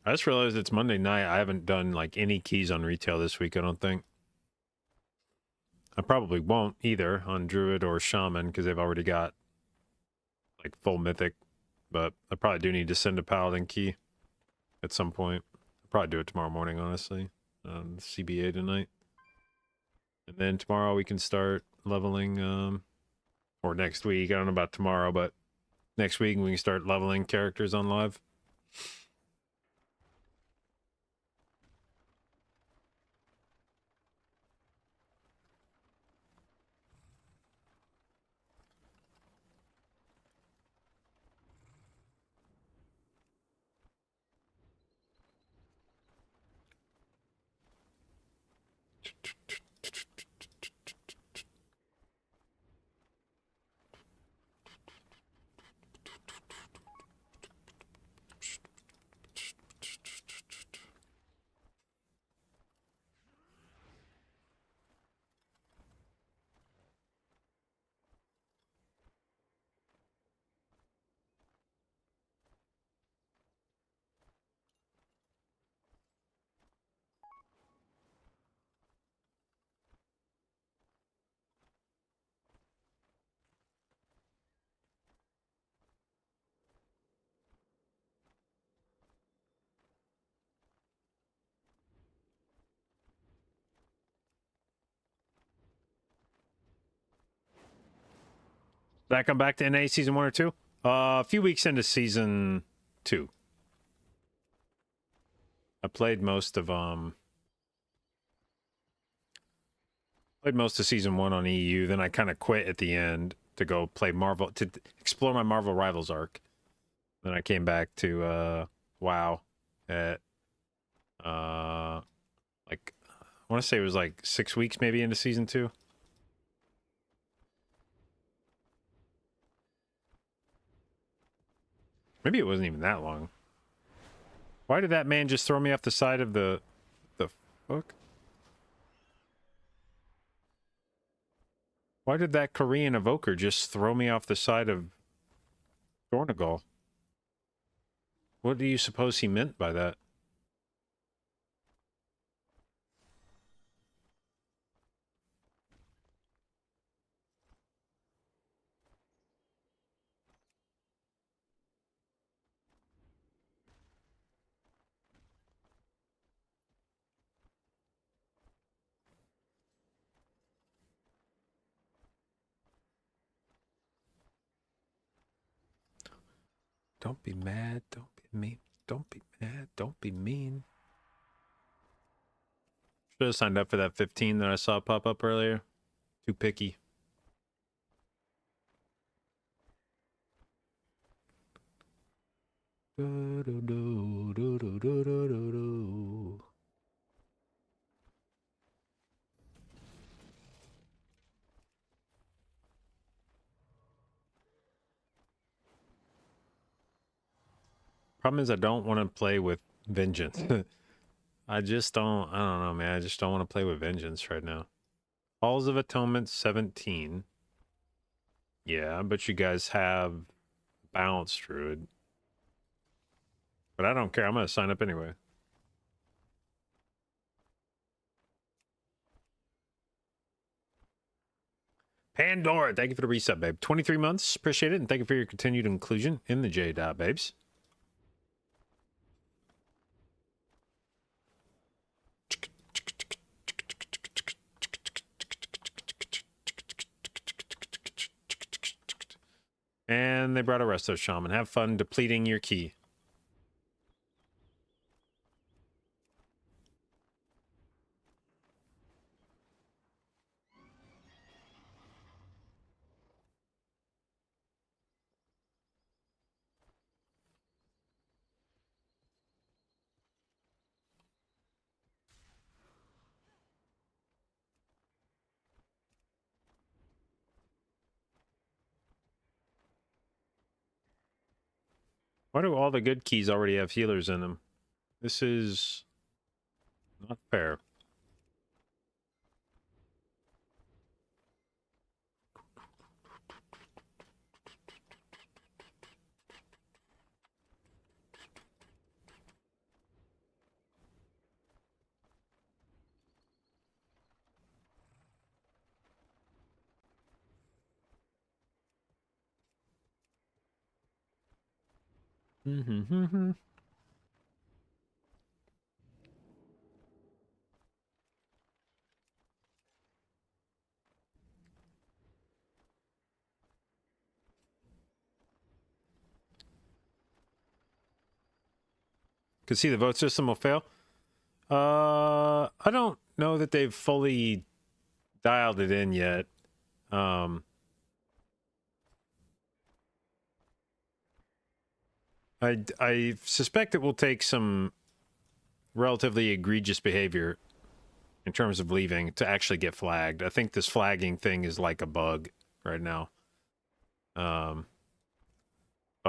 I just realized it's Monday night. I haven't done like any keys on retail this week, I don't think. I probably won't either on druid or shaman because they've already got like full mythic. But I probably do need to send a paladin key at some point. I'll probably do it tomorrow morning, honestly. On CBA tonight. And then tomorrow we can start leveling, or next week. I don't know about tomorrow, but next week we can start leveling characters on live. Did I come back to NA season 1 or 2? A few weeks into season 2. I played most of season 1 on EU, then I kind of quit at the end to go play Marvel, to explore my Marvel Rivals arc. Then I came back to WoW at like I want to say it was like 6 weeks maybe into season 2. Maybe it wasn't even that long. Why did that man just throw me off the side of the fuck? Why did that Korean evoker just throw me off the side of Dornagal? What do you suppose he meant by that? Don't be mad, don't be mean, don't be mad, don't be mean. Should have signed up for that 15 that I saw pop up earlier. Too picky. Do, do, do, do, do, do, do, do. Problem is I don't want to play with Vengeance. I don't know, man. I just don't want to play with Vengeance right now. Halls of Atonement 17. Yeah, but you guys have Balance Druid. But I don't care. I'm going to sign up anyway. Pandora, thank you for the reset, babe. 23 months. Appreciate it. And thank you for your continued inclusion in the J Dot, babes. And they brought a Resto Shaman. Have fun depleting your key. Why do all the good keys already have healers in them? This is not fair. Mm-hmm. Could see the vote system will fail. I don't know that they've fully dialed it in yet. I suspect it will take some relatively egregious behavior in terms of leaving to actually get flagged. I think this flagging thing is like a bug right now. But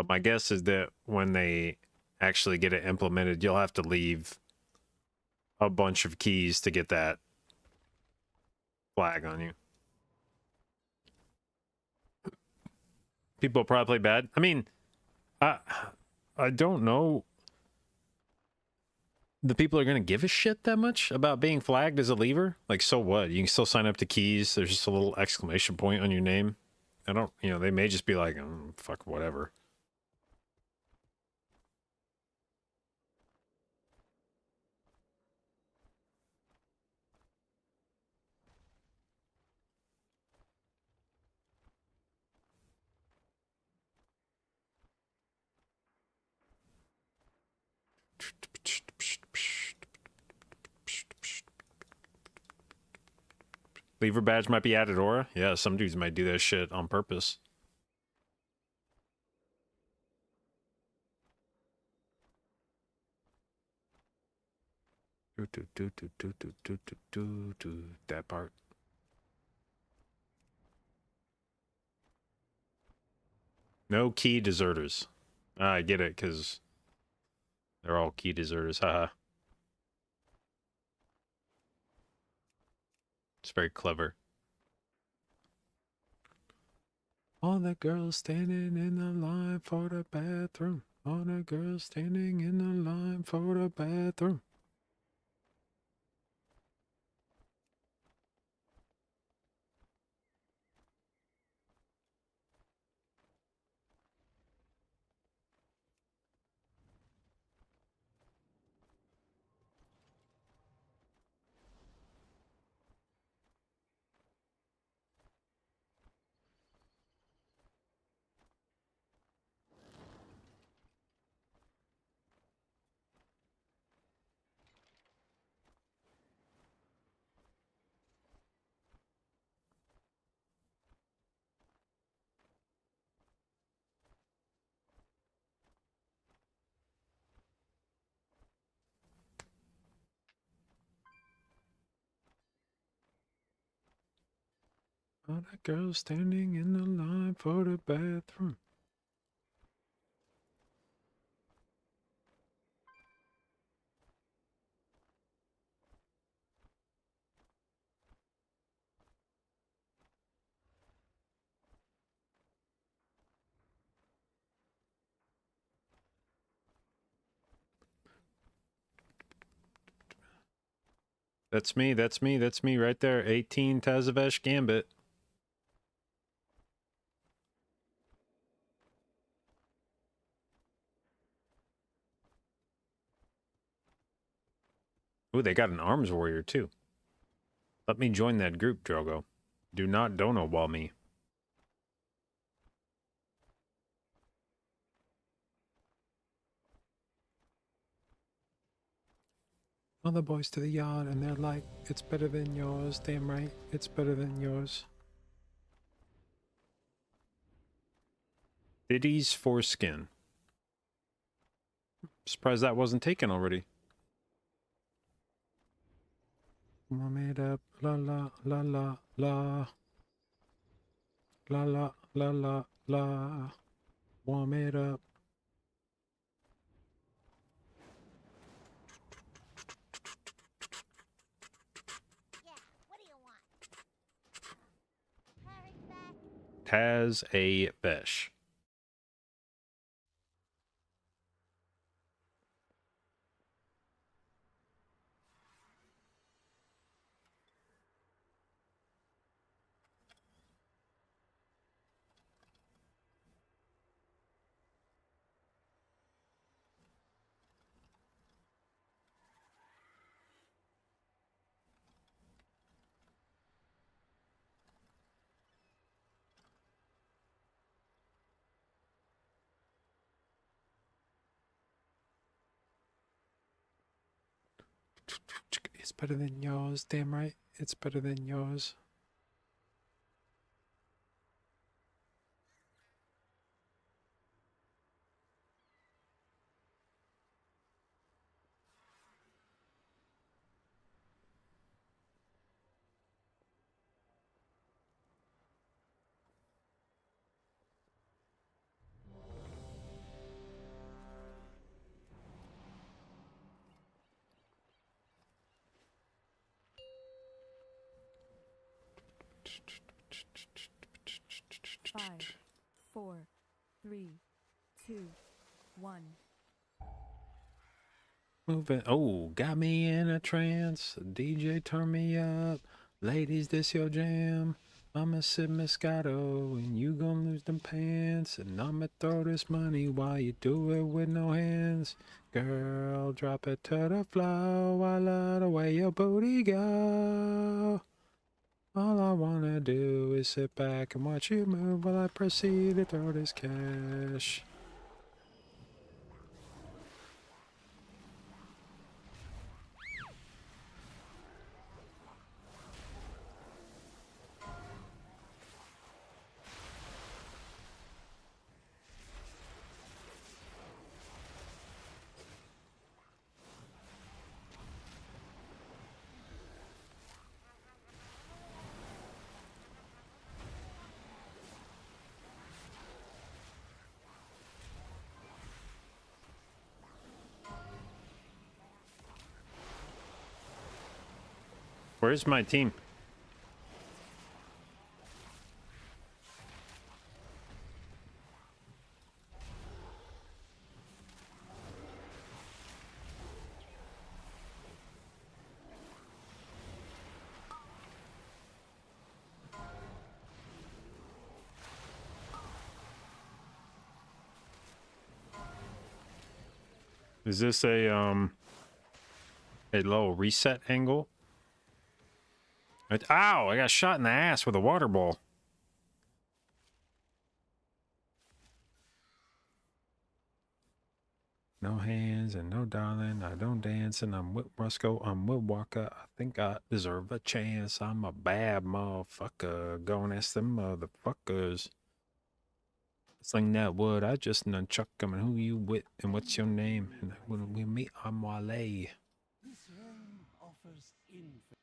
my guess is that when they actually get it implemented, you'll have to leave a bunch of keys to get that flag on you. People probably play bad. I mean, I don't know. The people are going to give a shit that much about being flagged as a leaver? Like, so what? You can still sign up to keys. There's just a little exclamation point on your name. I don't, they may just be like, fuck, whatever. Lever badge might be added aura. Yeah, some dudes might do that shit on purpose. That part. No key deserters. I get it, because they're all key deserters. Haha. It's very clever. All the girls standing in the line for the bathroom. All the girls standing in the line for the bathroom. All the girls standing in the line for the bathroom. That's me, that's me, that's me right there. 18 Tazavesh Gambit. Ooh, they got an arms warrior too. Let me join that group, Drogo. Do not dono wall me. All the boys to the yard and they're like, it's better than yours. Damn right, it's better than yours. Diddy's foreskin. Surprised that wasn't taken already. Warm it up, la la la la la. La la la la la. Warm it up. Yeah, what do you want? Hurry back. Taz a Vesh. It's better than yours, damn right. It's better than yours. Five, 4, 3, 2, 1. Moving. Oh, got me in a trance. DJ, turn me up. Ladies, this your jam. I'ma sip Moscato and you gon' lose them pants. And I'ma throw this money while you do it with no hands. Girl, drop it to the floor. I love the way your booty go. All I wanna do is sit back and watch you move while I proceed to throw this cash. Where's my team? Is this a little reset angle? Ow! I got shot in the ass with a water ball. No hands and no darling. I don't dance and I'm with Roscoe. I'm with Walker. I think I deserve a chance. I'm a bad motherfucker. Go and ask them motherfuckers. Sling that wood. I just nunchuck 'em. And who you with and what's your name? And when we meet, I'm Wale. This realm offers infinite.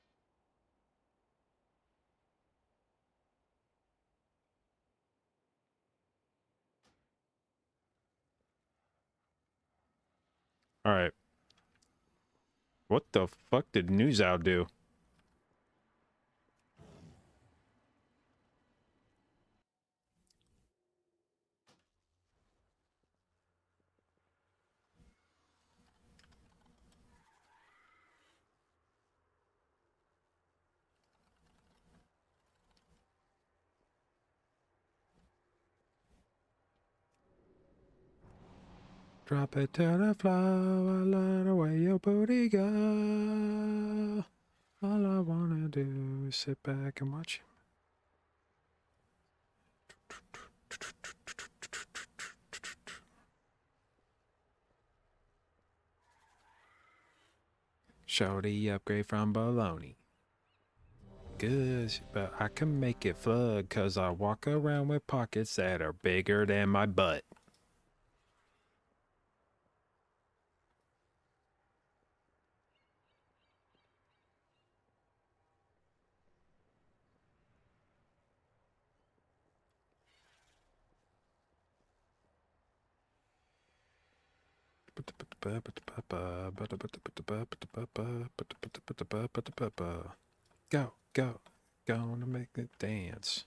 All right. What the fuck did News Owl do? Drop it to the floor, let away your booty go. All I wanna do is sit back and watch. Shorty upgrade from baloney. Good, but I can make it flood cause I walk around with pockets that are bigger than my butt. Go, go, gonna make it dance.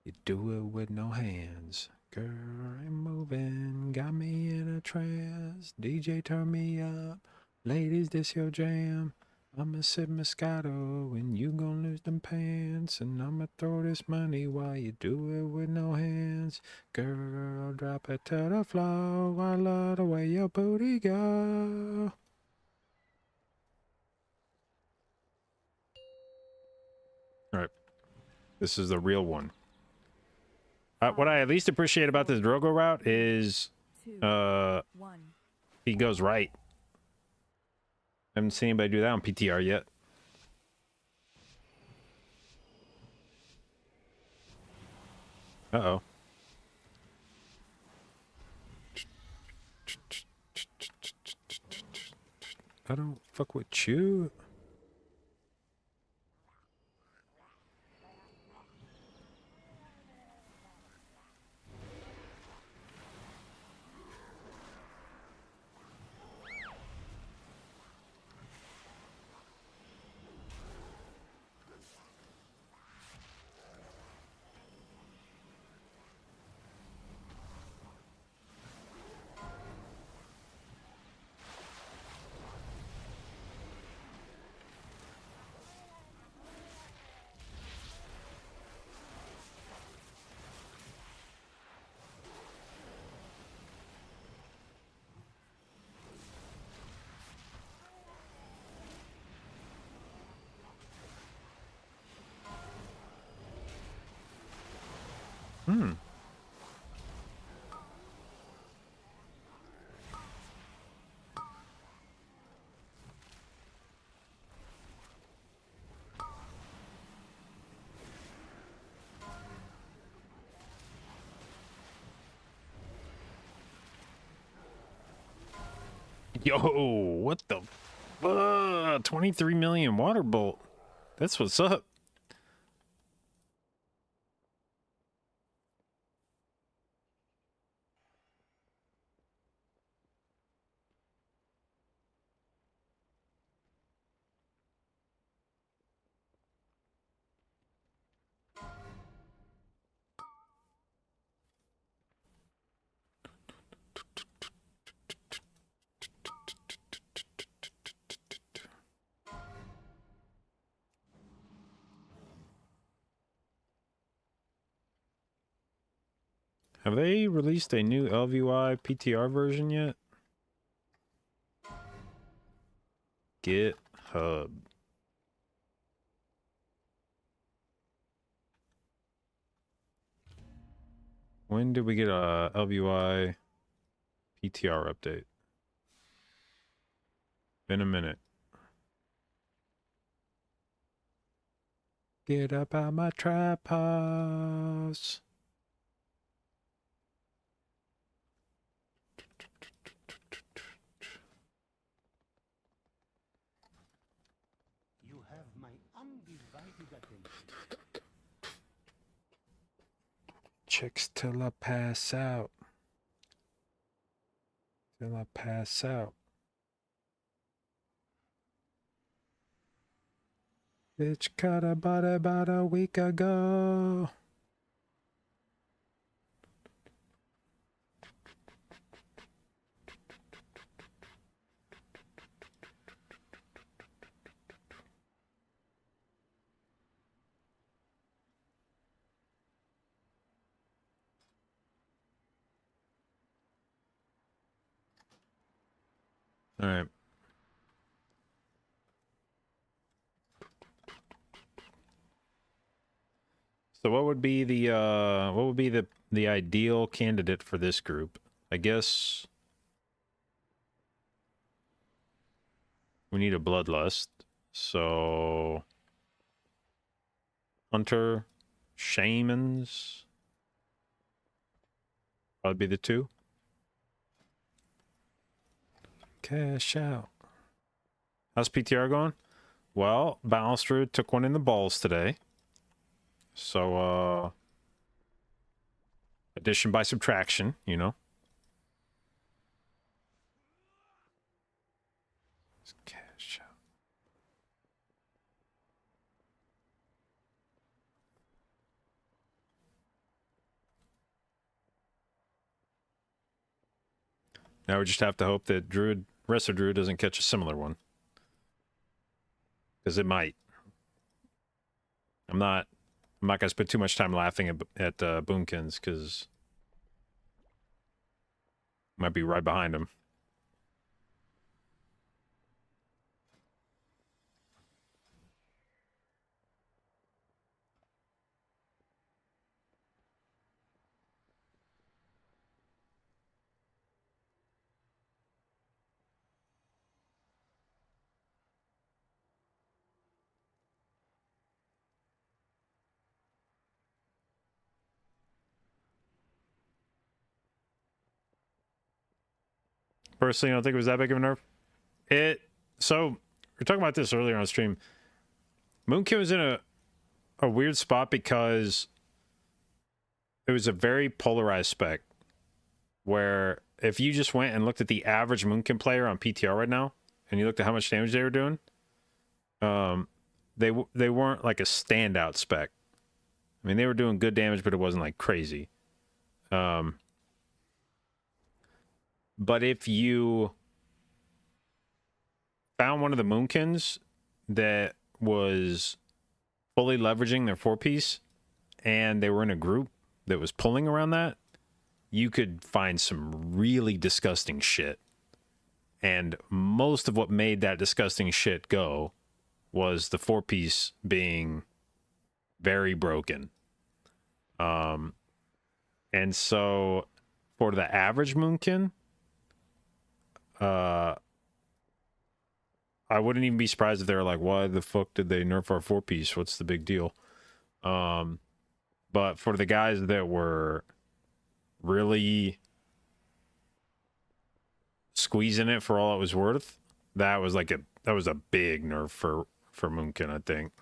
You do it with no hands. Girl, I'm moving, got me in a trance. DJ, turn me up. Ladies, this your jam. I'ma sip Moscato and you gon' lose them pants. And I'ma throw this money while you do it with no hands. Girl, drop it to the floor. I love the way your booty go. All right. This is the real one. What I at least appreciate about this Drogo route is he goes right. Haven't seen anybody do that on PTR yet. Uh-oh. I don't fuck with you. Hmm. Yo, what the fuck? 23 million water bolt. That's what's up. Have they released a new LVY PTR version yet? GitHub. When did we get a LVY PTR update? Been a minute. Get up out my trap house. You have my undivided attention. Chicks till I pass out. Till I pass out. Bitch cut a butt about a week ago. All right. So what would be the ideal candidate for this group? I guess we need a bloodlust. So hunter, shamans, probably be the two. Cash out. How's PTR going? Well, Balstrud took one in the balls today. So, addition by subtraction, you know. Let's cash out. Now we just have to hope that rest of Druid doesn't catch a similar one. Because it might. I'm not going to spend too much time laughing at Boomkins, because might be right behind him. Personally, I don't think it was that big of a nerf. So, we were talking about this earlier on stream. Moonkin was in a weird spot because it was a very polarized spec. Where if you just went and looked at the average Moonkin player on PTR right now, and you looked at how much damage they were doing, they weren't like a standout spec. I mean, they were doing good damage, but it wasn't like crazy. But if you found one of the Moonkins that was fully leveraging their 4-piece, and they were in a group that was pulling around that, you could find some really disgusting shit. And most of what made that disgusting shit go was the 4-piece being very broken. And so for the average Moonkin, I wouldn't even be surprised if they were like, why the fuck did they nerf our 4-piece? What's the big deal? But for the guys that were really squeezing it for all it was worth, that was a big nerf for Moonkin, I think.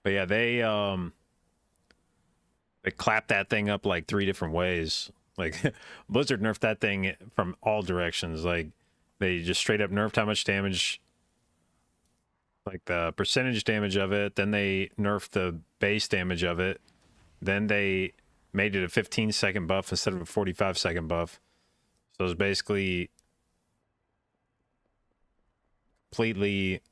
But yeah, they clapped that thing up like 3 different ways. Like Blizzard nerfed that thing from all directions. Like they just straight up nerfed how much damage like the percentage damage of it. Then they nerfed the base damage of it. Then they made it a 15-second buff instead of a 45-second buff. So it's basically completely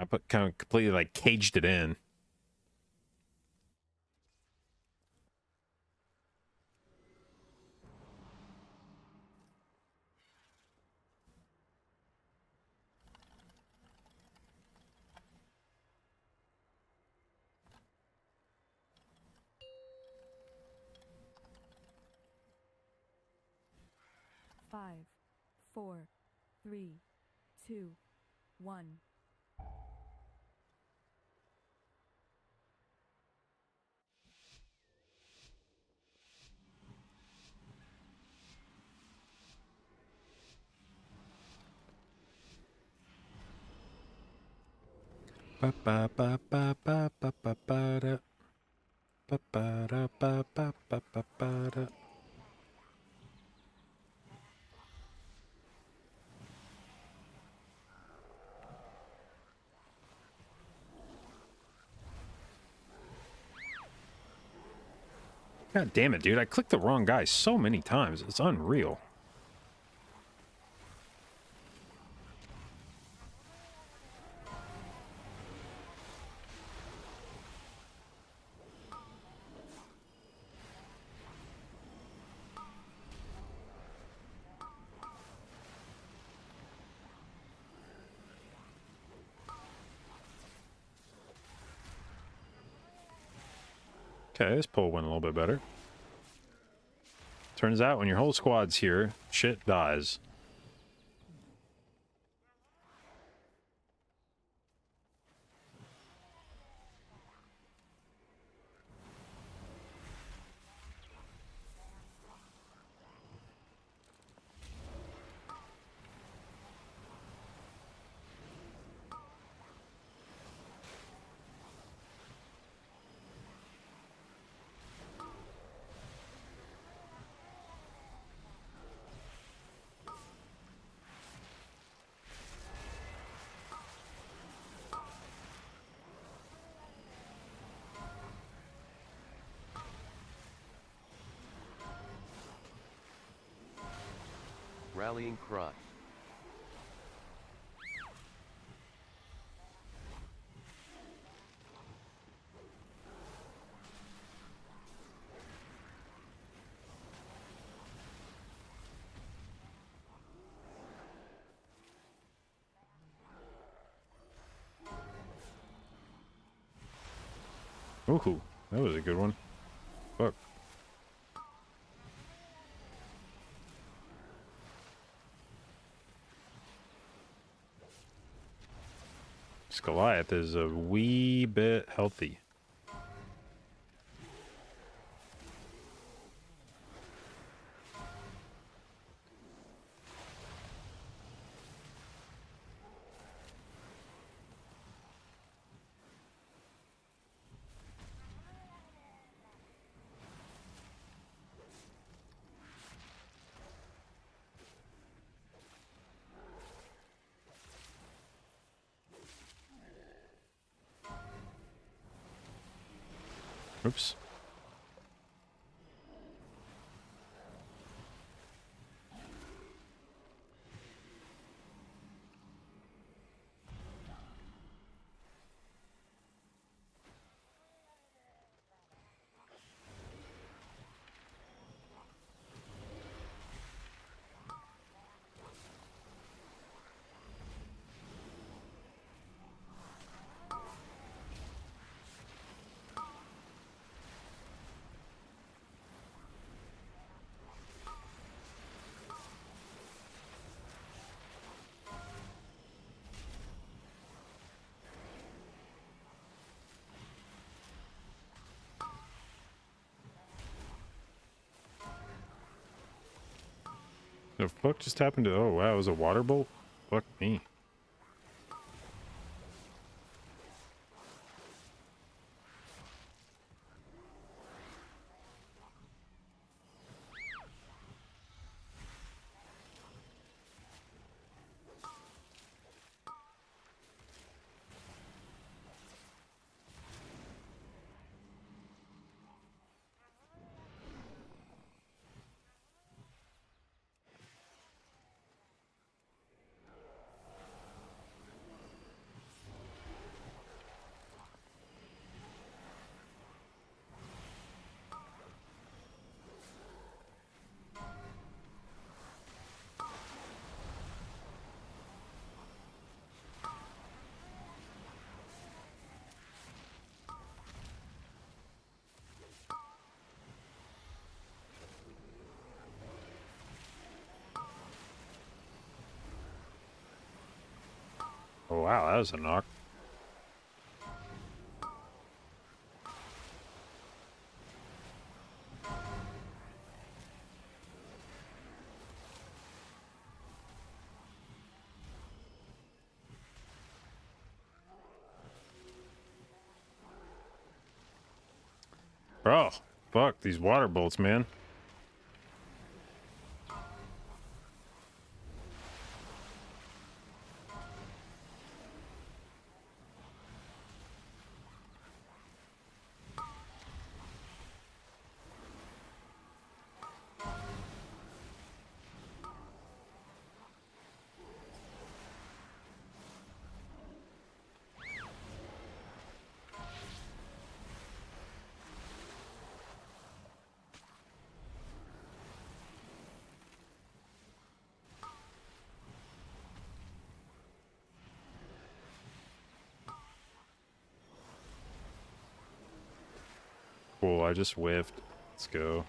I put kind of completely like caged it in. Five, four, three, two, one. Ba ba ba ba ba ba ba ba da. Ba ba da ba ba ba ba ba da. God damn it, dude. I clicked the wrong guy so many times. It's unreal. Okay, this pull went a little bit better. Turns out when your whole squad's here, shit dies. Rallying cry. Ooh, that was a good one. Fuck. This Goliath is a wee bit healthy. Oops. The fuck just happened to... Oh, wow, it was a water bolt? Fuck me. Oh, wow, that was a knock. Bro, fuck these water bolts, man. Cool, I just whiffed. Let's go.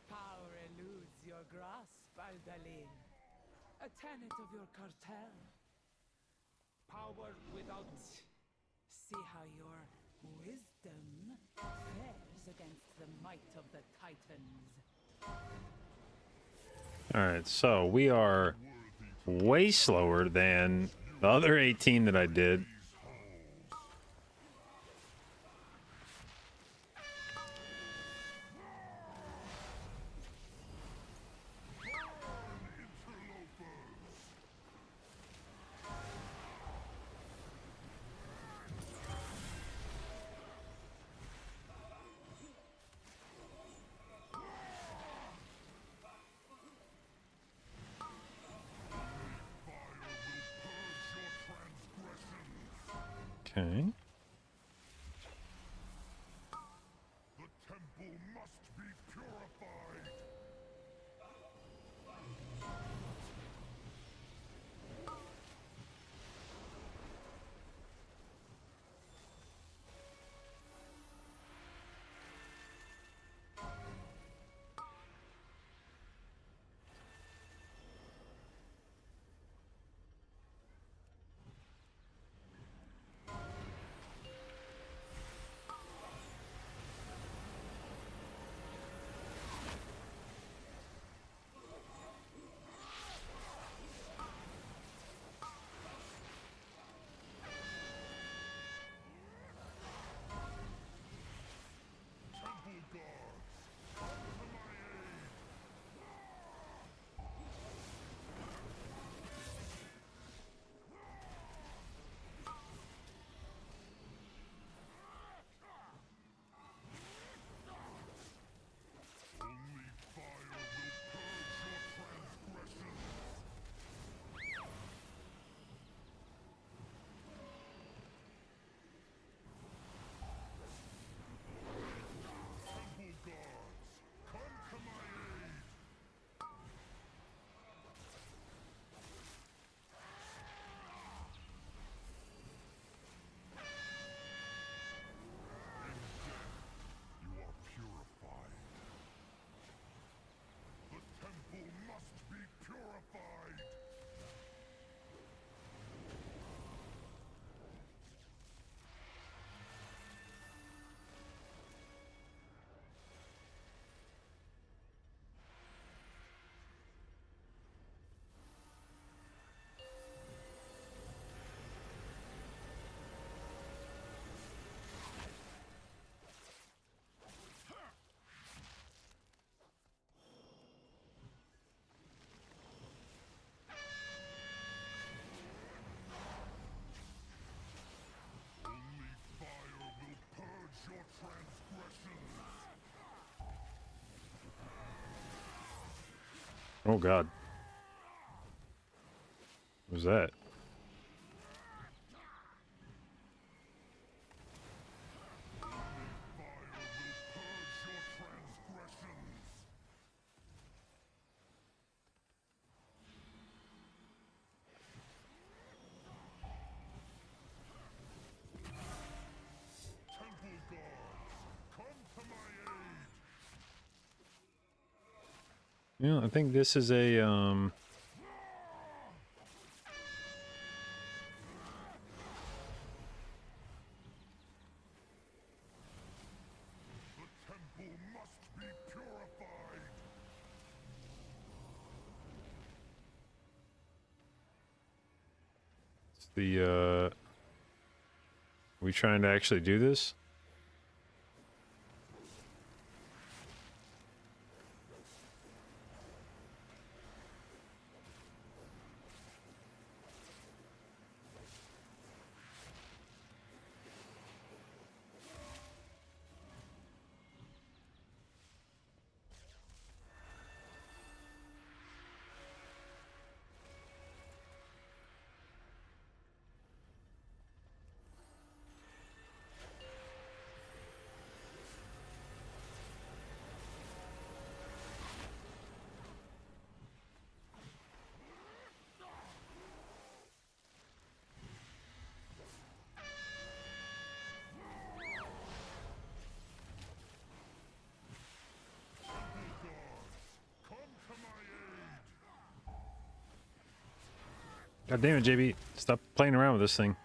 Power eludes your grasp, Aldalin. A tenet of your cartel. Power without... See how your wisdom fares against the might of the Titans. Alright, so we are way slower than the other 18 that I did. Okay. The temple must be purified. Oh god. What was that? Yeah, I think this is a it's the are we trying to actually do this? God damn it, JB. Stop playing around with this thing.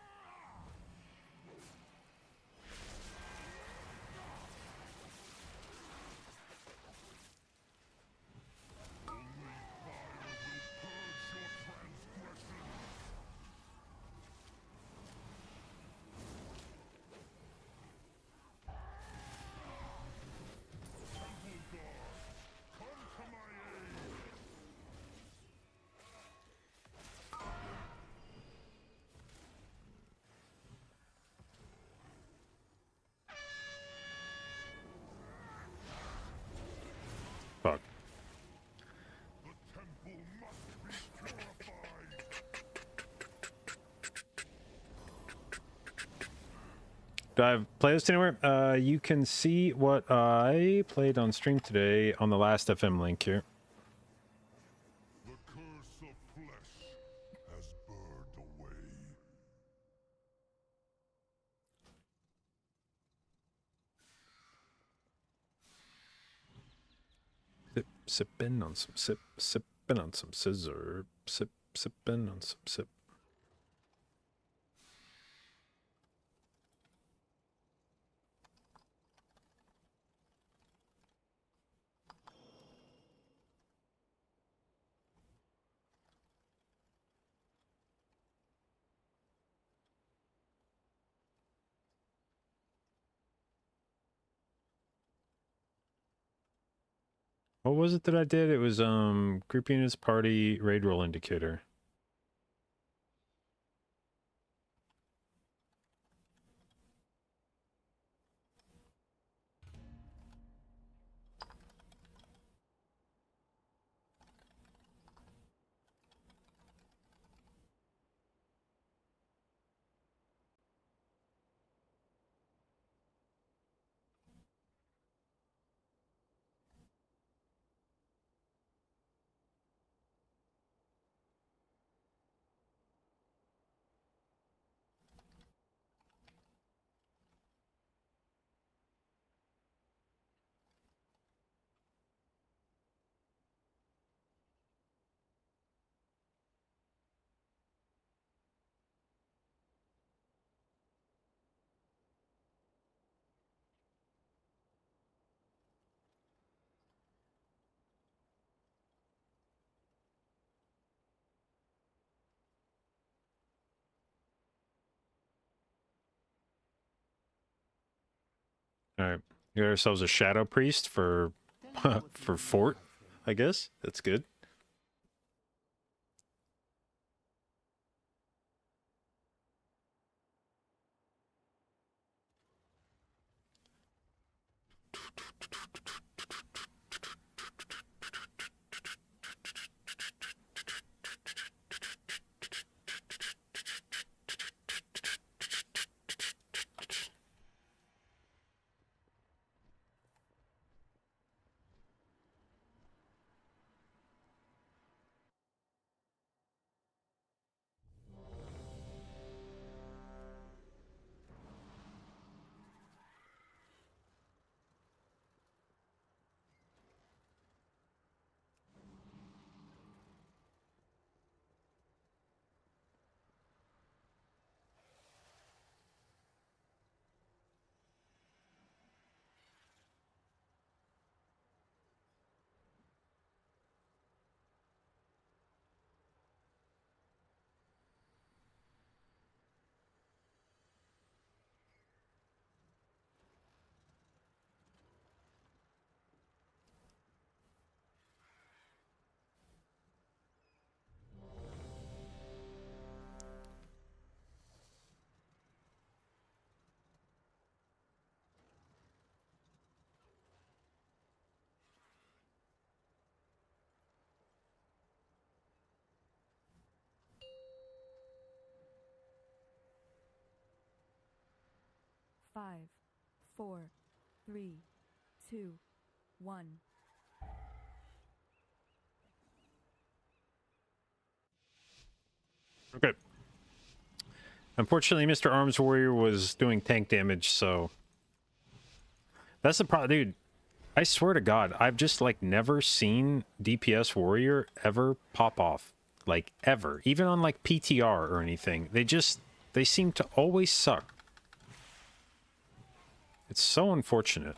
Fuck. Do I play this anywhere? You can see what I played on stream today on the last FM link here. The curse of flesh has burned away. Sipping on some sipping on some scissor, sipping on some sip. What was it that I did? It was group units party raid roll indicator. All right, we got ourselves a shadow priest for for fort, I guess. That's good. 5, 4, 3, 2, 1. Okay. Unfortunately, Mr. Arms Warrior was doing tank damage, so that's the problem, dude. I swear to God, I've just like never seen DPS Warrior ever pop off, like ever, even on like PTR or anything. They seem to always suck. It's so unfortunate.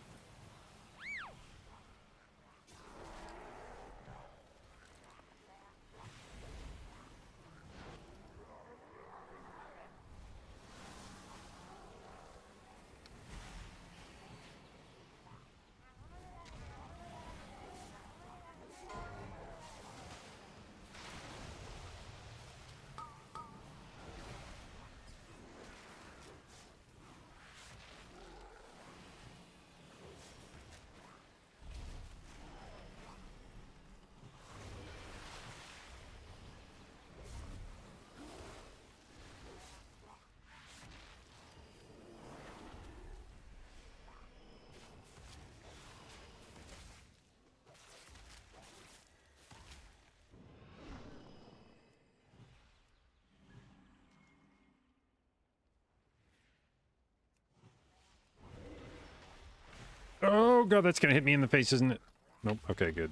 Oh God, that's gonna hit me in the face, isn't it? Nope. Okay, good.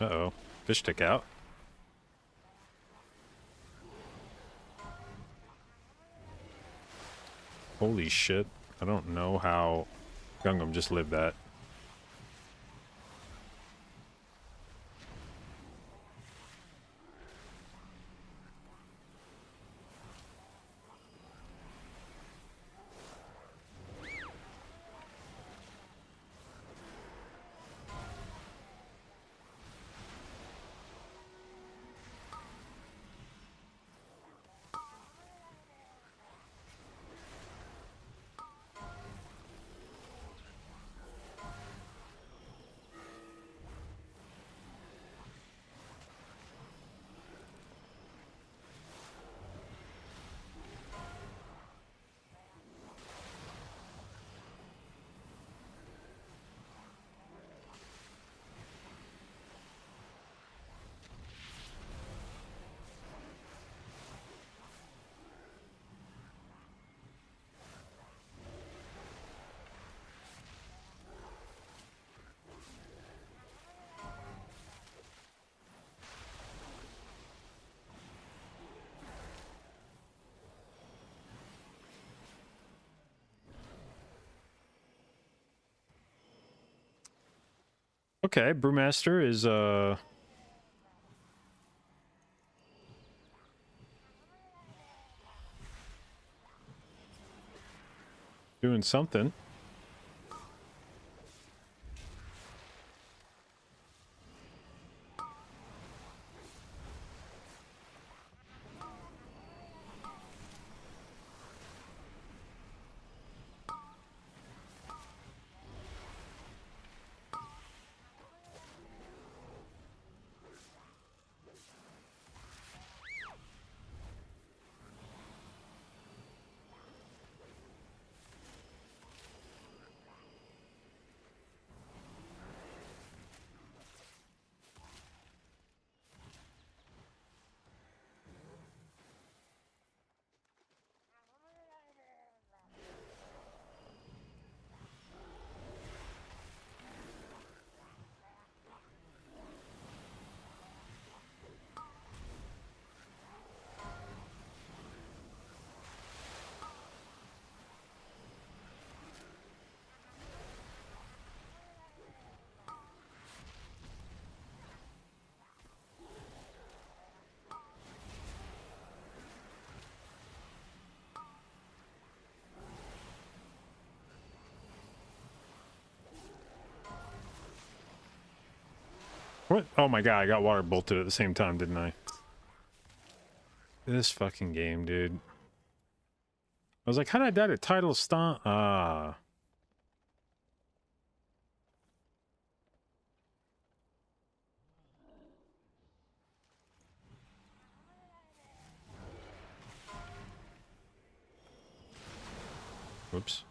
Uh-oh. Fish stick out. Holy shit. I don't know how Gungam just lived that. Okay, Brewmaster is doing something. What? Oh my God, I got water bolted at the same time, didn't I? This fucking game, dude. I was like, how did I die to title stomp? Ah. Whoops.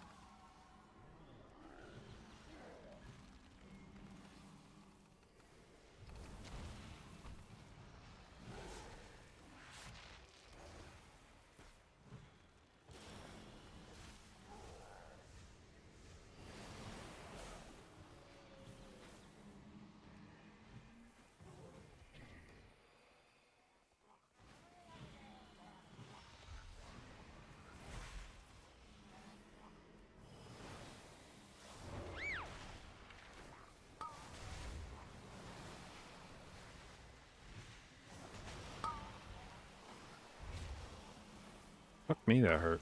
Fuck me, that hurt.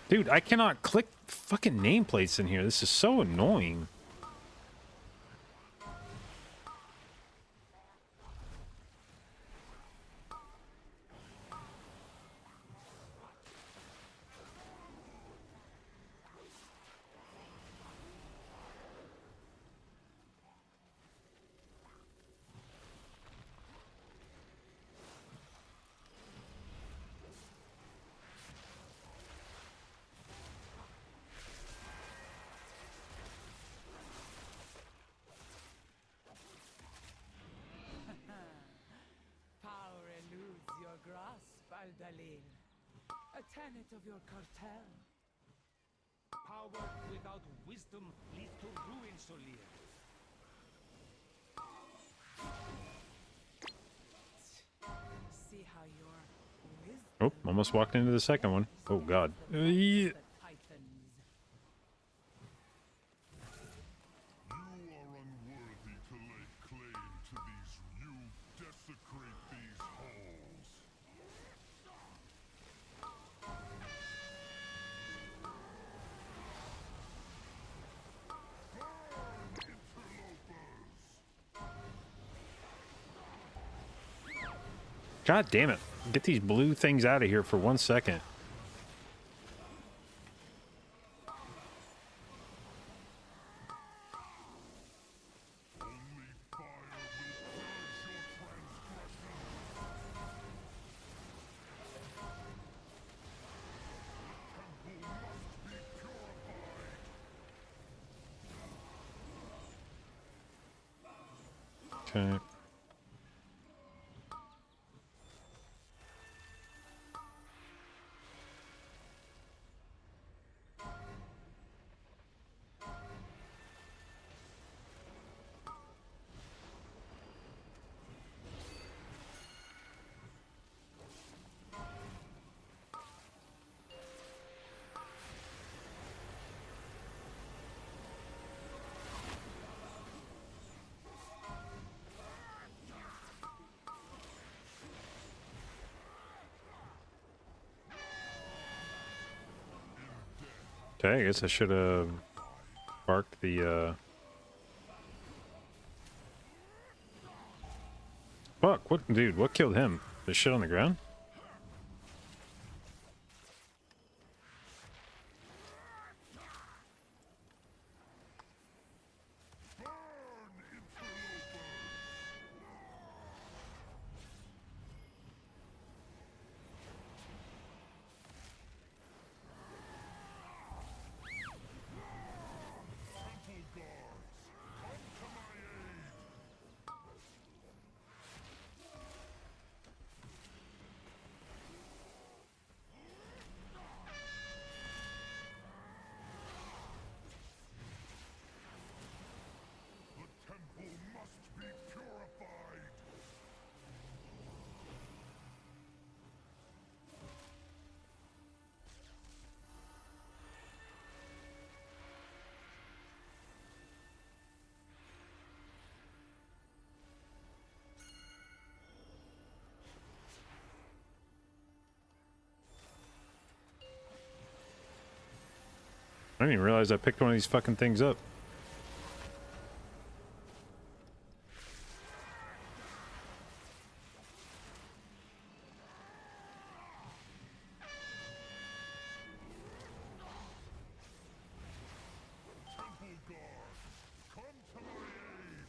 Dude, I cannot click fucking nameplates in here. This is so annoying. Power eludes your grasp, Aldalil. A tenet of your cartel. Power without wisdom leads to ruin, Solir. See how your wisdom Oh, almost walked into the second one. Oh, God. Yeah. the titans. You are unworthy to lay claim to these. You desecrate these halls. Burn, interlopers! God damn it. Get these blue things out of here for 1 second. Only fire will purge your transgressions. The temple must be purified. Okay. Okay, I guess I should have sparked the, Fuck, what, dude, what killed him? The shit on the ground? The temple must be purified. I didn't even realize I picked one of these fucking things up. Temple guard, come to my aid.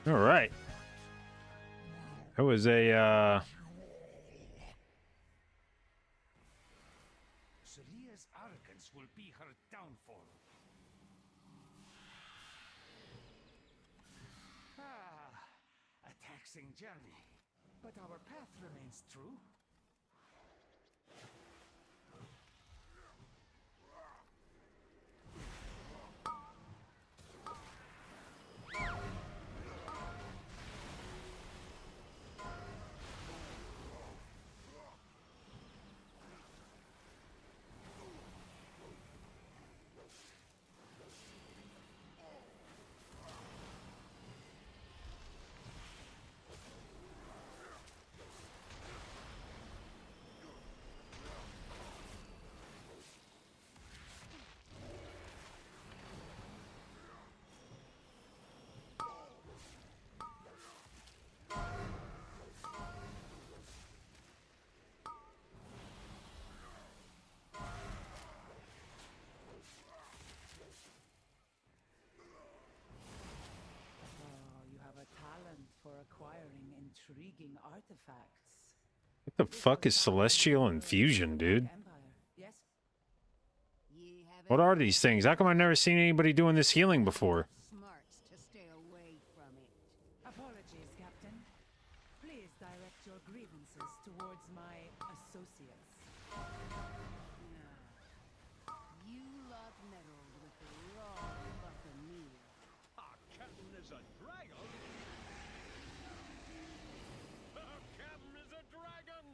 All right. That was a Celia's arrogance will be her downfall. A taxing journey, but our path remains true. You have a talent for acquiring intriguing artifacts. what the fuck is celestial infusion, dude? Yes? Ye have What an are eye these for things? How come I've never seen anybody doing this healing before? smarts to stay away from it. Apologies, Captain. Please direct your grievances towards my associates. You lot meddled with the wrong buccaneer. Our captain is a dragon. Our captain is a dragon.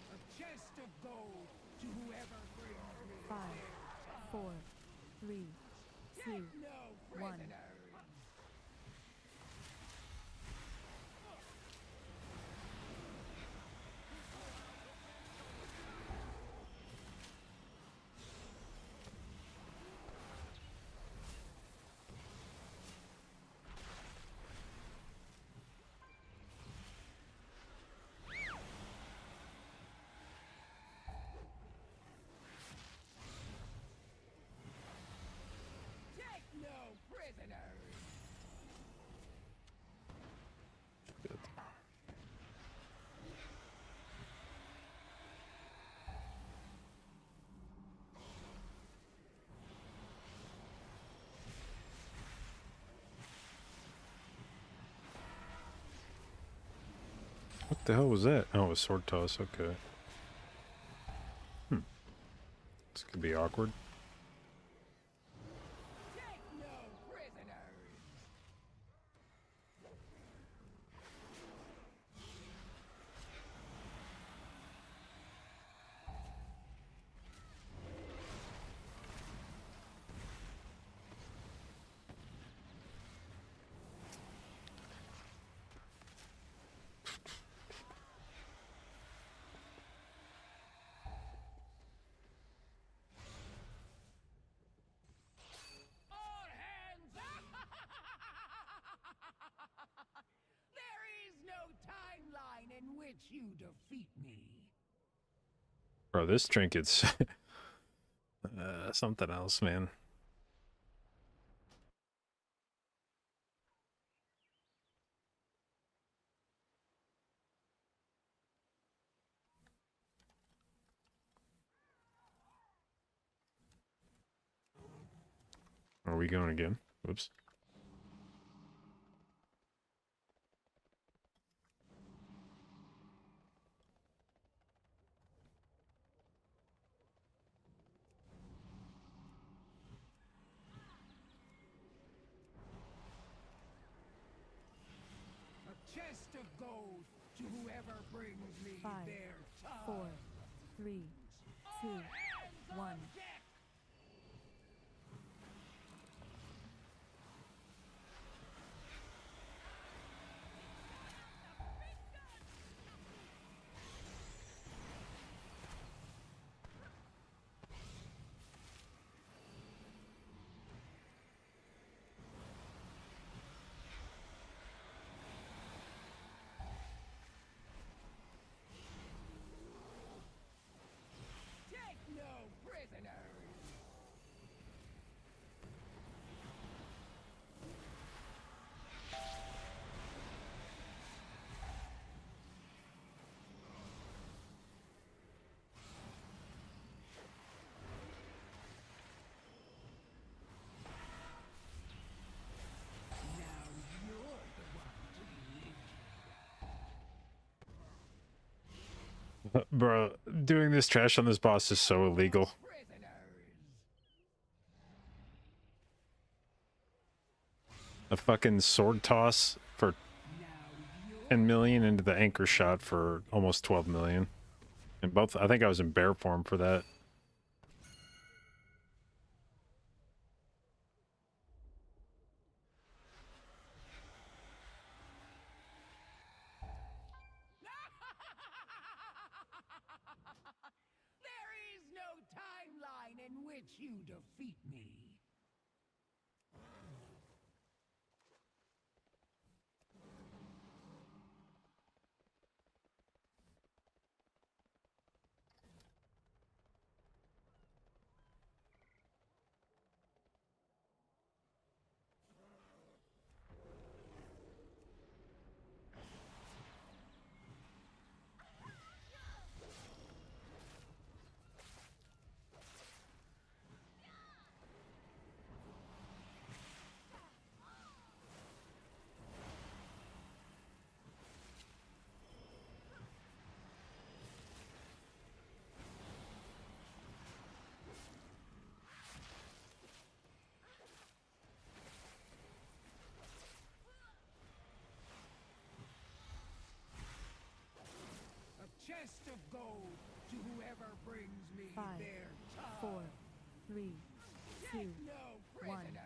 A chest of gold to whoever brings me 5, 4, 3, 2, no 1. prisoners. Take no prisoners. What the hell was that? Oh, a sword toss. Okay. This could be awkward. Take no prisoners. All hands! There is no timeline in which you defeat me. Bro, this trinket's something else, man. Are we going again? Whoops. A chest of gold to whoever brings me 5, their 4, tongue. 3, 2, 1. Take no prisoners. Now you're the one to live. Bro, doing this trash on this boss is so illegal. Prisoners. A fucking sword toss for 10 million into the anchor shot for almost 12 million. And both, I think I was in bear form for that. There is no timeline in which you defeat me. A chest of gold to whoever brings me 5, their tongue. 4, 3, 2, Take no 1. prisoners.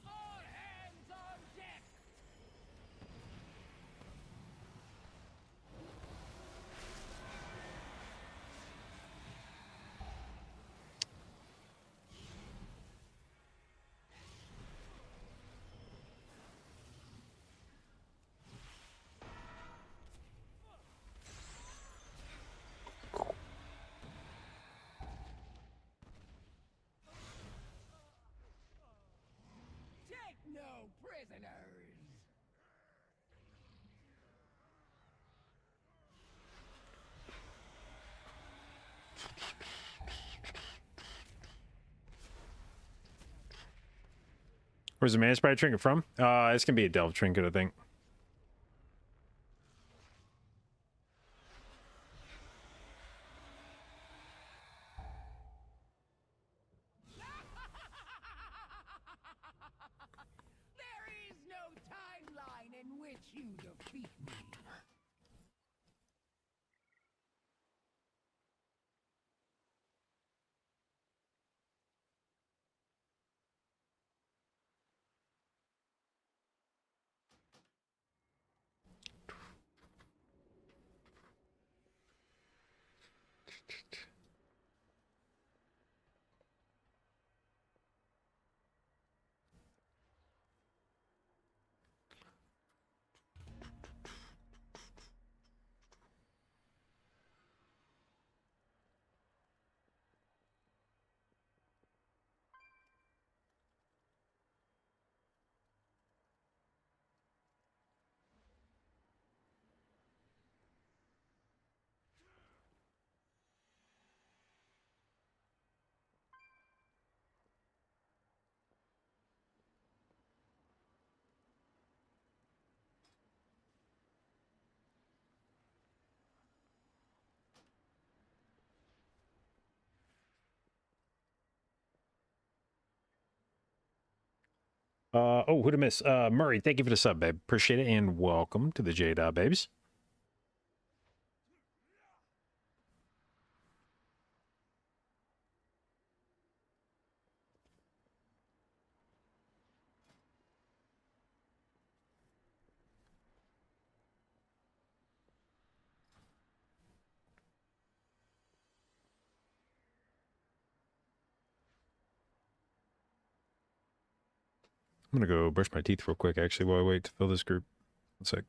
All hands on deck. Take no prisoners. Where's the mana sprite trinket from? It's gonna be a delve trinket, I think. There is no timeline in which you defeat me. Oh, who'd I miss? Murray, thank you for the sub, babe. Appreciate it, and welcome to the J-Dot Babes. I'm gonna go brush my teeth real quick, actually, while I wait to fill this group. One sec.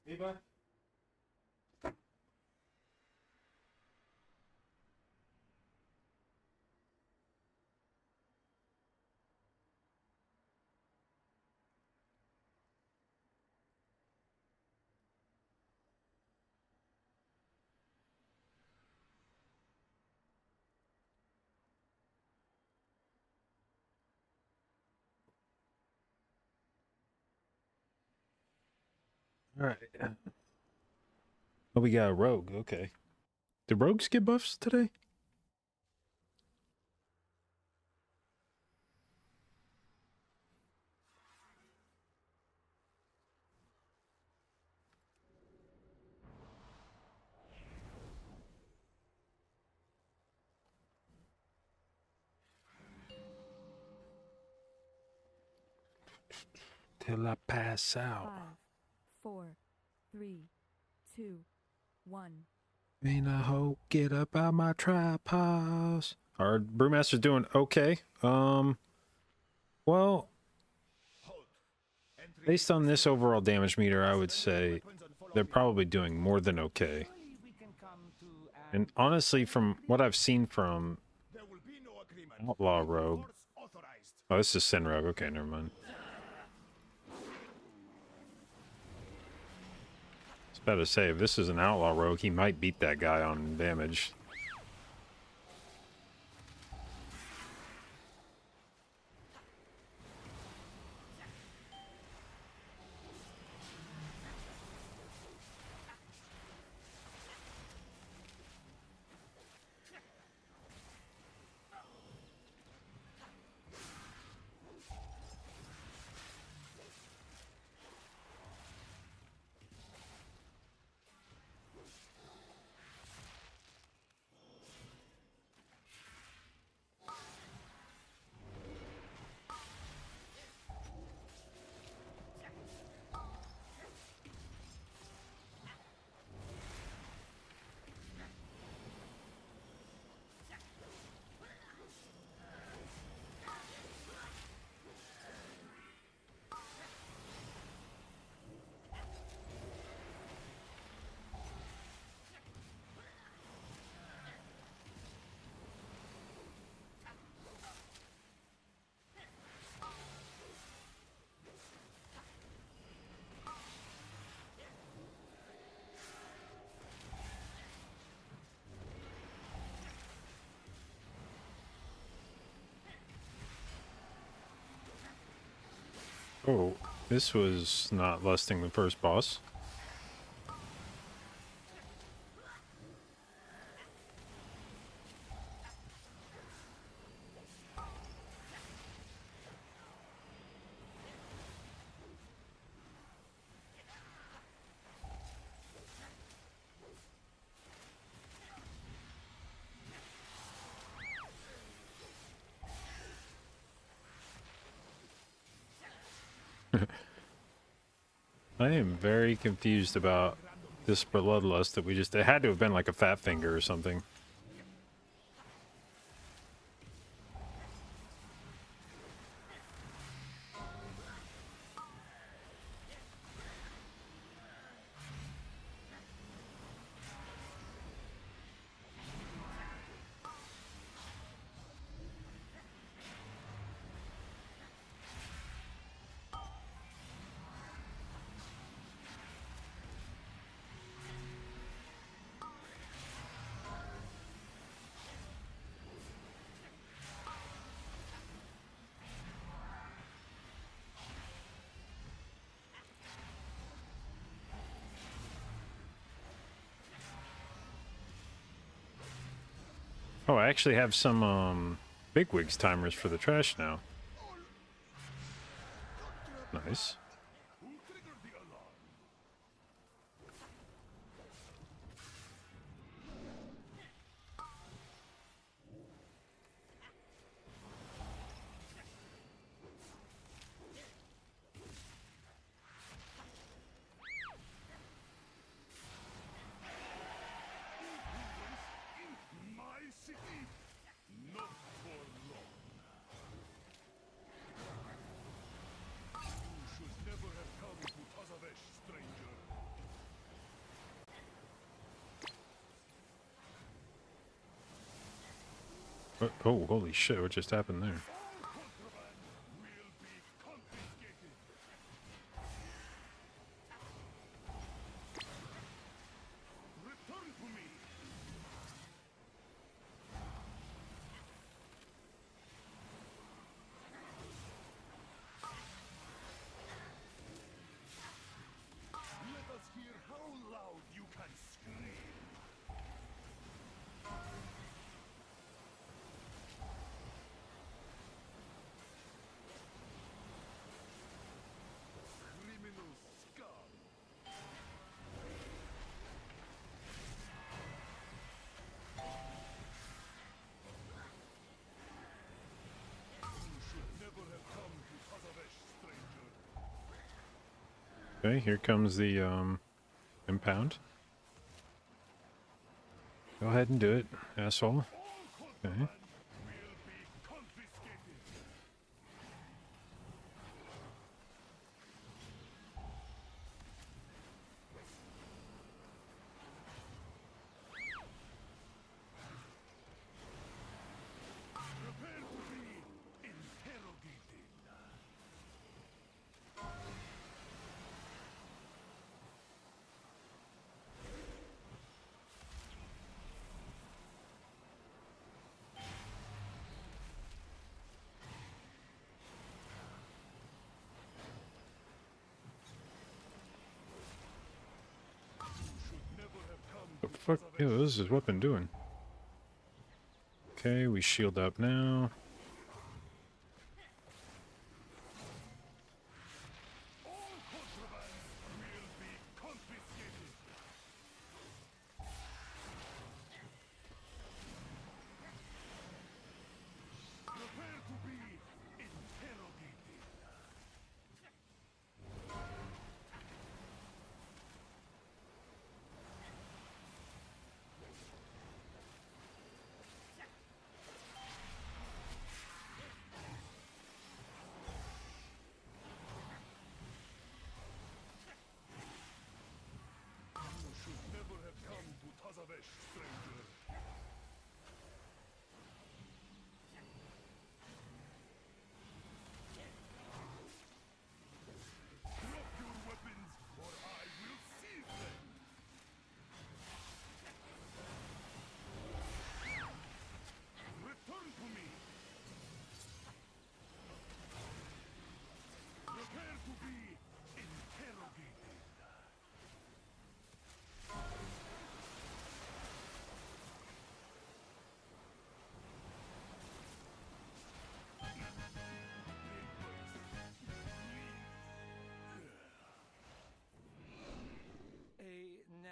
Levi? All right. Oh, we got a rogue. Okay. Did rogues get buffs today? Till I pass out. 5, 4, 3, 2, 1. Ain't a hoe get up out my trap house. Our brewmaster's doing okay. Well, based on this overall damage meter, I would say they're probably doing more than okay. And honestly, from what I've seen from Outlaw Rogue... Oh, this is Sin Rogue. Okay, never mind. I was about to say, if this is an Outlaw Rogue, he might beat that guy on damage. Oh, this was not less than the first boss. I am very confused about this bloodlust that we just... It had to have been like a fat finger or something. Oh, I actually have some bigwigs timers for the trash now. Nice. Oh, holy shit, what just happened there? Okay, here comes the impound. Go ahead and do it, asshole. Okay. fuck? Yeah, what is this weapon doing? Okay, we shield up now.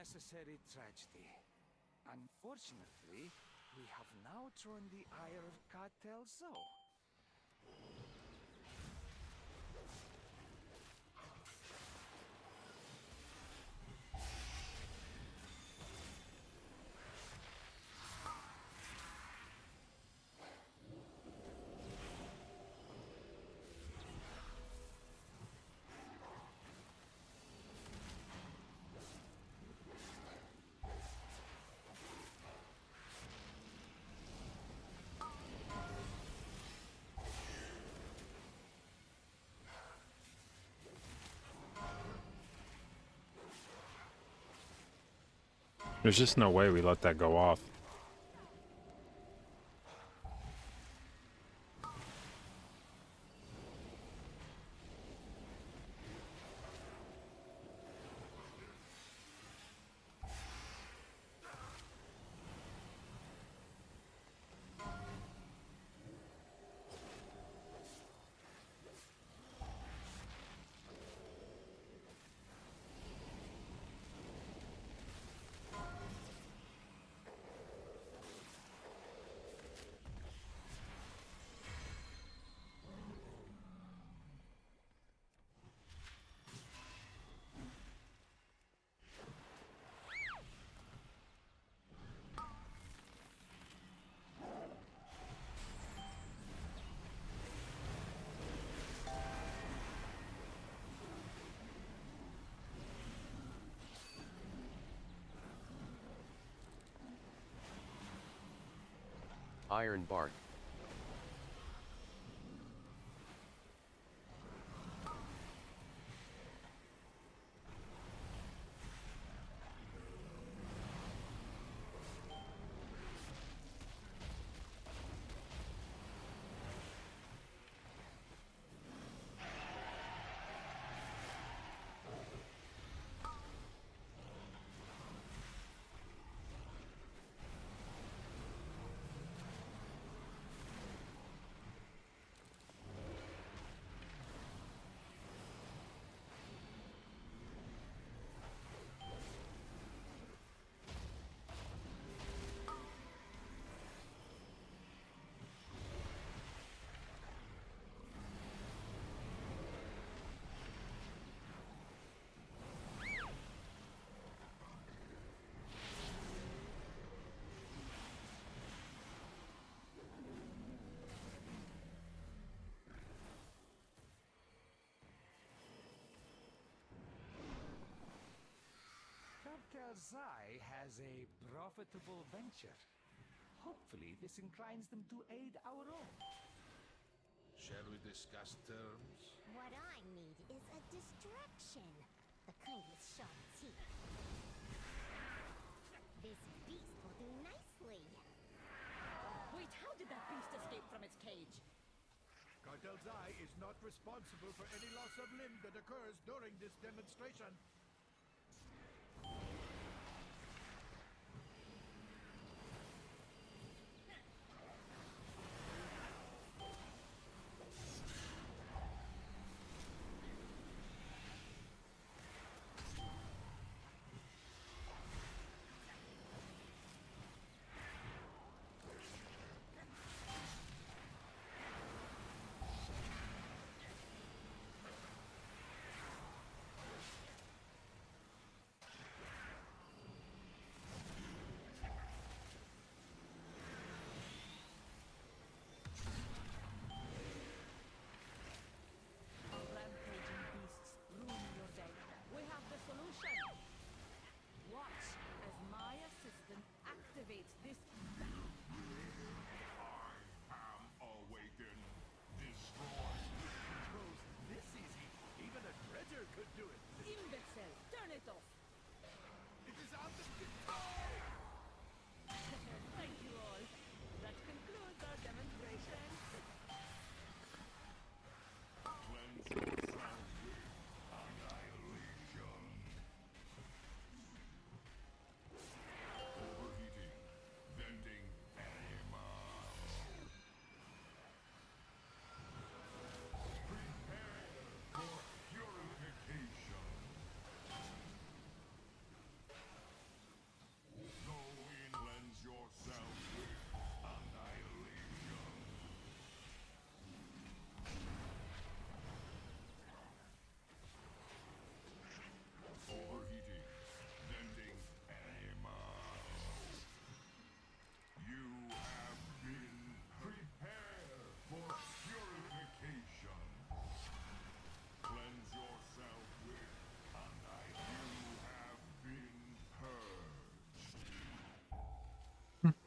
Necessary tragedy. Unfortunately, we have now drawn the ire of Cartel Zo. There's just no way we let that go off. Iron Bark. Cartel Zai has a profitable venture. Hopefully, this inclines them to aid our own. Shall we discuss terms? What I need is a distraction. The kind with sharp teeth. This beast will do nicely. Wait, how did that beast escape from its cage? Cartel Zai is not responsible for any loss of limb that occurs during this demonstration.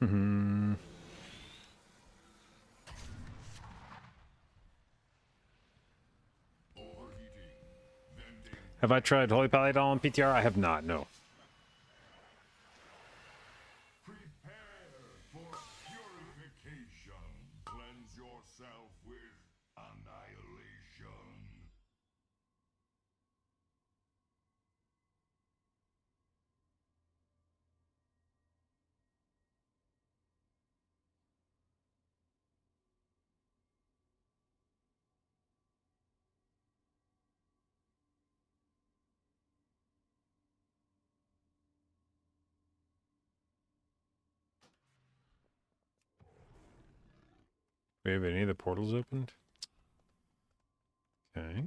Hmm. Have I tried Holy Pally at all on PTR? I have not, no. Prepare for purification. Cleanse yourself with annihilation. We have any of the portals opened? Okay.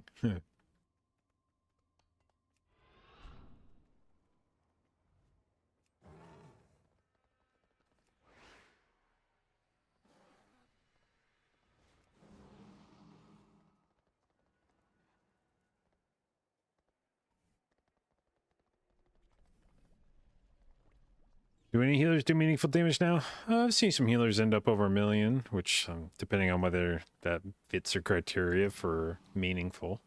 Do any healers do meaningful damage now? I've seen some healers end up over 1 million, which, depending on whether that fits their criteria for meaningful.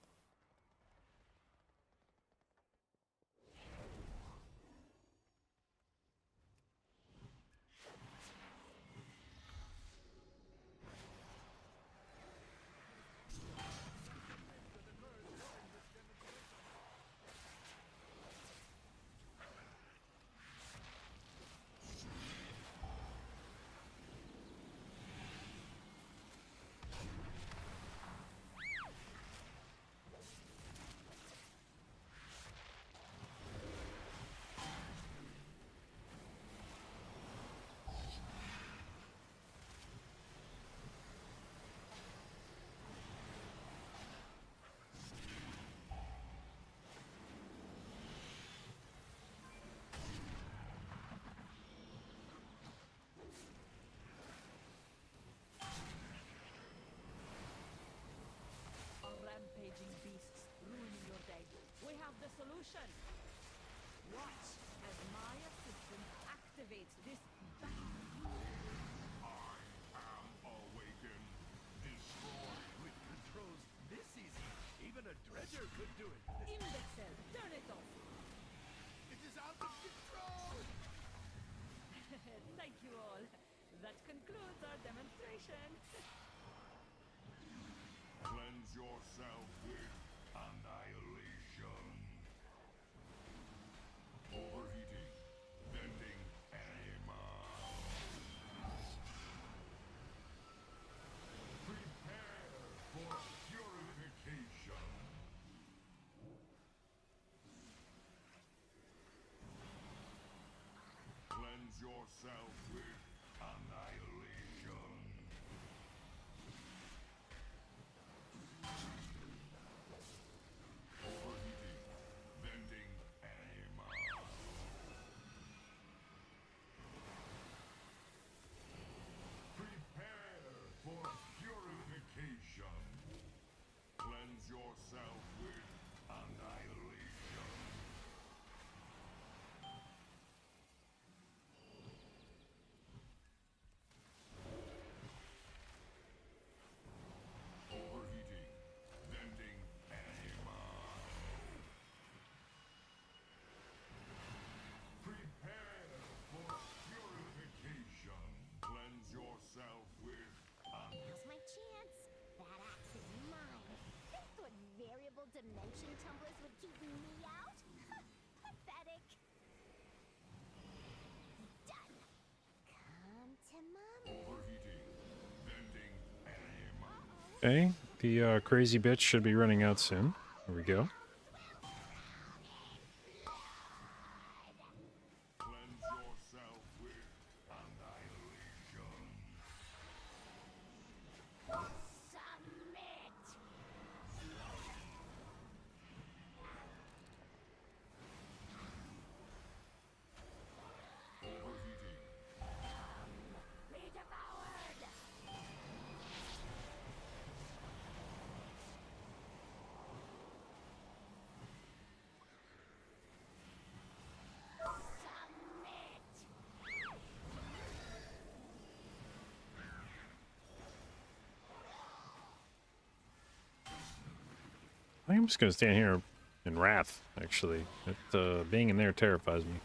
Rampaging beasts ruining your day. We have the solution. Watch as my assistant activates this Awaken. Destroy with controls this easy. Even a dredger could do it. imbecile. Turn it off. It is out of control! Thank you all. That concludes our demonstration. Cleanse yourself with annihilation. Overheating. Bending anima. Prepare for purification. Cleanse yourself with annihilation. Overheating. Bending anima. Prepare for purification. Cleanse yourself with annihilation. Overheating. Bending anima. Prepare for purification. Cleanse yourself with Now's my chance. That axe is mine. They thought variable dimension tumblers would keep me out? Pathetic. Done. Come to mama. overheating. Bending anima. Okay, the crazy bitch should be running out soon. There we go. Cleanse yourself with annihilation. Submit. Overheating. Be devoured. think I'm just gonna stand here in wrath. Actually, being in there terrifies me.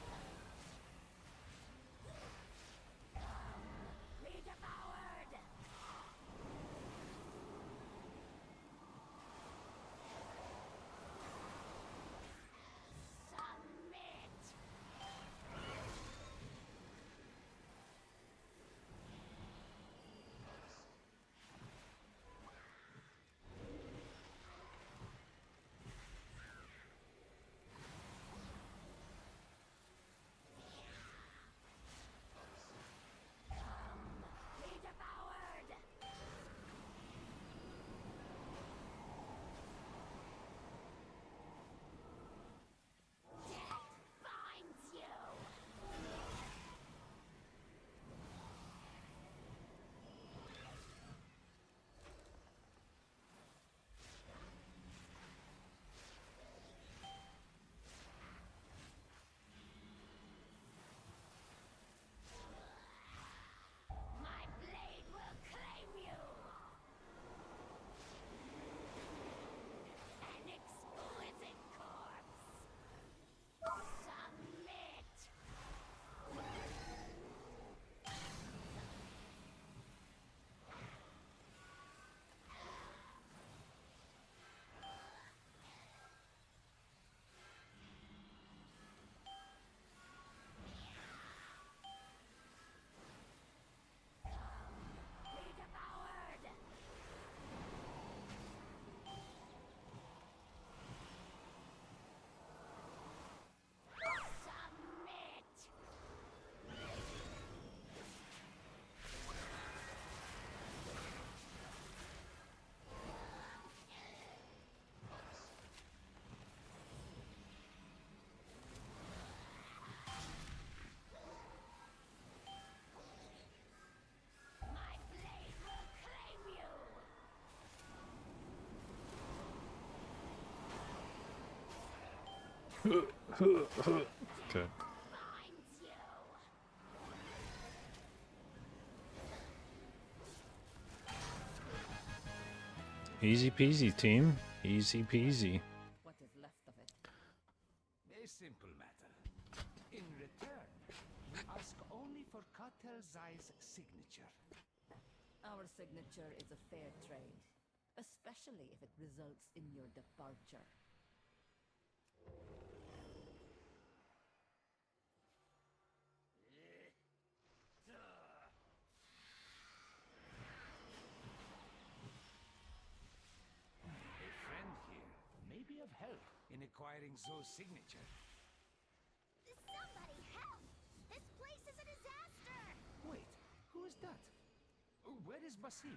Okay. Easy peasy, team. Easy peasy. What is left of it? A simple matter. In return, we ask only for Cartel Zai's signature. Our signature is a fair trade, especially if it results in your departure. A friend here may be of help in acquiring Zoe's signature. Somebody help! This place is a disaster! Wait, who is that? Where is Basim?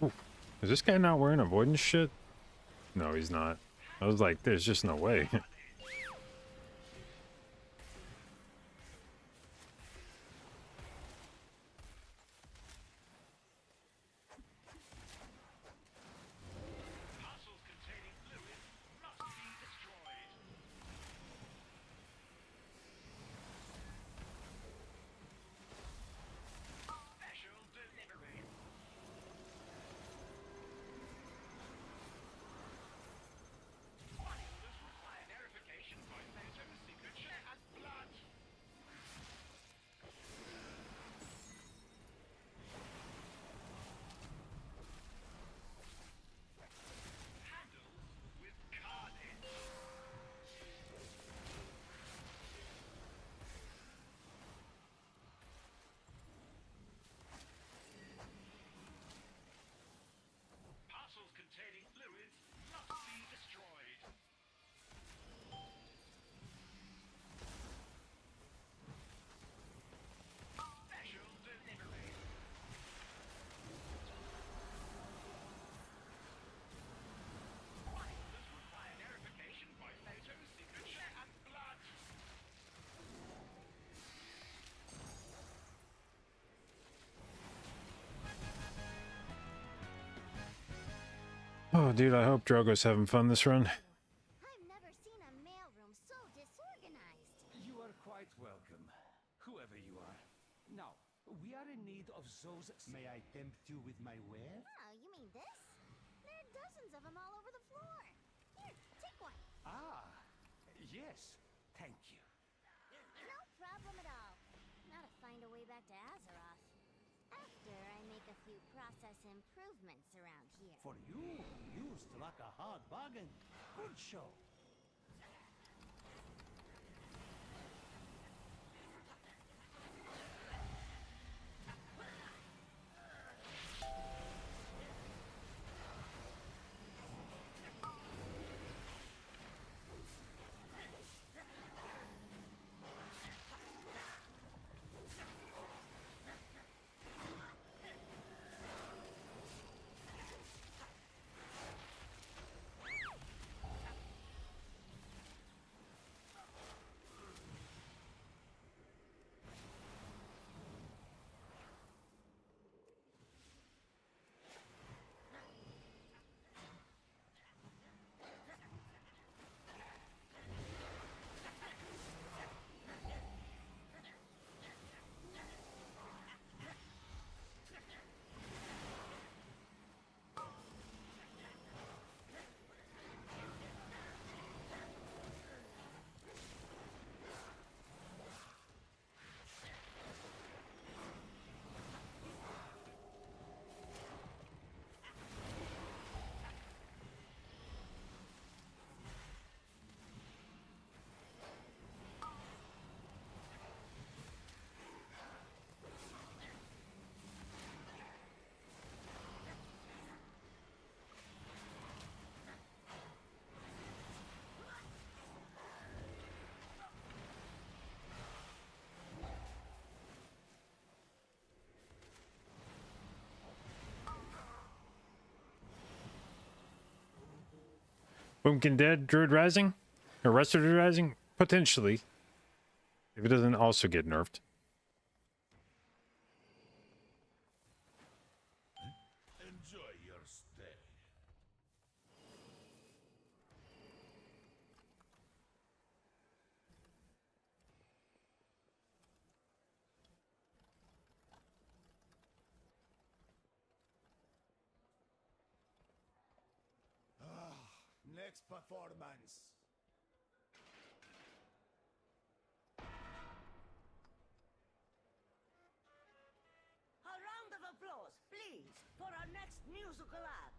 Is this guy not wearing avoidance shit? No, he's not. I was like, there's just no way. Parcels containing fluids must be destroyed. Special delivery. Money orders require verification by photo, signature, and blood. Handles with carnage. Parcels containing fluids must be destroyed. Special delivery. Money orders require verification by photo, signature, and blood. Oh, dude, I hope Drogo's having fun this run. I've never seen a mailroom so disorganized. You are quite welcome, whoever you are. Now, we are in need of those. May I tempt you with my wares? Oh, you mean this? There are dozens of them all over the floor. Here, take one. Ah, yes, thank you. No problem at all. Now to find a way back to Azeroth. After I make a few process improvements around here. For you, you struck a hard bargain. Good show. Boomkin dead, Druid Rising? Or rest of Druid Rising? Potentially. If it doesn't also get nerfed. Enjoy your stay. Next performance. A round of applause, please, for our next musical act.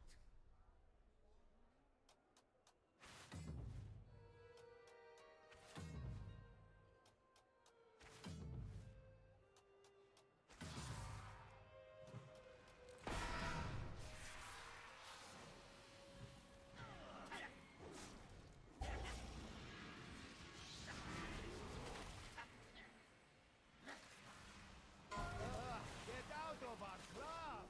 Get out of our club!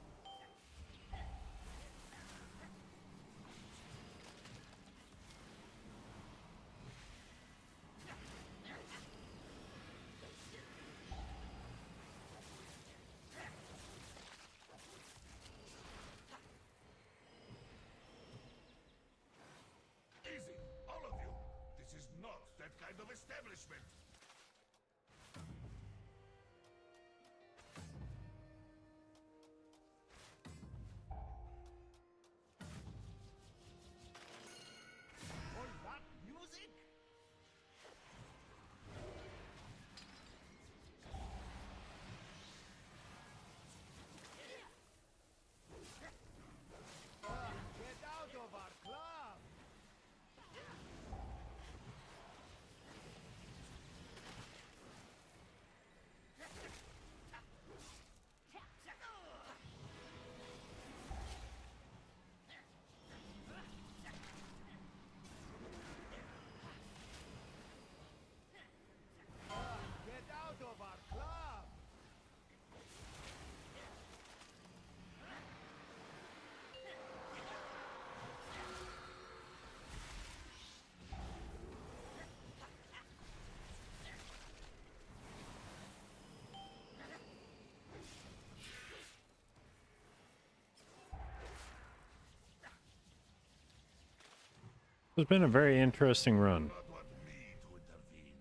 It's been a very interesting run. Not want me to intervene.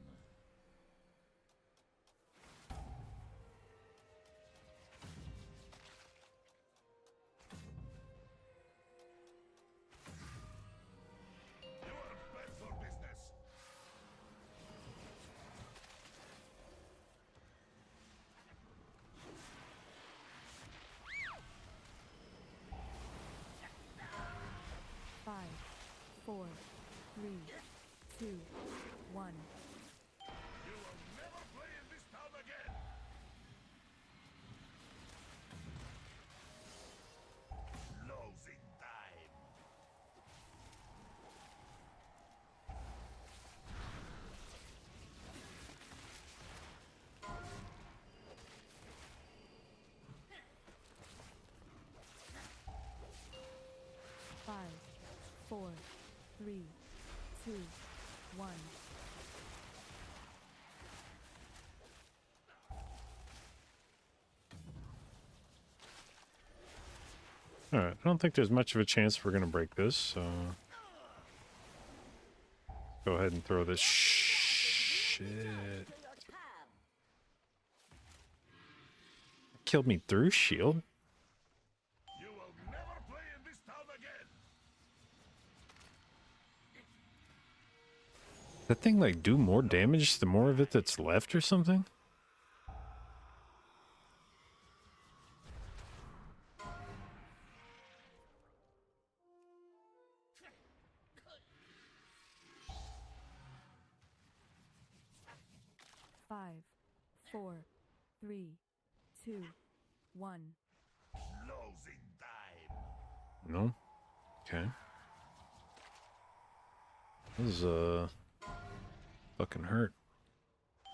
You are bad for business. 5, 4, 3, 2, 1. You will never play in this town again. Losing time. Five, 4, 3, 2, 1. Alright, I don't think there's much of a chance we're gonna break this, so... Go ahead and throw this shit. Killed me through shield? You will never play in this town again. That thing like do more damage the more of it that's left or something? 5, 4, 3, 2, 1. Losing time. No? Okay. This is, fucking hurt.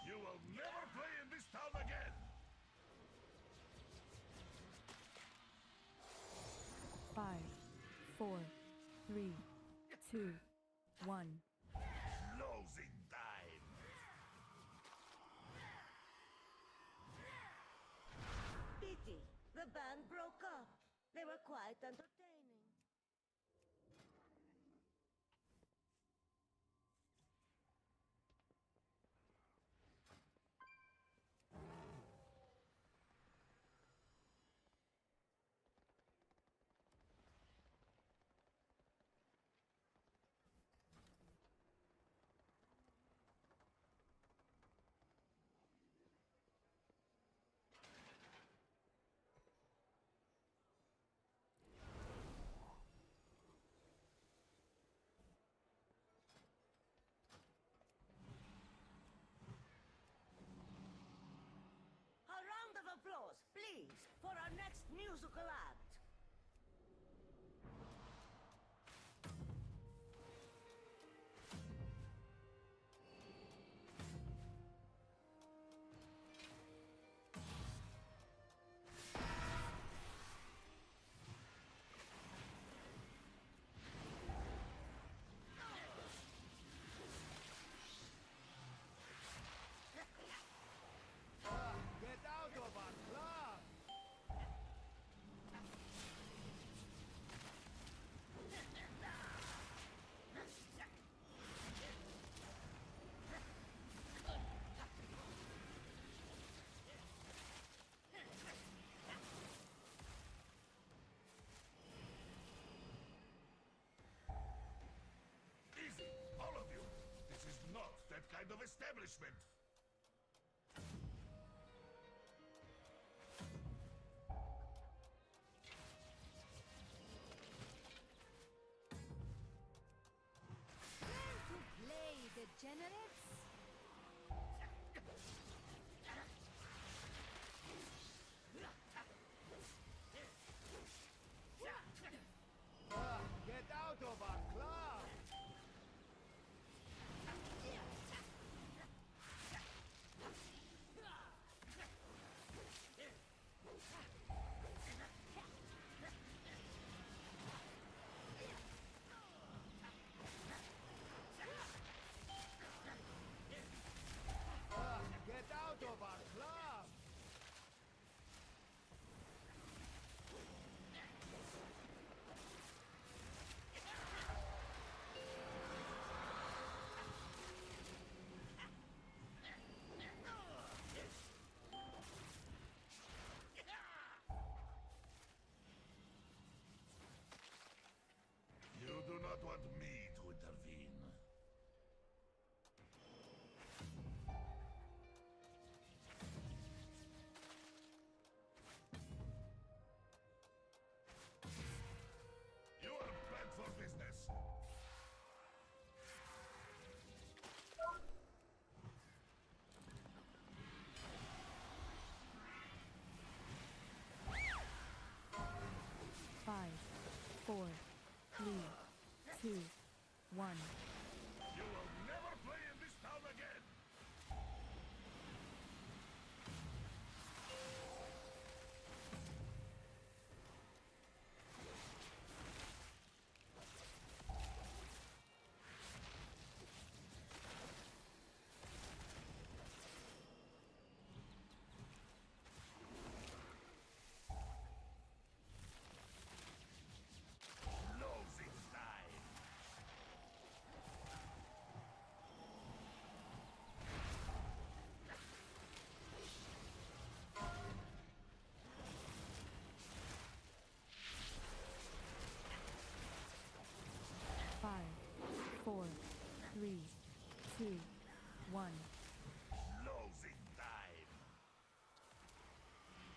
You will never play in this town again. 5, 4, 3, 2, 1. Losing time. Pity. The band broke up. They were quite entertaining. A round of applause, please, for our next musical act. Get out of our club. Easy, all of you. This is not that kind of establishment. To play, degenerates. Get out of our club.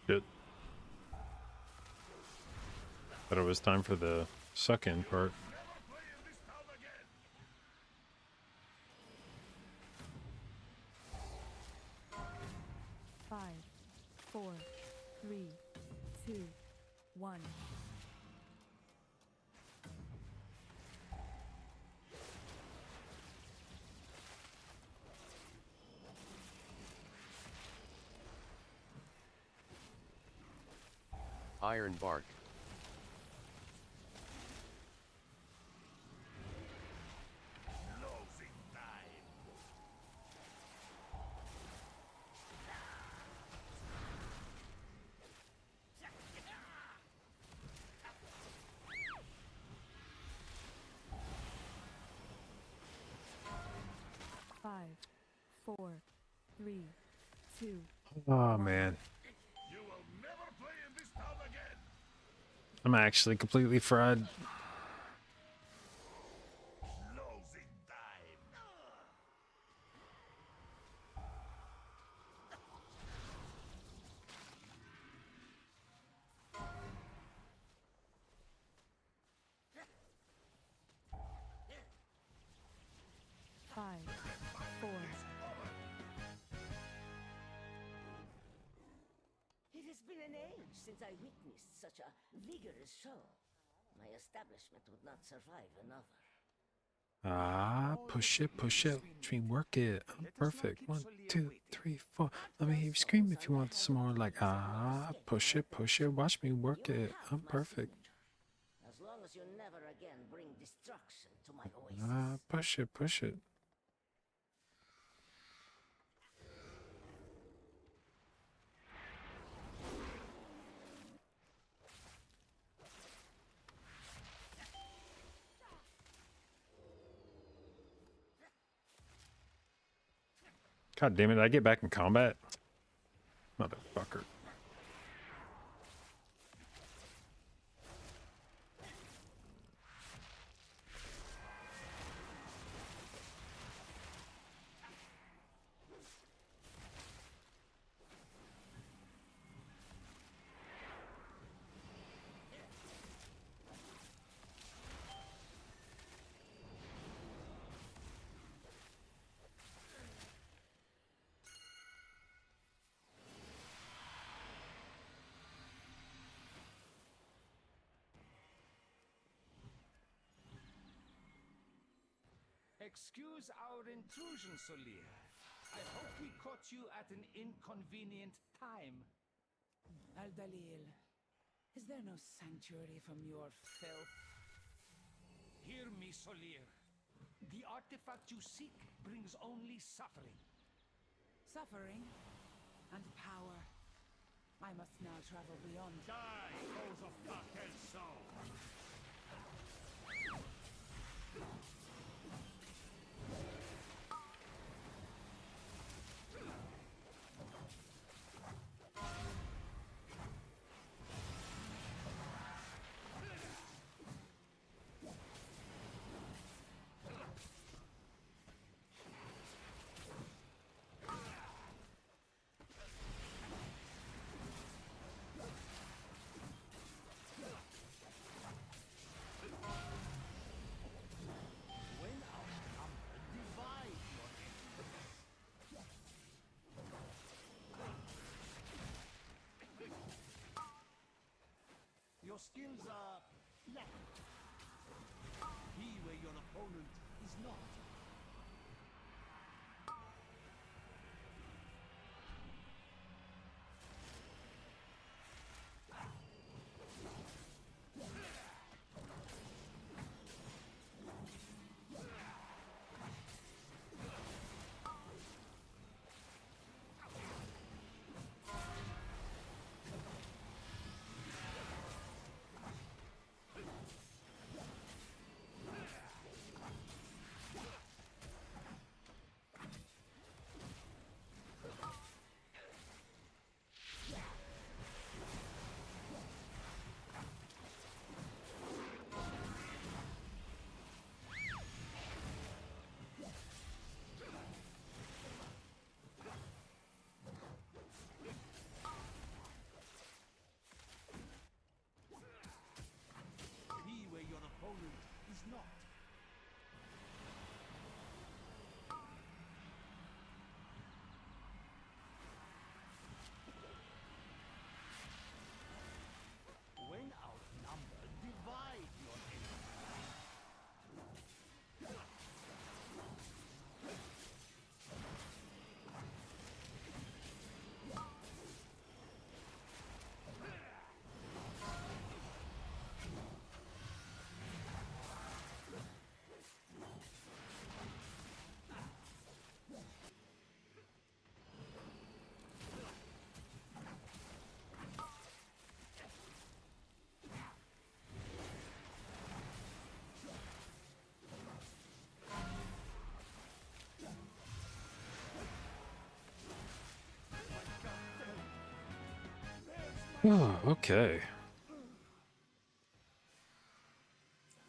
Shit. But it was time for the suck-in part. Five, four, three, two, one. Iron bark. Closing time. 5, 4, 3, 2. Oh man. You will never play in this town again. I'm actually completely fried. Closing time. 5, 4. It has been an age since I witnessed such a vigorous show. My establishment would not survive another. Ah, push it, watch me work it. I'm perfect. 1, 2, 3, 4. Let me hear you scream if you want some more. Like, ah, push it, watch me work You it. have I'm my perfect. signature, as long as you never again bring destruction to my Ah, oasis. push it. God damn it, did I get back in combat? Motherfucker. Excuse our intrusion, Solir. I hope we caught you at an inconvenient time. Al-Dalil, is there no sanctuary from your filth? Hear me, Solir. The artifact you seek brings only suffering. Suffering and power. I must now travel beyond. Die, foes of Cartel Soul. When outnumbered, divide your enemies. Your skills are lacking. Be where your opponent is not. Oh, okay.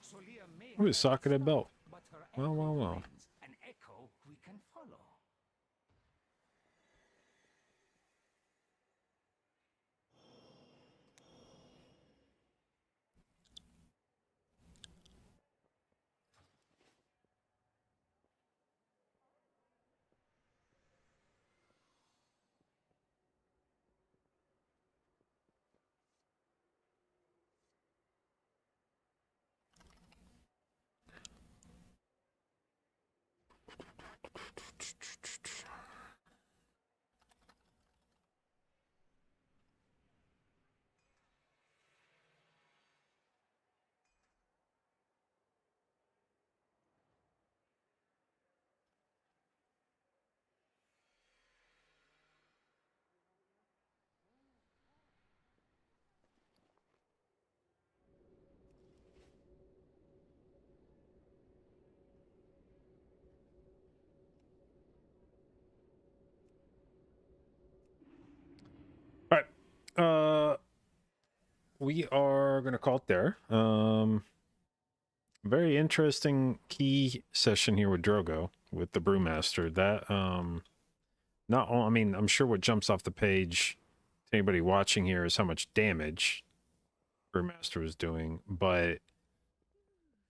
Solia may Ooh, have socket and belt. but her Well, echo well, well. remains, an echo we can follow. All right. We are gonna call it there. Very interesting key session here with Drogo with the Brewmaster. That not all, I mean, I'm sure what jumps off the page to anybody watching here is how much damage Brewmaster was doing, but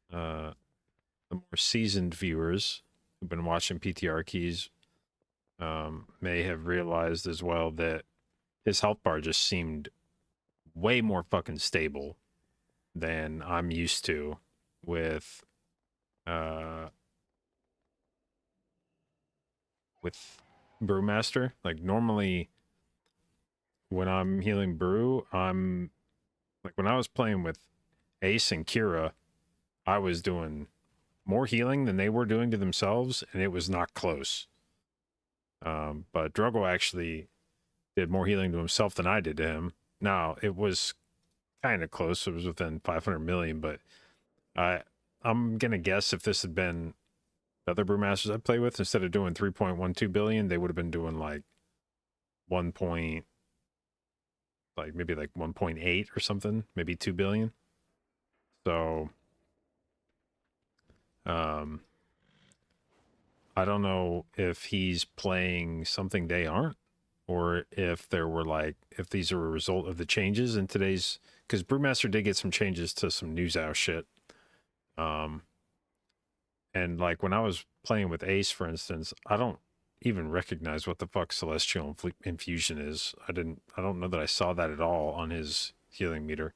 the more seasoned viewers who've been watching PTR keys may have realized as well that his health bar just seemed way more fucking stable than I'm used to with with Brewmaster. Like normally when I'm healing Brew, I'm like when I was playing with Ace and Kira, I was doing more healing than they were doing to themselves, and it was not close. But Drogo actually did more healing to himself than I did to him. Now, it was kind of close. It was within 500 million, but I'm going to guess if this had been other Brewmasters I play with, instead of doing 3.12 billion, they would have been doing like 1 point, like maybe like 1.8 or something, maybe 2 billion. So, I don't know if he's playing something they aren't, or if there were like, if these are a result of the changes in today's, because Brewmaster did get some changes to some news out shit. And like when I was playing with Ace, for instance, I don't even recognize what the fuck Celestial Infusion is. I don't know that I saw that at all on his healing meter.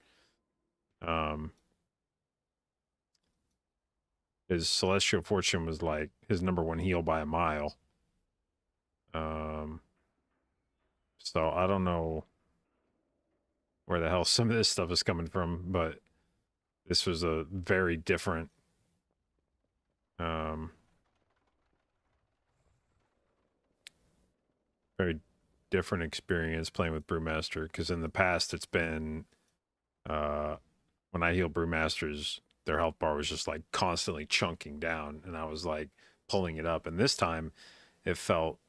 His Celestial Fortune was like his #1 heal by a mile. So I don't know where the hell some of this stuff is coming from, but this was a very different very different experience playing with Brewmaster, because in the past it's been when I heal Brewmasters, their health bar was just like constantly chunking down, and I was like pulling it up. And this time it felt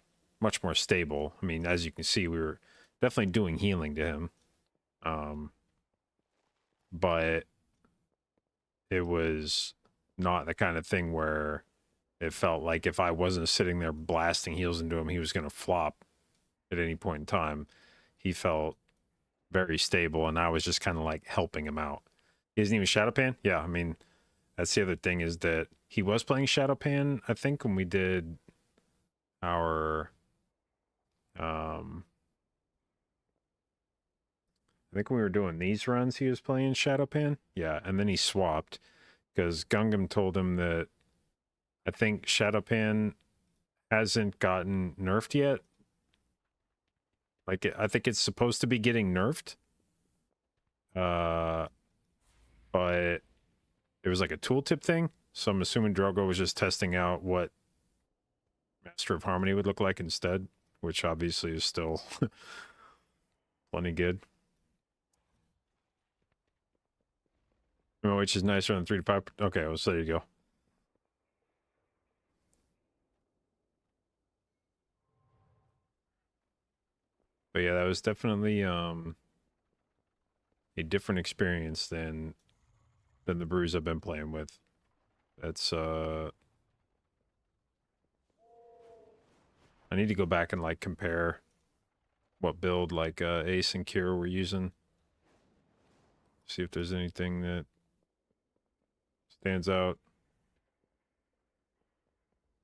much more stable. I mean, as you can see, we were definitely doing healing to him. But it was not the kind of thing where it felt like if I wasn't sitting there blasting heals into him, he was going to flop at any point in time. He felt very stable, and I was just kind of like helping him out. He isn't even Shadowpan? Yeah, I mean, that's the other thing, is that he was playing Shadowpan, I think, when we did our I think when we were doing these runs, he was playing Shadowpan. Yeah, and then he swapped because Gungam told him that I think Shadowpan hasn't gotten nerfed yet. Like, I think it's supposed to be getting nerfed. But it was like a tooltip thing. So I'm assuming Drogo was just testing out what Master of Harmony would look like instead, which obviously is still plenty good. Which is nicer than 3 to 5. Okay, well, so there you go. But yeah, that was definitely a different experience than the brews I've been playing with. That's I need to go back and like compare what build like Ace and Kira were using. See if there's anything that stands out.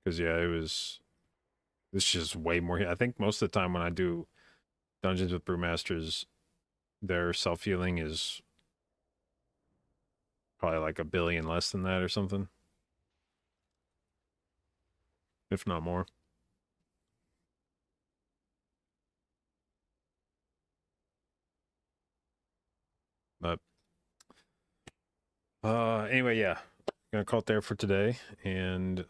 Because yeah, this is just way more. I think most of the time when I do dungeons with brewmasters, their self-healing is probably like 1 billion less than that or something. If not more. But anyway, yeah. Gonna call it there for today, and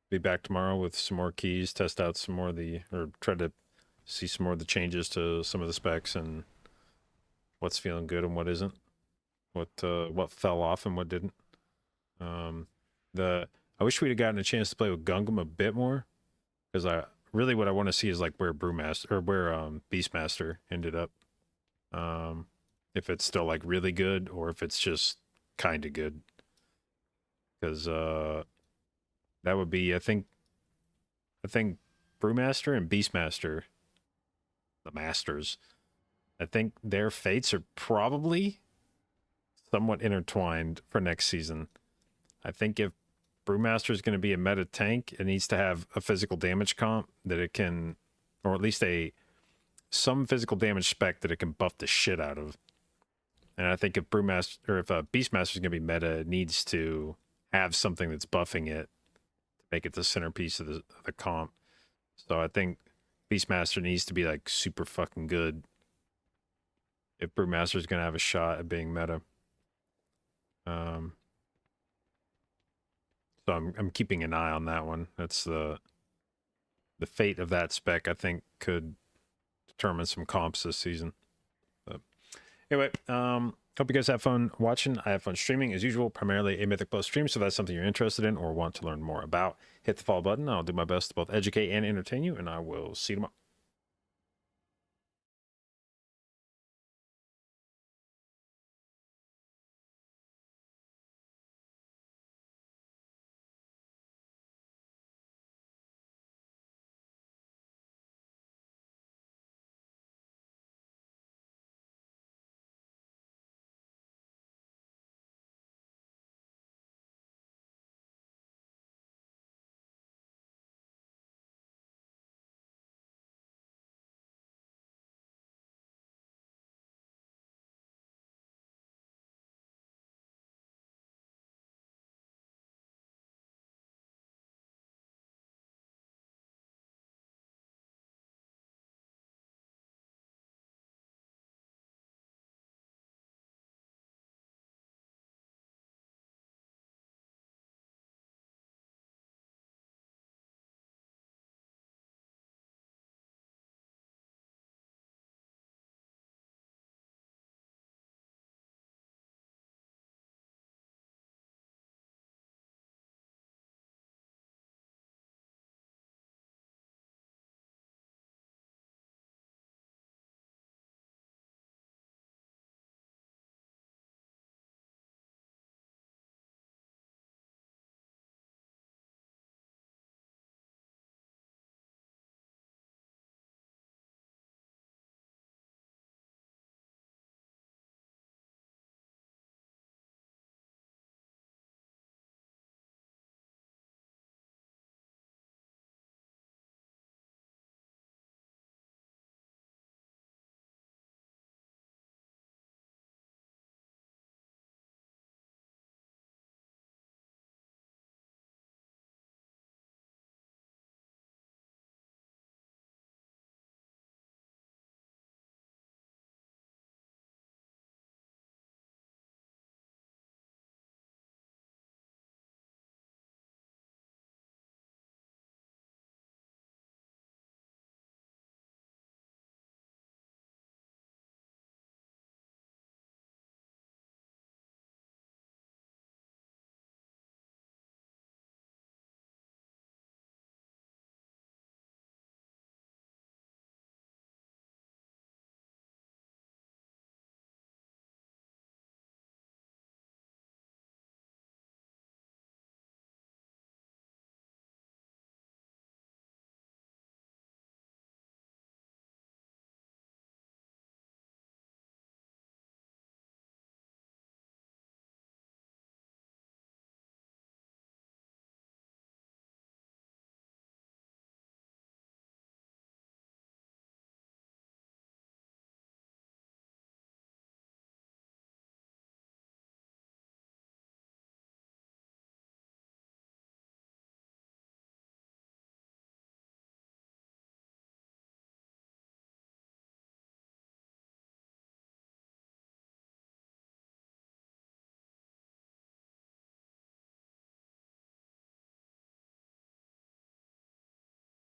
be back tomorrow with some more keys, test out some more of or try to see some more of the changes to some of the specs and what's feeling good and what isn't, what fell off and what didn't. I wish we'd have gotten a chance to play with Gungam a bit more, because what I want to see is like where Beastmaster ended up. If it's still like really good or if it's just kind of good, because that would be I think Brewmaster and Beastmaster, the masters, I think their fates are probably somewhat intertwined for next season. I think if Brewmaster is going to be a meta tank, it needs to have a physical damage comp that it can, or at least some physical damage spec that it can buff the shit out of. And I think if Beastmaster is going to be meta, it needs to have something that's buffing it to make it the centerpiece of the comp. So I think Beastmaster needs to be like super fucking good if Brewmaster is going to have a shot at being meta. So I'm keeping an eye on that one. That's the fate of that spec, I think, could determine some comps this season. But anyway, hope you guys have fun watching. I have fun streaming as usual, primarily a Mythic Plus stream. So if that's something you're interested in or want to learn more about, hit the follow button. I'll do my best to both educate and entertain you, and I will see you tomorrow.